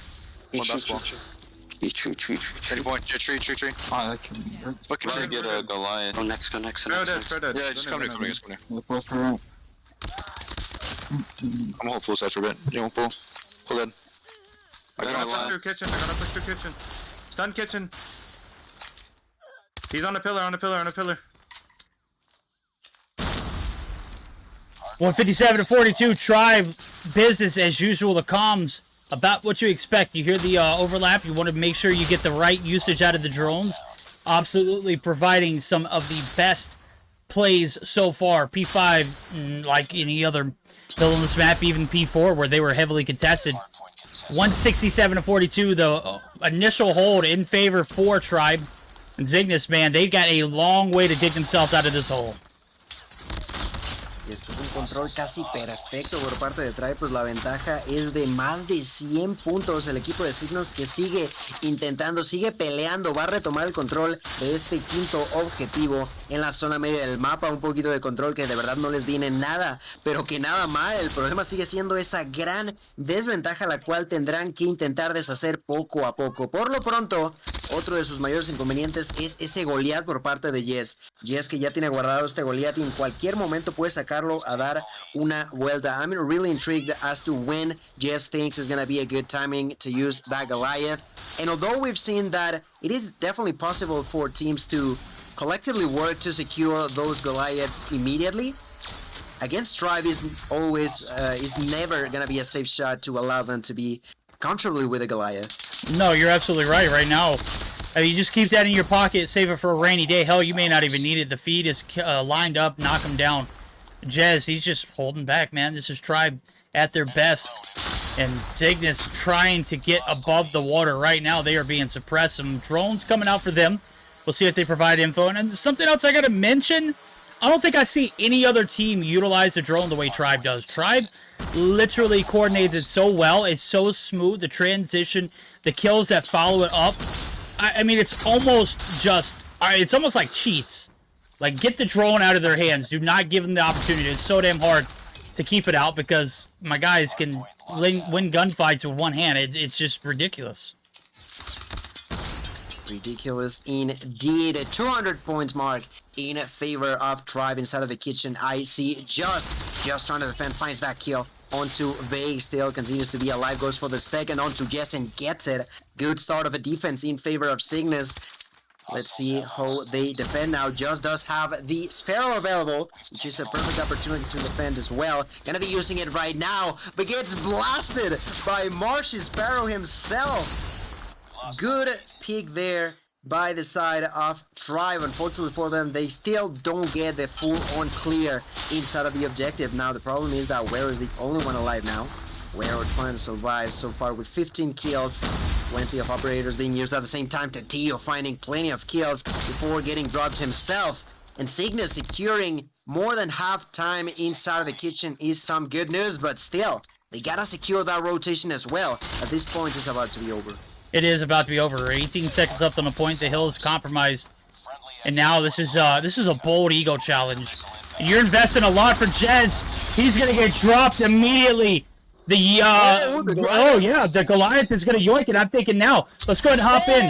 One basketball. Tree. Tree. Oh, that can hurt. Fucking Try to get a Goliath. Go next. Sparrow dead. Yeah, just come near. Close to right. I'm gonna hold full side for a bit. You won't pull. Pull in. They're gonna push through kitchen. Stun kitchen. He's on the pillar. 157 to 42. Tribe business as usual. The comms about what you expect. You hear the overlap. You want to make sure you get the right usage out of the drones. Absolutely providing some of the best plays so far. P5, like any other hill on this map, even P4, where they were heavily contested. 167 to 42, the initial hold in favor for Tribe. And Cygnus, man, they've got a long way to dig themselves out of this hole. Y después de un control casi perfecto por parte de Tribe, pues la ventaja es de más de 100 puntos. El equipo de Cygnus que sigue intentando, sigue peleando, va a retomar el control de este quinto objetivo en la zona media del mapa. Un poquito de control que de verdad no les viene nada, pero que nada mal. El problema sigue siendo esa gran desventaja la cual tendrán que intentar deshacer poco a poco. Por lo pronto, otro de sus mayores inconvenientes es ese Goliath por parte de Jess. Jess que ya tiene guardado este Goliath y en cualquier momento puede sacarlo a dar una vuelta. I'm really intrigued as to when Jess thinks is going to be a good timing to use that Goliath. And although we've seen that it is definitely possible for teams to collectively work to secure those Goliaths immediately, against Tribe is never going to be a safe shot to allow them to be comfortably with a Goliath. No, you're absolutely right. Right now, you just keep that in your pocket, save it for a rainy day. Hell, you may not even need it. The feed is lined up, knock him down. Jez, he's just holding back, man. This is Tribe at their best. And Cygnus trying to get above the water right now. They are being suppressed. Some drones coming out for them. We'll see if they provide info. And something else I got to mention, I don't think I see any other team utilize the drone the way Tribe does. Tribe literally coordinates it so well. It's so smooth. The transition, the kills that follow it up. I mean, it's almost like cheats. Like, get the drone out of their hands. Do not give them the opportunity. It's so damn hard to keep it out because my guys can win gunfights with one hand. It's just ridiculous. Ridiculous indeed. A 200 points mark in favor of Tribe inside of the kitchen. I see just trying to defend, finds that kill. onto Vague, still continues to be alive, goes for the second onto Jess and gets it. Good start of a defense in favor of Cygnus. Let's see how they defend now. Just does have the Sparrow available, which is a perfect opportunity to defend as well. Gonna be using it right now, but gets blasted by Marshy Sparrow himself. Good pick there by the side of Tribe. Unfortunately for them, they still don't get the full-on clear inside of the objective. Now, the problem is that Wero is the only one alive now. Wero trying to survive so far with 15 kills. Plenty of operators being used at the same time. Tadio finding plenty of kills before getting dropped himself. And Cygnus securing more than half time inside of the kitchen is some good news, but still, they gotta secure that rotation as well. At this point, it's about to be over. It is about to be over. 18 seconds left on the point. The hill is compromised. And now this is a bold ego challenge. And you're investing a lot for Jens. He's gonna get dropped immediately. The the Goliath is gonna yoink it. I'm thinking now. Let's go ahead and hop in.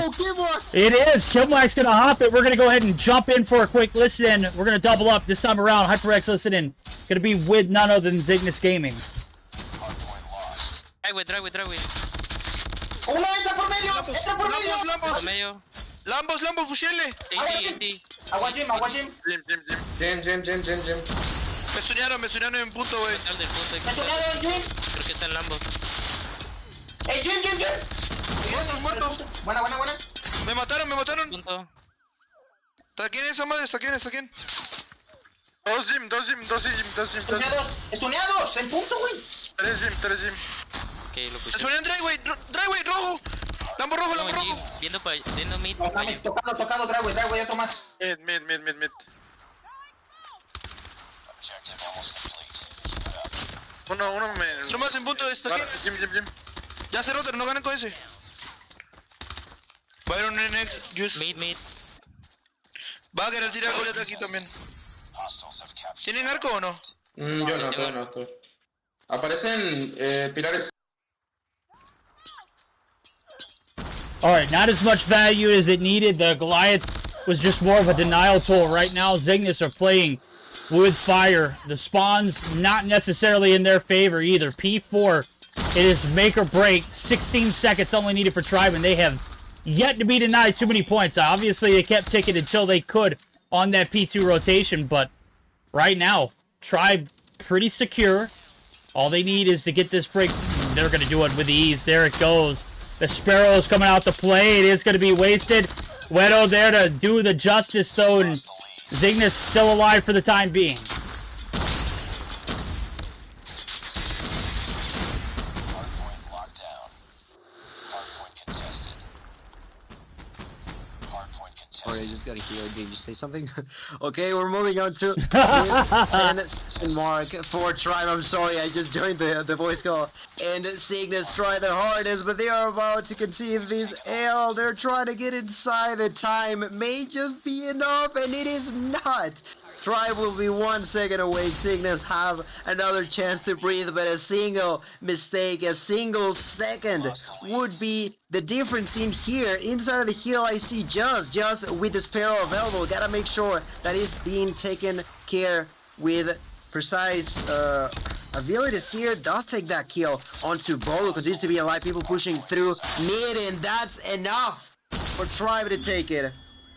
It is. Kilmlack's gonna hop it. We're gonna go ahead and jump in for a quick listen. We're gonna double up this time around. HyperX listening. Gonna be with none other than Cygnus Gaming. Drive with. ¡Uno entra por medio! ¡Entra por medio! Lambos, fusible. Agua Jim. Me stunearon en punto, güey. ¿Estuneado Jim? Creo que está en Lambos. ¡Ey, Jim! Muertos. Buena. Me mataron. Punto. ¿Está quién esa madre? ¿Está quién? Dos Jim. ¡Estuneados! ¡En punto, güey! Tres Jim. Ok, lo puse. Me suena Driveway, rojo. Lambo rojo. Viendo mid. Tocado, Driveway, otro más. Mid. Uno me... Otro más en punto de esta aquí. Jim. Ya se rotan, no ganan con ese. Va a haber un next juice. Mid. Va a querer tirar Goliath aquí también. ¿Tienen arco o no? Yo no. Aparecen pilares. Alright, not as much value as it needed. The Goliath was just more of a denial tool. Right now, Cygnus are playing with fire. The spawns not necessarily in their favor either. P4, it is make or break. 16 seconds only needed for Tribe, and they have yet to be denied too many points. Obviously, they kept ticking until they could on that P2 rotation, but right now, Tribe pretty secure. All they need is to get this break. They're going to do it with ease. There it goes. The Sparrow's coming out to play. It is going to be wasted. Wedo there to do the justice, though, and Cygnus still alive for the time being. Hardpoint locked down. Hardpoint contested. Hardpoint contested. Alright, I just got a heal. Did you say something? Okay, we're moving on to this 10-second mark for Tribe. I'm sorry, I just joined the voice call. And Cygnus try their hardest, but they are about to conceive this L. They're trying to get inside. The time may just be enough, and it is not. Tribe will be 1 second away. Cygnus have another chance to breathe, but a single mistake, a single second would be the difference in here. Inside of the hill, I see just with the Sparrow available. Gotta make sure that is being taken care with precise abilities here. Does take that kill onto Bolo. Continues to be alive. People pushing through mid, and that's enough for Tribe to take it.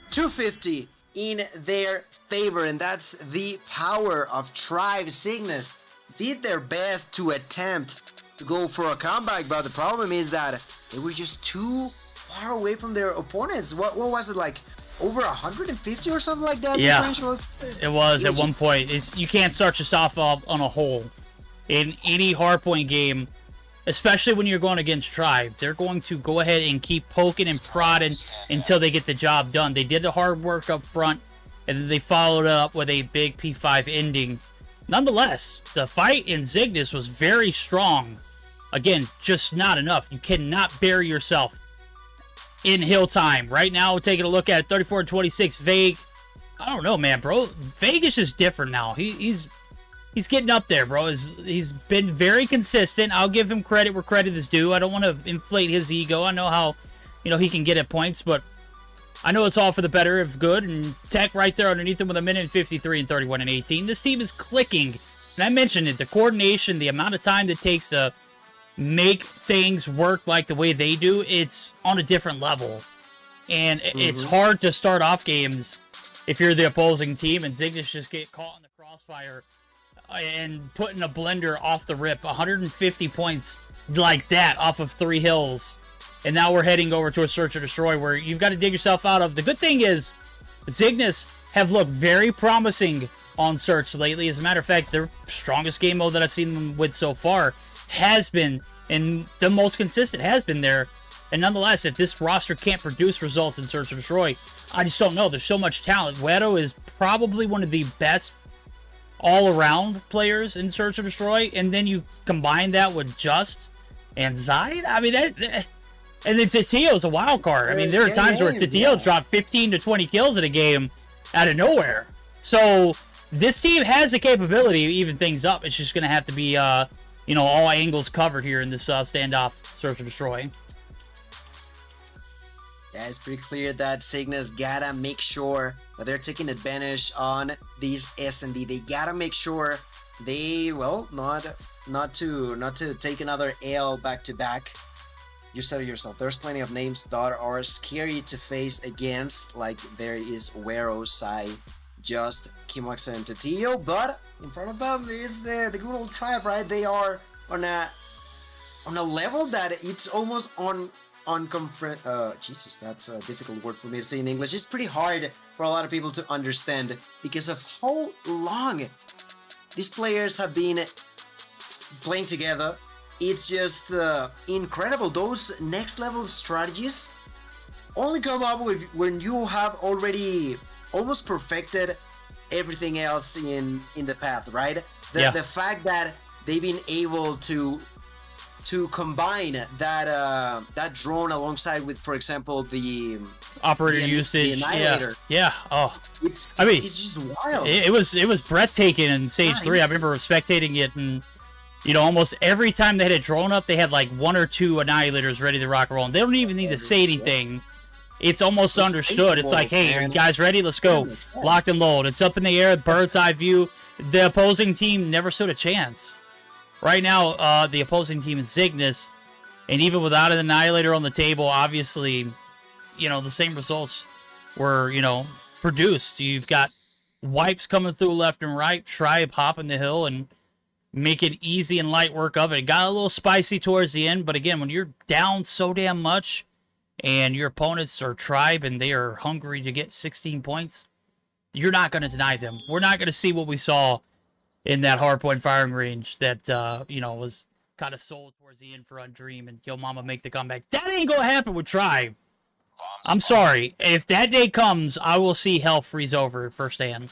250 in their favor, and that's the power of Tribe. Cygnus did their best to attempt to go for a comeback, but the problem is that they were just too far away from their opponents. What was it, like over 150 or something like that? Yeah, it was at one point. You can't start yourself off on a hole in any hardpoint game, especially when you're going against Tribe. They're going to go ahead and keep poking and prodding until they get the job done. They did the hard work up front, and then they followed up with a big P5 ending. Nonetheless, the fight in Cygnus was very strong. Again, just not enough. You cannot bury yourself in hill time. Right now, we're taking a look at it. 34-26, Vague. I don't know, man, bro. Vegas is different now. He's getting up there, bro. He's been very consistent. I'll give him credit where credit is due. I don't want to inflate his ego. I know how, he can get at points, but I know it's all for the better of good. And Tech right there underneath him with 1:53 and 31 and 18. This team is clicking And I mentioned it, the coordination, the amount of time that it takes to make things work like the way they do, it's on a different level. And it's hard to start off games if you're the opposing team, and Zygnus just get caught in the crossfire and put in a blender off the rip. 150 points like that off of 3 hills. And now we're heading over to a search or destroy where you've got to dig yourself out of. The good thing is, Zygnus have looked very promising on search lately. As a matter of fact, their strongest game mode that I've seen them with so far has been, and the most consistent has been there. And nonetheless, if this roster can't produce results in search or destroy, I just don't know. There's so much talent. Wedo is probably one of the best all-around players in search or destroy, and then you combine that with Just and Zide. I mean, and then Titio's a wild card. I mean, there are times where Titio dropped 15 to 20 kills in a game out of nowhere. So this team has the capability to even things up. It's just going to have to be, you know, all angles covered here in this standoff search or destroy. Yeah, it's pretty clear that Zygnus gotta make sure that they're taking advantage on these S&D. They gotta make sure they, well, not to take another L back to back. You said it yourself. There's plenty of names that are scary to face against, like there is Wero, Sai, Just, Kimoxa, and Titio, but in front of them is the good old tribe, right? They are on a level that it's almost Jesus, that's a difficult word for me to say in English. It's pretty hard for a lot of people to understand because of how long these players have been playing together. It's just incredible. Those next level strategies only come up with when you have already almost perfected everything else in the path, right? The fact that they've been able to combine that drone alongside with, for example, the operator usage, the Annihilator. Yeah. Oh, it's just wild. It was breathtaking in Stage 3. I remember spectating it, and you know, almost every time they had a drone up, they had like 1 or 2 Annihilators ready to rock and roll. And they don't even need to say anything. It's almost understood. It's like, hey, you guys ready? Let's go. Locked and load. It's up in the air, bird's eye view. The opposing team never stood a chance. Right now, the opposing team is Zygnus, and even without an Annihilator on the table, obviously, you know, the same results were, you know, produced. You've got wipes coming through left and right, Tribe hopping the hill, and making easy and light work of it. It got a little spicy towards the end, but again, when you're down so damn much, and your opponents are Tribe, and they are hungry to get 16 points, you're not going to deny them. We're not going to see what we saw in that hardpoint firing range that, you know, was kind of sold towards the end for Undream and Yo Mama make the comeback. That ain't going to happen with Tribe. I'm sorry. If that day comes, I will see hell freeze over firsthand.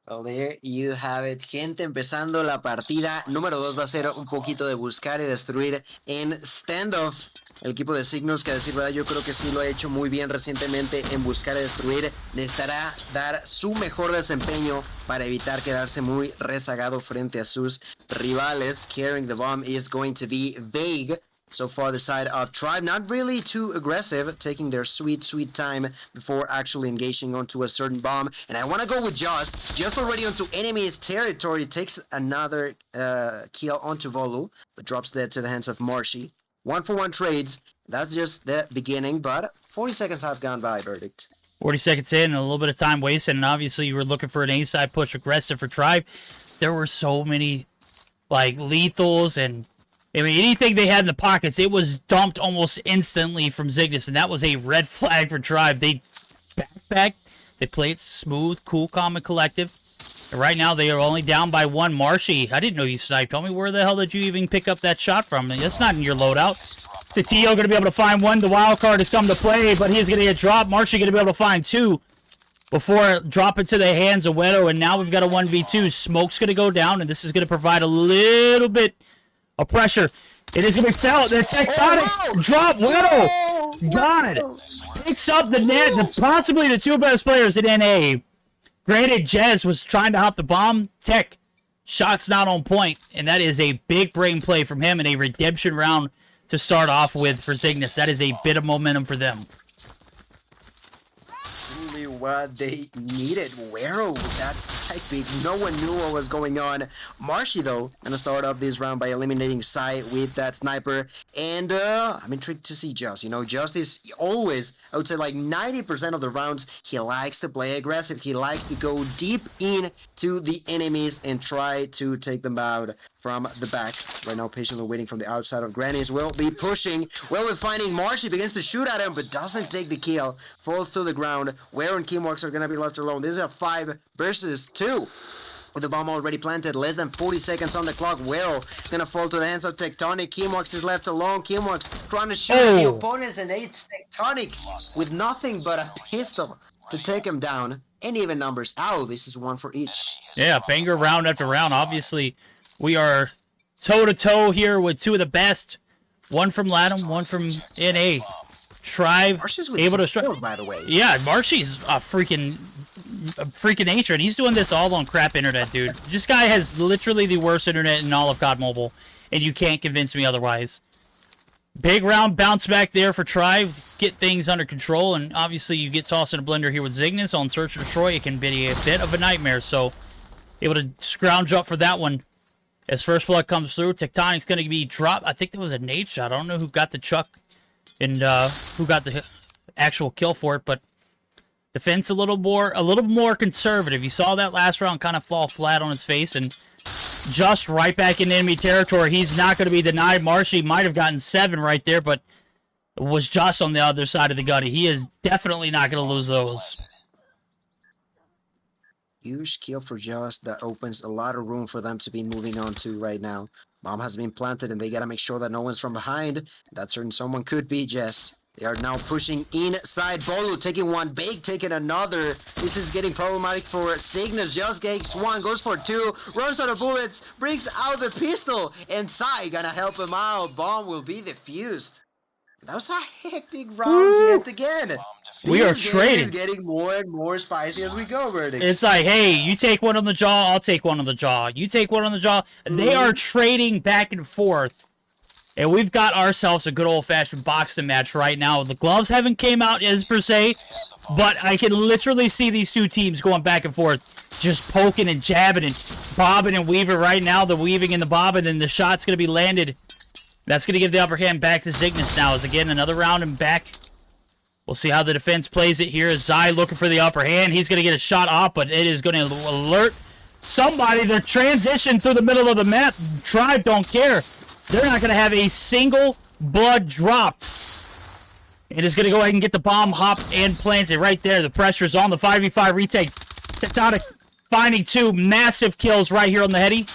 Well, there you have it, gente. Empezando la partida número 2 va a ser un poquito de buscar y destruir en standoff. El equipo de Zygnus, que a decir verdad, yo creo que sí lo ha hecho muy bien recientemente en buscar y destruir. Necesitará dar su mejor desempeño para evitar quedarse muy rezagado frente a sus rivales. Carrying the bomb is going to be Vague. So far, the side of Tribe, not really too aggressive, taking their sweet time before actually engaging onto a certain bomb. And I want to go with Just already onto enemy's territory, takes another kill onto Volu, but drops that to the hands of Marshy. 1-for-1 trades, that's just the beginning, but 40 seconds have gone by, Verdict. 40 seconds in, and a little bit of time wasted, and obviously you were looking for an A-side push aggressive for Tribe. There were so many, like, lethals and I mean, anything they had in the pockets, it was dumped almost instantly from Zygnus, and that was a red flag for Tribe. They backpacked, they played smooth, cool, calm, and collective. And right now, they are only down by 1. Marshy, I didn't know you sniped. Tell me, where the hell did you even pick up that shot from? That's not in your loadout. Titio going to be able to find 1. The wild card has come to play, but he's going to get dropped. Marshy going to be able to find 2 before dropping to the hands of Wedo, and now we've got a 1v2. Smoke's going to go down, and this is going to provide a little bit of pressure. It is going to be felt. The tectonic drop. Wedo, God, picks up the net. Possibly the 2 best players in NA. Granted, Jez was trying to hop the bomb. Tech, shot's not on point, and that is a big brain play from him and a redemption round to start off with for Zygnus. That is a bit of momentum for them. Really what they needed. Wero, that's big. No one knew what was going on. Marshy, though, gonna start off this round by eliminating Sai with that sniper. And I'm intrigued to see Just. You know, Just is always, I would say, like 90% of the rounds, he likes to play aggressive. He likes to go deep into the enemies and try to take them out from the back. Right now, patiently waiting from the outside of Granny's. Will be pushing. Will be finding Marshy, begins to shoot at him, but doesn't take the kill. Falls to the ground. Where and Kimworks are going to be left alone. This is a 5 versus 2. With the bomb already planted, less than 40 seconds on the clock. Wero is going to fall to the hands of Tectonic. Kimworks is left alone. Kimworks trying to shoot at the opponents, and it's Tectonic with nothing but a pistol to take him down. And even numbers. Oh, this is one for each. Yeah, banger round after round. Obviously, we are toe-to-toe here with two of the best. One from LATAM, one from NA. Tribe able to skills, by the way. Yeah, Marshy's a freaking nature, and he's doing this all on crap internet, dude. This guy has literally the worst internet in all of COD Mobile, and you can't convince me otherwise. Big round bounce back there for Tribe, get things under control, and obviously you get tossed in a blender here with Zygnus on Search and Destroy. It can be a bit of a nightmare, so able to scrounge up for that one. As first blood comes through, Tectonic's going to be dropped. I think that was a nade shot. I don't know who got the chuck and who got the actual kill for it, but defense a little more conservative. You saw that last round kind of fall flat on his face, and just right back in enemy territory. He's not going to be denied. Marshy might have gotten 7 right there, but it was just on the other side of the gutty. He is definitely not going to lose those. Huge kill for Just that opens a lot of room for them to be moving on to right now. Bomb has been planted, and they gotta make sure that no one's from behind. That certain someone could be Jess. They are now pushing inside. Bolu taking one, Bake taking another. This is getting problematic for Cygnus. Just gets one, goes for 2, runs out of bullets, brings out the pistol, and Sai gonna help him out. Bomb will be defused. That was a hectic round yet again. We are trading. It's getting more and more spicy as we go, Verdict. It's like, hey, you take one on the jaw, I'll take one on the jaw. You take one on the jaw. They are trading back and forth. And we've got ourselves a good old-fashioned boxing match right now. The gloves haven't came out as per se, but I can literally see these two teams going back and forth, just poking and jabbing and bobbing and weaving right now. The weaving and the bobbing, and the shot's going to be landed. That's going to give the upper hand back to Zygnus now. As again, another round and back. We'll see how the defense plays it here. Zai looking for the upper hand. He's going to get a shot off, but it is going to alert somebody to transition through the middle of the map. Tribe don't care. They're not going to have a single blood dropped. It is going to go ahead and get the bomb hopped and planted right there. The pressure's on the 5v5 retake. Tectonic finding 2 massive kills right here on the heady.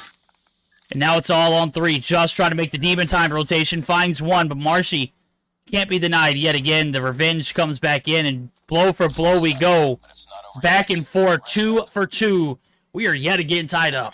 And now it's all on 3. Just trying to make the demon time rotation. Finds 1, but Marshy can't be denied yet again. The revenge comes back in, and blow for blow we go. Back and forth, 2 for 2. We are yet again tied up.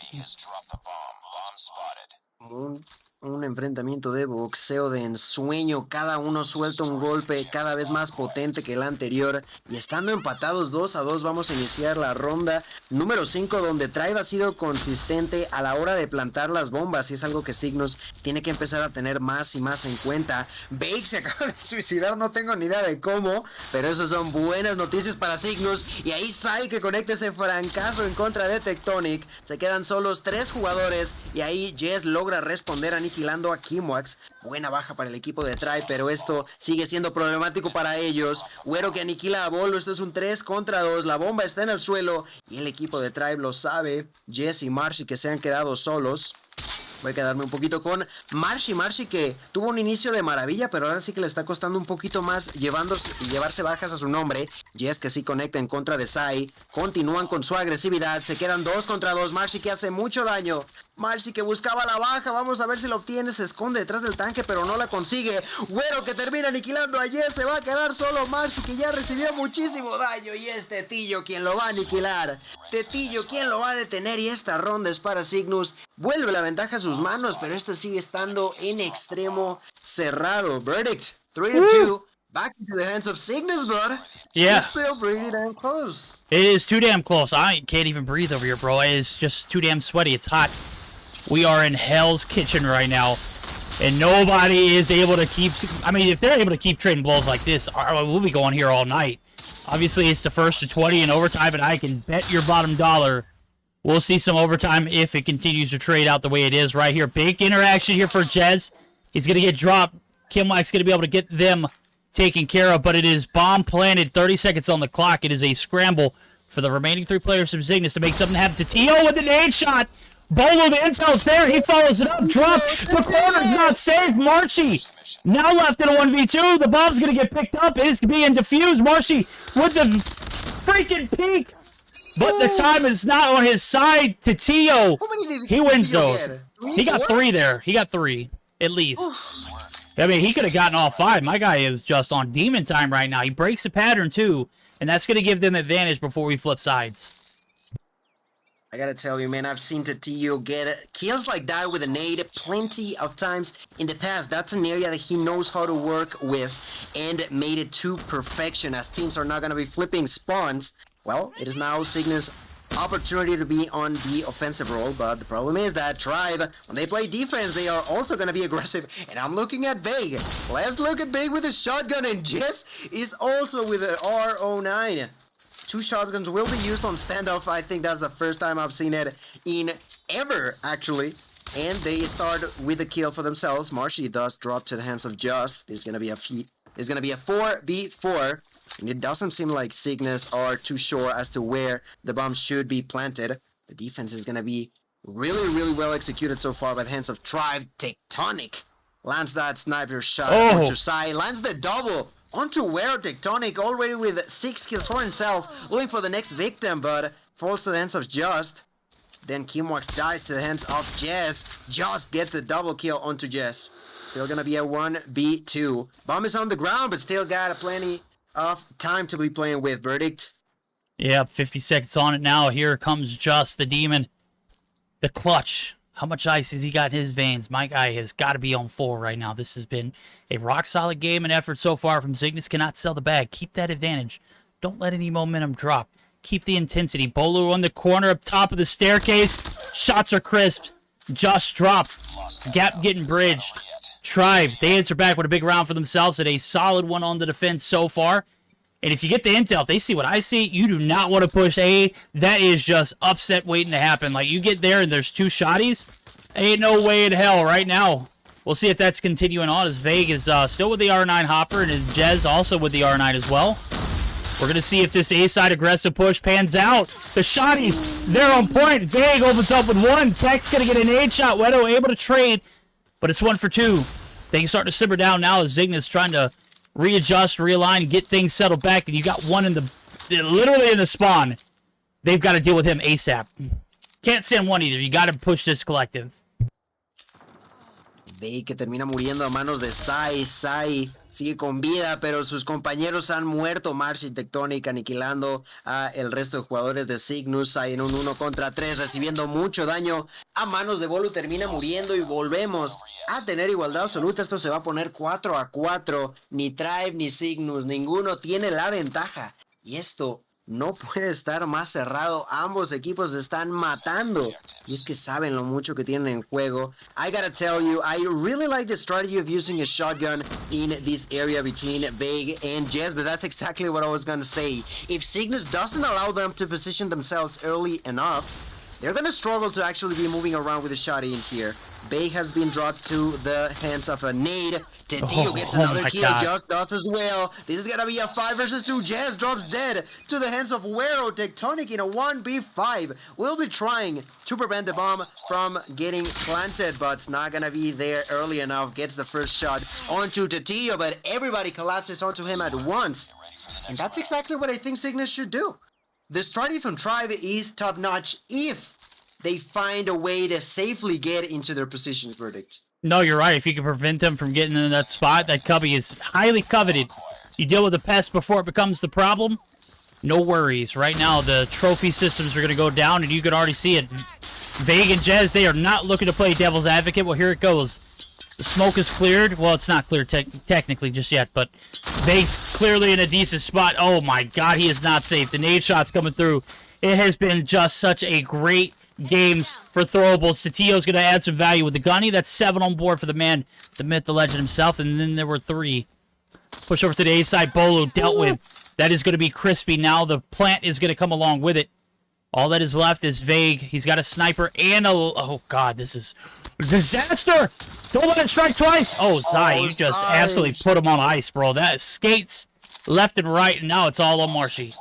Un enfrentamiento de boxeo de ensueño, cada uno suelta un golpe cada vez más potente que el anterior, y estando empatados 2-2 vamos a iniciar la ronda número 5, donde Tribe ha sido consistente a la hora de plantar las bombas, y es algo que Cygnus tiene que empezar a tener más y más en cuenta. Bake se acaba de suicidar, no tengo ni idea de cómo, pero eso son buenas noticias para Cygnus, y ahí Sai que conecta ese francazo en contra de Tectonic. Se quedan solos 3 jugadores, y ahí Jess logra responder aniquilando a Kimwax. Buena baja para el equipo de Tribe, pero esto sigue siendo problemático para ellos. Güero que aniquila a Bolo. Esto es un 3 contra 2. La bomba está en el suelo y el equipo de Tribe lo sabe. Jess y Marshy que se han quedado solos. Voy a quedarme un poquito con Marshy que tuvo un inicio de maravilla, pero ahora sí que le está costando un poquito más llevarse bajas a su nombre. Jess que sí conecta en contra de Sai. Continúan con su agresividad. Se quedan 2 contra 2. Marshy que hace mucho daño. Marshy que buscaba la baja. Vamos a ver si la obtiene. Se esconde detrás del tanque, pero no la consigue. Güero que termina aniquilando a Jess. Se va a quedar solo Marshy, que ya recibió muchísimo daño. Y es Tetillo quien lo va a aniquilar. Tetillo quien lo va a detener. Y esta ronda es para Cygnus. Vuelve la ventaja a sus manos, pero esto sigue estando en extremo cerrado. Verdict 3-2. Back into the hands of Cygnus, bud. Yeah. It's still pretty damn close. It is too damn close. I can't even breathe over here, bro. It is just too damn sweaty. It's hot. We are in Hell's Kitchen right now. And nobody is able to keep... I mean, if they're able to keep trading blows like this, we'll be going here all night. Obviously, it's the first to 20 in overtime, and I can bet your bottom dollar we'll see some overtime if it continues to trade out the way it is right here. Big interaction here for Jez. He's going to get dropped. Kimwack's going to be able to get them taken care of, but it is bomb planted. 30 seconds on the clock. It is a scramble for the remaining 3 players from Cygnus to make something happen. to Tio with the nade shot. Bolo, the intel's there. He follows it up. Drop. The corner's not safe. Marshy now left in a 1v2. The bomb's going to get picked up. It is being defused. Marshy with the freaking peek. But the time is not on his side. to Tio. He wins those. He got 3 there. He got 3, at least. I mean, he could have gotten all 5. My guy is just on demon time right now. He breaks the pattern, too. And that's going to give them advantage before we flip sides. I gotta tell you, man, I've seen Tatillo get kills like that with a nade plenty of times in the past. That's an area that he knows how to work with and made it to perfection. As teams are not gonna be flipping spawns, well, it is now Cygnus' opportunity to be on the offensive role, but the problem is that Tribe, when they play defense, they are also gonna be aggressive, and I'm looking at Big. Let's look at Big with a shotgun, and Jess is also with an R09. 2 shotguns will be used on standoff. I think that's the first time I've seen it in ever, actually. And they start with a kill for themselves. Marshy does drop to the hands of Just. There's gonna be a 4v4, and it doesn't seem like Cygnus are too sure as to where the bomb should be planted. The defense is gonna be really well executed so far by the hands of Tribe. Tectonic lands that sniper shot onto side, lands the double onto where Tectonic already with 6 kills for himself, looking for the next victim, but falls to the hands of Just. Then Kimwax dies to the hands of Jess. Just gets the double kill onto Jess. Still gonna be a 1v2. Bomb is on the ground, but still got plenty of time to be playing with. Verdict? Yep, 50 seconds on it now. Here comes Just, the demon. The clutch. How much ice has he got in his veins? My guy has got to be on 4 right now. This has been a rock-solid game and effort so far from Cygnus. Cannot sell the bag. Keep that advantage. Don't let any momentum drop. Keep the intensity. Bolo on the corner up top of the staircase. Shots are crisp. Just dropped. Gap getting bridged. Tribe, they answer back with a big round for themselves and a solid one on the defense so far. And if you get the intel, if they see what I see, you do not want to push A. That is just upset waiting to happen. Like, you get there and there's 2 shotties, ain't no way in hell right now. We'll see if that's continuing on as Vague is still with the R9 hopper and Jez also with the R9 as well. We're going to see if this A-side aggressive push pans out. The shotties, they're on point. Vague opens up with 1. Tech's going to get an 8 shot. Wedo able to trade, but it's 1 for 2. Things start to simmer down now as Cygnus trying to readjust, realign, get things settled back, and you got 1 in the literally in the spawn. They've got to deal with him ASAP. Can't send 1 either. You got to push this collective. Ve que termina muriendo a manos de Sai. Sai sigue con vida, pero sus compañeros han muerto. Mars y Tectonic aniquilando a el resto de jugadores de Cygnus. Sai en un 1 contra 3, recibiendo mucho daño a manos de Bolu. Termina muriendo y volvemos a tener igualdad absoluta. Esto se va a poner 4-4. Ni Tribe ni Cygnus, ninguno tiene la ventaja. Y esto no puede estar más cerrado. Ambos equipos se están matando. Y es que saben lo mucho que tienen en juego. I gotta tell you, I really like the strategy of using a shotgun in this area between Vague and Jez, but that's exactly what I was gonna say. If Cygnus doesn't allow them to position themselves early enough, they're gonna struggle to actually be moving around with a shot in here. Vague has been dropped to the hands of a nade. Tatillo gets another kill, Just does as well. This is gonna be a 5 versus 2. Jez drops dead to the hands of Wero. Tectonic in a 1v5 will be trying to prevent the bomb from getting planted, but it's not gonna be there early enough. Gets the first shot onto Tatillo, but everybody collapses onto him at once. And that's exactly what I think Cygnus should do. The strategy from Tribe is top-notch if they find a way to safely get into their positions. Verdict. No, you're right. If you can prevent them from getting into that spot, that cubby is highly coveted. You deal with the pest before it becomes the problem, no worries. Right now, the trophy systems are going to go down, and you can already see it. Vague and Jez, they are not looking to play devil's advocate. Well, here it goes. The smoke is cleared. Well, it's not cleared technically just yet, but Vague's clearly in a decent spot. Oh, my God, he is not safe. The nade shot's coming through. It has been just such a great games for throwables. Tatio's going to add some value with the gunny. That's 7 on board for the man, the myth, the legend himself. And then there were 3. Push over to the A side. Bolo dealt with. That is going to be crispy. Now the plant is going to come along with it. All that is left is Vague. He's got a sniper and a... Oh, God, this is a disaster. Don't let it strike twice. Oh, Zai, you just absolutely put him on ice, bro. That is skates left and right, and now it's all on Marshy.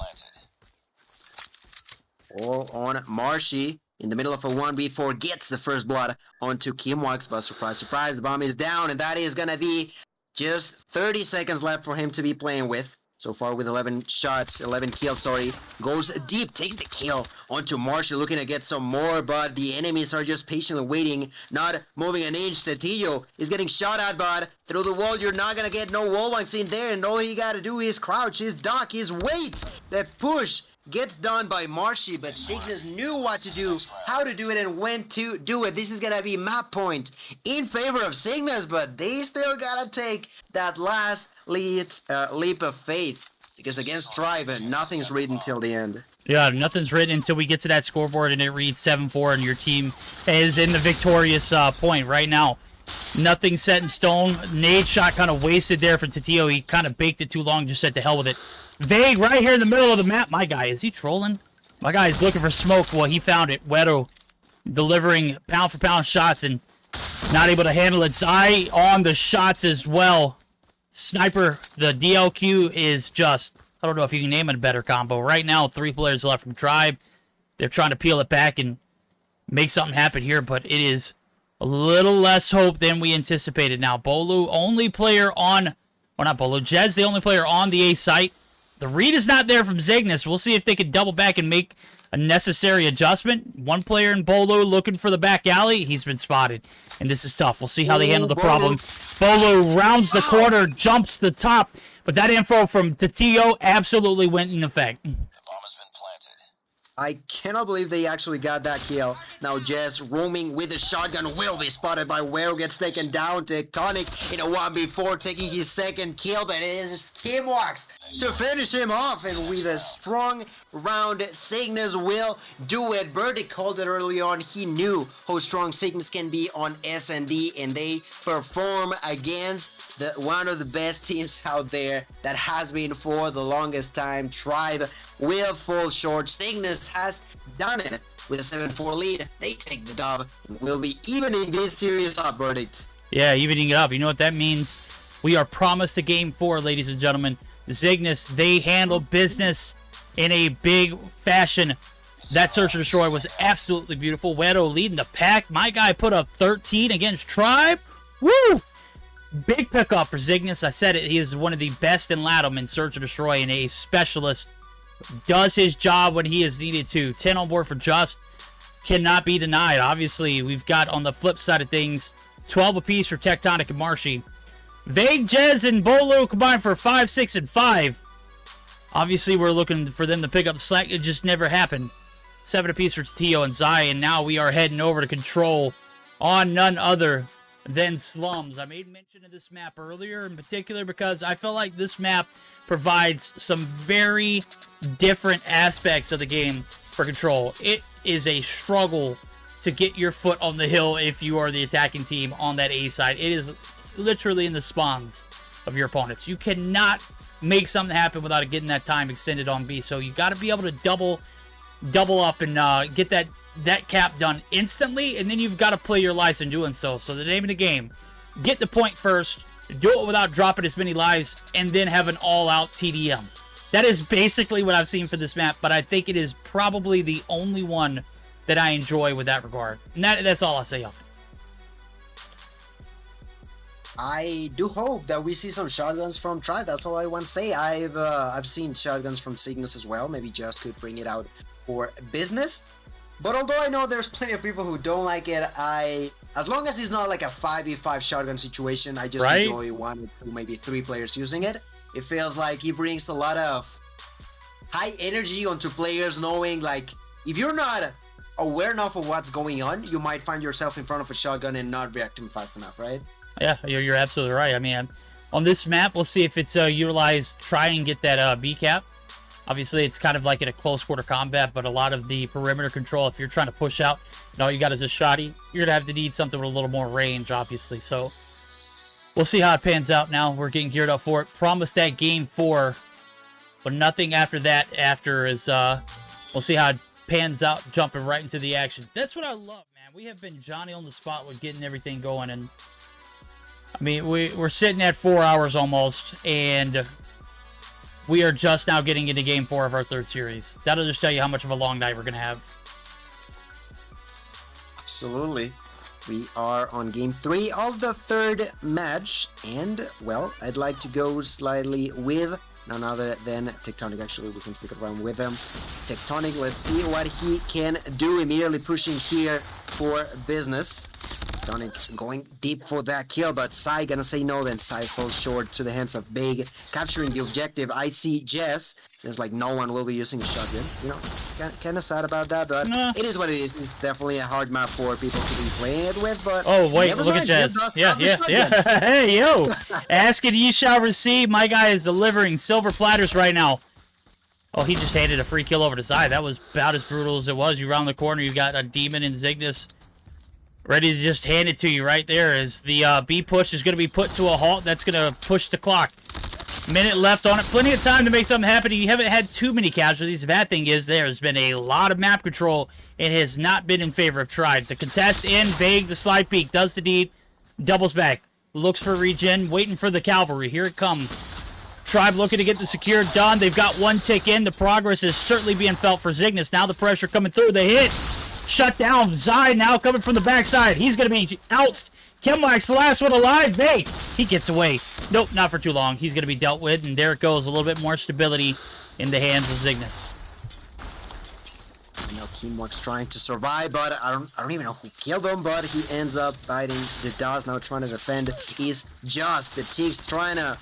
All on Marshy. In the middle of a 1v4, gets the first blood onto Kimwax, but surprise, surprise, the bomb is down, and that is going to be just 30 seconds left for him to be playing with. So far with 11 shots, 11 kills, sorry. Goes deep, takes the kill onto Marshy, looking to get some more, but the enemies are just patiently waiting, not moving an inch. Tatillo is getting shot at, but through the wall, you're not gonna get no wall banks in there, and all he gotta do is crouch, his duck, his wait. That push gets done by Marshy, but Cygnus knew what to do, how to do it, and when to do it. This is gonna be map point in favor of Cygnus, but they still gotta take that last leap of faith, because against Tribe, nothing's written till the end. Yeah, nothing's written until we get to that scoreboard and it reads 7-4 and your team is in the victorious point right now. Nothing set in stone. Nade shot kind of wasted there for Tatillo. He kind of baked it too long, just said to hell with it. Vague right here in the middle of the map. My guy, is he trolling? My guy is looking for smoke. Well, he found it. Wedo delivering pound for pound shots and not able to handle it. Zai on the shots as well. Sniper, the DLQ is just, I don't know if you can name it a better combo. Right now, 3 players left from Tribe. They're trying to peel it back and make something happen here, but it is a little less hope than we anticipated. Now, Bolu, only player on, or not Bolu, Jez, the only player on the A site. The read is not there from Cygnus. We'll see if they can double back and make a necessary adjustment. 1 player in Bolo looking for the back alley. He's been spotted, and this is tough. We'll see how they handle the problem. Bolo rounds the corner, jumps the top, but that info from Tatillo absolutely went in effect. I cannot believe they actually got that kill. Now Jess roaming with a shotgun will be spotted by Wero, gets taken down. Tectonic in a 1v4 taking his second kill, but it is Kimwax to finish him off, and with a strong round, Cygnus will do it. Birdie called it early on. He knew how strong Cygnus can be on S&D, and they perform against one of the best teams out there that has been for the longest time. Tribe will fall short. Cygnus has done it with a 7-4 lead. They take the dub and will be evening this series up, Verdict. Yeah, evening it up. You know what that means? We are promised a game 4, ladies and gentlemen. The Cygnus, they handle business in a big fashion. That search and destroy was absolutely beautiful. Wedo leading the pack. My guy put up 13 against Tribe. Woo! Big pickup for Cygnus. I said it. He is one of the best in Latham in search and destroy, and a specialist. Does his job when he is needed to. 10 on board for Just. Cannot be denied. Obviously, we've got on the flip side of things 12 apiece for Tectonic and Marshy. Vague, Jez, and Bolo combined for 5, 6, and 5. Obviously, we're looking for them to pick up the slack. It just never happened. 7 apiece for Tatillo and Zai, and now we are heading over to Control on none other than Slums. I made mention of this map earlier in particular because I feel like this map provides some very different aspects of the game for Control. It is a struggle to get your foot on the hill if you are the attacking team on that A side. It is literally in the spawns of your opponents. You cannot make something happen without it getting that time extended on B. So you got to be able to double up and get that cap done instantly, and then you've got to play your lives in doing so. So the name of the game, get the point first, do it without dropping as many lives, and then have an all-out TDM. That is basically what I've seen for this map, but I think it is probably the only one that I enjoy with that regard. And that's all I'll say on it. I do hope that we see some shotguns from Tribe. That's all I want to say. I've seen shotguns from Cygnus as well. Maybe Just could bring it out for business. But although I know there's plenty of people who don't like it, as long as it's not like a 5v5 shotgun situation, I just enjoy 1 or 2, maybe 3 players using it. It feels like it brings a lot of high energy onto players, knowing like if you're not aware enough of what's going on, you might find yourself in front of a shotgun and not reacting fast enough, right? Yeah, you're absolutely right. I mean, on this map, we'll see if it's utilized. Try and get that B cap. Obviously, it's kind of like in a close quarter combat, but a lot of the perimeter control, if you're trying to push out and all you got is a shotty, you're going to have to need something with a little more range, obviously. So we'll see how it pans out now. We're getting geared up for it. Promised that game 4, but nothing after that after is, we'll see how it pans out, jumping right into the action. That's what I love, man. We have been Johnny on the spot with getting everything going, and I mean, we're sitting at 4 hours almost, and we are just now getting into game 4 of our 3rd series. That'll just tell you how much of a long night we're going to have. Absolutely. We are on game 3 of the 3rd match, and, well, I'd like to go slightly with none other than Tectonic. Actually, we can stick around with him. Tectonic, let's see what he can do. Immediately pushing here for business. Tectonic going deep for that kill, but Sai gonna say no, then Sai falls short to the hands of Big, capturing the objective. I see Jess. Seems like no one will be using a shotgun. You know, kind of sad about that, but it is what it is. It's definitely a hard map for people to be playing it with, but... Oh, wait, look at Jess. Yeah. Hey, yo! Ask it, ye shall receive. My guy is delivering silver platters right now. Oh, he just handed a free kill over to Sai. That was about as brutal as it was. You round the corner, you got a Demon and Zygnus ready to just hand it to you right there as the B push is going to be put to a halt. That's going to push the clock. Minute left on it. Plenty of time to make something happen. You haven't had too many casualties. The bad thing is there's been a lot of map control. It has not been in favor of Tribe. The contest in, Vague, the slide peek, does the deed, doubles back, looks for regen, waiting for the cavalry. Here it comes. Tribe looking to get the secure done. They've got 1 tick in. The progress is certainly being felt for Zygnus. Now the pressure coming through. The hit. Shut down. Zai now coming from the backside. He's going to be out. Chemwax, the last one alive. Hey, he gets away. Nope, not for too long. He's going to be dealt with, and there it goes. A little bit more stability in the hands of Zygnus. I know Chemwax trying to survive, but I don't even know who killed him, but he ends up biting the dust. Now trying to defend is just the ticks trying to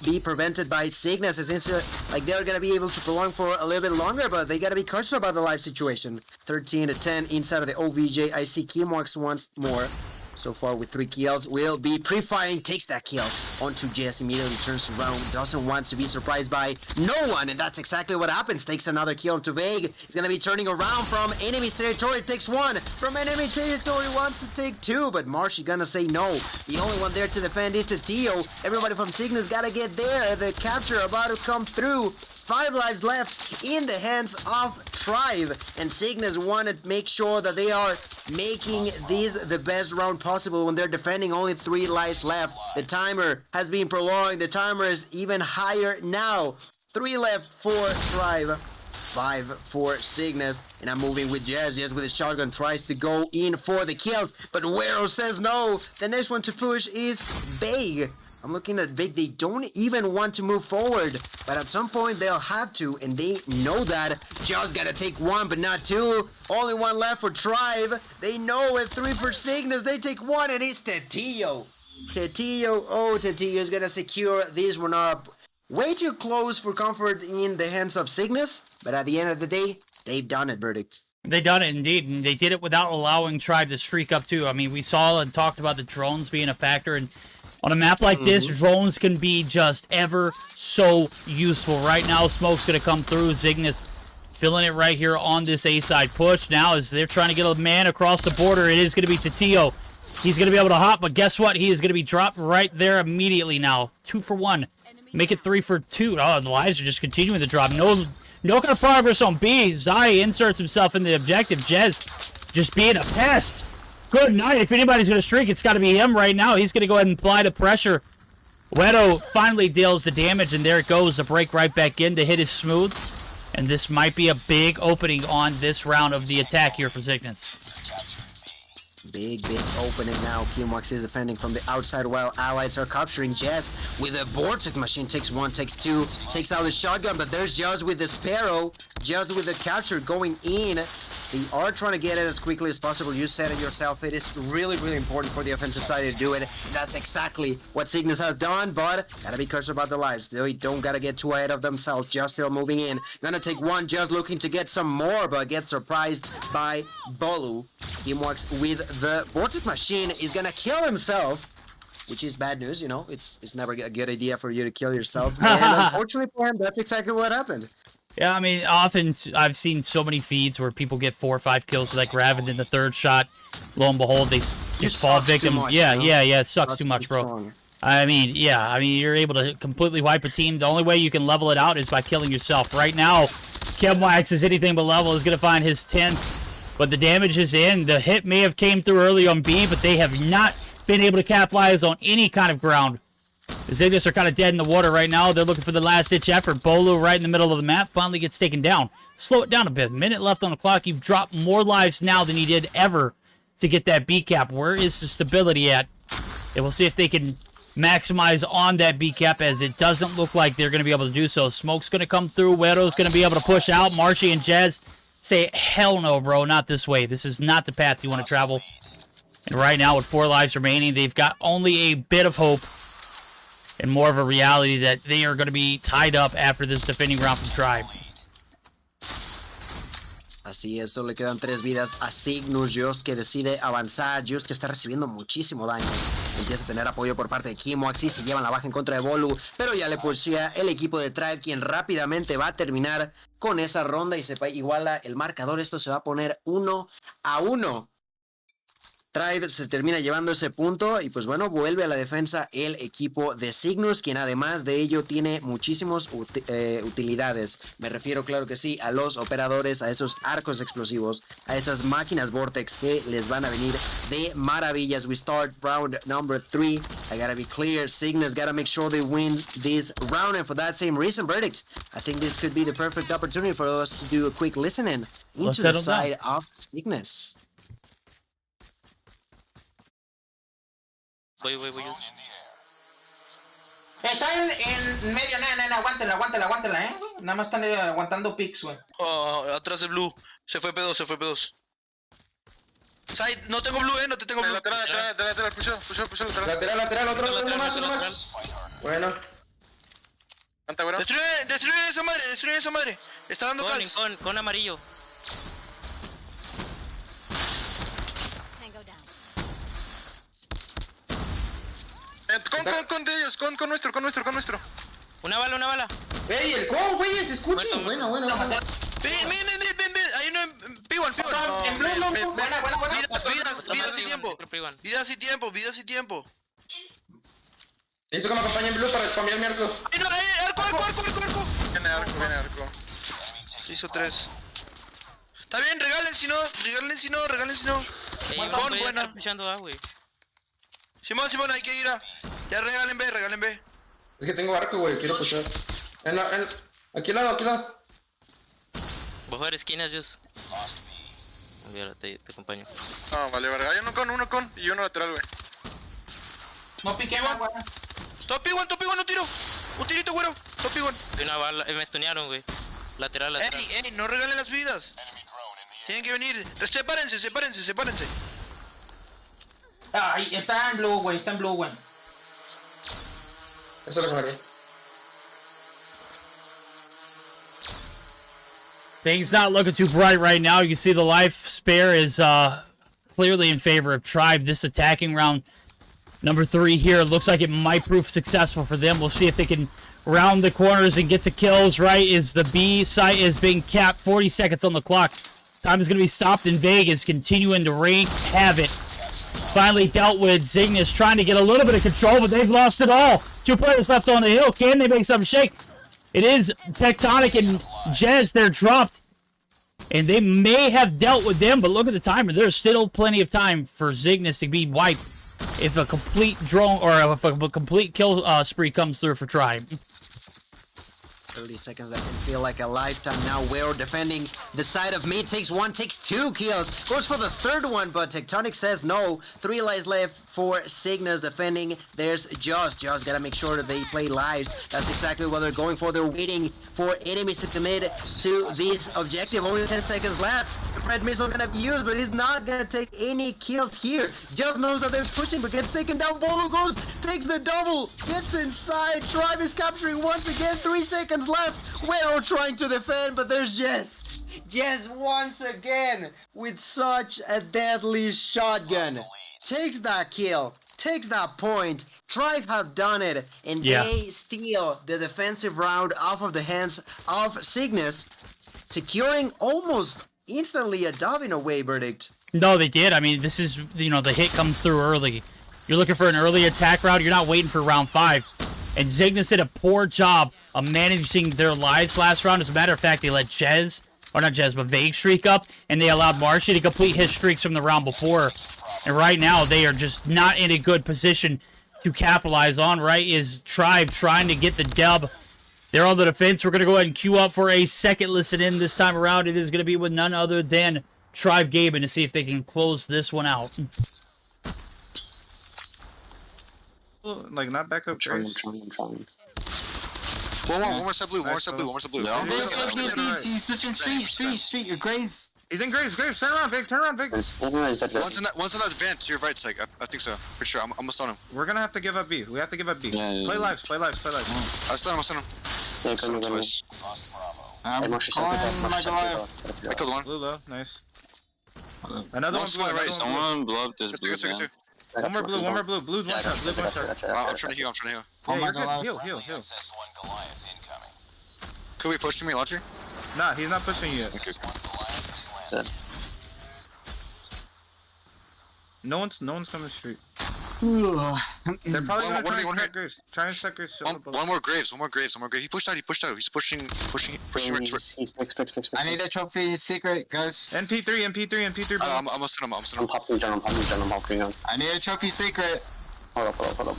be prevented by Zygnus. It seems like they're going to be able to prolong for a little bit longer, but they got to be cautious about the life situation. 13-10 inside of the OVJ. I see Chemwax once more. So far with 3 kills, will be pre-firing, takes that kill onto Jess, immediately turns around, doesn't want to be surprised by no one, and that's exactly what happens. Takes another kill onto Vague. He's gonna be turning around from enemy territory, takes 1. From enemy territory, wants to take 2, but Marshy gonna say no. The only one there to defend is Tio. Everybody from Cygnus gotta get there. The capture about to come through. 5 lives left in the hands of Tribe, and Cygnus want to make sure that they are making this the best round possible when they're defending. Only 3 lives left. The timer has been prolonged. The timer is even higher now. 3 left for Tribe. 5 for Cygnus, and I'm moving with Jazz. Jazz with his shotgun tries to go in for the kills, but Wero says no. The next one to push is Vague. I'm looking at Vic, they don't even want to move forward, but at some point they'll have to, and they know that. Just gotta take 1, but not 2. Only 1 left for Tribe. They know it. 3 for Cygnus. They take 1, and it's Tio. Tio is gonna secure this one up. Way too close for comfort in the hands of Cygnus, but at the end of the day, they've done it, Verdict. They done it indeed, and they did it without allowing Tribe to streak up too. I mean, we saw and talked about the drones being a factor, and on a map like this, drones can be just ever so useful. Right now, smoke's going to come through. Zygnus filling it right here on this A-side push. Now, as they're trying to get a man across the border, it is going to be Tio. He's going to be able to hop, but guess what? He is going to be dropped right there immediately now. 2 for 1. Make it 3 for 2. Oh, the lives are just continuing to drop. No kind of progress on B. Zai inserts himself in the objective. Jez just being a pest. Good night. If anybody's going to streak, it's got to be him right now. He's going to go ahead and apply the pressure. Wedo finally deals the damage, and there it goes. The break right back in. The hit is smooth. And this might be a big opening on this round of the attack here for Zygnus. Big opening now. Chemwax is defending from the outside while allies are capturing Jazz with a Vortex machine. Takes 1, takes 2, takes out the shotgun, but there's Jazz with the Sparrow. Jazz with the capture going in. They are trying to get it as quickly as possible. You said it yourself. It is really, really important for the offensive side to do it. That's exactly what Cygnus has done, but gotta be cautious about their lives. They don't gotta get too ahead of themselves. Just still moving in. Gonna take 1, just looking to get some more, but gets surprised by Bolu. Chemwax with the Vortex machine is gonna kill himself, which is bad news, you know. It's never a good idea for you to kill yourself. And unfortunately for him, that's exactly what happened. Yeah, I mean, often I've seen so many feeds where people get 4 or 5 kills with that grab, and then the third shot, lo and behold, they just fall victim. Much, yeah, you know? yeah, it sucks Sucks too much, bro. strong. I mean, you're able to completely wipe a team. The only way you can level it out is by killing yourself. Right now, Kevwax is anything but level, is going to find his 10th, but the damage is in. The hit may have came through early on B, but they have not been able to capitalize on any kind of ground. The Zygnus are kind of dead in the water right now. They're looking for the last-ditch effort. Bolu right in the middle of the map finally gets taken down. Slow it down a bit. Minute left on the clock. You've dropped more lives now than you did ever to get that B cap. Where is the stability at? And we'll see if they can maximize on that B cap, as it doesn't look like they're going to be able to do so. Smoke's going to come through. Wero's going to be able to push out. Marshy and Jazz say, hell no, bro, not this way. This is not the path you want to travel. And right now, with 4 lives remaining, they've got only a bit of hope and more of a reality that they are going to be tied up after this defending round from Tribe. Así es, solo le quedan 3 vidas a Cygnus. Just que decide avanzar. Just que está recibiendo muchísimo daño. Empieza a tener apoyo por parte de Kimoaxi. Se llevan la baja en contra de Bolu. Pero ya le pushea el equipo de Tribe, quien rápidamente va a terminar con esa ronda y se iguala el marcador. Esto se va a poner 1-1. Tribe se termina llevando ese punto y pues bueno, vuelve a la defensa el equipo de Cygnus, quien además de ello tiene muchísimas utilidades. Me refiero, claro que sí, a los operadores, a esos arcos explosivos, a esas máquinas Vortex que les van a venir de maravillas. We start round number 3. I gotta be clear, Cygnus gotta make sure they win this round, and for that same reason, Verdict, I think this could be the perfect opportunity for us to do a quick listening into the side of Cygnus. Voy. Está en medio, nena, aguántela, Nada más están aguantando picks, güey. Oh, atrás de Blue. Se fue P2. Side, no tengo Blue, no te tengo Blue. Lateral, push. Lateral, otro más. Bueno. ¿Cuánta, güero? Destruye esa madre. Está dando calls. Con amarillo. Con de ellos, con nuestro. Una bala. ¡Ey, el con, güey! ¡Se escucha! Bueno. Ven. Ahí no, P1. En blue, buena. Vidas y tiempo. Listo que me acompañe en blue para spamear mi arco. ¡Ay, no! ¡Arco! Viene arco. Hizo 3. Está bien, regalen si no. Con buena. Simón, hay que ir a... Ya regalen B. Es que tengo arco, güey, quiero pushar. Aquí al lado. Voy a jugar esquinas, Jus. Te acompaño. Ah, vale, hay uno con y uno lateral, güey. No piqué, güey. Top P1, no tiro. Un tirito, güero. Top P1. Una bala, me stunearon, güey. Lateral. Ey, no regalen las vidas. Tienen que venir. Sepárense. Ay, está en blue, güey. Eso lo cogeré. Things not looking too bright right now. You can see the life spare is clearly in favor of Tribe. This attacking round number 3 here looks like it might prove successful for them. We'll see if they can round the corners and get the kills right, as the B site is being capped. 40 seconds on the clock. Time is going to be stopped, and Vegas continuing to wreak havoc. Finally dealt with. Zygnus trying to get a little bit of control, but they've lost it all. 2 players left on the hill. Can they make something shake? It is Tectonic and Jez. They're dropped. And they may have dealt with them, but look at the timer. There's still plenty of time for Zygnus to be wiped if a complete drone or if a complete kill spree comes through for Tribe. 30 seconds that can feel like a lifetime now. Wero defending the side of me. Takes 2 kills. Goes for the 3rd one, but Tectonic says no. 3 lives left for Cygnus defending. There's Joss. Joss gotta make sure that they play lives. That's exactly what they're going for. They're waiting for enemies to commit to this objective. Only 10 seconds left. The red missile gonna be used, but he's not gonna take any kills here. Joss knows that they're pushing, but gets taken down. Bolo goes, takes the double, gets inside. Tribe is capturing once again. 3 seconds left. Wero trying to defend, but there's Jez. Jez once again with such a deadly shotgun. Takes that kill. takes that point. Tribe have done it, and they steal the defensive round off of the hands of Cygnus, securing almost instantly a dub in a way, Verdict. No, they did. I mean, this is, you know, the hit comes through early. You're looking for an early attack round. You're not waiting for round 5. And Cygnus did a poor job of managing their lives last round. As a matter of fact, they let Jez, or not Jez, but Vague streak up, and they allowed Marshy to complete his streaks from the round before. And right now, they are just not in a good position to capitalize on, right? Is Tribe trying to get the dub. They're on the defense. We're going to go ahead and queue up for a second listen in this time around. It is going to be with none other than Tribe Gaben to see if they can close this one out. Like, not back up, I'm Grace. trying. One more side blue, one more side blue, one more side blue. Street, your Grace. He's in Grace, turn around, Big, One's in that vent to your right side. I think so. Pretty sure. I'm almost on him. We're gonna have to give up B. We have to give up B. Play lives. I stun him. Yeah, come Twice. Lost Bravo. I'm calling my Goliath. I killed one. Blue low, nice. Another One's one to blue, my right. another one Someone blow up this blue. One more blue. Blue's one shot, blue's one shot. I'm trying to heal. Yeah, you're good. Heal. SS1 Goliath incoming. Could we push to me, launcher? Nah, he's not pushing you yet. Okay. Goliath is landing. No one's coming straight. Ugh. They're probably gonna One try and hit. stack Grace. Try and stack Grace. One more graves. He pushed out. He's pushing right. I need a trophy secret, guys. MP3. I'm gonna send him. I'm popping down. I need a trophy secret. Hold up.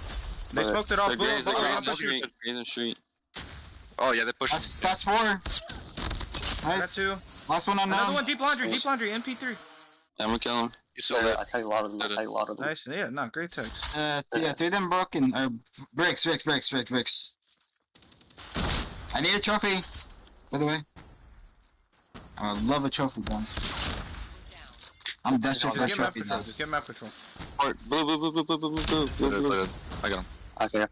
They smoked it off. Blue. Oh yeah, they pushed. That's 4. Got Nice. 2. Last one unknown. Another one, deep laundry, MP3. I'm gonna kill him. You saw that. I tell you a lot of them. Nice, yeah, no, great text. Yeah, 3 of them broken. Bricks. I need a trophy, by the way. I would love a trophy, gun. I'm desperate for a trophy now. Just get map patrol. Blue. I got him. Okay.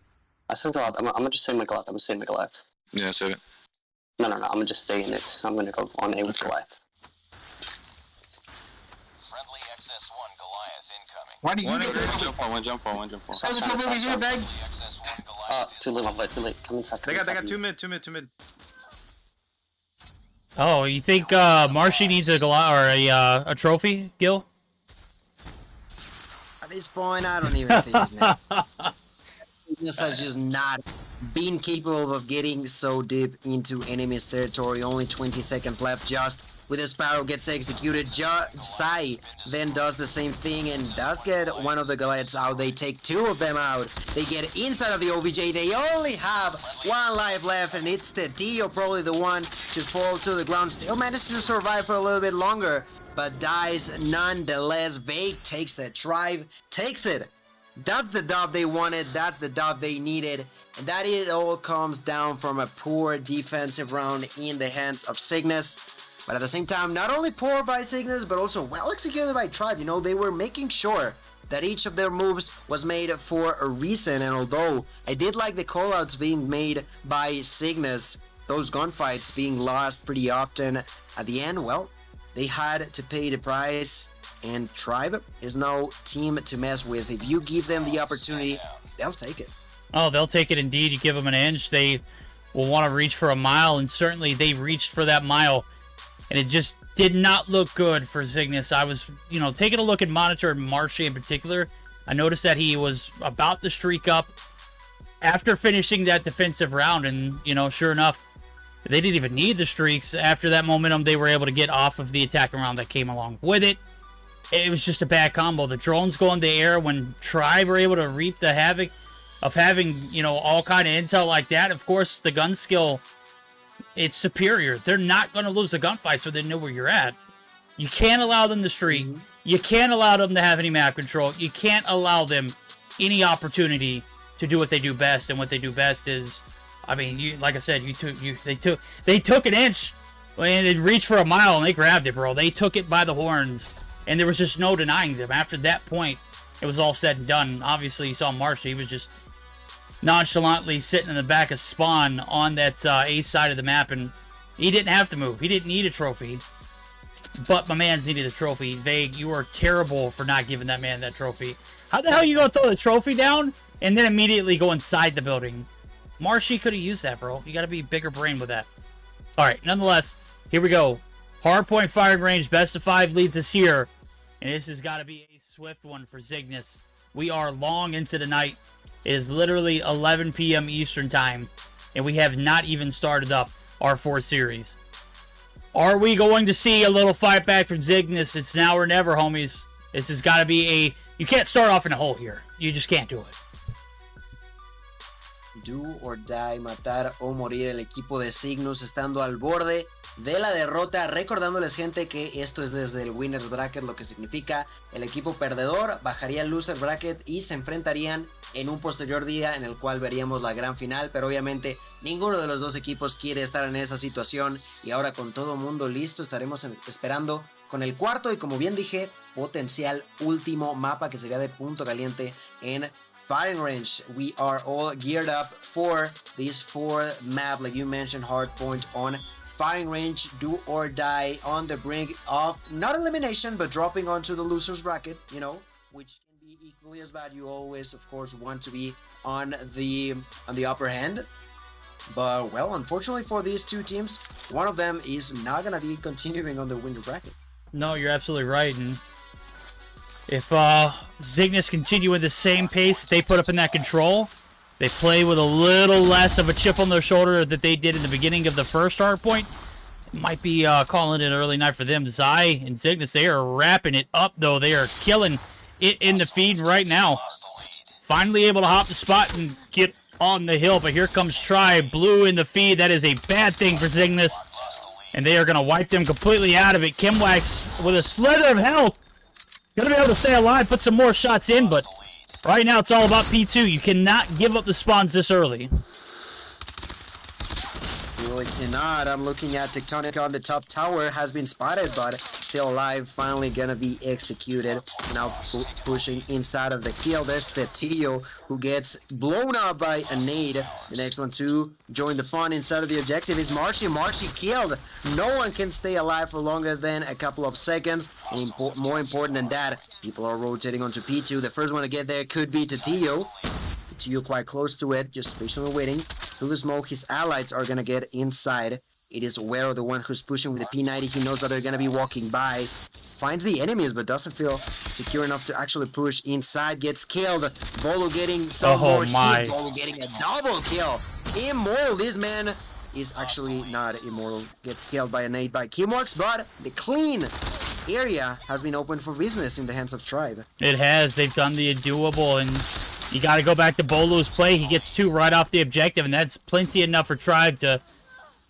I still got. I'm gonna just say my Goliath. I'm gonna say my Goliath. Yeah, save it. No. I'm gonna just stay in it. I'm gonna go on A with Goliath. Friendly XS1 Goliath incoming. Why do you get the trophy? Jump on. There's a trophy over here, bag. XS1 Goliath Too late. Too late. Come inside. They got 2 mid. Oh, you think Marshy needs a a trophy, Gil? At this point, I don't even think it's necessary. Cygnus has just not been capable of getting so deep into enemy's territory. Only 20 seconds left. Just with a Sparrow gets executed. Sai then does the same thing and does get one of the Goliaths out. They take 2 of them out. They get inside of the OBJ. They only have 1 life left, and it's the Dio, probably the one to fall to the ground. Still manages to survive for a little bit longer, but dies nonetheless. Vague takes the Tribe, takes it. That's the dub they wanted, that's the dub they needed, and that it all comes down from a poor defensive round in the hands of Cygnus. But at the same time, not only poor by Cygnus, but also well executed by Tribe. You know, they were making sure that each of their moves was made for a reason, and although I did like the callouts being made by Cygnus, those gunfights being lost pretty often, at the end, well, they had to pay the price. And Tribe is no team to mess with. If you give them the opportunity, they'll take it. Oh, they'll take it indeed. You give them an inch, they will want to reach for a mile, and certainly they've reached for that mile. And it just did not look good for Cygnus. I was, taking a look at Monitor and Marshy in particular. I noticed that he was about to streak up after finishing that defensive round, and, sure enough, they didn't even need the streaks. After that momentum, they were able to get off of the attacking round that came along with it. It was just a bad combo. The drones go in the air when Tribe were able to reap the havoc of having, all kind of intel like that. Of course, the gun skill, it's superior. They're not going to lose the gunfight, so they know where you're at. You can't allow them to streak. You can't allow them to have any map control. You can't allow them any opportunity to do what they do best. And what they do best is, like I said, they took an inch and they reached for a mile and they grabbed it, bro. They took it by the horns. And there was just no denying them. After that point, it was all said and done. Obviously, you saw Marshy. He was just nonchalantly sitting in the back of spawn on that A side of the map, and he didn't have to move. He didn't need a trophy. But my man's needed a trophy. Vague, you are terrible for not giving that man that trophy. How the hell you gonna throw the trophy down and then immediately go inside the building? Marshy could have used that, bro. You gotta be bigger brain with that. Alright, nonetheless, here we go. Hardpoint firing range, best of 5 leads us here. And this has got to be a swift one for Cygnus. We are long into the night. It is literally 11 p.m. Eastern time. And we have not even started up our 4th series. Are we going to see a little fight back from Cygnus? It's now or never, homies. This has got to be a... You can't start off in a hole here. You just can't do it. Do or die, matar o morir el equipo de Cygnus estando al borde de la derrota, recordándoles gente que esto es desde el Winners Bracket, lo que significa el equipo perdedor bajaría el Loser Bracket y se enfrentarían en un posterior día en el cual veríamos la gran final, pero obviamente ninguno de los dos equipos quiere estar en esa situación y ahora con todo mundo listo estaremos esperando con el cuarto y como bien dije, potencial último mapa que sería de punto caliente en firing range. We are all geared up for this 4th map, like you mentioned, Hardpoint on firing range, do or die on the brink of not elimination, but dropping onto the losers bracket, you know, which can be equally as bad. You always, of course, want to be on the upper hand. But well, unfortunately for these two teams, one of them is not gonna be continuing on the winner bracket. No, you're absolutely right, and if Cygnus continue with the same pace that they put up in that control, they play with a little less of a chip on their shoulder that they did in the beginning of the first Hardpoint, it might be calling it an early night for them. Zai and Cygnus, they are wrapping it up, though. They are killing it in the feed right now. Finally able to hop the spot and get on the hill, but here comes Tribe. Blue in the feed. That is a bad thing for Cygnus, and they are going to wipe them completely out of it. Kimwax with a slither of health. Gonna be able to stay alive, put some more shots in, but right now it's all about P2. You cannot give up the spawns this early. You really cannot. I'm looking at Tectonic on the top tower. Has been spotted, but still alive. Finally gonna be executed. Now pushing inside of the hill. There's the Tio who gets blown up by a nade. The next one to join the fun inside of the objective is Marshy. Marshy killed. No one can stay alive for longer than a couple of seconds. And more important than that, people are rotating onto P2. The first one to get there could be Tio. Tio quite close to it, just patiently waiting. Through the smoke, his allies are gonna get inside. It is Wero, the one who's pushing with the P90. He knows that they're gonna be walking by. Finds the enemies, but doesn't feel secure enough to actually push inside. Gets killed. Bolo getting some more hit. Bolo getting a double kill. Immoral, this man is actually not immortal. Gets killed by a nade by Kimwax, but the clean area has been opened for business in the hands of Tribe. It has. They've done the doable, and you got to go back to Bolo's play. He gets 2 right off the objective, and that's plenty enough for Tribe to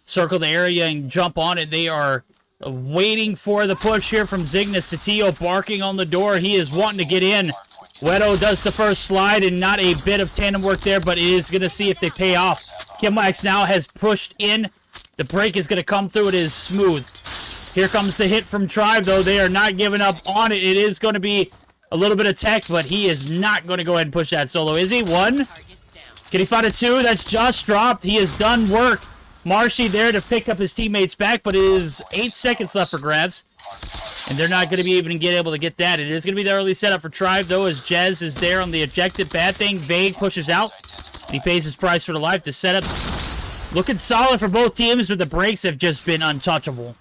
circle the area and jump on it. They are waiting for the push here from Cygnus. Satio barking on the door. He is wanting to get in. Wedo does the first slide, and not a bit of tandem work there, but is going to see if they pay off. Kimwax now has pushed in. The break is going to come through. It is smooth. Here comes the hit from Tribe, though. They are not giving up on it. It is going to be a little bit of tech, but he is not going to go ahead and push that solo. Is he? 1? Can he find a 2? That's just dropped. He has done work. Marshy there to pick up his teammates back, but it is 8 seconds left for grabs. And they're not going to be even able to get that. It is going to be the early setup for Tribe, though, as Jez is there on the objective. Bad thing, Vague pushes out. He pays his price for the life. The setup's looking solid for both teams, but the breaks have just been untouchable.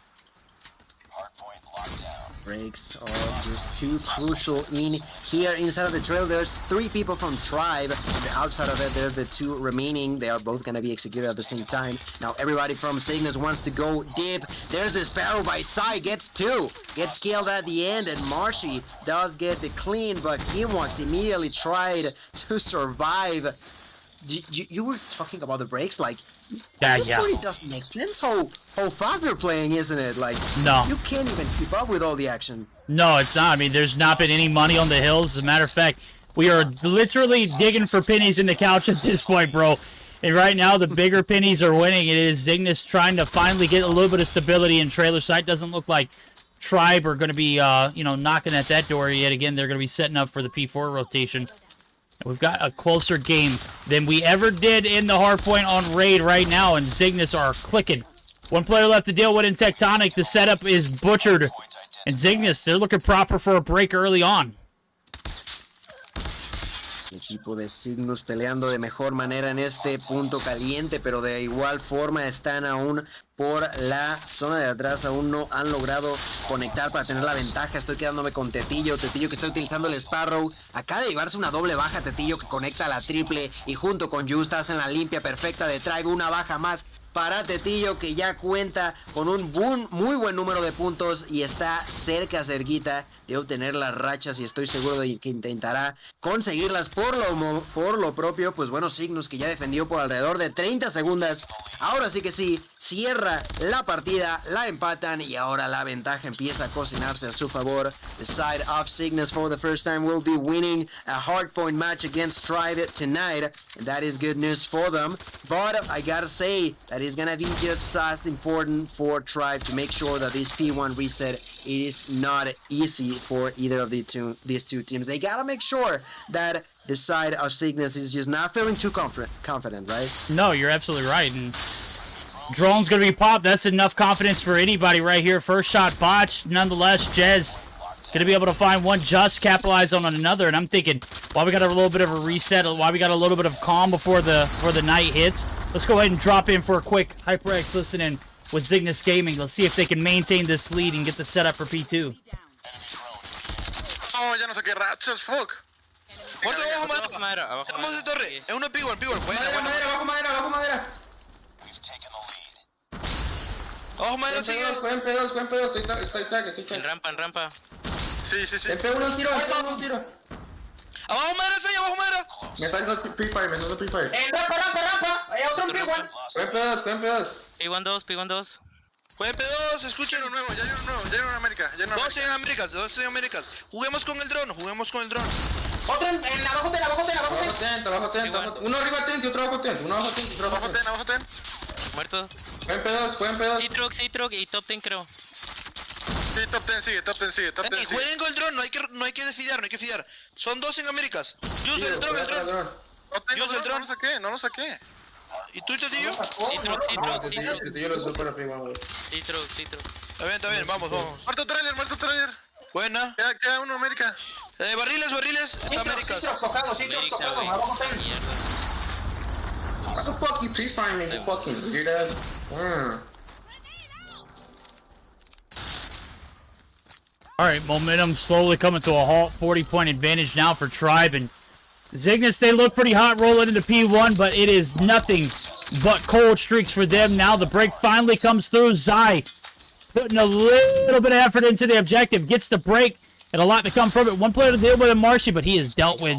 Breaks are just too crucial in here. Inside of the trail, there's 3 people from Tribe. On the outside of it, there's the 2 remaining. They are both going to be executed at the same time. Now, everybody from Cygnus wants to go deep. There's the Sparrow by Sai. Gets 2. Gets killed at the end, and Marshy does get the clean, but Kimwax immediately tried to survive. You were talking about the breaks, like, at this point it doesn't make sense how fast they're playing, isn't it? Like, no, you can't even keep up with all the action. No, it's not. I mean, there's not been any money on the hills. As a matter of fact, we are literally digging for pennies in the couch at this point, bro. And right now, the bigger pennies are winning. It is Cygnus trying to finally get a little bit of stability in trailer site. Doesn't look like Tribe are going to be, knocking at that door yet again. They're going to be setting up for the P4 rotation. We've got a closer game than we ever did in the Hardpoint on Raid right now, and Cygnus are clicking. 1 player left to deal with in Tectonic. The setup is butchered. And Cygnus, they're looking proper for a break early on. El equipo de Cygnus peleando de mejor manera en este punto caliente, pero de igual forma están aún por la zona de atrás, aún no han logrado conectar para tener la ventaja. Estoy quedándome con Tetillo que está utilizando el Sparrow. Acaba de llevarse una doble baja Tetillo que conecta a la triple y junto con Just hacen la limpia perfecta de Tribe, una baja más para Tetillo que ya cuenta con un muy buen número de puntos y está cerquita de obtener las rachas y estoy seguro de que intentará conseguirlas por lo propio. Pues bueno, Cygnus que ya defendió por alrededor de 30 segundos. Ahora sí que sí, cierra la partida, la empatan y ahora la ventaja empieza a cocinarse a su favor. The side of Cygnus for the first time will be winning a hardpoint match against Tribe tonight, and that is good news for them. But I gotta say that it's gonna be just as important for Tribe to make sure that this P1 reset is not easy for either of these two teams. They gotta make sure that the side of Cygnus is just not feeling too confident, right? No, you're absolutely right. And drone's gonna be popped. That's enough confidence for anybody right here. First shot botched. Nonetheless, Jez gonna be able to find one, just capitalize on another. And I'm thinking, while we got a little bit of a reset, while we got a little bit of calm before the night hits, let's go ahead and drop in for a quick HyperX listening with Cygnus Gaming. Let's see if they can maintain this lead and get the setup for P2. Oh, ya no sé qué rachas, fuck. ¿Cuánto abajo madera? Estamos de torre. Es uno P1. Madera, abajo madera. We've taken the lead. Abajo madera sigue. Jueguen pedos, estoy tag. En rampa. Sí. Pego un tiro. Abajo madera, sí, abajo madera. Me está haciendo pre-fire. Rampa. Hay otro en P1. Jueguen pedos. P1 2. Jueguen P2, escuchen. Ya hay uno nuevo, América. Dos en Américas. Juguemos con el dron. Otro en abajo ten. Uno arriba tent y otro abajo tent. Abajo ten. Muerto. Jueguen pedos. C-Truck y Top 10 creo. Sí, top 10 sigue. Jueguen con el dron, no hay que fiar. Son dos en Américas. Use el dron. No lo saqué. ¿Y tú, Tetillo? C-Truck. Yo lo uso para P1. C-Truck. Está bien, vamos. Muerto trailer. Buena. Queda uno, América. Barriles, está Américas. Tocado, abajo ten. What the fuck you pre-firing me, you fucking weird ass? All right, momentum slowly coming to a halt. 40-point advantage now for Tribe. And Cygnus, they look pretty hot rolling into P1, but it is nothing but cold streaks for them. Now the break finally comes through. Zai putting a little bit of effort into the objective. Gets the break and a lot to come from it. One player to deal with in Marshy, but he is dealt with.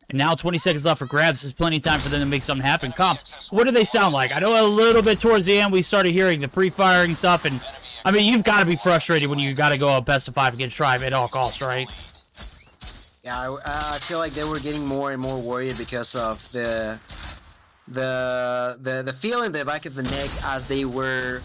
And now 20 seconds left for grabs. There's plenty of time for them to make something happen. Comps, what do they sound like? I know a little bit towards the end we started hearing the pre-firing stuff, and I mean, you've got to be frustrated when you got to go up best of 5 against Tribe at all costs, right? Yeah, I feel like they were getting more and more worried because of the feel in the back of the neck as they were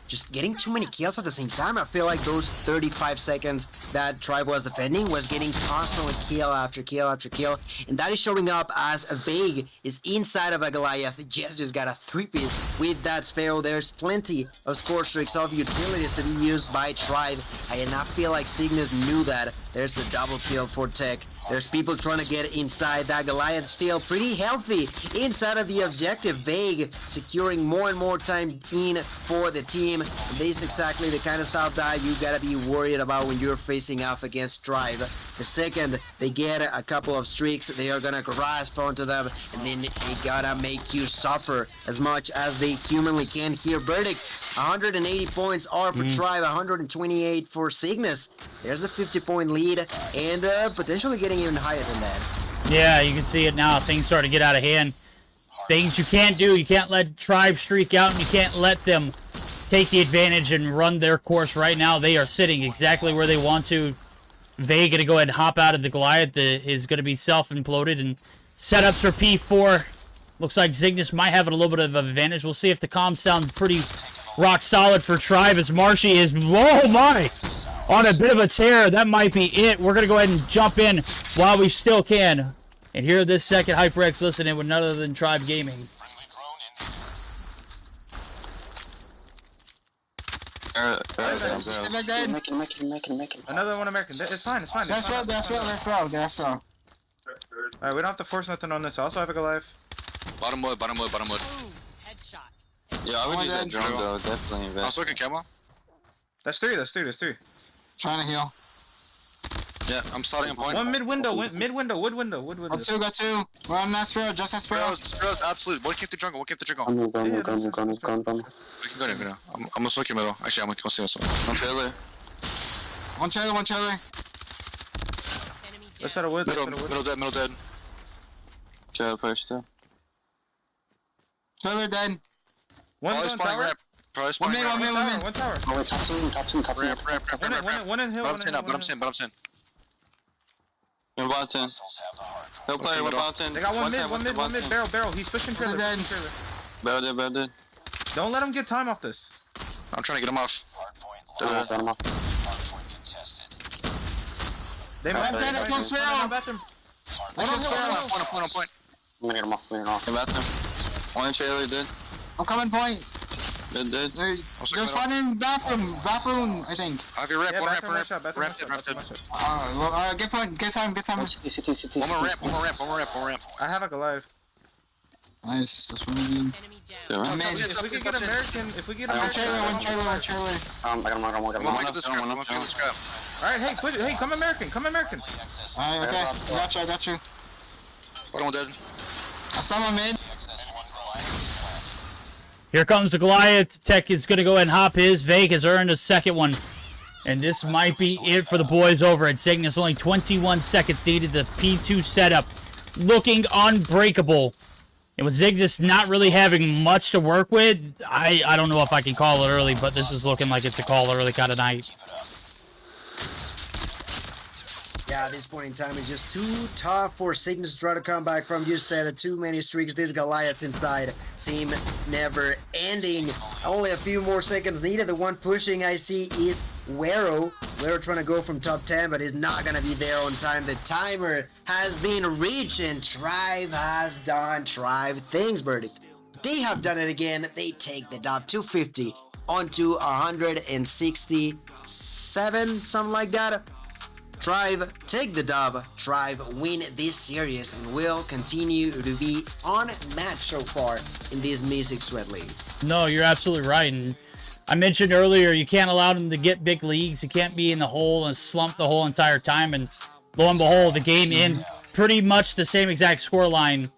just getting too many kills at the same time. I feel like those 35 seconds that Tribe was defending was getting constantly kill after kill, and that is showing up as a Vague is inside of a Goliath. Just got a 3-piece with that Sparrow. There's plenty of score streaks of utilities to be used by Tribe. I did not feel like Cygnus knew that. There's a double kill for Tech. There's people trying to get inside. That Goliath still pretty healthy inside of the objective. Vague securing more and more time in for the team. And this is exactly the kind of stuff that you gotta be worried about when you're facing off against Tribe. The second they get a couple of streaks, they are gonna grasp onto them, and then they gotta make you suffer as much as they humanly can here. Verdicts, 180 points are for Tribe, 128 for Cygnus. There's the 50-point lead, and potentially getting even higher than that. Yeah, you can see it now. Things start to get out of hand. Things you can't do. You can't let Tribe streak out, and you can't let them take the advantage and run their course right now. They are sitting exactly where they want to. Vague going to go ahead and hop out of the Goliath. Is going to be self-imploded, and setups for P4. Looks like Cygnus might have a little bit of an advantage. We'll see if the comms sound pretty rock solid for Tribe as Marshy is, whoa my, on a bit of a tear. That might be it. We're going to go ahead and jump in while we still can and hear this second HyperX listening with none other than Tribe Gaming. Another one American. It's fine. That's well. Alright, we don't have to force nothing on this. I also have a Goliath. Bottom wood, bottom wood, bottom wood. Headshot. Yeah, I would One use that dead. drone though. Definitely I was looking camo. That's three. Trying to heal. Yeah, I'm starting on point. One mid window, wood window. Got two. We're on that Sparrow, just that Sparrow. Sparrow's absolute. One keep the jungle, one keep the jungle. Yeah, We can go now. I'm gonna smoke your middle. Actually, I'm gonna see this one. One trailer. One trailer. Enemy Let's down. out of wood. Middle dead. Trailer push too. Trailer dead. One Probably on spawning tower. ramp. Probably spawning One mid, ramp. One tower. Oh, wait, top scene. Ramp. One in hill. But I'm saying. One bottom 10. Hostiles have the hard. He'll play one bottom 10. They got one mid. Barrel. He's pushing trailer. Dead. Barrel dead. Don't let him get time off this. I'm trying to get him off. Hardpoint lost. Hardpoint contested. They might dead, be close rail. bathroom. One on Sparrow. On point. I'm gonna get him off. Come back there. One trailer dead. I'm coming point. Dead. They're spawning bathroom, I think. I have your ramp. Yeah, One bathroom ramp. shot. Get point, get time. CT. One more ramp. I have a Goliath. Nice, that's what we need. Enemy down. I'm in. If we could get American, One trailer. I got him. I'm gonna make this scrap. Alright, hey, push it. Hey, come American. Alright, okay. I got you. Bottom one dead. I saw my mid. Here comes the Goliath. Tech is going to go ahead and hop his. Vake has earned a second one. And this might be it for the boys over at Cygnus. Only 21 seconds needed. The P2 setup looking unbreakable. And with Cygnus not really having much to work with, I don't know if I can call it early, but this is looking like it's a call early kind of night. Yeah, at this point in time, it's just too tough for Cygnus to try to come back from. You said too many streaks. These Goliaths inside seem never ending. Only a few more seconds needed. The one pushing I see is Wero. Wero trying to go from top 10, but he's not going to be there on time. The timer has been reached, and Tribe has done Tribe things, Birdie. They have done it again. They take the dub 250 onto 167, something like that. Tribe take the dub, Tribe win this series, and will continue to be unmatched so far in this Meseeks Sweat League. No, you're absolutely right. And I mentioned earlier, you can't allow them to get big leagues. You can't be in the hole and slump the whole entire time. And lo and behold, the game ends pretty much the same exact scoreline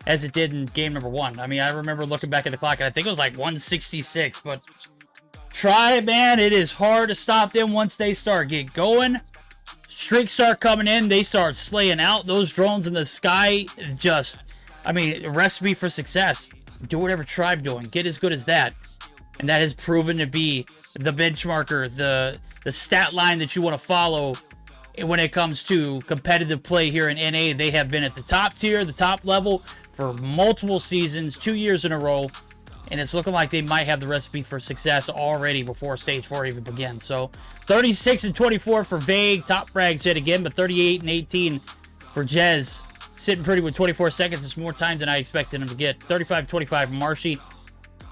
as it did in game number 1. I mean, I remember looking back at the clock, and I think it was like 166. But Tribe, man, it is hard to stop them once they start get going. Streaks start coming in, they start slaying out those drones in the sky. Just, I mean, recipe for success. Do whatever Tribe doing, get as good as that, and that has proven to be the benchmarker, the stat line that you want to follow when it comes to competitive play here in NA. They have been at the top tier, the top level for multiple seasons, 2 years in a row. And it's looking like they might have the recipe for success already before Stage 4 even begins. So, 36-24 for Vague. Top frags yet again, but 38-18 for Jez. Sitting pretty with 24 seconds. It's more time than I expected him to get. 35-25 Marshy.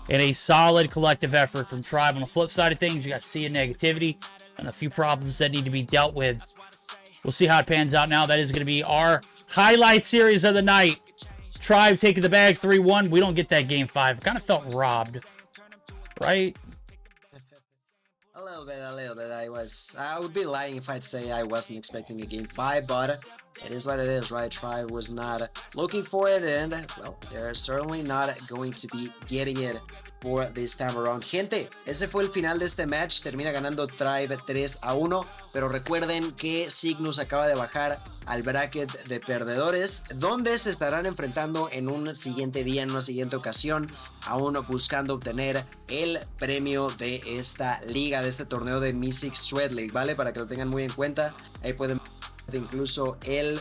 And a solid collective effort from Tribe. On the flip side of things, you got Sea of Negativity and a few problems that need to be dealt with. We'll see how it pans out now. That is going to be our highlight series of the night. Tribe taking the bag 3-1. We don't get that game 5. Kind of felt robbed, right? A little bit. I would be lying if I'd say I wasn't expecting a game 5, but it is what it is, right? Tribe was not looking for it, and, well, they're certainly not going to be getting it for this time around. Gente, ese fue el final de este match. Termina ganando Tribe 3-1, pero recuerden que Cygnus acaba de bajar al bracket de perdedores, donde se estarán enfrentando en un siguiente día, en una siguiente ocasión, aún buscando obtener el premio de esta liga, de este torneo de Meseeks Sweat League, ¿vale? Para que lo tengan muy en cuenta. Ahí pueden ver incluso el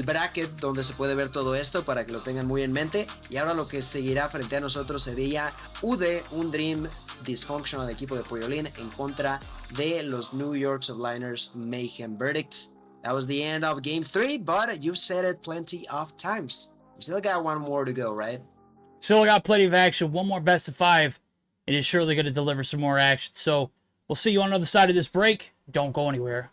bracket donde se puede ver todo esto, para que lo tengan muy en mente. Y ahora lo que seguirá frente a nosotros sería UD, un Dream Dysfunctional equipo de Poyolín, en contra de los New York Subliners Mayhem Verdicts. That was the end of game 3, but you've said it plenty of times. We still got one more to go, right? Still got plenty of action. One more best of 5. It is surely going to deliver some more action. So we'll see you on the other side of this break. Don't go anywhere.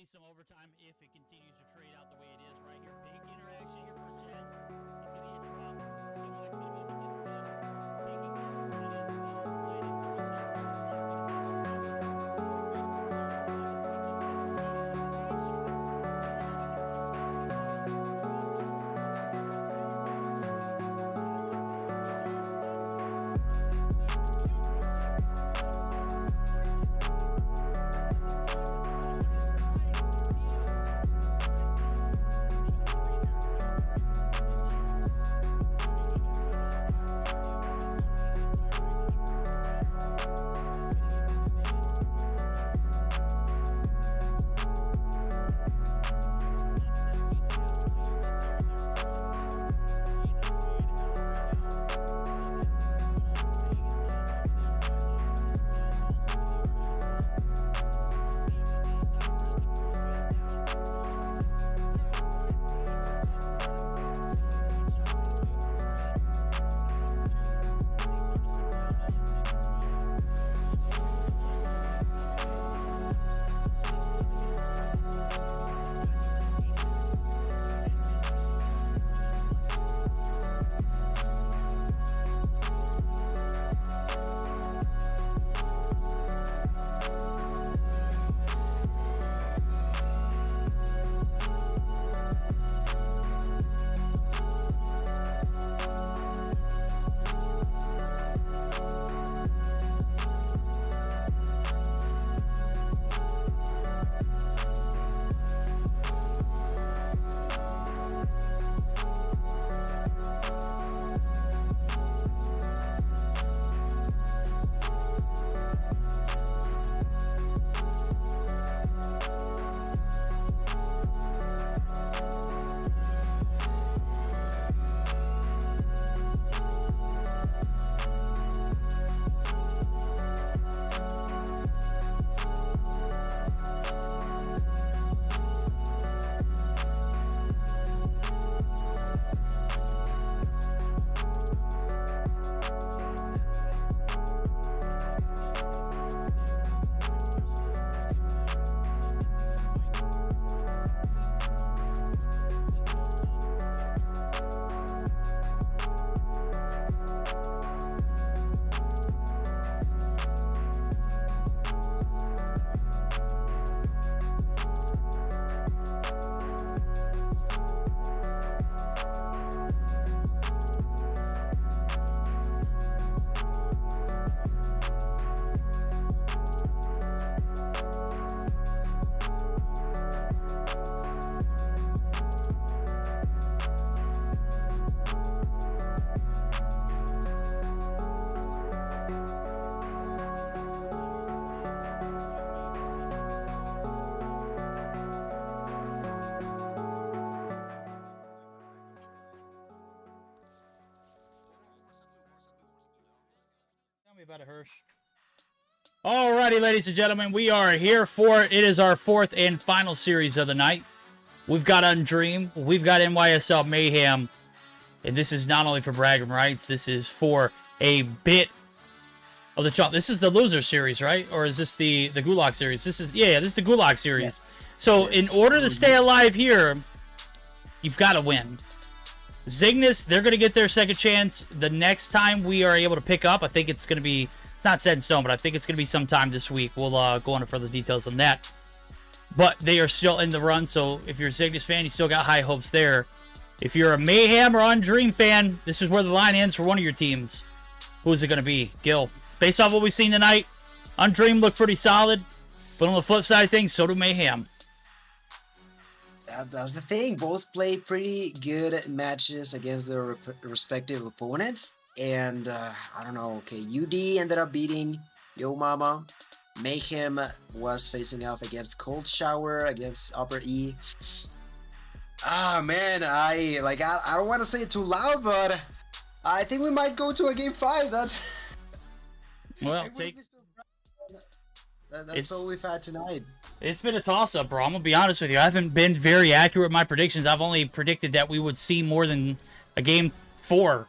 see some overtime if it continues to trade out the way it is right here. Big interaction here for Jez. He's going to get dropped. Mike's going to be able to get him taking care of what it is. Ball played in 30 seconds on the clock. About a Hirsch. Alrighty, ladies and gentlemen, we are here for it. It is our fourth and final series of the night. We've got Undream, we've got NYSL Mayhem, and this is not only for bragging rights, this is for a bit of the chunk. This is the loser series, right? Or is this the Gulag series? This is this is the Gulag series. Yes. So in order to stay alive here, you've got to win. Zygnus, they're going to get their second chance the next time we are able to pick up. I think it's going to be, it's not set in stone, but I think it's going to be sometime this week. We'll go into further details on that. But they are still in the run, so if you're a Zygnus fan, you still got high hopes there. If you're a Mayhem or Undream fan, this is where the line ends for one of your teams. Who is it going to be? Gil. Based off what we've seen tonight, Undream looked pretty solid, but on the flip side of things, so do Mayhem. That's the thing. Both play pretty good matches against their respective opponents. And I don't know. Okay, UD ended up beating Yo Mama. Mayhem was facing off against Cold Shower, against Upper E. Ah, man. I don't want to say it too loud, but I think we might go to a game 5. That's... Well, that's all we've had tonight. It's been a toss-up, bro. I'm going to be honest with you. I haven't been very accurate with my predictions. I've only predicted that we would see more than a game 4,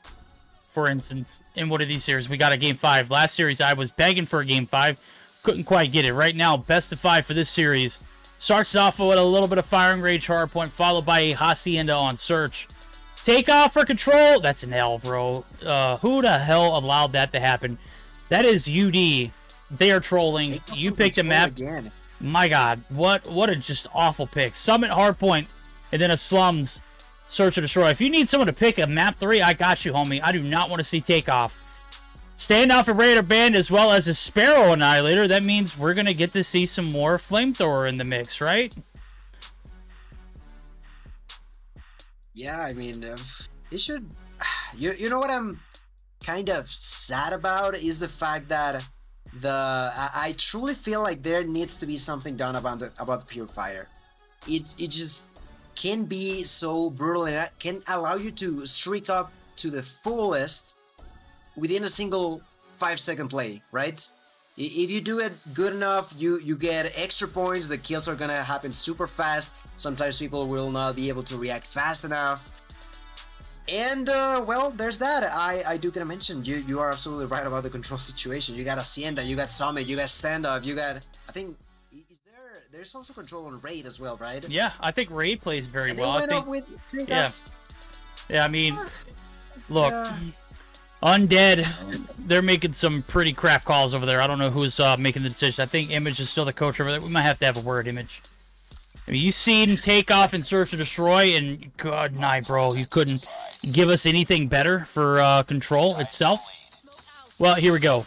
for instance, in one of these series. We got a game 5. Last series, I was begging for a game 5. Couldn't quite get it. Right now, best of 5 for this series. Starts off with a little bit of firing range hardpoint, followed by a hacienda on search. Takeoff for control. That's an L, bro. Who the hell allowed that to happen? That is UD. They are trolling. You picked a map. Again. My God, what a just awful pick. Summit hardpoint, and then a slums search or destroy. If you need someone to pick a map 3, I got you, homie. I do not want to see takeoff. Standoff and Raider Band as well as a Sparrow Annihilator. That means we're going to get to see some more Flamethrower in the mix, right? Yeah, I mean, it should... You know what I'm kind of sad about is the fact that I truly feel like there needs to be something done about the Purifier. It just can be so brutal and it can allow you to streak up to the fullest within a single 5-second play, right? If you do it good enough, you get extra points. The kills are gonna happen super fast. Sometimes people will not be able to react fast enough. And well, there's that. I do gonna mention you are absolutely right about the control situation. You got Hacienda, you got Summit, you got Standoff, you got, I think, there's also control on Raid as well, right? Yeah, I think Raid plays very and well. They went I think, up with Takeoff. Yeah, I mean, look, Undead, they're making some pretty crap calls over there. I don't know who's making the decision. I think Image is still the coach over there. We might have to have a word, Image. I mean, you seen Takeoff and Search and Destroy, and good night, bro. You couldn't give us anything better for control itself. Well, here we go.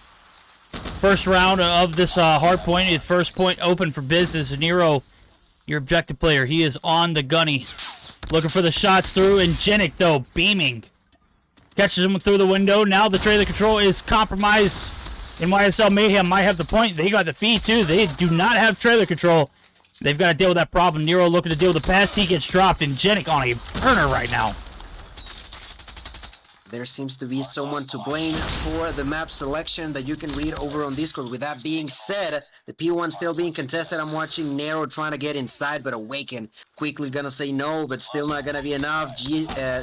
First round of this hardpoint. First point open for business. Nero, your objective player. He is on the gunny. Looking for the shots through. And Genic, though, beaming. Catches him through the window. Now the trailer control is compromised. And YSL Mayhem might have the point. They got the feed, too. They do not have trailer control. They've got to deal with that problem. Nero looking to deal with the pass. He gets dropped. And Genic on a burner right now. There seems to be someone to blame for the map selection that you can read over on Discord. With that being said, the P1 still being contested. I'm watching Nero trying to get inside, but Awaken quickly gonna say no, but still not gonna be enough.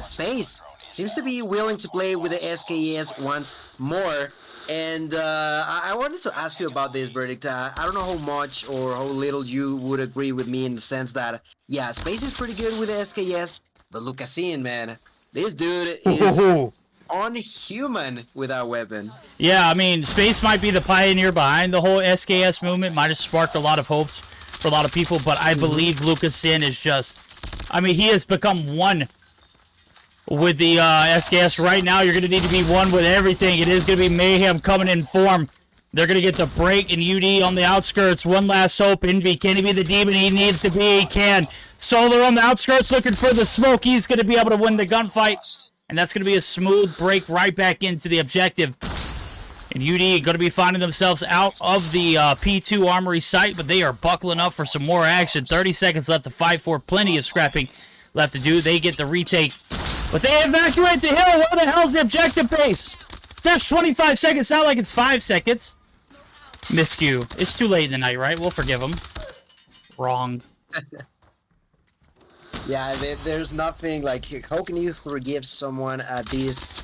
Space seems to be willing to play with the SKS once more. And I wanted to ask you about this, Verdict. I don't know how much or how little you would agree with me in the sense that, yeah, Space is pretty good with the SKS, but Lucasin, man, this dude is unhuman with that weapon. Yeah, I mean, Space might be the pioneer behind the whole SKS movement. Might have sparked a lot of hopes for a lot of people, but I believe Lucasin is just... I mean, he has become one with the SKS right now. You're going to need to be one with everything. It is going to be Mayhem coming in form. They're going to get the break, and UD on the outskirts. One last hope. Envy, can he be the demon he needs to be? He can. Solar on the outskirts looking for the smoke. He's going to be able to win the gunfight. And that's going to be a smooth break right back into the objective. And UD going to be finding themselves out of the P2 armory site, but they are buckling up for some more action. 30 seconds left to fight for. Plenty of scrapping left to do. They get the retake. But they evacuate the hill. Where the hell's the objective base? There's 25 seconds. Not like it's 5 seconds. Miscue. It's too late in the night, right? We'll forgive them. Wrong. Yeah, there's nothing like, how can you forgive someone at these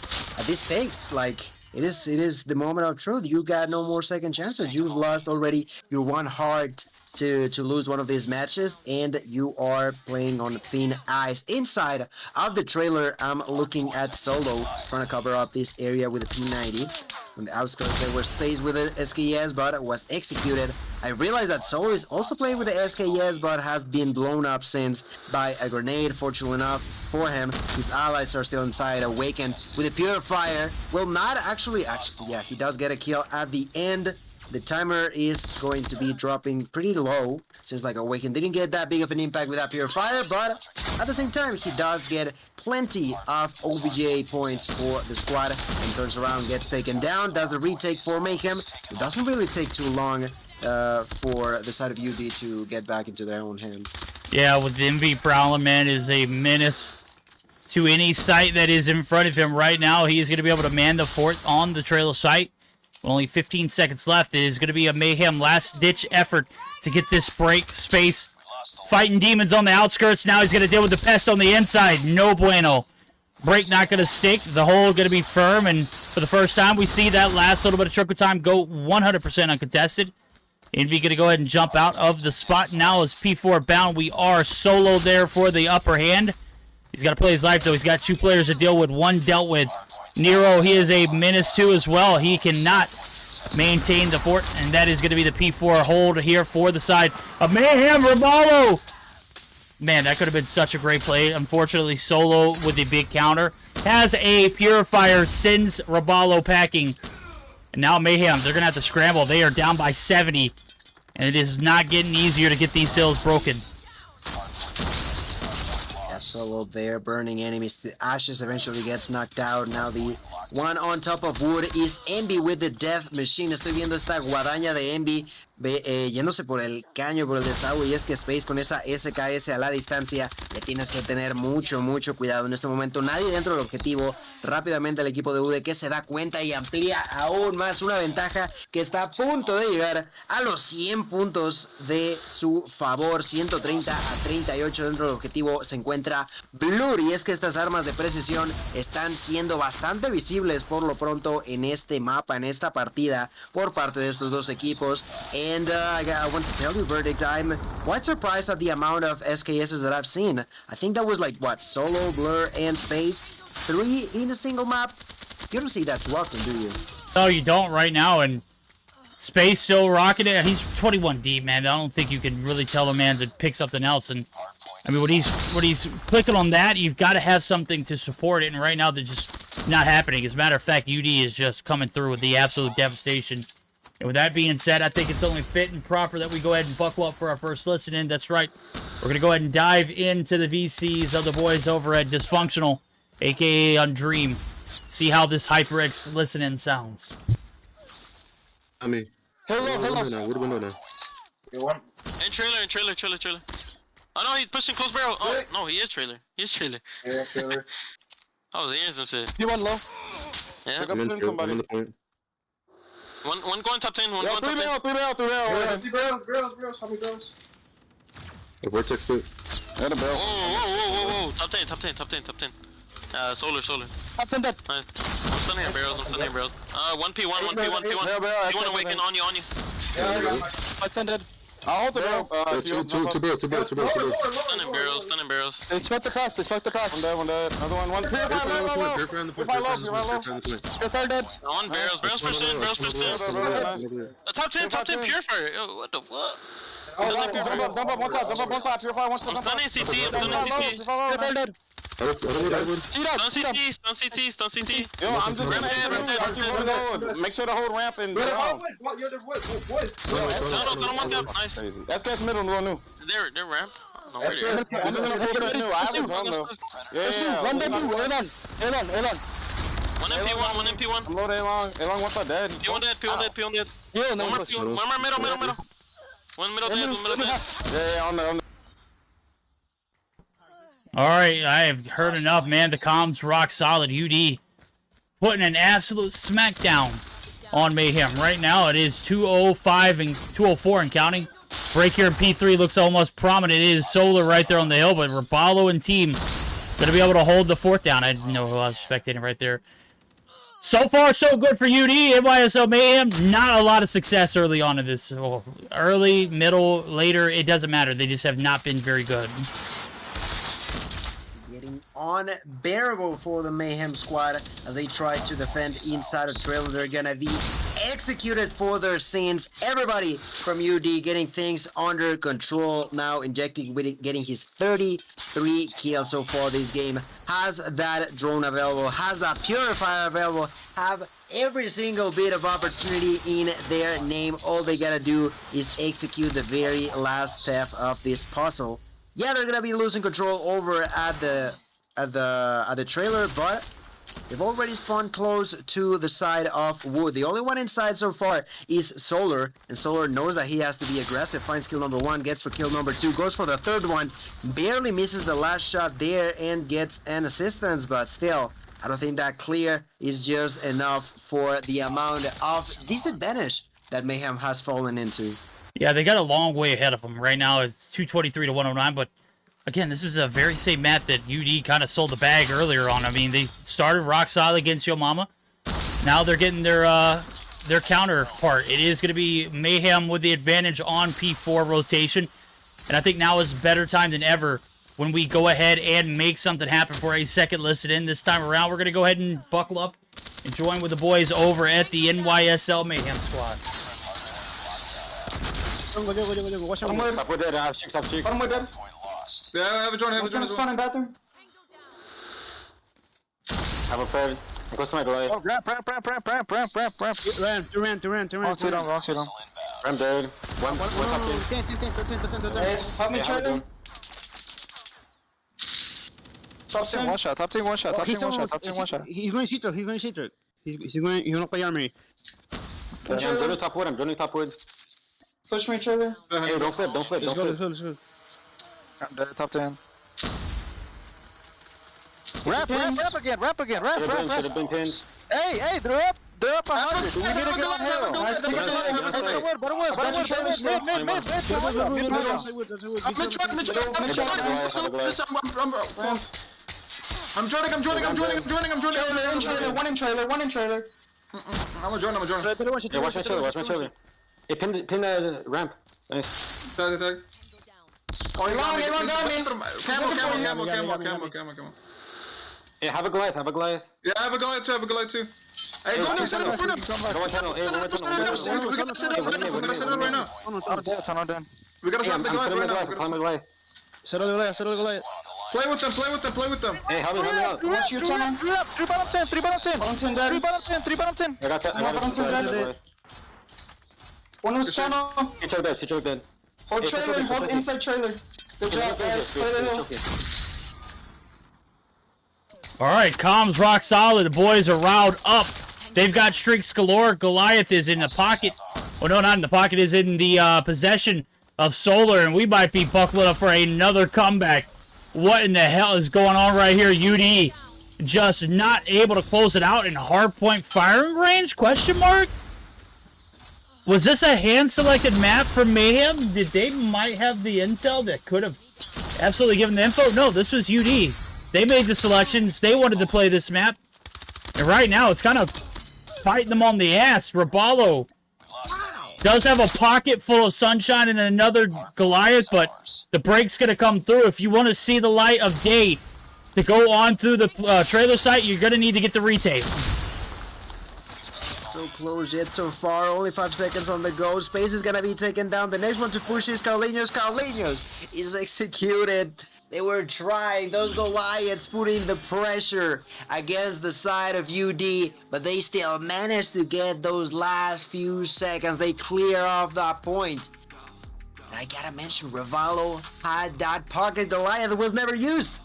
stakes? Like, it is the moment of truth. You got no more second chances. You've lost already your one heart to lose one of these matches, and you are playing on thin ice. Inside of the trailer, I'm looking at Solo trying to cover up this area with a P90. On the outskirts, there was space with the SKS, but it was executed. I realized that Solo is also playing with the SKS, but has been blown up since by a grenade. Fortunately enough for him, his allies are still inside. Awaken with a Purifier will not actually, yeah, he does get a kill at the end. The timer is going to be dropping pretty low. Seems like Awaken didn't get that big of an impact with that Purifier, but at the same time, he does get plenty of OBJ points for the squad and turns around, gets taken down, does the retake for Mayhem. It doesn't really take too long for the side of UD to get back into their own hands. Yeah, with the MV Prowler, man, is a menace to any site that is in front of him right now. He is going to be able to man the fort on the trailer site. With only 15 seconds left. It is going to be a Mayhem last-ditch effort to get this break. Space fighting demons on the outskirts. Now he's going to deal with the pest on the inside. No bueno. Break not going to stick. The hole going to be firm. And for the first time, we see that last little bit of trickle time go 100% uncontested. Envy going to go ahead and jump out of the spot now as P4 bound. We are solo there for the upper hand. He's got to play his life, though. He's got 2 players to deal with. 1 dealt with. Nero, he is a menace, too, as well. He cannot maintain the fort, and that is going to be the P4 hold here for the side of Mayhem. Raballo! Man, that could have been such a great play. Unfortunately, Solo with the big counter has a Purifier, sends Raballo packing. And now Mayhem, they're going to have to scramble. They are down by 70, and it is not getting easier to get these cells broken. Solo there, burning enemies to ashes, eventually gets knocked out. Now the one on top of wood is Envy with the death machine. Estoy viendo esta guadaña de Envy yéndose por el caño, por el desagüe, y es que Space con esa SKS a la distancia le tienes que tener mucho cuidado en este momento. Nadie dentro del objetivo. Rápidamente el equipo de UD que se da cuenta y amplía aún más una ventaja que está a punto de llegar a los 100 puntos de su favor. 130 a 38 dentro del objetivo se encuentra Blur, y es que estas armas de precisión están siendo bastante visibles por lo pronto en este mapa, en esta partida, por parte de estos dos equipos. And I want to tell you, Verdict, I'm quite surprised at the amount of SKSs that I've seen. I think that was like, what, Solo, Blur, and Space? 3 in a single map? You don't see that too often, do you? No, you don't right now, and Space still rocking it. He's 21 deep, man. I don't think you can really tell a man to pick something else. And I mean, when he's clicking on that, you've got to have something to support it. And right now, they're just not happening. As a matter of fact, UD is just coming through with the absolute devastation. And with that being said, I think it's only fit and proper that we go ahead and buckle up for our first listen-in. That's right. We're going to go ahead and dive into the VCs of the boys over at Dysfunctional, a.k.a. on Dream. See how this HyperX listen-in sounds. I mean, Hello. What do we know now? You want? In trailer. Oh no, he's pushing close barrel. Oh no, he is trailer. Yeah, trailer. I was hearing some shit. He went low. Yeah. I'm in I'm on the point. One going top 10, one Yo, going top 10. 3 barrels. How many barrels? The vortex too. And a barrel. Whoa. Top 10. Solar. Top 10 dead. Nice. I'm stunning at barrels. 1P1. P1 awaken on you. Yeah, I got my... Top 10 dead. I'll hold the barrel. Two barrels. Stunning barrels. They smoked the fast. One dead. Another one. Purify low. Purify dead. On barrels pushed in. Top 10 purifier. Yo, what the fuck? Jump up one top. Purify one top. I'm stunning CT. Purify dead. Stun CT. Yo, I'm just gonna add make sure to hold ramp and down. No, nice. That's guys middle real new. They're ramp. No, I'm just gonna hold that new. I haven't done though. Yeah. Run that new. Elon. 1 MP1. I'm low A-long once I dead. P1 dead. Yeah, One more middle. One middle dead. Yeah, on the. All right, I have heard enough, man. The comms rock solid. UD putting an absolute smackdown on Mayhem. Right now, it is 205 and 204 and counting. Break here in P3 looks almost prominent. It is Solar right there on the hill, but Raballo and team going to be able to hold the fort down. I didn't know who I was spectating right there. So far, so good for UD. NYSO Mayhem, not a lot of success early on in this. Early, middle, later, it doesn't matter. They just have not been very good. Unbearable for the Mayhem squad as they try to defend inside of trailer. They're gonna be executed for their sins. Everybody from UD getting things under control now. Getting his 33 kills so far this game. Has that drone available, has that purifier available, have every single bit of opportunity in their name. All they gotta do is execute the very last step of this puzzle. Yeah, they're gonna be losing control over at the trailer, but they've already spawned close to the side of wood. The only one inside so far is Solar, and Solar knows that he has to be aggressive. Finds kill number 1, gets for kill number 2, goes for the third one, barely misses the last shot there and gets an assistance, but still, I don't think that clear is just enough for the amount of disadvantage that Mayhem has fallen into. Yeah, they got a long way ahead of them. Right now, it's 223 to 109, but again, this is a very same map that UD kind of sold the bag earlier on. I mean, they started rock solid against Yo Mama. Now they're getting their their counterpart. It is going to be Mayhem with the advantage on P4 rotation. And I think now is a better time than ever when we go ahead and make something happen for a second listen in. This time around, we're going to go ahead and buckle up and join with the boys over at the NYSL Mayhem squad. Top with that, I have chicks, I have chicks. Bottom with them. Yeah, I have a joint, I have a One's gonna joint. spawn in bathroom. I have a fed. I'm close to my Goliath. Oh, ramp. Ran. Don't sit down. I'm dead. One top team. Hey, help me, Yeah, how we Charlie. doing? Top 10. One shot. Top team. One shot. He's going C-Truck. He's gonna play army. I'm joining top wood. Push me, Charlie. Hey, don't flip. Let's go. I'm dead. Top 10. Ramp again. Should have been pinned. Hey, they're up 100. We need to get on hero. Bottom I'm joining. One in trailer. I'm a joiner. Yeah, watch my trailer. Hey, pin the ramp. Nice. Tag. Elon got me. Camo. Yeah, have a Goliath. Yeah, I have a Goliath too. Hey, go now, set it up for them. Go on tunnel. Hey, go on tunnel. We gotta set it up right now. Tunnel down. We gotta set the Goliath right now. Climb my Goliath. Settle the Goliath. Play with them. Hey, help me out. Watch your tunnel. 3 bottom 10. Bottom 10 dead. 3 bottom 10. I got it. One was tunnel. He choked dead. Hold Hey, trailer. Hold choke inside trailer. Good job, guys. Play the hill. All right, comms rock solid. The boys are riled up. They've got streaks galore. Goliath is in the pocket. Oh, no, not in the pocket. Is in the possession of Solar, and we might be buckling up for another comeback. What in the hell is going on right here? UD just not able to close it out in hardpoint firing range? Question mark? Was this a hand-selected map from Mayhem? Did they might have the intel that could have absolutely given the info? No, this was UD. They made the selections. They wanted to play this map. And right now, it's kind of fighting them on the ass. Raballo does have a pocket full of sunshine and another Goliath, but the break's going to come through. If you want to see the light of day to go on through the trailer site, you're going to need to get the retake. So close yet so far, only 5 seconds on the go. Space is gonna be taken down. The next one to push is Carlinhos. Carlinhos is executed. They were trying, those Goliaths putting the pressure against the side of UD, but they still managed to get those last few seconds. They clear off that point. And I gotta mention, Ravallo had that pocket Goliath that was never used.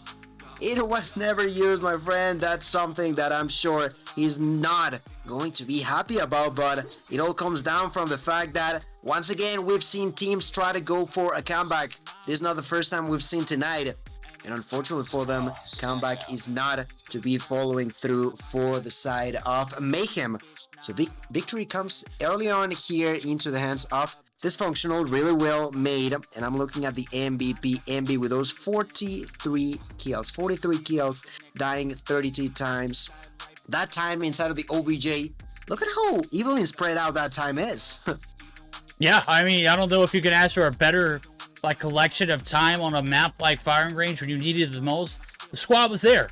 It was never used, my friend. That's something that I'm sure he's not going to be happy about, but it all comes down from the fact that once again we've seen teams try to go for a comeback. This is not the first time we've seen tonight, and unfortunately for them, comeback is not to be following through for the side of Mayhem. So victory comes early on here into the hands of Dysfunctional, really well made, and I'm looking at the MVP, MB with those 43 kills, dying 32 times. That time inside of the OBJ, look at how evenly spread out that time is. Yeah, I mean, I don't know if you can ask for a better collection of time on a map like firing range when you needed it the most. The squad was there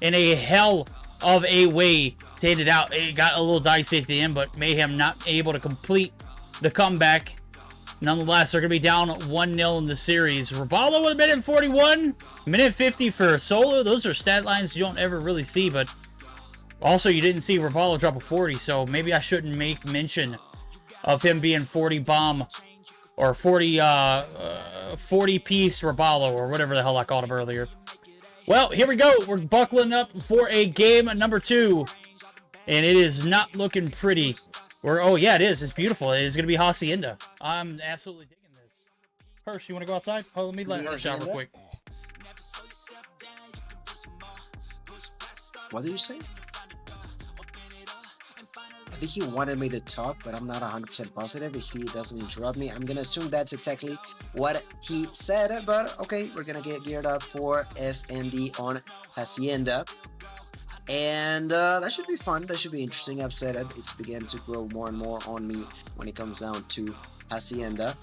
in a hell of a way to hit it out. It got a little dicey at the end, but Mayhem not able to complete the comeback. Nonetheless, they're going to be down 1-0 in the series. Raballo with a minute 41, minute 50 for Solo. Those are stat lines you don't ever really see, but also you didn't see Raballo drop a 40, so maybe I shouldn't make mention of him being 40 bomb or 40 piece Raballo or whatever the hell I called him earlier. Well, here we go. We're buckling up for a game number 2, and it is not looking pretty. Oh, yeah, it is. It's beautiful. It is going to be Hacienda. I'm absolutely digging this. Hirsch, you want to go outside? Oh, let me let Hirsch out real quick. What did you say? I think he wanted me to talk, but I'm not 100% positive. If he doesn't interrupt me, I'm gonna assume that's exactly what he said. But okay, we're gonna get geared up for SND on Hacienda. And that should be fun. That should be interesting. I've said it. It's began to grow more and more on me when it comes down to Hacienda.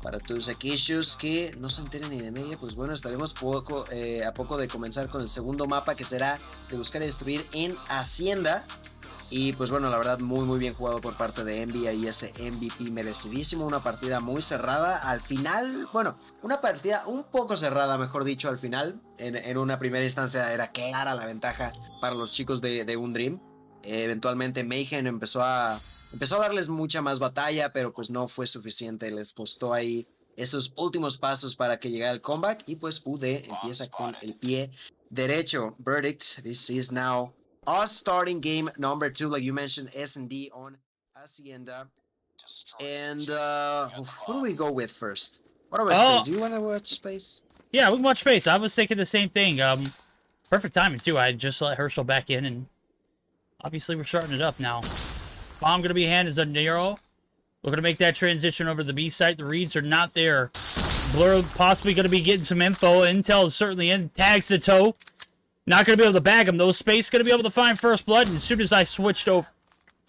Para todos aquellos que no se enteren ni de media, pues bueno, estaremos a poco de comenzar con el segundo mapa, que será de buscar y destruir en Hacienda. Y pues bueno, la verdad muy bien jugado por parte de Envy, ahí ese MVP merecidísimo, una partida muy cerrada al final, bueno, una partida un poco cerrada, mejor dicho, al final. En una primera instancia era clara la ventaja para los chicos de Undream. Eventualmente Mayhem empezó a darles mucha más batalla, pero pues no fue suficiente, les costó ahí esos últimos pasos para que llegara el comeback. Y pues UD empieza con el pie derecho. Verdict, this is now us starting game number 2, like you mentioned, S&D on Hacienda. And who do we go with first? What about Space? Do you want to watch Space? Yeah, we can watch Space. I was thinking the same thing. Perfect timing, too. I just let Herschel back in, and obviously we're starting it up now. Bomb going to be handed to Nero. We're going to make that transition over to the B site. The reads are not there. Blur possibly going to be getting some info. Intel is certainly in. Tags to toe. Not going to be able to bag him, though. Space going to be able to find first blood. And as soon as I switched over,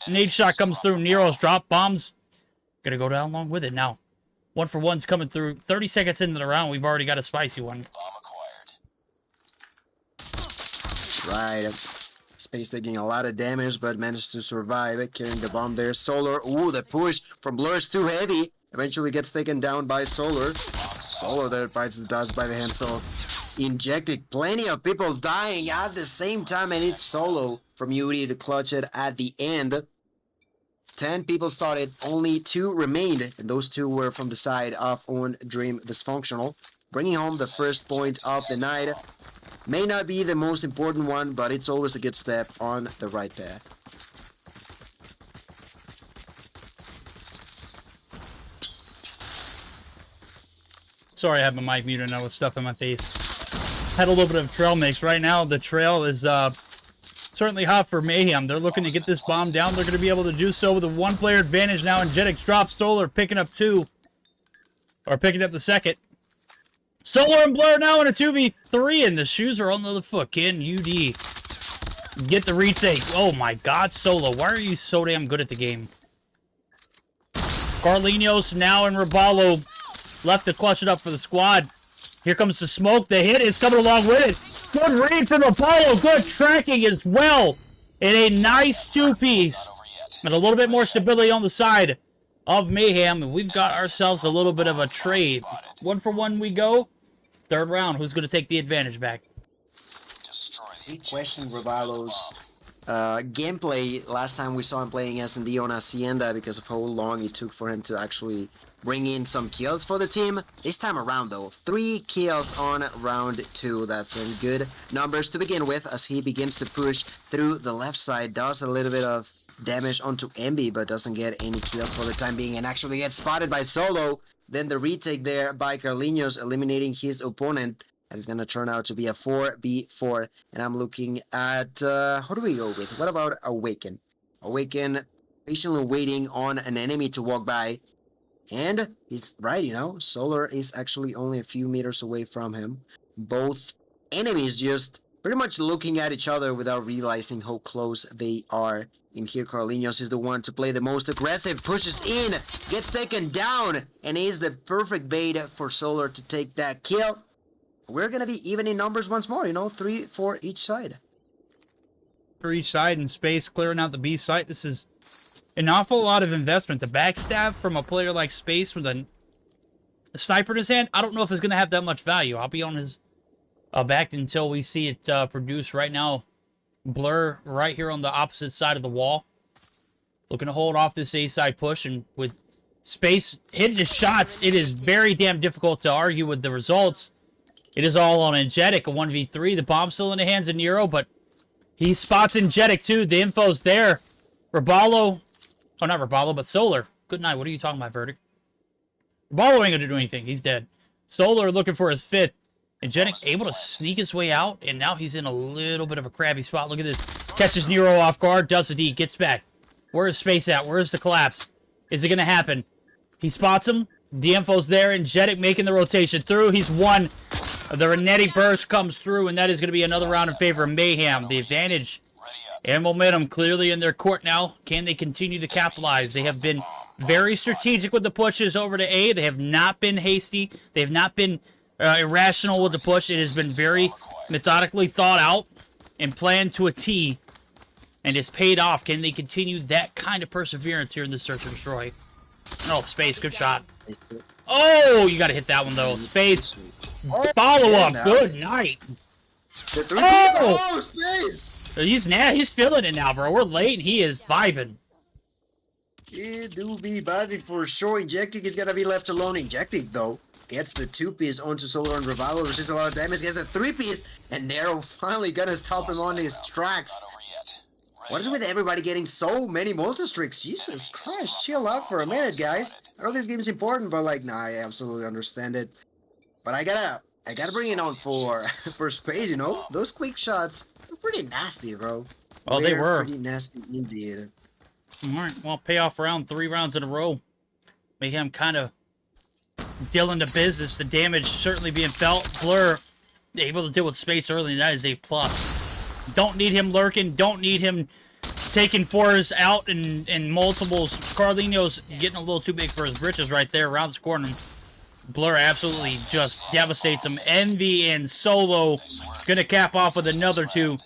nade shot comes through. Nero's drop. Bombs going to go down along with it now. 1-for-1's coming through. 30 seconds into the round. We've already got a spicy one. Right. Space taking a lot of damage, but managed to survive. Carrying the bomb there. Solar. Ooh, the push from Blur is too heavy. Eventually gets taken down by Solar. Solar there bites the dust by the hands of Injected. Plenty of people dying at the same time, and it's Solo from Yuri to clutch it at the end. 10 people started, only 2 remained, and those 2 were from the side of Undream Dysfunctional. Bringing home the first point of the night. May not be the most important one, but it's always a good step on the right path. Sorry, I had my mic muted and I was stuff in my face. Had a little bit of trail mix. Right now, the trail is certainly hot for Mayhem. They're looking to get this bomb down. They're going to be able to do so with a 1-player advantage now. Energetics drops. Solar picking up 2. Or picking up the second. Solar and Blur now in a 2v3, and the shoes are on the other foot. Can UD get the retake? Oh my god, Solo. Why are you so damn good at the game? Carlinos now in Raballo. Left to clutch it up for the squad. Here comes the smoke. The hit is coming along with it. Good read from Apollo. Good tracking as well. And a nice 2-piece. And a little bit more stability on the side of Mayhem. And we've got ourselves a little bit of a trade. 1-for-1 we go. Third round. Who's going to take the advantage back? We questioned Raballo's gameplay last time we saw him playing S&D on Hacienda because of how long it took for him to actually bring in some kills for the team. This time around though, 3 kills on round 2. That's some good numbers to begin with as he begins to push through the left side. Does a little bit of damage onto Emby, but doesn't get any kills for the time being and actually gets spotted by Solo. Then the retake there by Carlinos, eliminating his opponent. That is going to turn out to be a 4v4. And I'm looking at, who do we go with? What about Awaken? Awaken patiently waiting on an enemy to walk by. And he's right, you know, Solar is actually only a few meters away from him. Both enemies just pretty much looking at each other without realizing how close they are. And here Carlinos is the one to play the most aggressive, pushes in, gets taken down, and is the perfect bait for Solar to take that kill. We're going to be even in numbers once more, you know, 3 for each side. For each side in Space, clearing out the B site. This is an awful lot of investment. The backstab from a player like Space with a sniper in his hand, I don't know if it's going to have that much value. I'll be on his back until we see it produce. Right now, Blur right here on the opposite side of the wall. Looking to hold off this A-side push, and with Space hitting his shots, it is very damn difficult to argue with the results. It is all on Energetic, a 1v3. The bomb's still in the hands of Nero, but he spots Energetic too. The info's there. Raballo. Oh, not Raballo, but Solar. Good night. What are you talking about, Verdict? Raballo ain't going to do anything. He's dead. Solar looking for his 5th. Energetic able to sneak his way out, and now he's in a little bit of a crabby spot. Look at this. Catches Nero off guard, does the D, gets back. Where is Space at? Where is the collapse? Is it going to happen? He spots him. The info's there. Energetic making the rotation through. He's won. The Renetti burst comes through, and that is going to be another round in favor of Mayhem. The advantage And momentum clearly in their court now. Can they continue to capitalize? They have been very strategic with the pushes over to A. They have not been hasty. They have not been irrational with the push. It has been very methodically thought out and planned to a T. And it's paid off. Can they continue that kind of perseverance here in the search and destroy? Oh, Space, good shot. Oh, you got to hit that one, though. Space, follow-up. Good night. Oh, Space! He's feeling it now, bro. We're late, and he is vibing. He do be vibing for sure. Injecting is gonna be left alone. Injecting, though, gets the 2-piece onto Solar and Revival, receives a lot of damage, gets a 3-piece, and Nero finally gonna stop him on his tracks. What is with everybody getting so many multi-streaks? Jesus Christ, chill out for a minute, guys. I know this game is important, but like, nah, I absolutely understand it. But I gotta bring it on for Space, you know? Those quick shots were pretty nasty, bro. Oh, they were. Pretty nasty indeed. Alright, well, payoff round, 3 rounds in a row. Mayhem kind of dealing the business. The damage certainly being felt. Blur able to deal with Space early, and that is a+. Don't need him lurking. Don't need him taking 4s out in multiples. Carlino's getting a little too big for his britches right there. Around the corner. Blur absolutely just devastates him. Envy and Solo gonna cap off with another 2.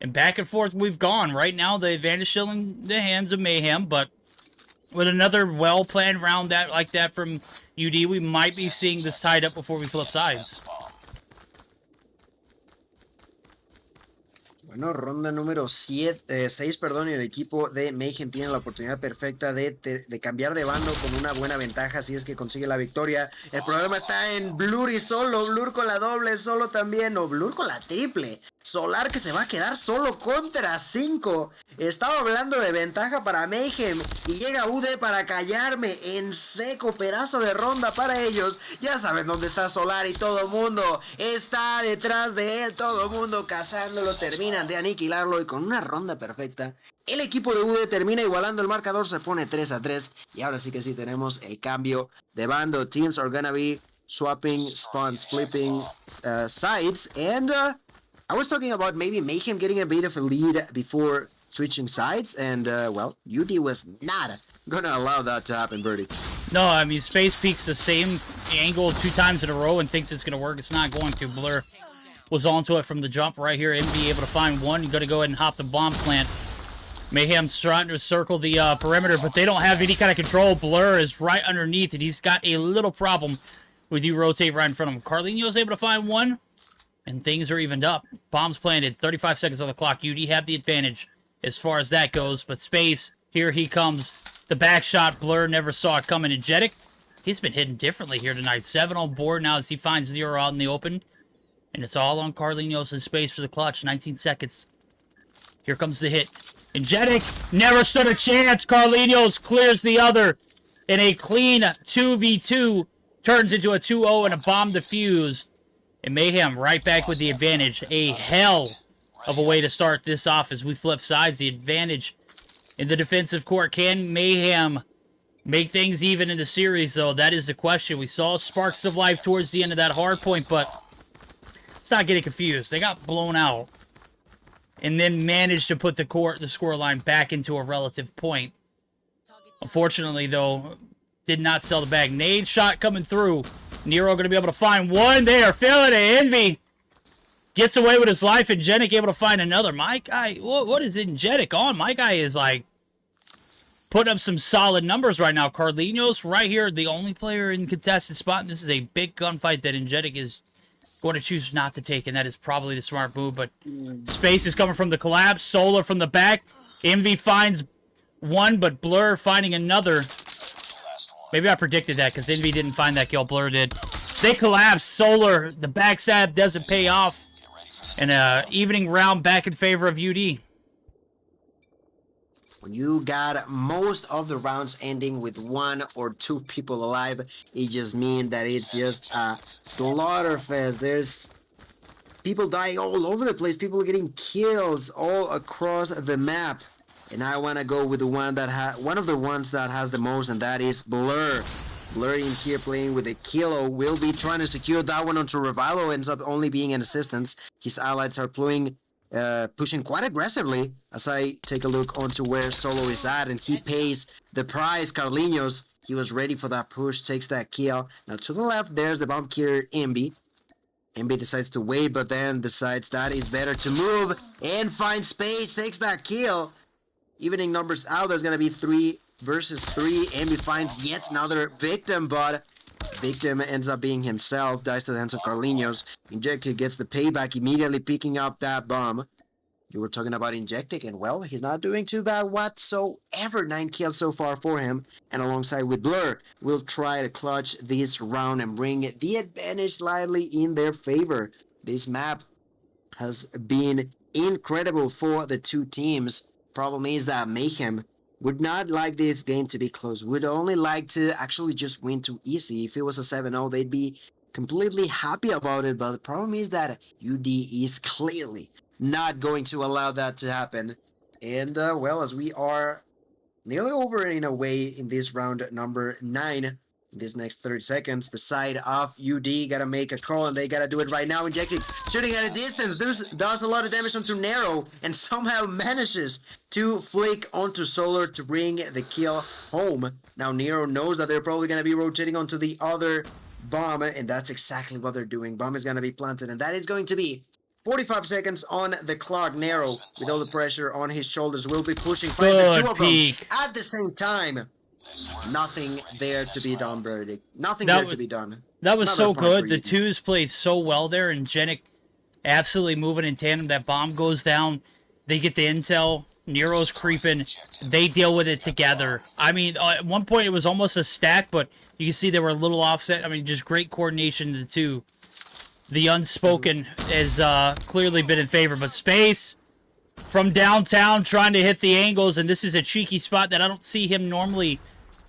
And back and forth we've gone. Right now, the advantage still in the hands of Mayhem, but with another well-planned round like that from UD, we might be seeing this tied up before we flip sides. Bueno, ronda número 6, y el equipo de Mayhem tiene la oportunidad perfecta de cambiar de bando con una buena ventaja si es que consigue la victoria. El problema está en Blur y Solo, Blur con la doble, Solo también, o Blur con la triple. Solar que se va a quedar solo contra 5. Estaba hablando de ventaja para Mayhem y llega UD para callarme en seco. Pedazo de ronda para ellos. Ya saben dónde está Solar y todo mundo está detrás de él. Todo mundo cazándolo. Terminan de aniquilarlo y con una ronda perfecta el equipo de UD termina igualando el marcador. Se pone 3-3 y ahora sí que sí tenemos el cambio de bando. Teams are gonna be swapping spawns, flipping sides, and I was talking about maybe Mayhem getting a bit of a lead before switching sides, and, well, UD was not gonna allow that to happen, Verdict. No, I mean, Space peeks the same angle 2 times in a row and thinks it's gonna work. It's not going to. Blur was onto it from the jump right here. Envy able to find one. You're gonna go ahead and hop the bomb plant. Mayhem's trying to circle the perimeter, but they don't have any kind of control. Blur is right underneath, and he's got a little problem with you rotate right in front of him. Carlino's able to find one. And things are evened up. Bombs planted. 35 seconds on the clock. UD have the advantage as far as that goes. But Space, here he comes. The back shot. Blur never saw it coming. Energetic. He's been hitting differently here tonight. 7 on board now as he finds 0 out in the open. And it's all on Carlinos and Space for the clutch. 19 seconds. Here comes the hit. Energetic never stood a chance. Carlinos clears the other. And a clean 2v2 turns into a 2-0 and a bomb defused. And Mayhem right back with the advantage. A hell of a way to start this off as we flip sides. The advantage in the defensive court. Can Mayhem make things even in the series, though? That is the question. We saw sparks of life towards the end of that hard point, but let's not get it confused. They got blown out and then managed to put the score line back into a relative point. Unfortunately, though, did not sell the bag. Nade shot coming through. Nero going to be able to find one. They are feeling it. Envy gets away with his life. And Genic able to find another. My guy, what is Genic on? My guy is like putting up some solid numbers right now. Carlinos right here, the only player in contested spot. And this is a big gunfight that Energetic is going to choose not to take. And that is probably the smart move. But Space is coming from the collapse. Solar from the back. Envy finds one, but Blur finding another. Maybe I predicted that because Envy didn't find that kill. Blur did. They collapse. Solar, the backstab doesn't pay off. And evening round back in favor of UD. When you got most of the rounds ending with 1 or 2 people alive, it just means that it's just a slaughter fest. There's people dying all over the place. People getting kills all across the map. And I want to go with the one that one of the ones that has the most, and that is Blur. Blur in here playing with a Kilo will be trying to secure that one onto Revival. Ends up only being an assistance. His allies are playing pushing quite aggressively as I take a look onto where Solo is at, and he pays the price. Carlinhos, he was ready for that push, takes that kill. Now to the left, there's the bomb carrier Embi. Embi decides to wait, but then decides that it's better to move and find space, takes that kill. Evening numbers out, there's gonna be 3 versus 3. Embi finds yet another victim, but victim ends up being himself, dies to the hands of Carlinhos. Injected gets the payback, immediately picking up that bomb. You were talking about Injected, and well, he's not doing too bad whatsoever. 9 kills so far for him, and alongside with Blur, we'll try to clutch this round and bring the advantage slightly in their favor. This map has been incredible for the two teams. Problem is that Mayhem would not like this game to be close, would only like to actually just win too easy. If it was a 7-0, they'd be completely happy about it, but the problem is that UD is clearly not going to allow that to happen. And, well, as we are nearly over in a way in this round number 9, in this next 30 seconds, the side of UD gotta make a call, and they gotta do it right now. Injected, shooting at a distance, does a lot of damage onto Nero, and somehow manages to flick onto Solar to bring the kill home. Now Nero knows that they're probably gonna be rotating onto the other bomb, and that's exactly what they're doing. Bomb is gonna be planted, and that is going to be 45 seconds on the clock. Nero, with all the pressure on his shoulders, will be pushing, fighting the two of them at the same time. Nothing there to be done, Verdict. Nothing there to be done. That was so good. The twos played so well there, and Genic absolutely moving in tandem. That bomb goes down. They get the intel. Nero's creeping. They deal with it together. I mean, at one point it was almost a stack, but you can see they were a little offset. I mean, just great coordination of the two. The unspoken has clearly been in favor, but Space from downtown trying to hit the angles, and this is a cheeky spot that I don't see him normally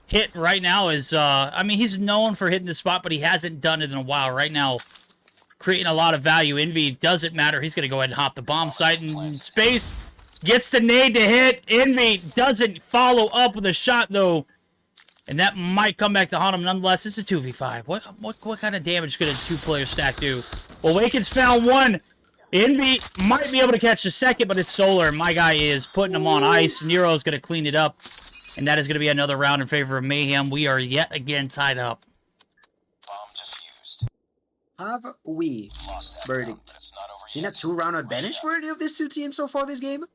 hit right now. I mean, he's known for hitting the spot, but he hasn't done it in a while. Right now, creating a lot of value. Envy doesn't matter. He's going to go ahead and hop the bomb site, and Space gets the nade to hit. Envy doesn't follow up with a shot, though. And that might come back to haunt him nonetheless. It's a 2v5. What kind of damage could a two-player stack do? Well, Waken's found one. Envy might be able to catch the second, but it's Solar. My guy is putting him on ice. Nero's going to clean it up. And that is going to be another round in favor of Mayhem. We are yet again tied up. Bomb defused. Have we, Verdict, seen a 2-round advantage for any of these two teams so far this game?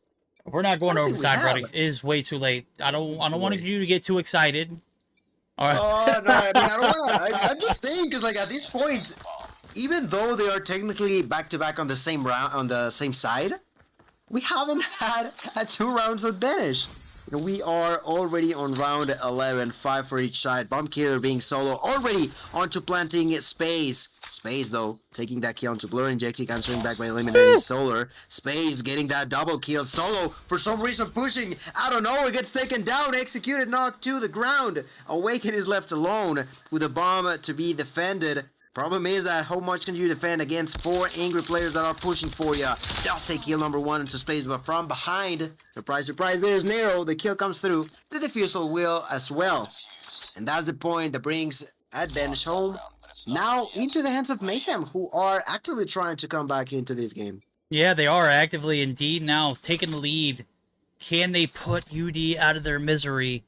We're not going to overtime, Brody. It is way too late. I don't want you to get too excited. All right. Oh, no, I mean, I don't want to. I'm just saying, because, like, at this point, even though they are technically back-to-back on the same round, on the same side, we haven't had a 2 rounds advantage. You know, we are already on round 11, 5 for each side. Bomb carrier being Solo, already onto planting Space. Space, though, taking that kill onto Blur. Injecting, answering back by eliminating Solar. Space getting that double kill. Solo, for some reason, pushing out of nowhere, gets taken down, executed, knocked to the ground. Awaken is left alone with a bomb to be defended. Problem is that how much can you defend against 4 angry players that are pushing for you? Does take kill number 1 into Space, but from behind, surprise, surprise, there's Nero. The kill comes through. The defusal will as well. And that's the point that brings advantage home. Now into the hands of Mayhem, who are actively trying to come back into this game. Yeah, they are actively indeed now taking the lead. Can they put UD out of their misery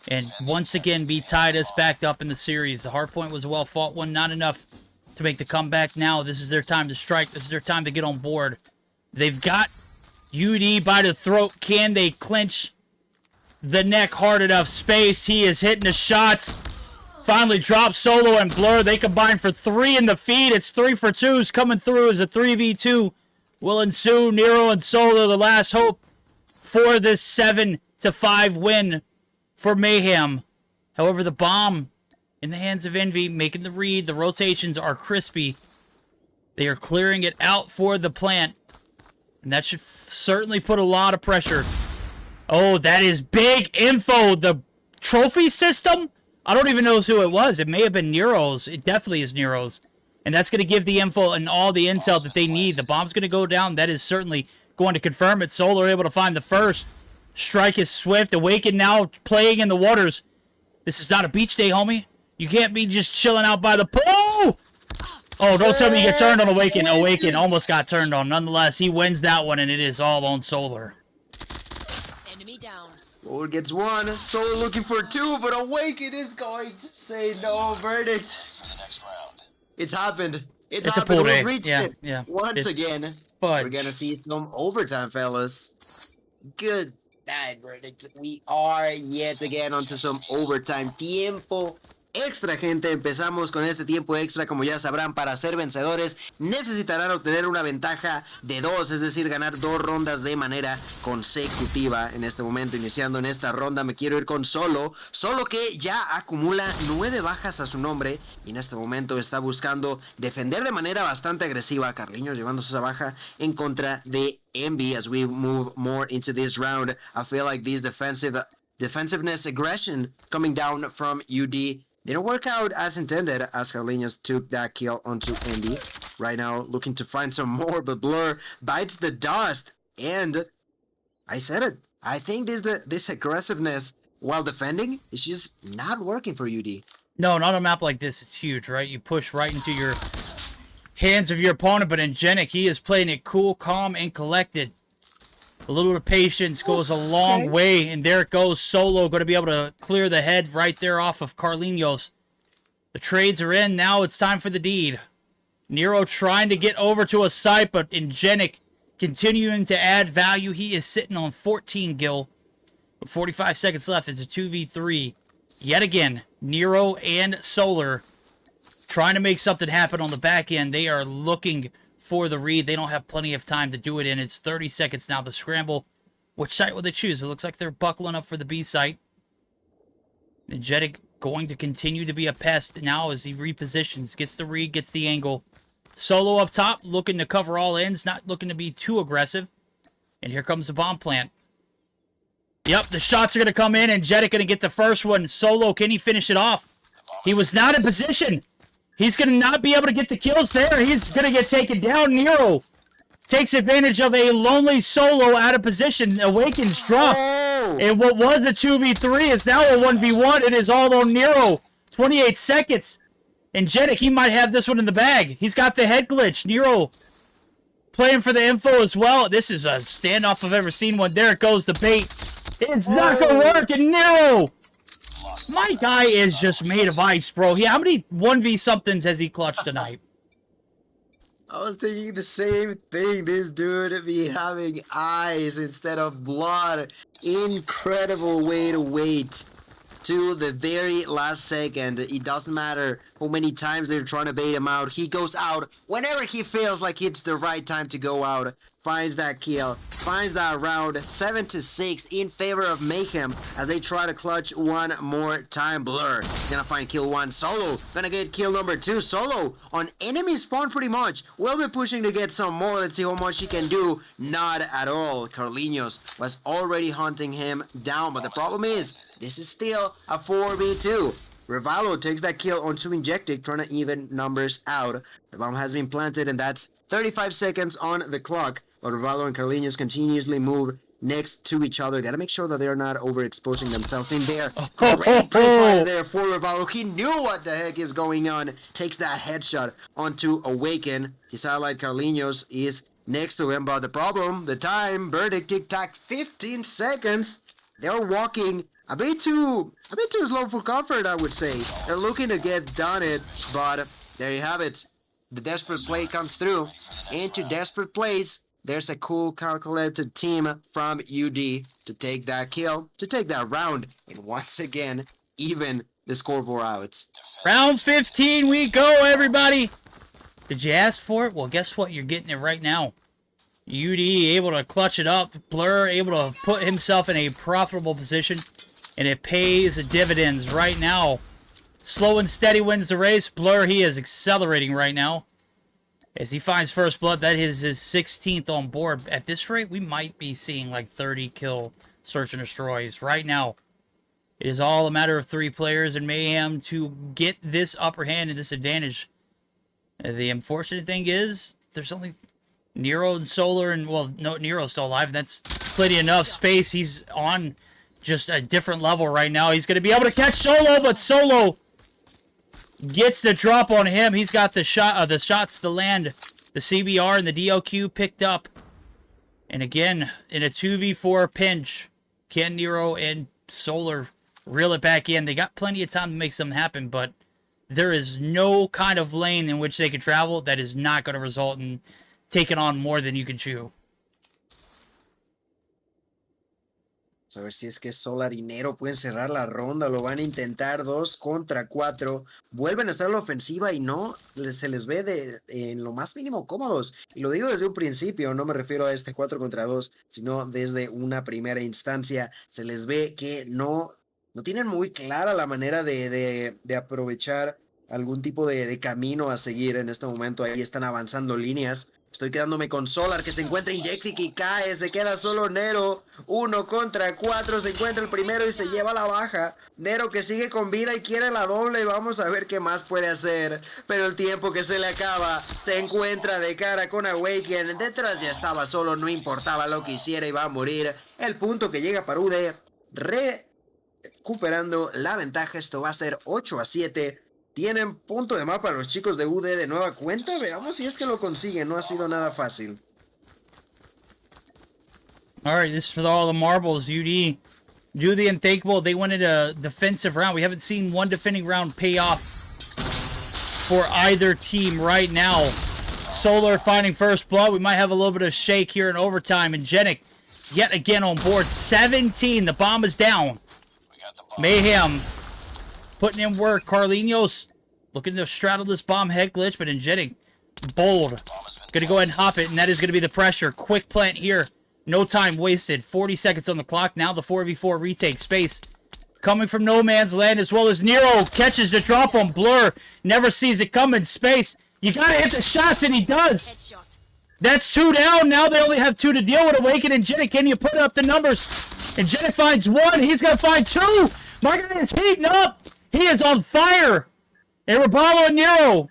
and once again be tied us back up in the series? The Hardpoint was a well-fought one, not enough to make the comeback now. This is their time to strike. This is their time to get on board. They've got UD by the throat. Can they clinch the neck hard enough? Space, he is hitting the shots. Finally drops Solo and Blur. They combine for 3 in the feed. It's 3 for 2s coming through as a 3v2 will ensue. Nero and Solo, the last hope for this 7-5 win for Mayhem. However, the bomb in the hands of Envy, making the read. The rotations are crispy. They are clearing it out for the plant. And that should certainly put a lot of pressure. Oh, that is big info. The trophy system? I don't even know who it was. It may have been Nero's. It definitely is Nero's. And that's going to give the info and all the intel that they need. The bomb's going to go down. That is certainly going to confirm it. Solar able to find the first. Strike is swift. Awaken now playing in the waters. This is not a beach day, homie. You can't be just chilling out by the pool. Oh, don't tell me you get turned on Awaken. Awaken almost got turned on. Nonetheless, he wins that one, and it is all on Solar. Enemy down. Solar gets one. Solar looking for two, but Awaken is going to say no verdict. It's happened. It's a happened. pool We day. reached Yeah, it. yeah. Once again, Fudge. we're going to see some overtime, fellas. Good night, verdict. We are yet again onto some overtime. Tiempo extra, gente. Empezamos con este tiempo extra. Como ya sabrán, para ser vencedores necesitarán obtener una ventaja de 2, es decir, ganar 2 rondas de manera consecutiva. En este momento, iniciando en esta ronda, me quiero ir con Solo. Solo que ya acumula 9 bajas a su nombre y en este momento está buscando defender de manera bastante agresiva. Carliños llevándose esa baja en contra de Envy. As we move more into this round, I feel like this defensiveness aggression coming down from UD didn't work out as intended, as Carliños took that kill onto Envy. Right now, looking to find some more, but Blur bites the dust. And I said it. I think this aggressiveness while defending is just not working for UD. No, not a map like this. It's huge, right? You push right into your hands of your opponent, but Ingenic, he is playing it cool, calm, and collected. A little bit of patience goes a long way, and there it goes. Solo going to be able to clear the head right there off of Carliños. The trades are in. Now it's time for the deed. Nero trying to get over to a site, but Ingenic continuing to add value. He is sitting on 14 gil. With 45 seconds left, it's a 2v3. Yet again, Nero and Solar trying to make something happen on the back end. They are looking for the read. They don't have plenty of time to do it in. It's 30 seconds now. The scramble. Which site will they choose? It looks like they're buckling up for the B site. Ingenic going to continue to be a pest now as he repositions. Gets the read, gets the angle. Solo up top, looking to cover all ends, not looking to be too aggressive. And here comes the bomb plant. Yep, the shots are going to come in, and Ingenic going to get the first one. Solo, can he finish it off? He was not in position. He's going to not be able to get the kills there. He's going to get taken down. Nero takes advantage of a lonely Solo out of position. Awakens drop. And what was a 2v3 is now a 1v1. It is all on Nero. 28 seconds. Ingenic, he might have this one in the bag. He's got the head glitch. Nero playing for the info as well. This is a standoff I've ever seen one. There it goes, the bait. It's not going to work, and Nero. My guy is just made of ice, bro. How many 1v-somethings has he clutched tonight? I was thinking the same thing. This dude be having eyes instead of blood. Incredible way to wait to the very last second. It doesn't matter how many times they're trying to bait him out. He goes out whenever he feels like it's the right time to go out. Finds that kill, finds that round. 7-6 in favor of Mayhem as they try to clutch one more time. Blur gonna find kill 1. Solo gonna get kill number 2. Solo on enemy spawn pretty much. Will be pushing to get some more. Let's see how much he can do. Not at all. Carliños was already hunting him down, but the problem is this is still a 4v2. Revalo takes that kill onto Injectic, trying to even numbers out. The bomb has been planted, and that's 35 seconds on the clock. But Revalo and Carliños continuously move next to each other. Gotta make sure that they're not overexposing themselves in there. Great pre-fire there for Revalo. He knew what the heck is going on. Takes that headshot onto Awaken. His ally Carliños is next to him, but the problem, the time, verdict, tic-tac, 15 seconds. They're walking a bit too slow for comfort, I would say. They're looking to get done it, but there you have it. The desperate play comes through. Into desperate plays, there's a cool, calculated team from UD to take that kill, to take that round, and once again, even the scoreboard out. Round 15, we go, everybody. Did you ask for it? Well, guess what? You're getting it right now. UD able to clutch it up. Blur able to put himself in a profitable position, and it pays dividends right now. Slow and steady wins the race. Blur, he is accelerating right now. As he finds first blood, that is his 16th on board. At this rate, we might be seeing like 30 kill search and destroys right now. It is all a matter of 3 players and Mayhem to get this upper hand and this advantage. The unfortunate thing is, there's only Nero and Solar, and well, no, Nero's still alive. That's plenty enough space. He's on just a different level right now. He's going to be able to catch Solo, but Solo Gets the drop on him. He's got the shots to land. The CBR and the DLQ picked up. And again, in a 2v4 pinch, can Nero and Solar reel it back in? They got plenty of time to make something happen, but there is no kind of lane in which they can travel that is not going to result in taking on more than you can chew. A ver si es que Solar y Nero pueden cerrar la ronda. Lo van a intentar 2 contra 4. Vuelven a estar en la ofensiva y no se les ve en lo más mínimo cómodos. Y lo digo desde un principio, no me refiero a este 4 contra 2, sino desde una primera instancia. Se les ve que no tienen muy clara la manera de aprovechar algún tipo de camino a seguir en este momento. Ahí están avanzando líneas. Estoy quedándome con Solar, que se encuentra Injectic y cae. Se queda solo Nero. 1 contra 4. Se encuentra el primero y se lleva la baja. Nero que sigue con vida y quiere la doble. Vamos a ver qué más puede hacer. Pero el tiempo que se le acaba. Se encuentra de cara con Awaken. Detrás ya estaba solo. No importaba lo que hiciera. Iba a morir. El punto que llega para UD. Recuperando la ventaja. Esto va a ser 8-7. Tienen punto de mapa los chicos de UD de nueva cuenta. Veamos si es que lo consiguen. No ha sido nada fácil. All right, this is for all the marbles. UD do the unthinkable. They wanted a defensive round. We haven't seen one defending round pay off for either team right now. Solar finding first blood. We might have a little bit of shake here in overtime. And Genic yet again on board. 17. The bomb is down. Mayhem putting in work. Carlinhos looking to straddle this bomb head glitch, but Injecting bold. Gonna go ahead and hop it, and that is gonna be the pressure. Quick plant here. No time wasted. 40 seconds on the clock. Now the 4v4 retake space. Coming from no man's land, as well as Nero catches the drop on Blur. Never sees it coming. Space. You gotta hit the shots, and he does. That's 2 down. Now they only have 2 to deal with. Awaken and Injecting. Can you put up the numbers? Injecting finds 1. He's gonna find 2. My guy is heating up. He is on fire. And Rabalo and Nero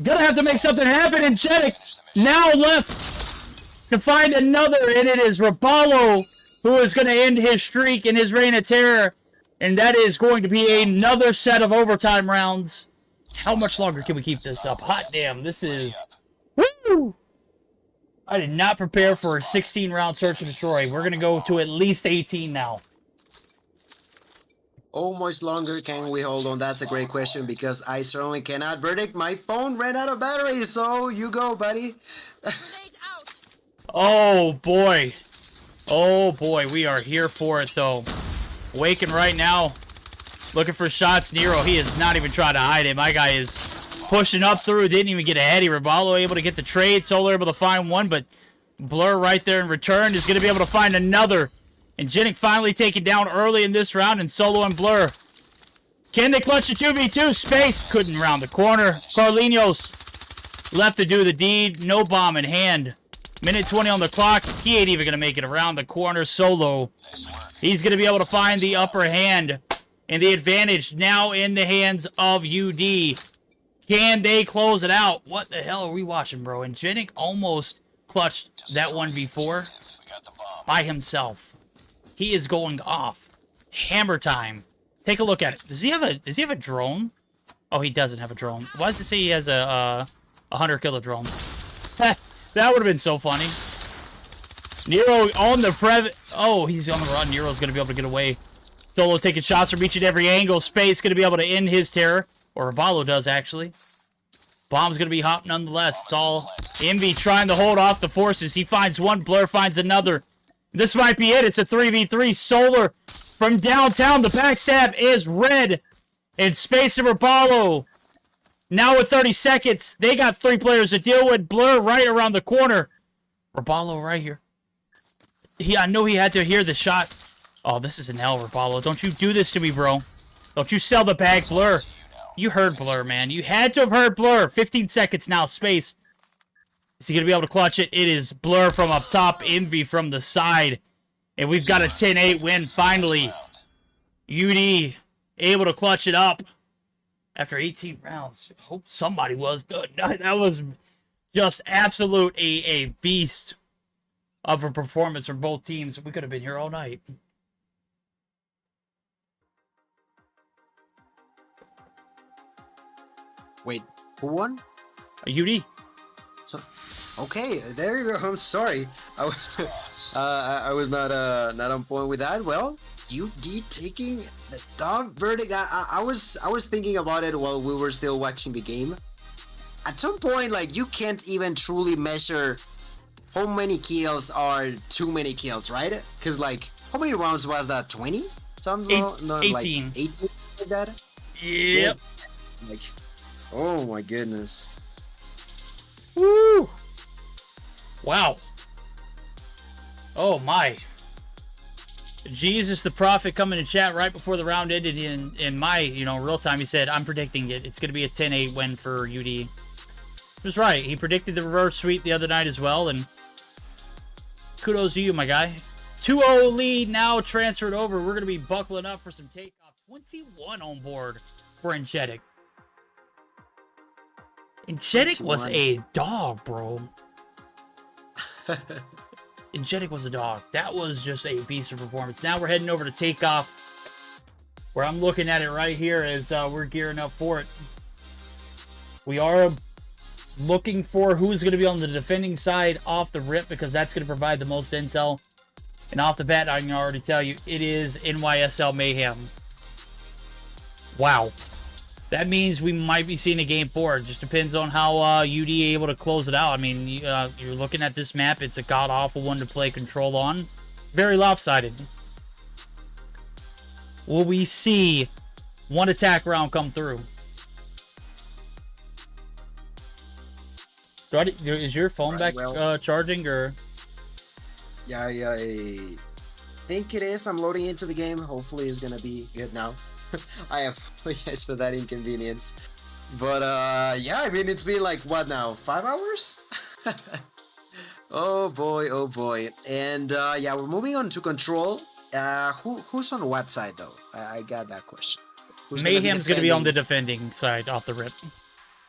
gonna have to make something happen. And Jeddick now left to find another. And it is Rabalo who is going to end his streak in his reign of terror. And that is going to be another set of overtime rounds. How much longer can we keep this up? Hot damn, this is... Woo! I did not prepare for a 16-round search and destroy. We're going to go to at least 18 now. How much longer can we hold on? That's a great question because I certainly cannot. Verdict, my phone ran out of battery, so you go, buddy. Oh, boy. Oh, boy. We are here for it, though. Waking right now. Looking for shots. Nero, he is not even trying to hide it. My guy is pushing up through. Didn't even get ahead. Rabalo able to get the trade. Solar able to find one, but Blur right there in return is going to be able to find another. And Genic finally taken down early in this round, and Solo and Blur. Can they clutch the 2v2? Space couldn't round the corner. Carlinhos left to do the deed. No bomb in hand. Minute 20 on the clock. He ain't even going to make it around the corner. Solo. He's going to be able to find the upper hand. And the advantage now in the hands of UD. Can they close it out? What the hell are we watching, bro? And Genic almost clutched that 1v4 by himself. He is going off. Hammer time. Take a look at it. Does he have a drone? Oh, he doesn't have a drone. Why does it say he has a hunter-killer drone? That would have been so funny. Nero on the oh, he's on the run. Nero's going to be able to get away. Solo taking shots from each and every angle. Space going to be able to end his terror. Or Rabalo does, actually. Bomb's going to be hot nonetheless. It's all Envy trying to hold off the forces. He finds one. Blur finds another. This might be it. It's a 3v3. Solar from downtown. The backstab is red. And Space and Rabalo. Now with 30 seconds, they got 3 players to deal with. Blur right around the corner. Rabalo right here. I know he had to hear the shot. Oh, this is an L, Rabalo. Don't you do this to me, bro. Don't you sell the bag, Blur. You heard Blur, man. You had to have heard Blur. 15 seconds now. Space. Is he going to be able to clutch it? It is Blur from up top. Envy from the side. And we've got a 10-8 win finally. UD able to clutch it up after 18 rounds. Hope somebody was good. That was just absolute a beast of a performance from both teams. We could have been here all night. Wait, who won? UD. So, okay, there you go. I'm sorry. I was, I was not on point with that. Well, UD taking the dog verdict. I was thinking about it while we were still watching the game. At some point, like, you can't even truly measure how many kills are too many kills, right? Because, like, how many rounds was that? 20? Something? No, 18. Like 18 like that? Yep. Like, oh my goodness. Woo! Wow. Oh my. Jesus the Prophet coming to chat right before the round ended in my, real time. He said, I'm predicting it. It's going to be a 10-8 win for UD. He was right. He predicted the reverse sweep the other night as well, and kudos to you, my guy. 2-0 lead now transferred over. We're going to be buckling up for some takeoff. 21 on board for Engetic. Engetic was a dog, bro. Engetic was a dog. That was just a beast of performance. Now we're heading over to takeoff, where I'm looking at it right here as we're gearing up for it. We are looking for who's going to be on the defending side off the rip, because that's going to provide the most intel. And off the bat, I can already tell you, it is NYSL Mayhem. Wow. That means we might be seeing a game 4. It just depends on how UD able to close it out. I mean, you're looking at this map. It's a god-awful one to play control on. Very lopsided. Will we see one attack round come through? Is your phone back charging, or? Yeah, I think it is. I'm loading into the game. Hopefully it's gonna be good now. I apologize for that inconvenience. But yeah, I mean, it's been like, what now, 5 hours? Oh boy, oh boy. And yeah, we're moving on to control. Who's on what side though? I got that question. Mayhem's gonna be on the defending side off the rip.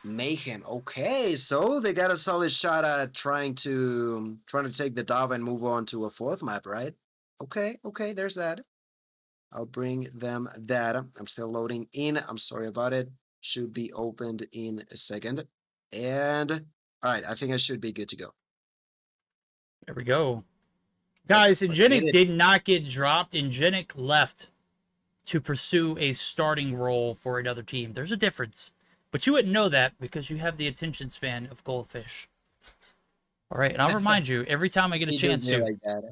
Mayhem. Okay, so they got a solid shot at trying to take the dove and move on to a 4th map, right? Okay, there's that. I'll bring them that. I'm still loading in. I'm sorry about it. Should be opened in a second. And all right, I think I should be good to go. There we go. Guys, Engetic did not get dropped. Engetic left to pursue a starting role for another team. There's a difference. But you wouldn't know that because you have the attention span of goldfish. All right, and I'll remind you every time I get a chance to. Like that.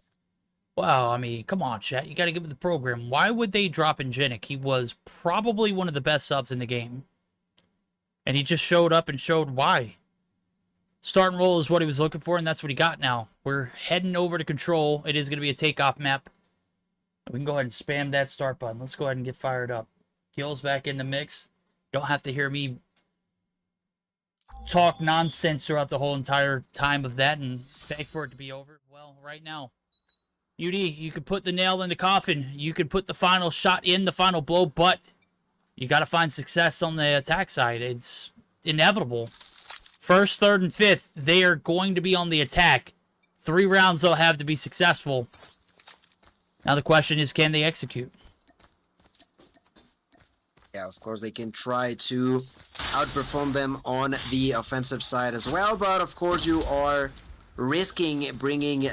Wow, I mean, come on, chat. You got to give it the program. Why would they drop Engetic? He was probably one of the best subs in the game. And he just showed up and showed why. Starting role is what he was looking for, and that's what he got now. We're heading over to control. It is going to be a takeoff map. We can go ahead and spam that start button. Let's go ahead and get fired up. Gil's back in the mix. Don't have to hear me talk nonsense throughout the whole entire time of that and beg for it to be over. Well, right now, UD, you could put the nail in the coffin. You could put the final shot in, the final blow, but you got to find success on the attack side. It's inevitable. 1st, 3rd, and 5th, they are going to be on the attack. 3 rounds they'll have to be successful. Now the question is, can they execute? Yeah, of course, they can try to outperform them on the offensive side as well, but of course you are risking bringing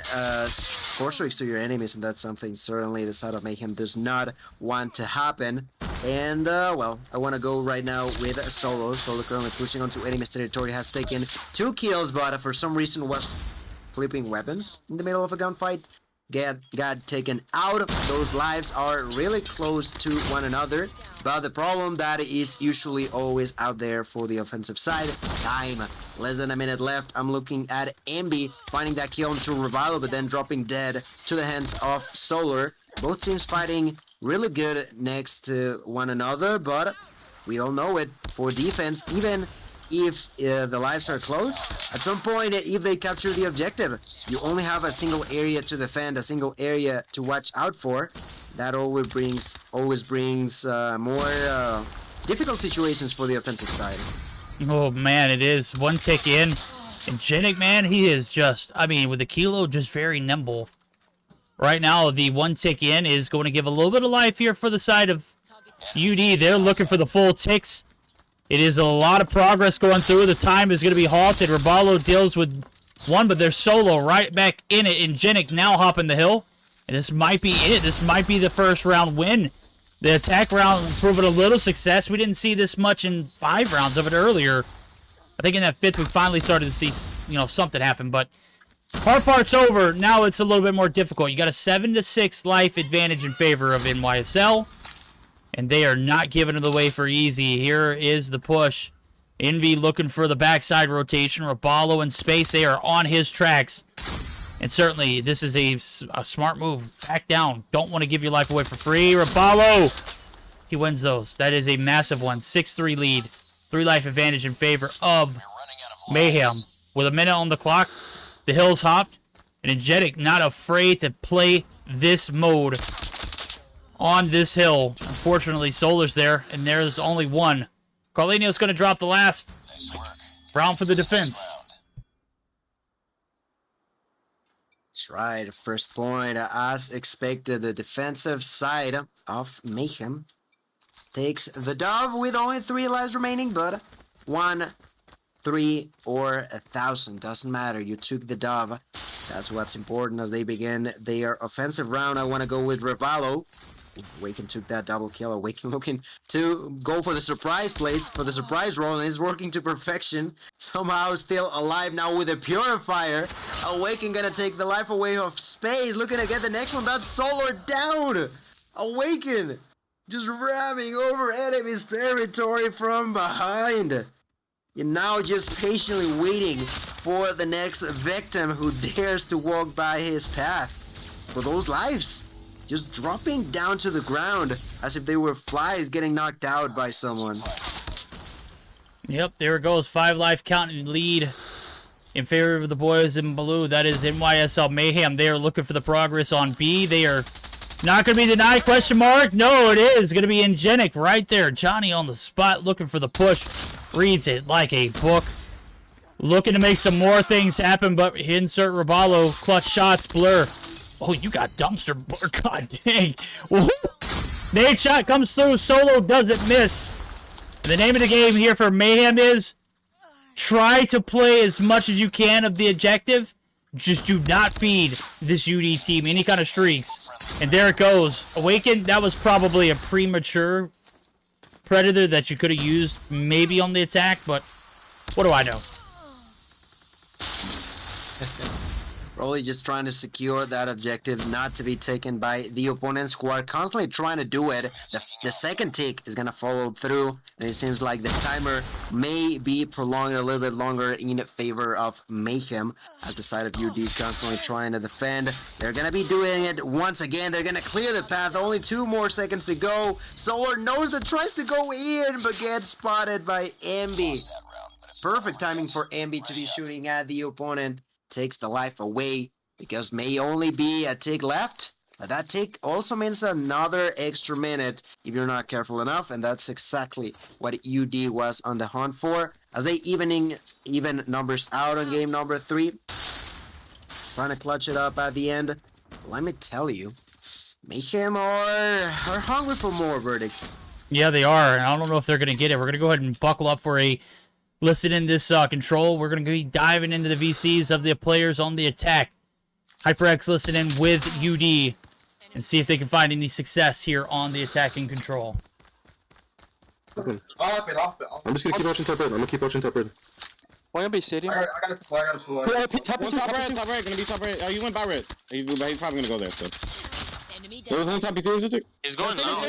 score streaks to your enemies, and that's something certainly the side of Mayhem does not want to happen. And, well, I want to go right now with Solo. Solo currently pushing onto enemy's territory, has taken 2 kills, but for some reason was flipping weapons in the middle of a gunfight. Got taken out. Those lives are really close to one another, but the problem that is usually always out there for the offensive side, time. Less than a minute left. I'm looking at Ambi finding that kill into Revival, but then dropping dead to the hands of Solar. Both teams fighting really good next to one another, but we all know it. For defense, even if the lives are close, at some point, if they capture the objective, you only have a single area to defend, a single area to watch out for. That always brings more difficult situations for the offensive side. Oh man, it is. 1 tick in. And Engetic, man, he is just, I mean, with the kilo, just very nimble. Right now, the 1 tick in is going to give a little bit of life here for the side of UD. They're looking for the full ticks. It is a lot of progress going through. The time is going to be halted. Raballo deals with one, but they're solo right back in it. And Genic now hopping the hill. And this might be it. This might be the first round win. The attack round proving a little success. We didn't see this much in 5 rounds of it earlier. I think in that 5th we finally started to see, you know, something happen. But hard part's over. Now it's a little bit more difficult. You got a 7-6 life advantage in favor of NYSL. And they are not giving it away for easy. Here is the push. Envy looking for the backside rotation. Raballo in space. They are on his tracks. And certainly, this is a smart move. Back down. Don't want to give your life away for free. Raballo! He wins those. That is a massive one. 6-3 lead. 3 life advantage in favor of Mayhem. With a minute on the clock, the Hills hopped. And Genic not afraid to play this mode on this hill. Unfortunately, Solar's there, and there's only one. Carlenio's going to drop the last. Brown for the defense. That's right. First point, as expected, the defensive side of Mayhem takes the dove with only 3 lives remaining, but 1, 3, or 1,000. Doesn't matter. You took the dove. That's what's important as they begin their offensive round. I want to go with Raballo. Awaken took that double kill. Awaken looking to go for the surprise plate, for the surprise roll, and is working to perfection. Somehow still alive now with a purifier. Awaken gonna take the life away of Space. Looking to get the next one. That's Solar down. Awaken just ramming over enemy's territory from behind. You're now just patiently waiting for the next victim who dares to walk by his path. For those lives, just dropping down to the ground as if they were flies getting knocked out by someone. Yep, there it goes. 5 life counting lead in favor of the boys in blue. That is NYSL Mayhem. They are looking for the progress on B. They are not going to be denied, question mark. No, it is going to be Genic right there. Johnny on the spot looking for the push. Reads it like a book. Looking to make some more things happen, but insert Raballo. Clutch shots, Blur. Oh, you got dumpster blur. God dang. Nade shot comes through. Solo doesn't miss. The name of the game here for Mayhem is try to play as much as you can of the objective. Just do not feed this UD team any kind of streaks. And there it goes. Awaken, that was probably a premature Predator that you could have used maybe on the attack, but what do I know? Probably just trying to secure that objective not to be taken by the opponents who are constantly trying to do it. The second tick is going to follow through, and it seems like the timer may be prolonged a little bit longer in favor of Mayhem as the side of UD constantly trying to defend. They're going to be doing it once again. They're going to clear the path. Only 2 more seconds to go. Solar knows that tries to go in, but gets spotted by Ambi. Perfect timing for Ambi to be shooting at the opponent. Takes the life away because may only be a tick left, but that tick also means another extra minute if you're not careful enough, and that's exactly what UD was on the hunt for as they even numbers out on game number 3, trying to clutch it up at the end. Let me tell you, Mayhem are hungry for more verdicts. Yeah, they are, and I don't know if they're going to get it. We're going to go ahead and buckle up for a listen in this control. We're going to be diving into the VCs of the players on the attack. HyperX listen in with UD and see if they can find any success here on the attacking control. I'm just going to keep watching top red. I'm going to keep watching top red. Why be stadium? I got a supply, top red, gonna be top red. Oh, you went by red. He's probably gonna go there, so. Enemy There was down. one top two, is it? He's going now.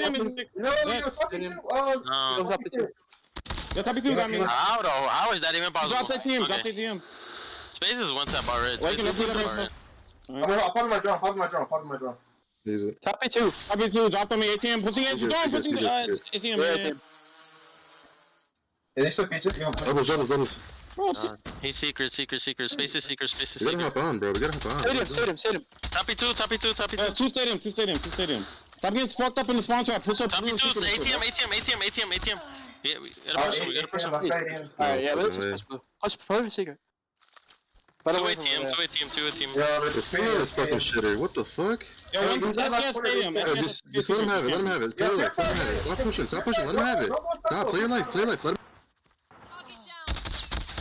Yeah, top two got me. How though? How is that even possible? Drop that team, Okay. drop that team. Space is one tap already. Wait, Space let's is do one that tap next already. one. Follow my drone. Easy. Top two. Top two, drop on me, ATM, pushing it, pushing ATM, man. Is this peaches? Doubles. He's secret. Space is secret. We gotta hop on, bro. We gotta hop on. Stadium. Toppy two. Two stadium. Stop getting fucked up in the spawn trap. Push up. Toppy two. ATM. Yeah, we gotta push him. Alright, yeah, let's just push probably secret. Two ATM. The finger is fucking shitter. What the fuck? Yeah, let's get stadium. Yo, just let him have it. Play your life. Stop pushing. Let him have it. Stop, play your life. Let him.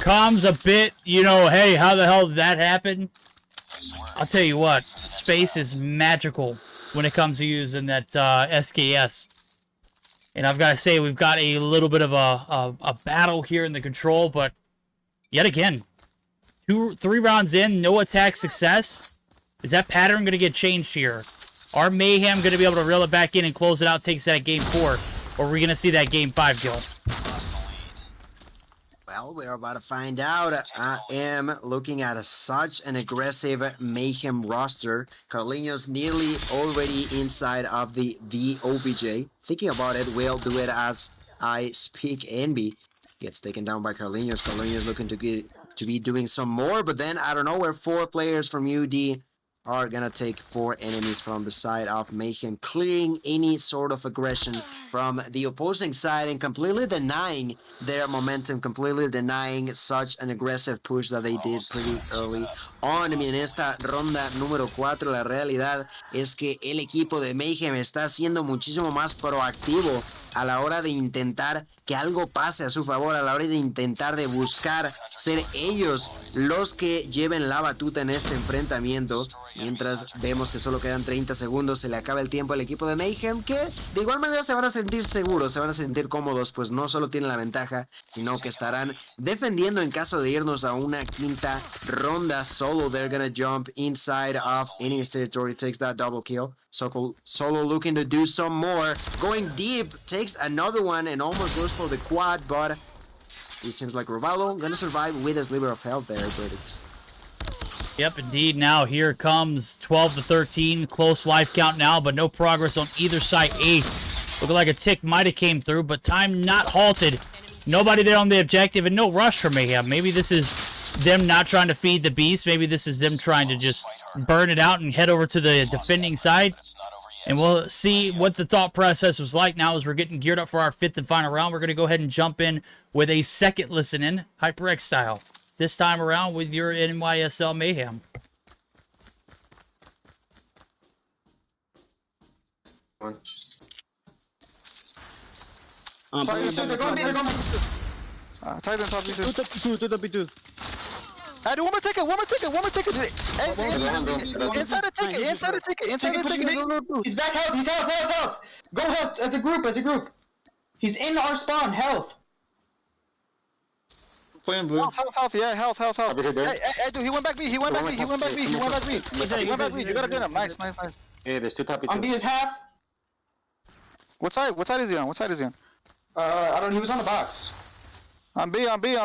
comes a bit, you know, hey, how the hell did that happen? I'll tell you what, space is magical when it comes to using that SKS. And I've got to say, we've got a little bit of a battle here in the control, but yet again, 3 rounds in, no attack success. Is that pattern going to get changed here? Are Mayhem going to be able to reel it back in and close it out, takes that at game 4? Or are we going to see that game 5 kill? Well, we're about to find out. I am looking at such an aggressive Mayhem roster. Carlinhos nearly already inside of the VOVJ. Thinking about it, we'll do it as I speak. Envy gets taken down by Carlinhos. Carlinhos looking to be doing some more, but then I don't know where 4 players from UD are gonna take 4 enemies from the side of Mayhem, clearing any sort of aggression from the opposing side and completely denying their momentum, completely denying such an aggressive push that they did pretty early on. I mean, en esta ronda número 4, la realidad es que el equipo de Mayhem está siendo muchísimo más proactivo a la hora de intentar que algo pase a su favor, a la hora de intentar de buscar ser ellos los que lleven la batuta en este enfrentamiento. Mientras vemos que solo quedan 30 segundos, se le acaba el tiempo al equipo de Mayhem, que de igual manera se van a sentir seguros, se van a sentir cómodos, pues no solo tienen la ventaja, sino que estarán defendiendo en caso de irnos a una quinta ronda. Solo, they're gonna jump inside of enemy's territory, takes that double kill. Solo looking to do some more, going deep, takes another one and almost goes for the quad, but it seems like Rivaldo gonna survive with a sliver of health there, but Yep, indeed. Now here comes 12 to 13. Close life count now, but no progress on either side. Looking like a tick might have came through, but time not halted. Nobody there on the objective and no rush for Mayhem. Maybe this is them not trying to feed the beast. Maybe this is them trying to just burn it out and head over to the defending side. And we'll see what the thought process was like now as we're getting geared up for our 5th and final round. We're going to go ahead and jump in with a second listen in, HyperX style. This time around with your NYSL Mayhem. Titan top B2. I do one more ticket. Hey, inside the ticket. He's back health. He's health. Go health as a group. He's in our spawn. Health. Playing blue. Health. Yeah, health. Hey, dude, he went back B. He went back B. You gotta get him. Nice. Yeah, there's 2 top B2. On B is half. What side is he on? I don't know. He was on the box. I'm B. I'm lit.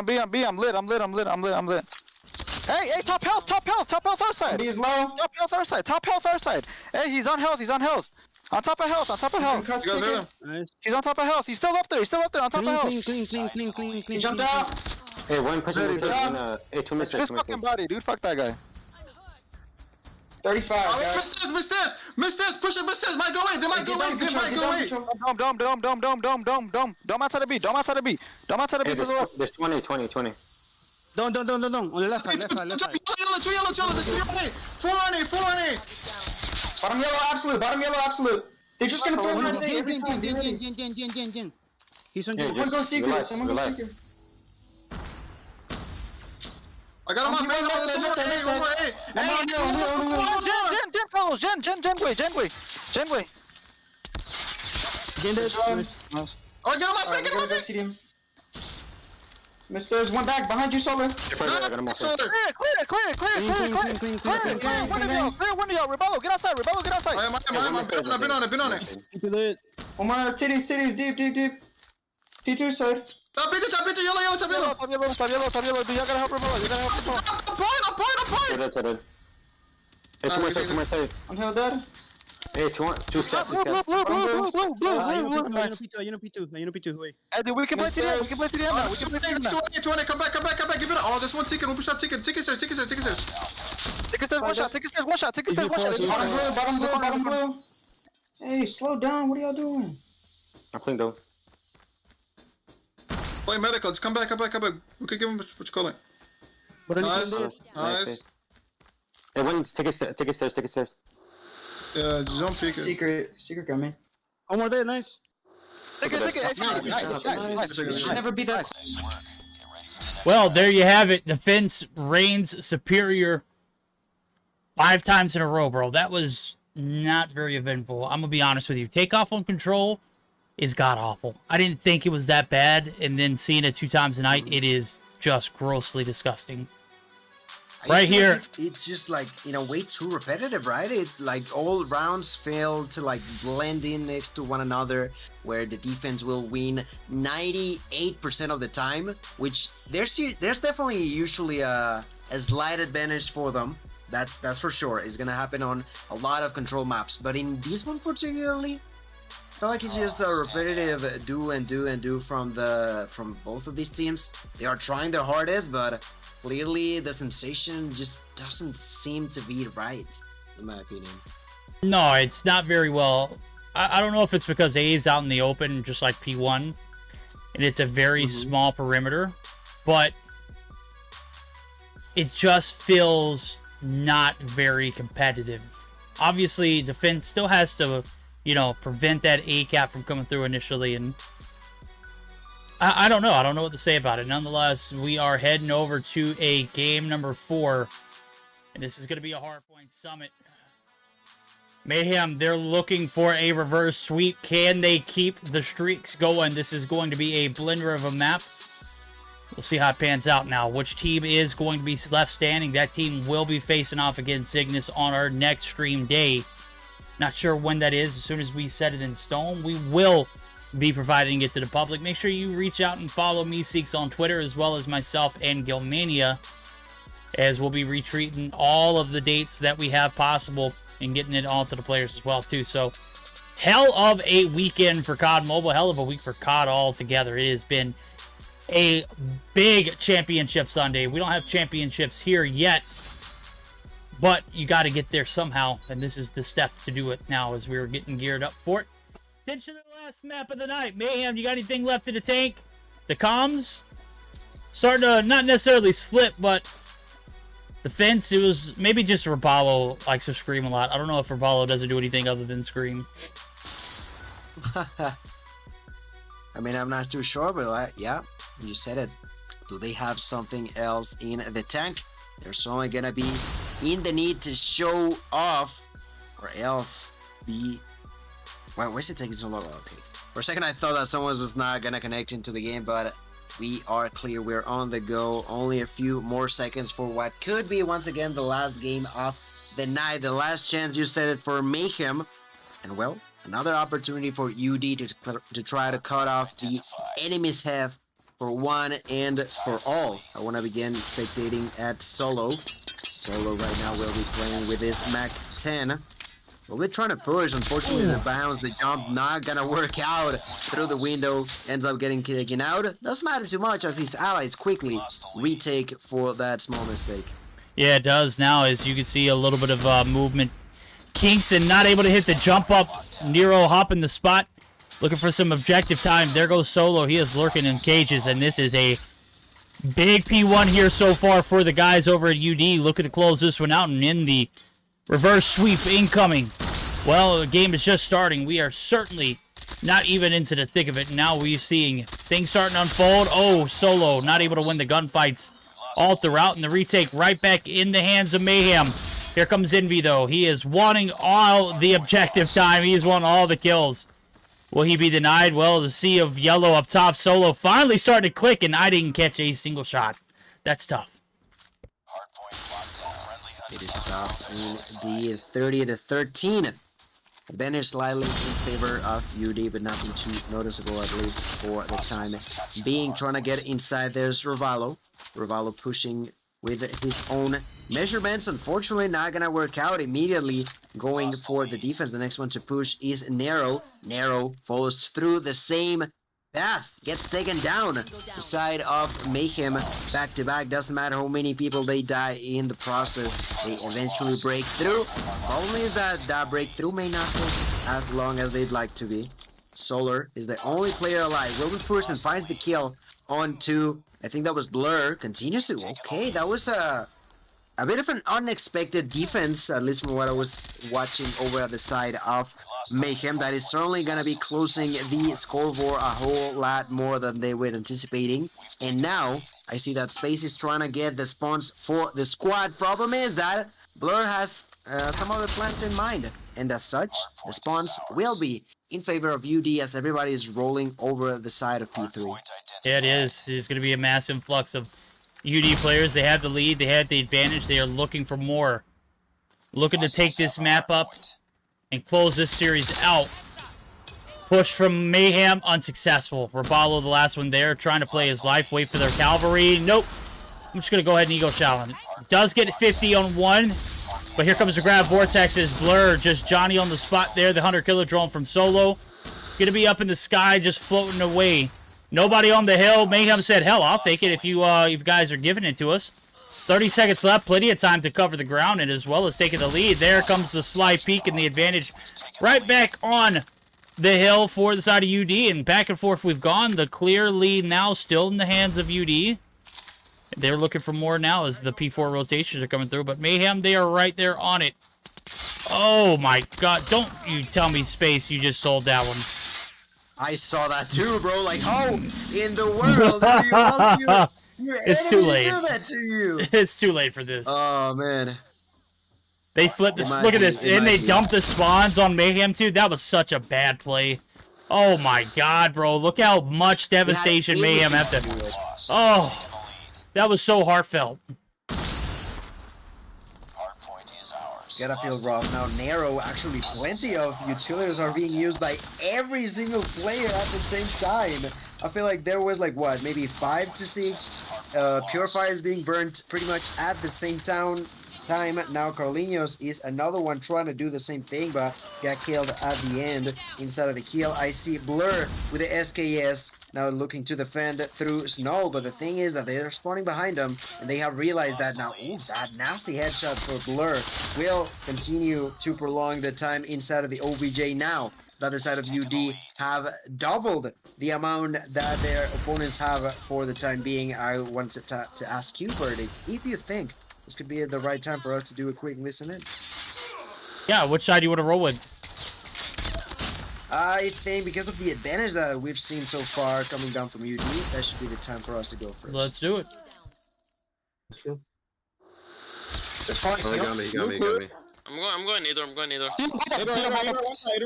Hey, top health our side. B is low. Top health our side. Hey, he's on health. On top of health. Nice. He's on top of health. He's still up there on top of health. Clean. He jumped out. Hey, one pushing hey, 2 It's his fucking body, dude. Fuck that guy. 35. Missed this. Push it, Missed. Might go away. They might go away. Dome outside the B. Hey, there's 20. Don't. On the left side. Two yellow. There's 3 on A. 4 on A. Bottom yellow absolute. They're just gonna throw him every time. Jin. He's on Someone go secret. I got him on face. One more A. Genway. Oh, I got him on face. Miss, there's one back behind you, Solar. Clear. One of y'all. Rebello, get outside. I've been on it. One more titties, deep. T2 side. Top yellow. Top yellow. Dude, y'all gotta help Rebello. I'm point. Hey, 2 more side. I'm held dead. Hey, 2 steps. Blue. P2, wait. Hey, dude, we can play TDM now. 200, come back. Give it all. This one ticket. We'll push that ticket. Ticket stairs. Take a stairs, one shot. Bottom blue. Hey, slow down. What are y'all doing? I'm playing though. Play medical. Just come back. We could give him what you call it. Nice. Hey, one, take a stairs. Zone peek. Secret coming. One more there, nice. Take it. Nice. Should never be that. Well, there you have it. The Finns reigns superior 5 times in a row, bro. That was not very eventful. I'm going to be honest with you. Takeoff on control is god-awful. I didn't think it was that bad, and then seeing it 2 times a night, it is just grossly disgusting. Right here. Like it's just like, you know, way too repetitive, right? It like all rounds fail to like blend in next to one another, where the defense will win 98% of the time, which there's definitely usually a slight advantage for them. That's for sure. It's gonna happen on a lot of control maps, but in this one particularly, I feel like it's just a repetitive do and do from both of these teams. They are trying their hardest, but clearly the sensation just doesn't seem to be right, in my opinion. No, it's not very well. I don't know if it's because A is out in the open, just like P1, and it's a very small perimeter, but it just feels not very competitive. Obviously, defense still has to, you know, prevent that A cap from coming through initially, and I don't know. I don't know what to say about it. Nonetheless, we are heading over to a game number 4, and this is going to be a Hardpoint Summit. Mayhem, they're looking for a reverse sweep. Can they keep the streaks going? This is going to be a blender of a map. We'll see how it pans out now. Which team is going to be left standing? That team will be facing off against Cygnus on our next stream day. Not sure when that is. As soon as we set it in stone, we will be providing it to the public. Make sure you reach out and follow Meseeks on Twitter, as well as myself and Gilmania, as we'll be retweeting all of the dates that we have possible and getting it all to the players as well too. So hell of a weekend for COD Mobile, hell of a week for COD altogether. It has been a big championship Sunday. We don't have championships here yet, but you got to get there somehow, and this is the step to do it now as we're getting geared up for it. Attention to the last map of the night. Mayhem, you got anything left in the tank? The comms starting to not necessarily slip, but the fence, it was maybe just Robalo likes to scream a lot. I don't know if Robalo doesn't do anything other than scream. I mean, I'm not too sure, but yeah, you said it. Do they have something else in the tank? They're certainly gonna be in the need to show off, or else be... Wait, where's it taking so long? Okay. For a second, I thought that someone was not gonna connect into the game, but we are clear. We're on the go. Only a few more seconds for what could be, once again, the last game of the night. The last chance, you said it, for Mayhem. And, well, another opportunity for UD to try to cut off the enemy's head for one and for all. I want to begin spectating at Solo. Solo right now will be playing with his Mac 10. Well, they're trying to push. Unfortunately, the bounce, the jump, not gonna work out through the window. Ends up getting taken out. Doesn't matter too much as his allies quickly retake for that small mistake. Yeah, it does now, as you can see a little bit of movement. Kingston not able to hit the jump up. Nero hopping the spot, looking for some objective time. There goes Solo. He is lurking in cages, and this is a big P1 here so far for the guys over at UD. Looking to close this one out, and in the reverse sweep incoming. Well, the game is just starting. We are certainly not even into the thick of it. Now we're seeing things starting to unfold. Oh, Solo not able to win the gunfights all throughout, and the retake right back in the hands of Mayhem. Here comes Envy, though. He is wanting all the objective time. He is wanting all the kills. Will he be denied? Well, the sea of yellow up top. Solo finally started to click, and I didn't catch a single shot. That's tough. It is tough indeed. 30-13. Advantage slightly in favor of UD, but nothing too noticeable, at least for the time being. Trying to get inside, there's Ravalo. Ravalo pushing with his own measurements. Unfortunately, not gonna work out. Immediately going for the defense. The next one to push is Nero. Nero follows through the same path, gets taken down. The side of Mayhem back to back. Doesn't matter how many people they die in the process, they eventually break through. Problem is that that breakthrough may not take as long as they'd like to be. Solar is the only player alive. Will be pushed and finds the kill onto, I think that was Blur. Continues to, okay, that was a bit of an unexpected defense, at least from what I was watching over at the side of Mayhem. That is certainly going to be closing the scoreboard a whole lot more than they were anticipating. And now, I see that Space is trying to get the spawns for the squad. Problem is that Blur has some other plans in mind, and as such, the spawns will be in favor of UD as everybody is rolling over the side of P3. Yeah, it is. There's going to be a massive influx of UD players. They have the lead. They have the advantage. They are looking for more. Looking to take this map up and close this series out. Push from Mayhem, unsuccessful. Rabalo, the last one there, trying to play his life. Wait for their cavalry. Nope. I'm just going to go ahead and ego shot. Does get 50 on one. But here comes the grab. Vortex is Blur. Just Johnny on the spot there. The Hunter Killer drone from Solo. Going to be up in the sky, just floating away. Nobody on the hill. Mayhem said, hell, I'll take it if you guys are giving it to us. 30 seconds left. Plenty of time to cover the ground and as well as taking the lead. There comes the sly peek and the advantage right back on the hill for the side of UD. And back and forth we've gone. The clear lead now still in the hands of UD. They're looking for more now as the P4 rotations are coming through. But Mayhem, they are right there on it. Oh my god. Don't you tell me, Space, you just sold that one. I saw that too, bro. Like, how in the world do you want your It's too enemy late. to do that to you? It's too late for this. Oh, man. They flipped this. Look at this. And they dumped the spawns on Mayhem too. That was such a bad play. Oh my god, bro. Look how much devastation Mayhem have to. Oh. That was so heartfelt. Gotta feel rough. Now, Narrow, actually plenty of utilities are being used by every single player at the same time. I feel like there was like, what, maybe 5 to 6 Purifiers being burnt pretty much at the same time. Now Carlinhos is another one trying to do the same thing, but got killed at the end inside of the hill. I see Blur with the SKS now looking to defend through snow, but the thing is that they're spawning behind them, and they have realized that now. Ooh, that nasty headshot for Blur will continue to prolong the time inside of the OBJ. Now the other side of UD have doubled the amount that their opponents have for the time being. I wanted to ask you, Verdict, if you think this could be the right time for us to do a quick listen in. Yeah, which side do you want to roll with? I think because of the advantage that we've seen so far coming down from UD, that should be the time for us to go first. Let's do it. Oh, he got me. I'm going neither.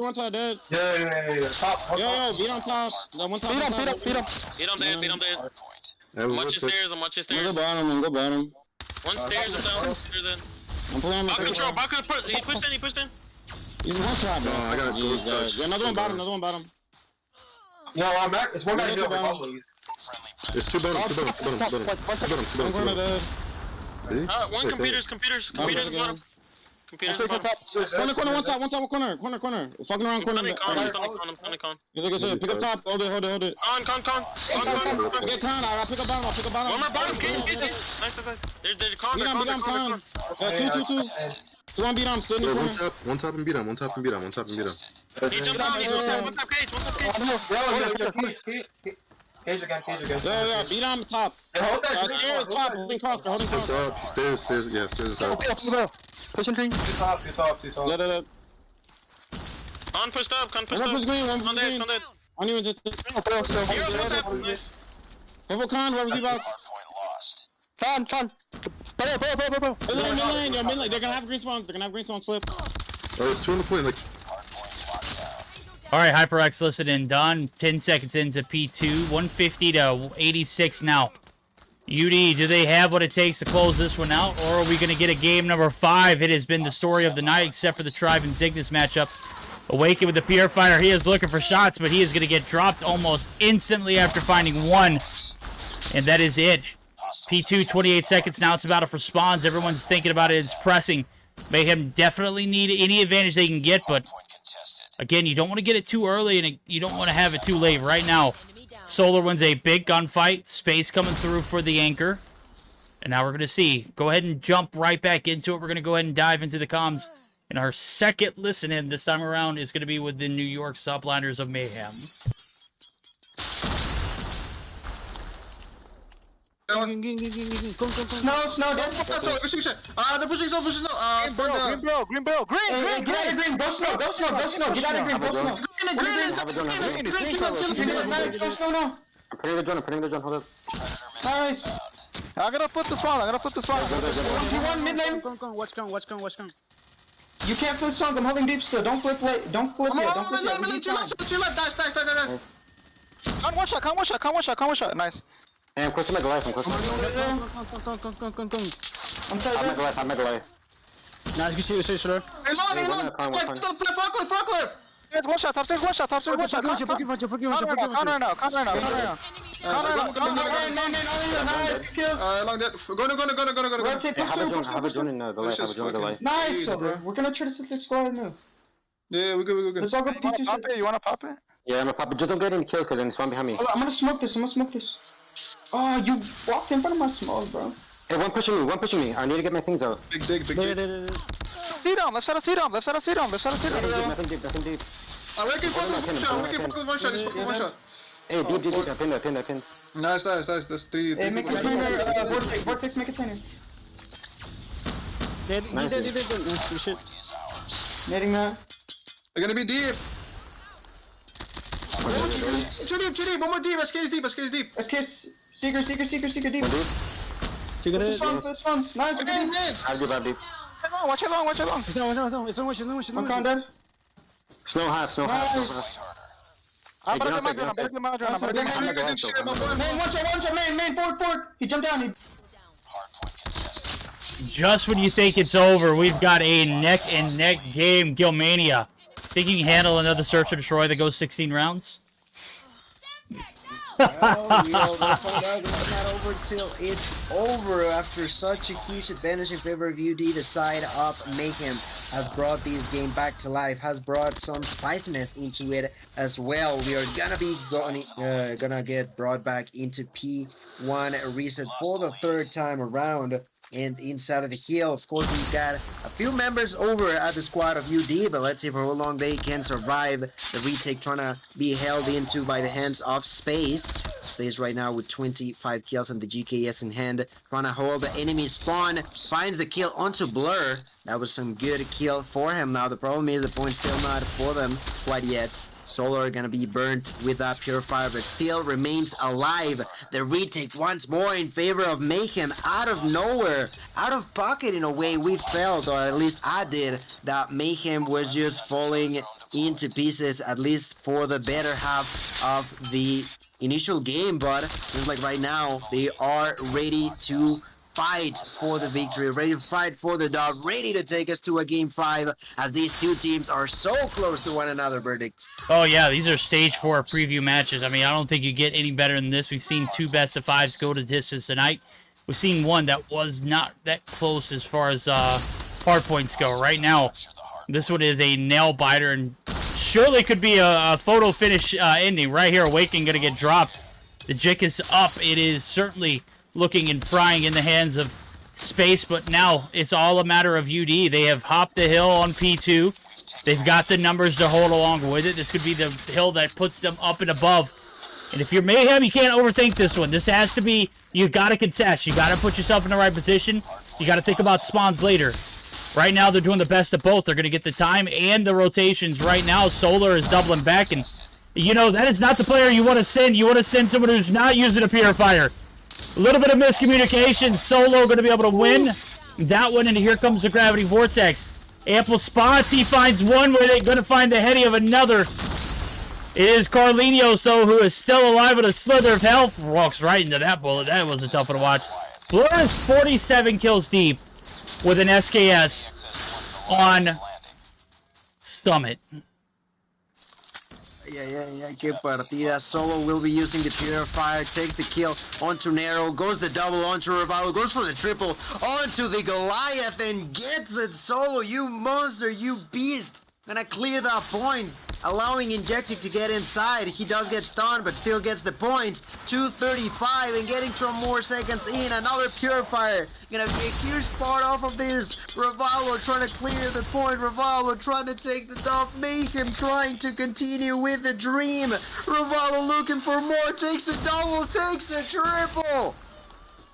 One side dead. Yeah. Top. Yo, beat on top. One top. Beat him dead. I'm watching stairs. Go bottom. One stairs and down. Stairs in. I'm playing Back control. He pushed in. He's one shot, bro. I got a ghost touch. Yeah, another one bottom. No, I'm back. It's one back. There's two bottom. I'm going to dead. One computers bottom. Computers bottom. Corner, one corner. Fucking around corner. I'm stunning con. He's like I said, pick up top. Hold it. Con. Get con. I'll pick up bottom. One more bottom. Get. Nice. They're con. Beat him, con. 2. 2 on beat him. Still in the corner. One top and beat him. He jumped down. One top cage. Cage again. Yeah, beat him top. Hold that. Stairs top. Holding cross. Stairs. Yeah, stairs top. Pushing tree. Two top. Yeah. Con pushed up. One push green. Con dead. I don't even just. Heroes one tap. Nice. Level con. Where was he box? Fan. Mid lane. They're gonna have green spawns. Flip. Oh, there's two on the point. Like, All right, HyperX, listen in. Done. 10 seconds into P2. 150 to 86 now. UD, do they have what it takes to close this one out, or are we going to get a game number 5? It has been the story of the night, except for the Tribe and Cygnus matchup. Awaken with the Purifier. He is looking for shots, but he is going to get dropped almost instantly after finding one. And that is it. P2, 28 seconds now. It's about it for spawns. Everyone's thinking about it. It's pressing. Mayhem definitely need any advantage they can get, but again, you don't want to get it too early, and you don't want to have it too late. Right now, Solar wins a big gunfight. Space coming through for the anchor. And now we're going to see. Go ahead and jump right back into it. We're going to go ahead and dive into the comms. And our second listen-in this time around is going to be with the New York Subliners of Mayhem. Snow, don't fuck that. Pushing shit. They're pushing snow. Green barrel. Get out of green. Go snow. Get out of green. Go snow. Green. I'm putting the drone. Hold up. Nice. I'm gonna flip the spawn. I'm gonna flip the spawn. You want mid lane? Go. Watch gun. You can't flip spawns. I'm holding deep still. Don't flip late. Don't flip yet. Don't flip yet. We need time. Chill left. Nice. Come one shot. Nice. Hey, I'm close to Megalife. I'm close to I'm sorry. Megalife. Nice, good shit, sir. Hey, long. Forklift. There's one shot. Top stairs. One shot. Forgive him. Counter right now. Nice kills. Long dead. Go. Rotate. Hey, have a drone in the light. Have a drone in the light. Nice, Silver. We're gonna try to set this squad now. Yeah, we're good. Let's all go P2. You wanna pop it? Yeah, I'm gonna pop it. Just don't get any kills, cause then spawn behind me. I'm gonna smoke this. Oh, you walked in front of my smoke, bro. Hey, one pushing me. I need to get my things out. Big dig. C down. Left side of C down. Nothing deep. I'm waiting for one shot. He's fucking one shot. Hey, deep. I pinned. Nice. That's three. Hey, make a container. Vortex, make a container. Shit. Netting that. They're gonna be deep. Too deep. One more deep. SK's deep. SK, Seeker deep. Flip spawns. Nice, we're Okay, deep. man. Deep. Watch it long. It's no One con dead. Snow half. Nice. I'm gonna get my drone. Good shit, my boy. Man, watch out, main, fork. He jumped down. Just when you think it's over, we've got a neck-and-neck game. Gilmania. Think you can handle another search and destroy that goes 16 rounds? Well, we'll find out. It's not over till it's over. After such a huge advantage in favor of UD, the side of Mayhem has brought this game back to life, has brought some spiciness into it as well. We are gonna be gonna get brought back into P1 reset for the third time around. And inside of the hill, of course, we've got a few members over at the squad of UD, but let's see for how long they can survive the retake, trying to be held into by the hands of Space. Space right now with 25 kills and the GKS in hand, trying to hold the enemy spawn, finds the kill onto Blur. That was some good kill for him. Now the problem is the point's still not for them quite yet. Solar gonna be burnt with that purifier, but still remains alive. The retake once more in favor of Mayhem out of nowhere, out of pocket in a way. We felt, or at least I did, that Mayhem was just falling into pieces, at least for the better half of the initial game. But seems like right now they are ready to fight for the victory, ready to fight for the dub, ready to take us to a game 5 as these two teams are so close to one another. Verdict. Oh yeah, these are stage 4 preview matches. I mean, I don't think you get any better than this. We've seen 2 best of 5s go to distance tonight. We've seen one that was not that close as far as hardpoints go. Right now, this one is a nail biter and surely could be a photo finish ending. Right here, Awakening gonna get dropped. The Jick is up. It is certainly looking and frying in the hands of Space, but now it's all a matter of UD. They have hopped the hill on P2. They've got the numbers to hold along with it. This could be the hill that puts them up and above. And if you're Mayhem, you can't overthink this one. This has to be, you got to contest. You got to put yourself in the right position. You got to think about spawns later. Right now, they're doing the best of both. They're going to get the time and the rotations. Right now, Solar is doubling back, and you know, that is not the player you want to send. You want to send someone who's not using a purifier. A little bit of miscommunication. Solo going to be able to win that one, and here comes the Gravity Vortex. Ample spots. He finds one where they're going to find the heady of another. It is Carlinhos, though, who is still alive with a slither of health. Walks right into that bullet. That was a tough one to watch. Blur is 47 kills deep with an SKS on Summit. Yeah, good partida. Solo will be using the purifier, takes the kill onto Nero, goes the double onto Revaldo, goes for the triple onto the Goliath and gets it. Solo, you monster, you beast. Gonna clear that point, allowing Injectic to get inside. He does get stunned, but still gets the points. 235 and getting some more seconds in. Another purifier. Gonna be a huge part off of this. Revaldo trying to clear the point. Revaldo trying to take the dub. Mayhem trying to continue with the dream. Revaldo looking for more. Takes the double, takes the triple.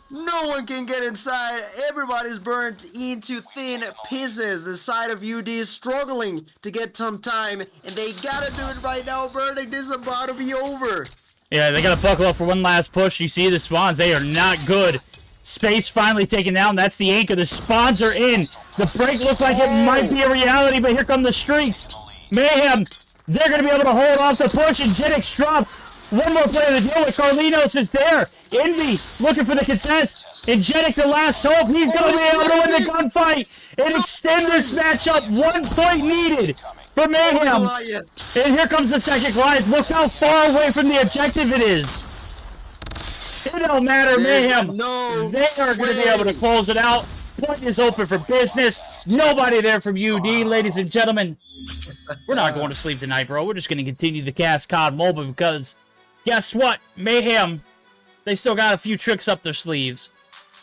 No one can get inside. Everybody's burnt into thin pieces. The side of UD is struggling to get some time, and they gotta do it right now. Verdict is about to be over. Yeah, they gotta buckle up for one last push. You see the spawns, they are not good Space finally taken down. That's the anchor. The spawns are in. The break looked like it might be a reality, but here come the streaks. Mayhem. They're going to be able to hold off the push, and Jittix dropped. One more player to deal with. Carlinos is there. Envy looking for the contest. And Jittix, the last hope. He's going to be able to win the gunfight and extend this matchup. 1 point needed for Mayhem. And here comes the second glide. Look how far away from the objective it is. It don't matter, Mayhem. They are going to be able to close it out. Point is open for business. Nobody there from UD, ladies and gentlemen. We're not going to sleep tonight, bro. We're just going to continue the cast COD Mobile because guess what? Mayhem, they still got a few tricks up their sleeves.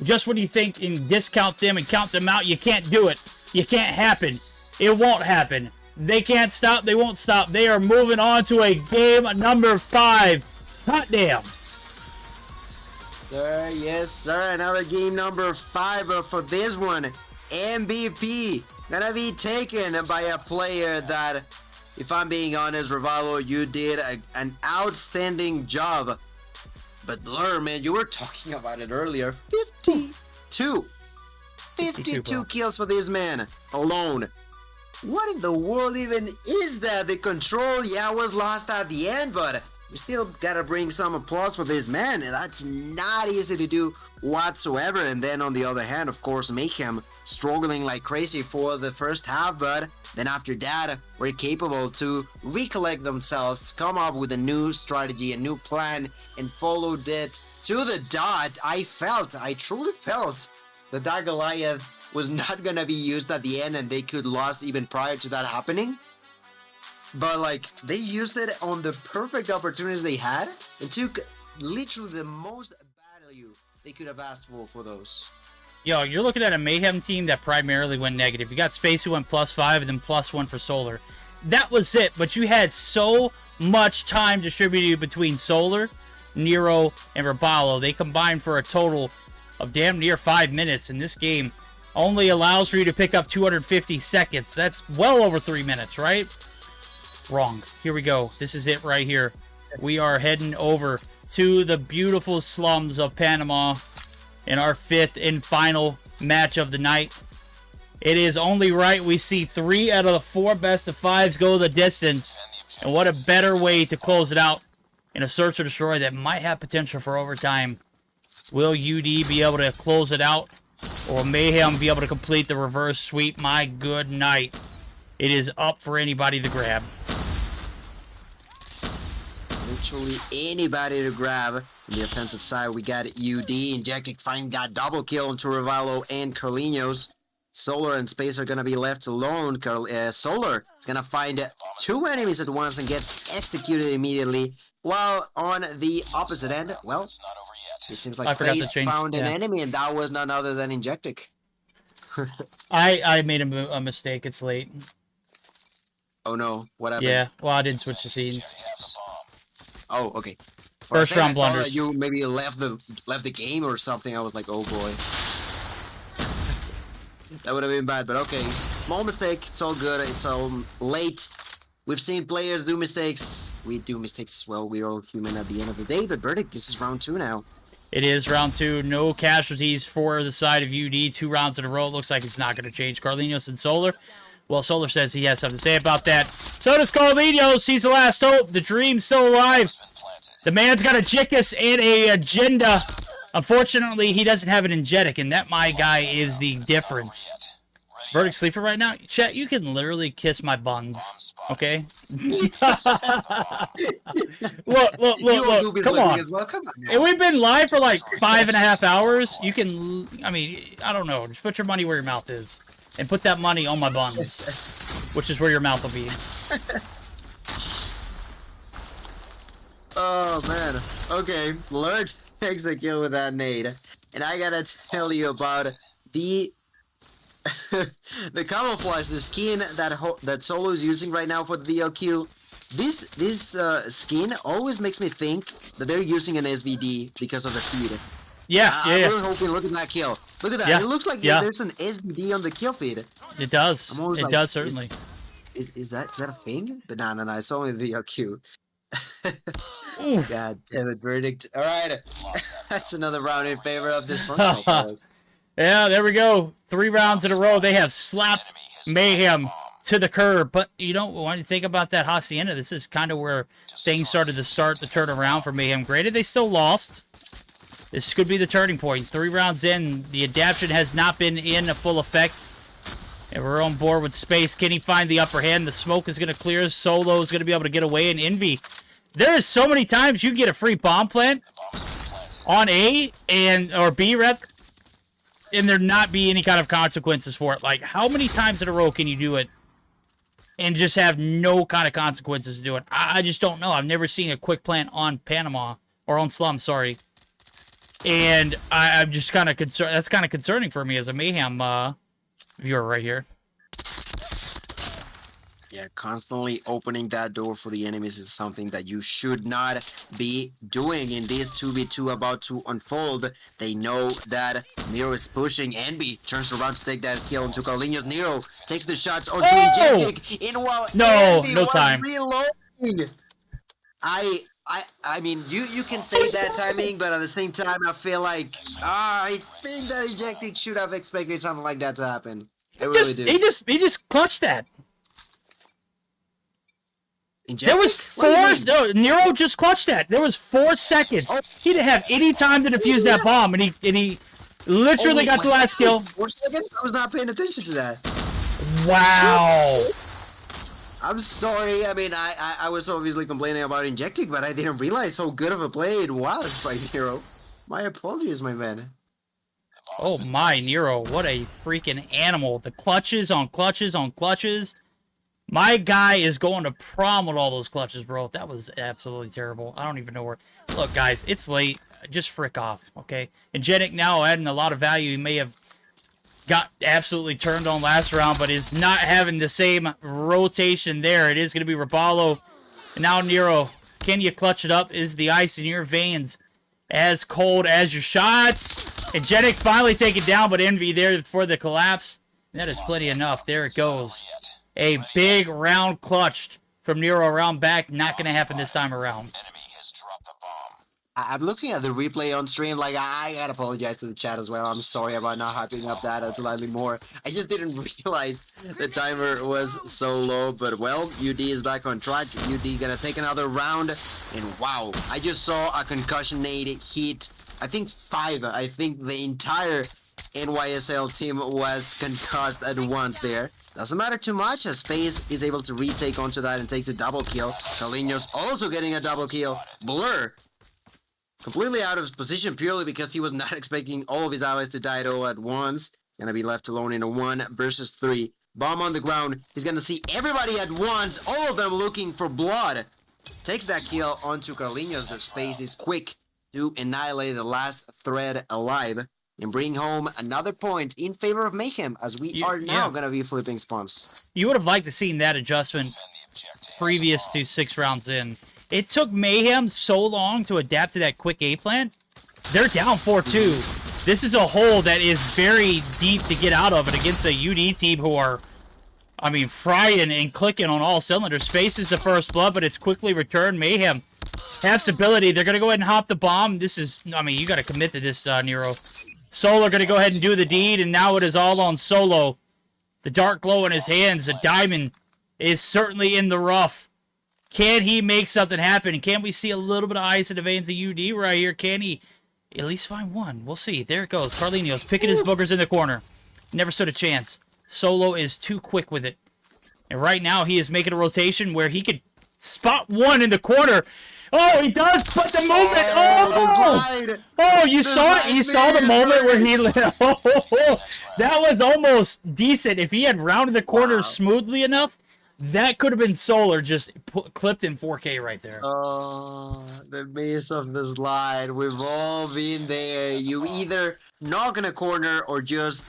Just when you think and discount them and count them out, you can't do it. You can't happen. It won't happen. They can't stop. They won't stop. They are moving on to a game number 5. Hot damn. Sir, yes, sir. Another game number 5, but for this one, MVP gonna be taken by a player that, if I'm being honest, Revival, you did an outstanding job. But Blur, man, you were talking about it earlier. 52 kills for this man alone. What in the world even is that? The control, yeah, was lost at the end, but we still gotta bring some applause for this man. That's not easy to do whatsoever. And then on the other hand, of course, Mayhem struggling like crazy for the first half, but then after that, were capable to recollect themselves, come up with a new strategy, a new plan, and followed it to the dot. I truly felt that Goliath was not gonna be used at the end, and they could lost even prior to that happening. But, like, they used it on the perfect opportunities they had and took literally the most value they could have asked for those. Yo, you're looking at a Mayhem team that primarily went negative. You got Space who went +5 and then +1 for Solar. That was it, but you had so much time distributed between Solar, Nero, and Rabalo. They combined for a total of damn near 5 minutes, and this game only allows for you to pick up 250 seconds. That's well over 3 minutes, right? Wrong. Here we go. This is it right here. We are heading over to the beautiful slums of Panama in our 5th and final match of the night. It is only right we see 3 out of the 4 best of 5s go the distance. And what a better way to close it out in a search or destroy that might have potential for overtime. Will UD be able to close it out? Or will Mayhem be able to complete the reverse sweep? My good night. It is up for anybody to grab. Literally anybody to grab. On the offensive side, we got UD. Injectic finally got double kill into Revival and Carlinos. Solar and Space are going to be left alone. Solar is going to find 2 enemies at once and gets executed immediately. While on the opposite end, well, it seems like Space found an enemy, and that was none other than Injectic. I made a mistake. It's late. Oh no, what happened? Yeah, well, I didn't switch the scenes. Oh, okay. First round blunders. You maybe left the game or something. I was like, oh boy. That would have been bad, but okay. Small mistake. It's all good. It's all late. We've seen players do mistakes. We do mistakes as well. We're all human at the end of the day. But Verdict, this is round 2 now. It is round 2. No casualties for the side of UD. 2 rounds in a row. It looks like it's not going to change. Carlinos and Solar. Well, Solar says he has something to say about that. So does Carlinos. He's the last hope. The dream's still alive. The man's got a Jickus and a agenda. Unfortunately, he doesn't have an Injetic, and that, my guy, is the difference. Verdict sleeper right now? Chat, you can literally kiss my buns, okay? Look. Come on. And we've been live for like 5.5 hours. You can, I mean, I don't know. Just put your money where your mouth is. And put that money on my buns, which is where your mouth will be. Oh, man. Okay, Lurch takes a kill with that nade. And I gotta tell you about the the camouflage, the skin that Solo is using right now for the DLQ. This skin always makes me think that they're using an SVD because of the feed. Yeah, I'm really hoping. Look at that kill. Look at that. Yeah. It looks like there's an SVD on the kill feed. It does. It does certainly. Is that a thing? But no. It's only the DLQ. God damn it, verdict. All right. That's another round in favor of this one. fellas. Yeah, there we go. 3 rounds in a row. They have slapped Mayhem to the curb. But, when you think about that Hacienda, this is kind of where things started to turn around for Mayhem. Granted, they still lost. This could be the turning point. 3 rounds in, the adaptation has not been in full effect. And we're on board with Space. Can he find the upper hand? The smoke is going to clear. Solo is going to be able to get away. And Envy, there is so many times you get a free bomb plant on A or B rep, and there not be any kind of consequences for it. Like, how many times in a row can you do it and just have no kind of consequences to do it? I just don't know. I've never seen a quick plant on Panama, or on Slum, sorry. And I'm just kind of concerned. That's kind of concerning for me as a Mayhem viewer right here. Yeah, constantly opening that door for the enemies is something that you should not be doing in this 2v2 about to unfold. They know that Nero is pushing. Envy turns around to take that kill onto Carlinhos. Nero takes the shots onto Injectic. In while Envy no was time. Reloading. I mean, you can say that timing, but at the same time, I feel like I think that Injectic should have expected something like that to happen. I really do. He just clutched that. Injectic? There was 4. No, Nero just clutched that. There was 4 seconds. He didn't have any time to defuse that bomb, and he literally got the last kill. 4 seconds? I was not paying attention to that. Wow. I'm sorry. I mean, I was obviously complaining about Injecting, but I didn't realize how good of a play it was by Nero. My apologies, my man. Oh my, Nero, what a freaking animal. The clutches on clutches on clutches. My guy is going to prom with all those clutches, bro. That was absolutely terrible. I don't even know where... Look, guys, it's late. Just frick off, okay? And Genic now adding a lot of value. He may have got absolutely turned on last round, but is not having the same rotation there. It is going to be Robalo. And now Nero, can you clutch it up? Is the ice in your veins as cold as your shots? And Genic finally taken down, but Envy there for the collapse. And that is plenty enough. There it goes. A big round clutched from Nero around back. Not going to happen this time around. I'm looking at the replay on stream. Like, I gotta apologize to the chat as well. I'm sorry about not hyping up that slightly more. I just didn't realize the timer was so low. But, well, UD is back on track. UD gonna take another round. And, wow, I just saw a concussion nade hit, I think 5. I think the entire NYSL team was concussed at once there. Doesn't matter too much as Space is able to retake onto that and takes a double kill. Carlinhos also getting a double kill. Blur completely out of his position purely because he was not expecting all of his allies to die all at once. He's going to be left alone in a 1 versus 3. Bomb on the ground. He's going to see everybody at once, all of them looking for blood. Takes that kill onto Carlinhos, but Space is quick to annihilate the last thread alive and bring home another point in favor of Mayhem as we are now going to be flipping spawns. You would have liked to seen that adjustment previous to 6 rounds in. It took Mayhem so long to adapt to that quick A plant. They're down 4-2. This is a hole that is very deep to get out of it against a UD team who are, I mean, frying and clicking on all cylinders. Space is the first blood, but it's quickly returned. Mayhem have stability. They're going to go ahead and hop the bomb. This is, I mean, you got to commit to this, Nero. Solo going to go ahead and do the deed, and now it is all on Solo. The dark glow in his hands, the diamond is certainly in the rough. Can he make something happen? Can we see a little bit of ice in the veins of UD right here? Can he at least find one? We'll see. There it goes. Carlinhos picking his boogers in the corner. Never stood a chance. Solo is too quick with it. And right now he is making a rotation where he could spot one in the corner. Oh, he does, but the movement. Oh, you saw it. You saw the moment where he. That was almost decent. If he had rounded the corner smoothly enough, that could have been Solar just clipped in 4K right there. Oh, the base of the slide. We've all been there. You either knock in a corner or just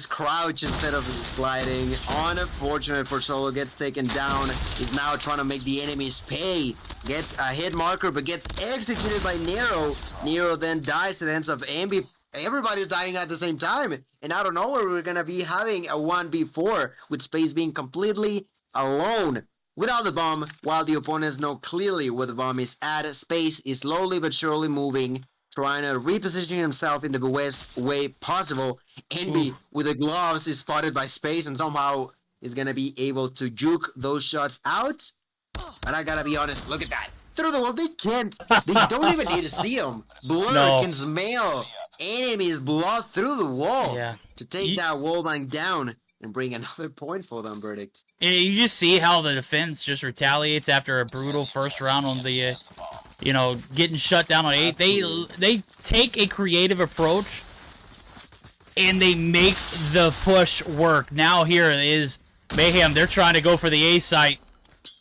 crouch instead of sliding. Unfortunate for Solo, gets taken down. He's now trying to make the enemies pay. Gets a hit marker, but gets executed by Nero. Nero then dies to the hands of Ambi. Everybody's dying at the same time. And out of nowhere, we're going to be having a 1v4 with Space being completely alone. without the bomb, while the opponents know clearly where the bomb is at. Space is slowly but surely moving, trying to reposition himself in the best way possible. Envy, with the gloves, is spotted by Space and somehow is going to be able to juke those shots out. But I gotta be honest, look at that. Through the wall, they can't. They don't even need to see him. Blur can smell enemies' blood through the wall to take that wallbang down and bring another point for them, Verdict. You just see how the defense just retaliates after a brutal first round on the, you know, getting shut down on 8. They take a creative approach and they make the push work. Now here is Mayhem. They're trying to go for the A site.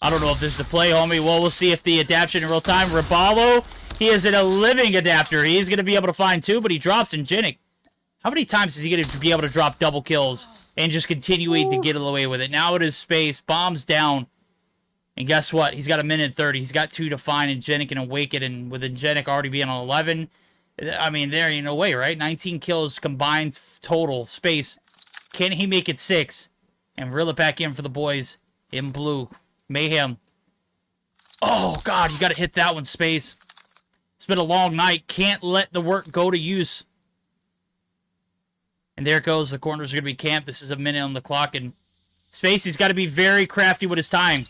I don't know if this is a play, homie. Well, we'll see if the adaptation in real time. Rabalo, he is in a living adapter. He's going to be able to find 2, but he drops in Jinnik. How many times is he going to be able to drop double kills and just continuing to get away with it? Now it is Space. Bombs down. And guess what? He's got 1:30. He's got 2 to find, and Jinnik can Awaken. And with Jinnik already being on 11, I mean, there ain't no way, right? 19 kills combined total. Space. Can he make it 6? And reel it back in for the boys in blue. Mayhem. Oh, God, you got to hit that one, Space. It's been a long night. Can't let the work go to use. And there it goes. The corners are going to be camped. This is a minute on the clock. And Space, he's got to be very crafty with his time.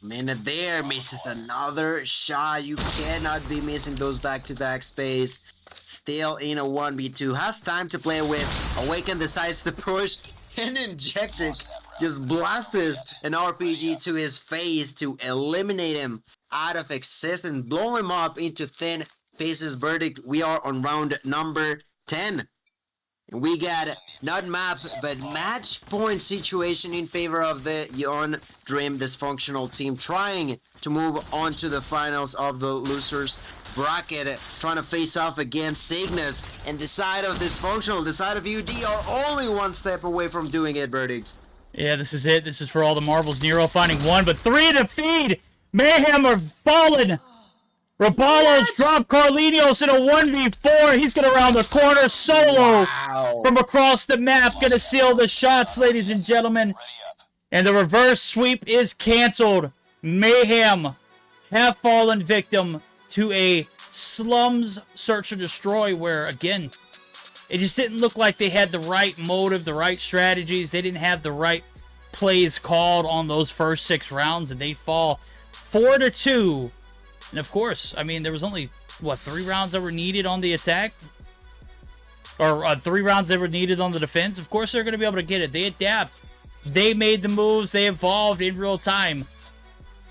Minute there. Misses another shot. You cannot be missing those back-to-back. Space. Still in a 1v2. Has time to play with. Awaken decides to push. And Injectic just blasts an RPG to his face to eliminate him out of existence. Blow him up into thin faces. Verdict. We are on round number 10. And we got not map, but match point situation in favor of the Yon Dream dysfunctional team, trying to move on to the finals of the losers bracket, trying to face off against Cygnus. And the side of dysfunctional, the side of UD are only one step away from doing it, Verdict. Yeah, this is it. This is for all the marbles. Nero finding 1, but 3 to feed. Mayhem are fallen. Rabalos dropped Carlinios in a 1v4. He's going to round the corner solo from across the map. Going to seal the shots, ladies and gentlemen. And the reverse sweep is canceled. Mayhem have fallen victim to a slums search and destroy where, again, it just didn't look like they had the right motive, the right strategies. They didn't have the right plays called on those first 6 rounds, and they fall 4-2. And of course, I mean, there was only, what, 3 rounds that were needed on the attack? Or 3 rounds that were needed on the defense? Of course they're going to be able to get it. They adapt. They made the moves. They evolved in real time.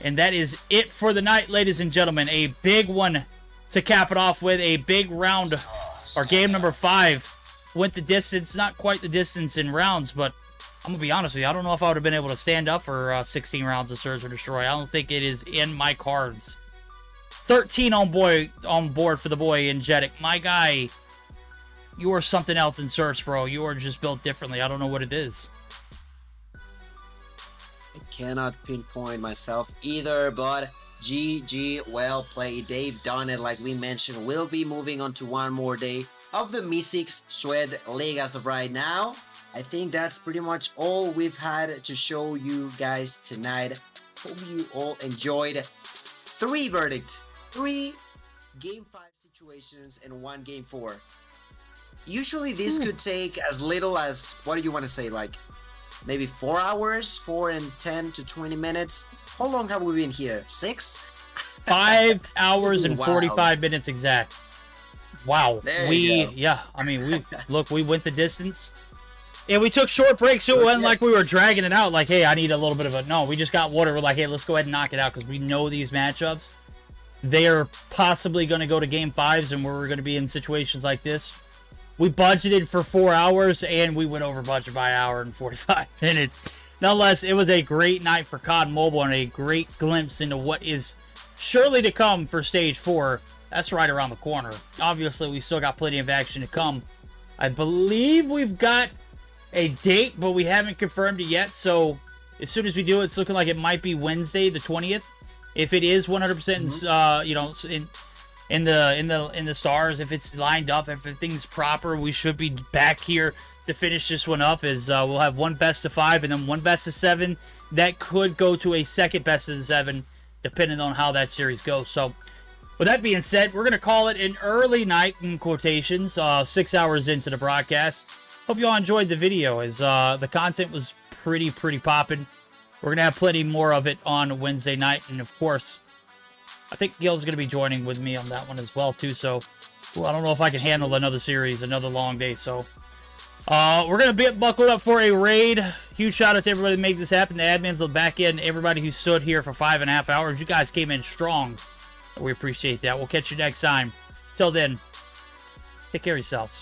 And that is it for the night, ladies and gentlemen. A big one to cap it off with. A big round, or game number 5. Went the distance. Not quite the distance in rounds, but I'm going to be honest with you. I don't know if I would have been able to stand up for 16 rounds of Search or Destroy. I don't think it is in my cards. 13 on board for the boy Injetic. My guy, you are something else in Search, bro. You are just built differently. I don't know what it is. I cannot pinpoint myself either, but GG, well played. They've done it like we mentioned. We'll be moving on to one more day of the Meseeks Shred League as of right now. I think that's pretty much all we've had to show you guys tonight. Hope you all enjoyed. 3 verdict. 3 game 5 situations and 1 game 4. Usually this could take as little as, what do you want to say, like maybe 4 hours, 4 and 10 to 20 minutes. How long have we been here? 6? 5 hours and 45 minutes exact. Wow. Yeah, I mean, we went the distance. And we took short breaks, so it wasn't like we were dragging it out, like, hey, I need a little bit of a... No, we just got water. We're like, hey, let's go ahead and knock it out, because we know these matchups. They are possibly going to go to game 5s, and we're going to be in situations like this. We budgeted for 4 hours, and we went over budget by an hour and 45 minutes. Nonetheless, it was a great night for COD Mobile, and a great glimpse into what is surely to come for Stage 4. That's right around the corner. Obviously, we still got plenty of action to come. I believe we've got a date, but we haven't confirmed it yet, so as soon as we do, it's looking like it might be Wednesday, the 20th. If it is 100%, in the stars, if it's lined up, if everything's proper, we should be back here to finish this one up. As we'll have one best of 5 and then one best of 7 that could go to a second best of 7, depending on how that series goes. So, with that being said, we're gonna call it an early night in quotations. 6 hours into the broadcast. Hope you all enjoyed the video, as the content was pretty popping. We're gonna have plenty more of it on Wednesday night, and of course, I think Gil's going to be joining with me on that one as well, too. So, well, I don't know if I can handle another series, another long day. So, we're going to be buckled up for a raid. Huge shout out to everybody that made this happen. The admins, the back end, everybody who stood here for 5.5 hours. You guys came in strong. We appreciate that. We'll catch you next time. Till then, take care of yourselves.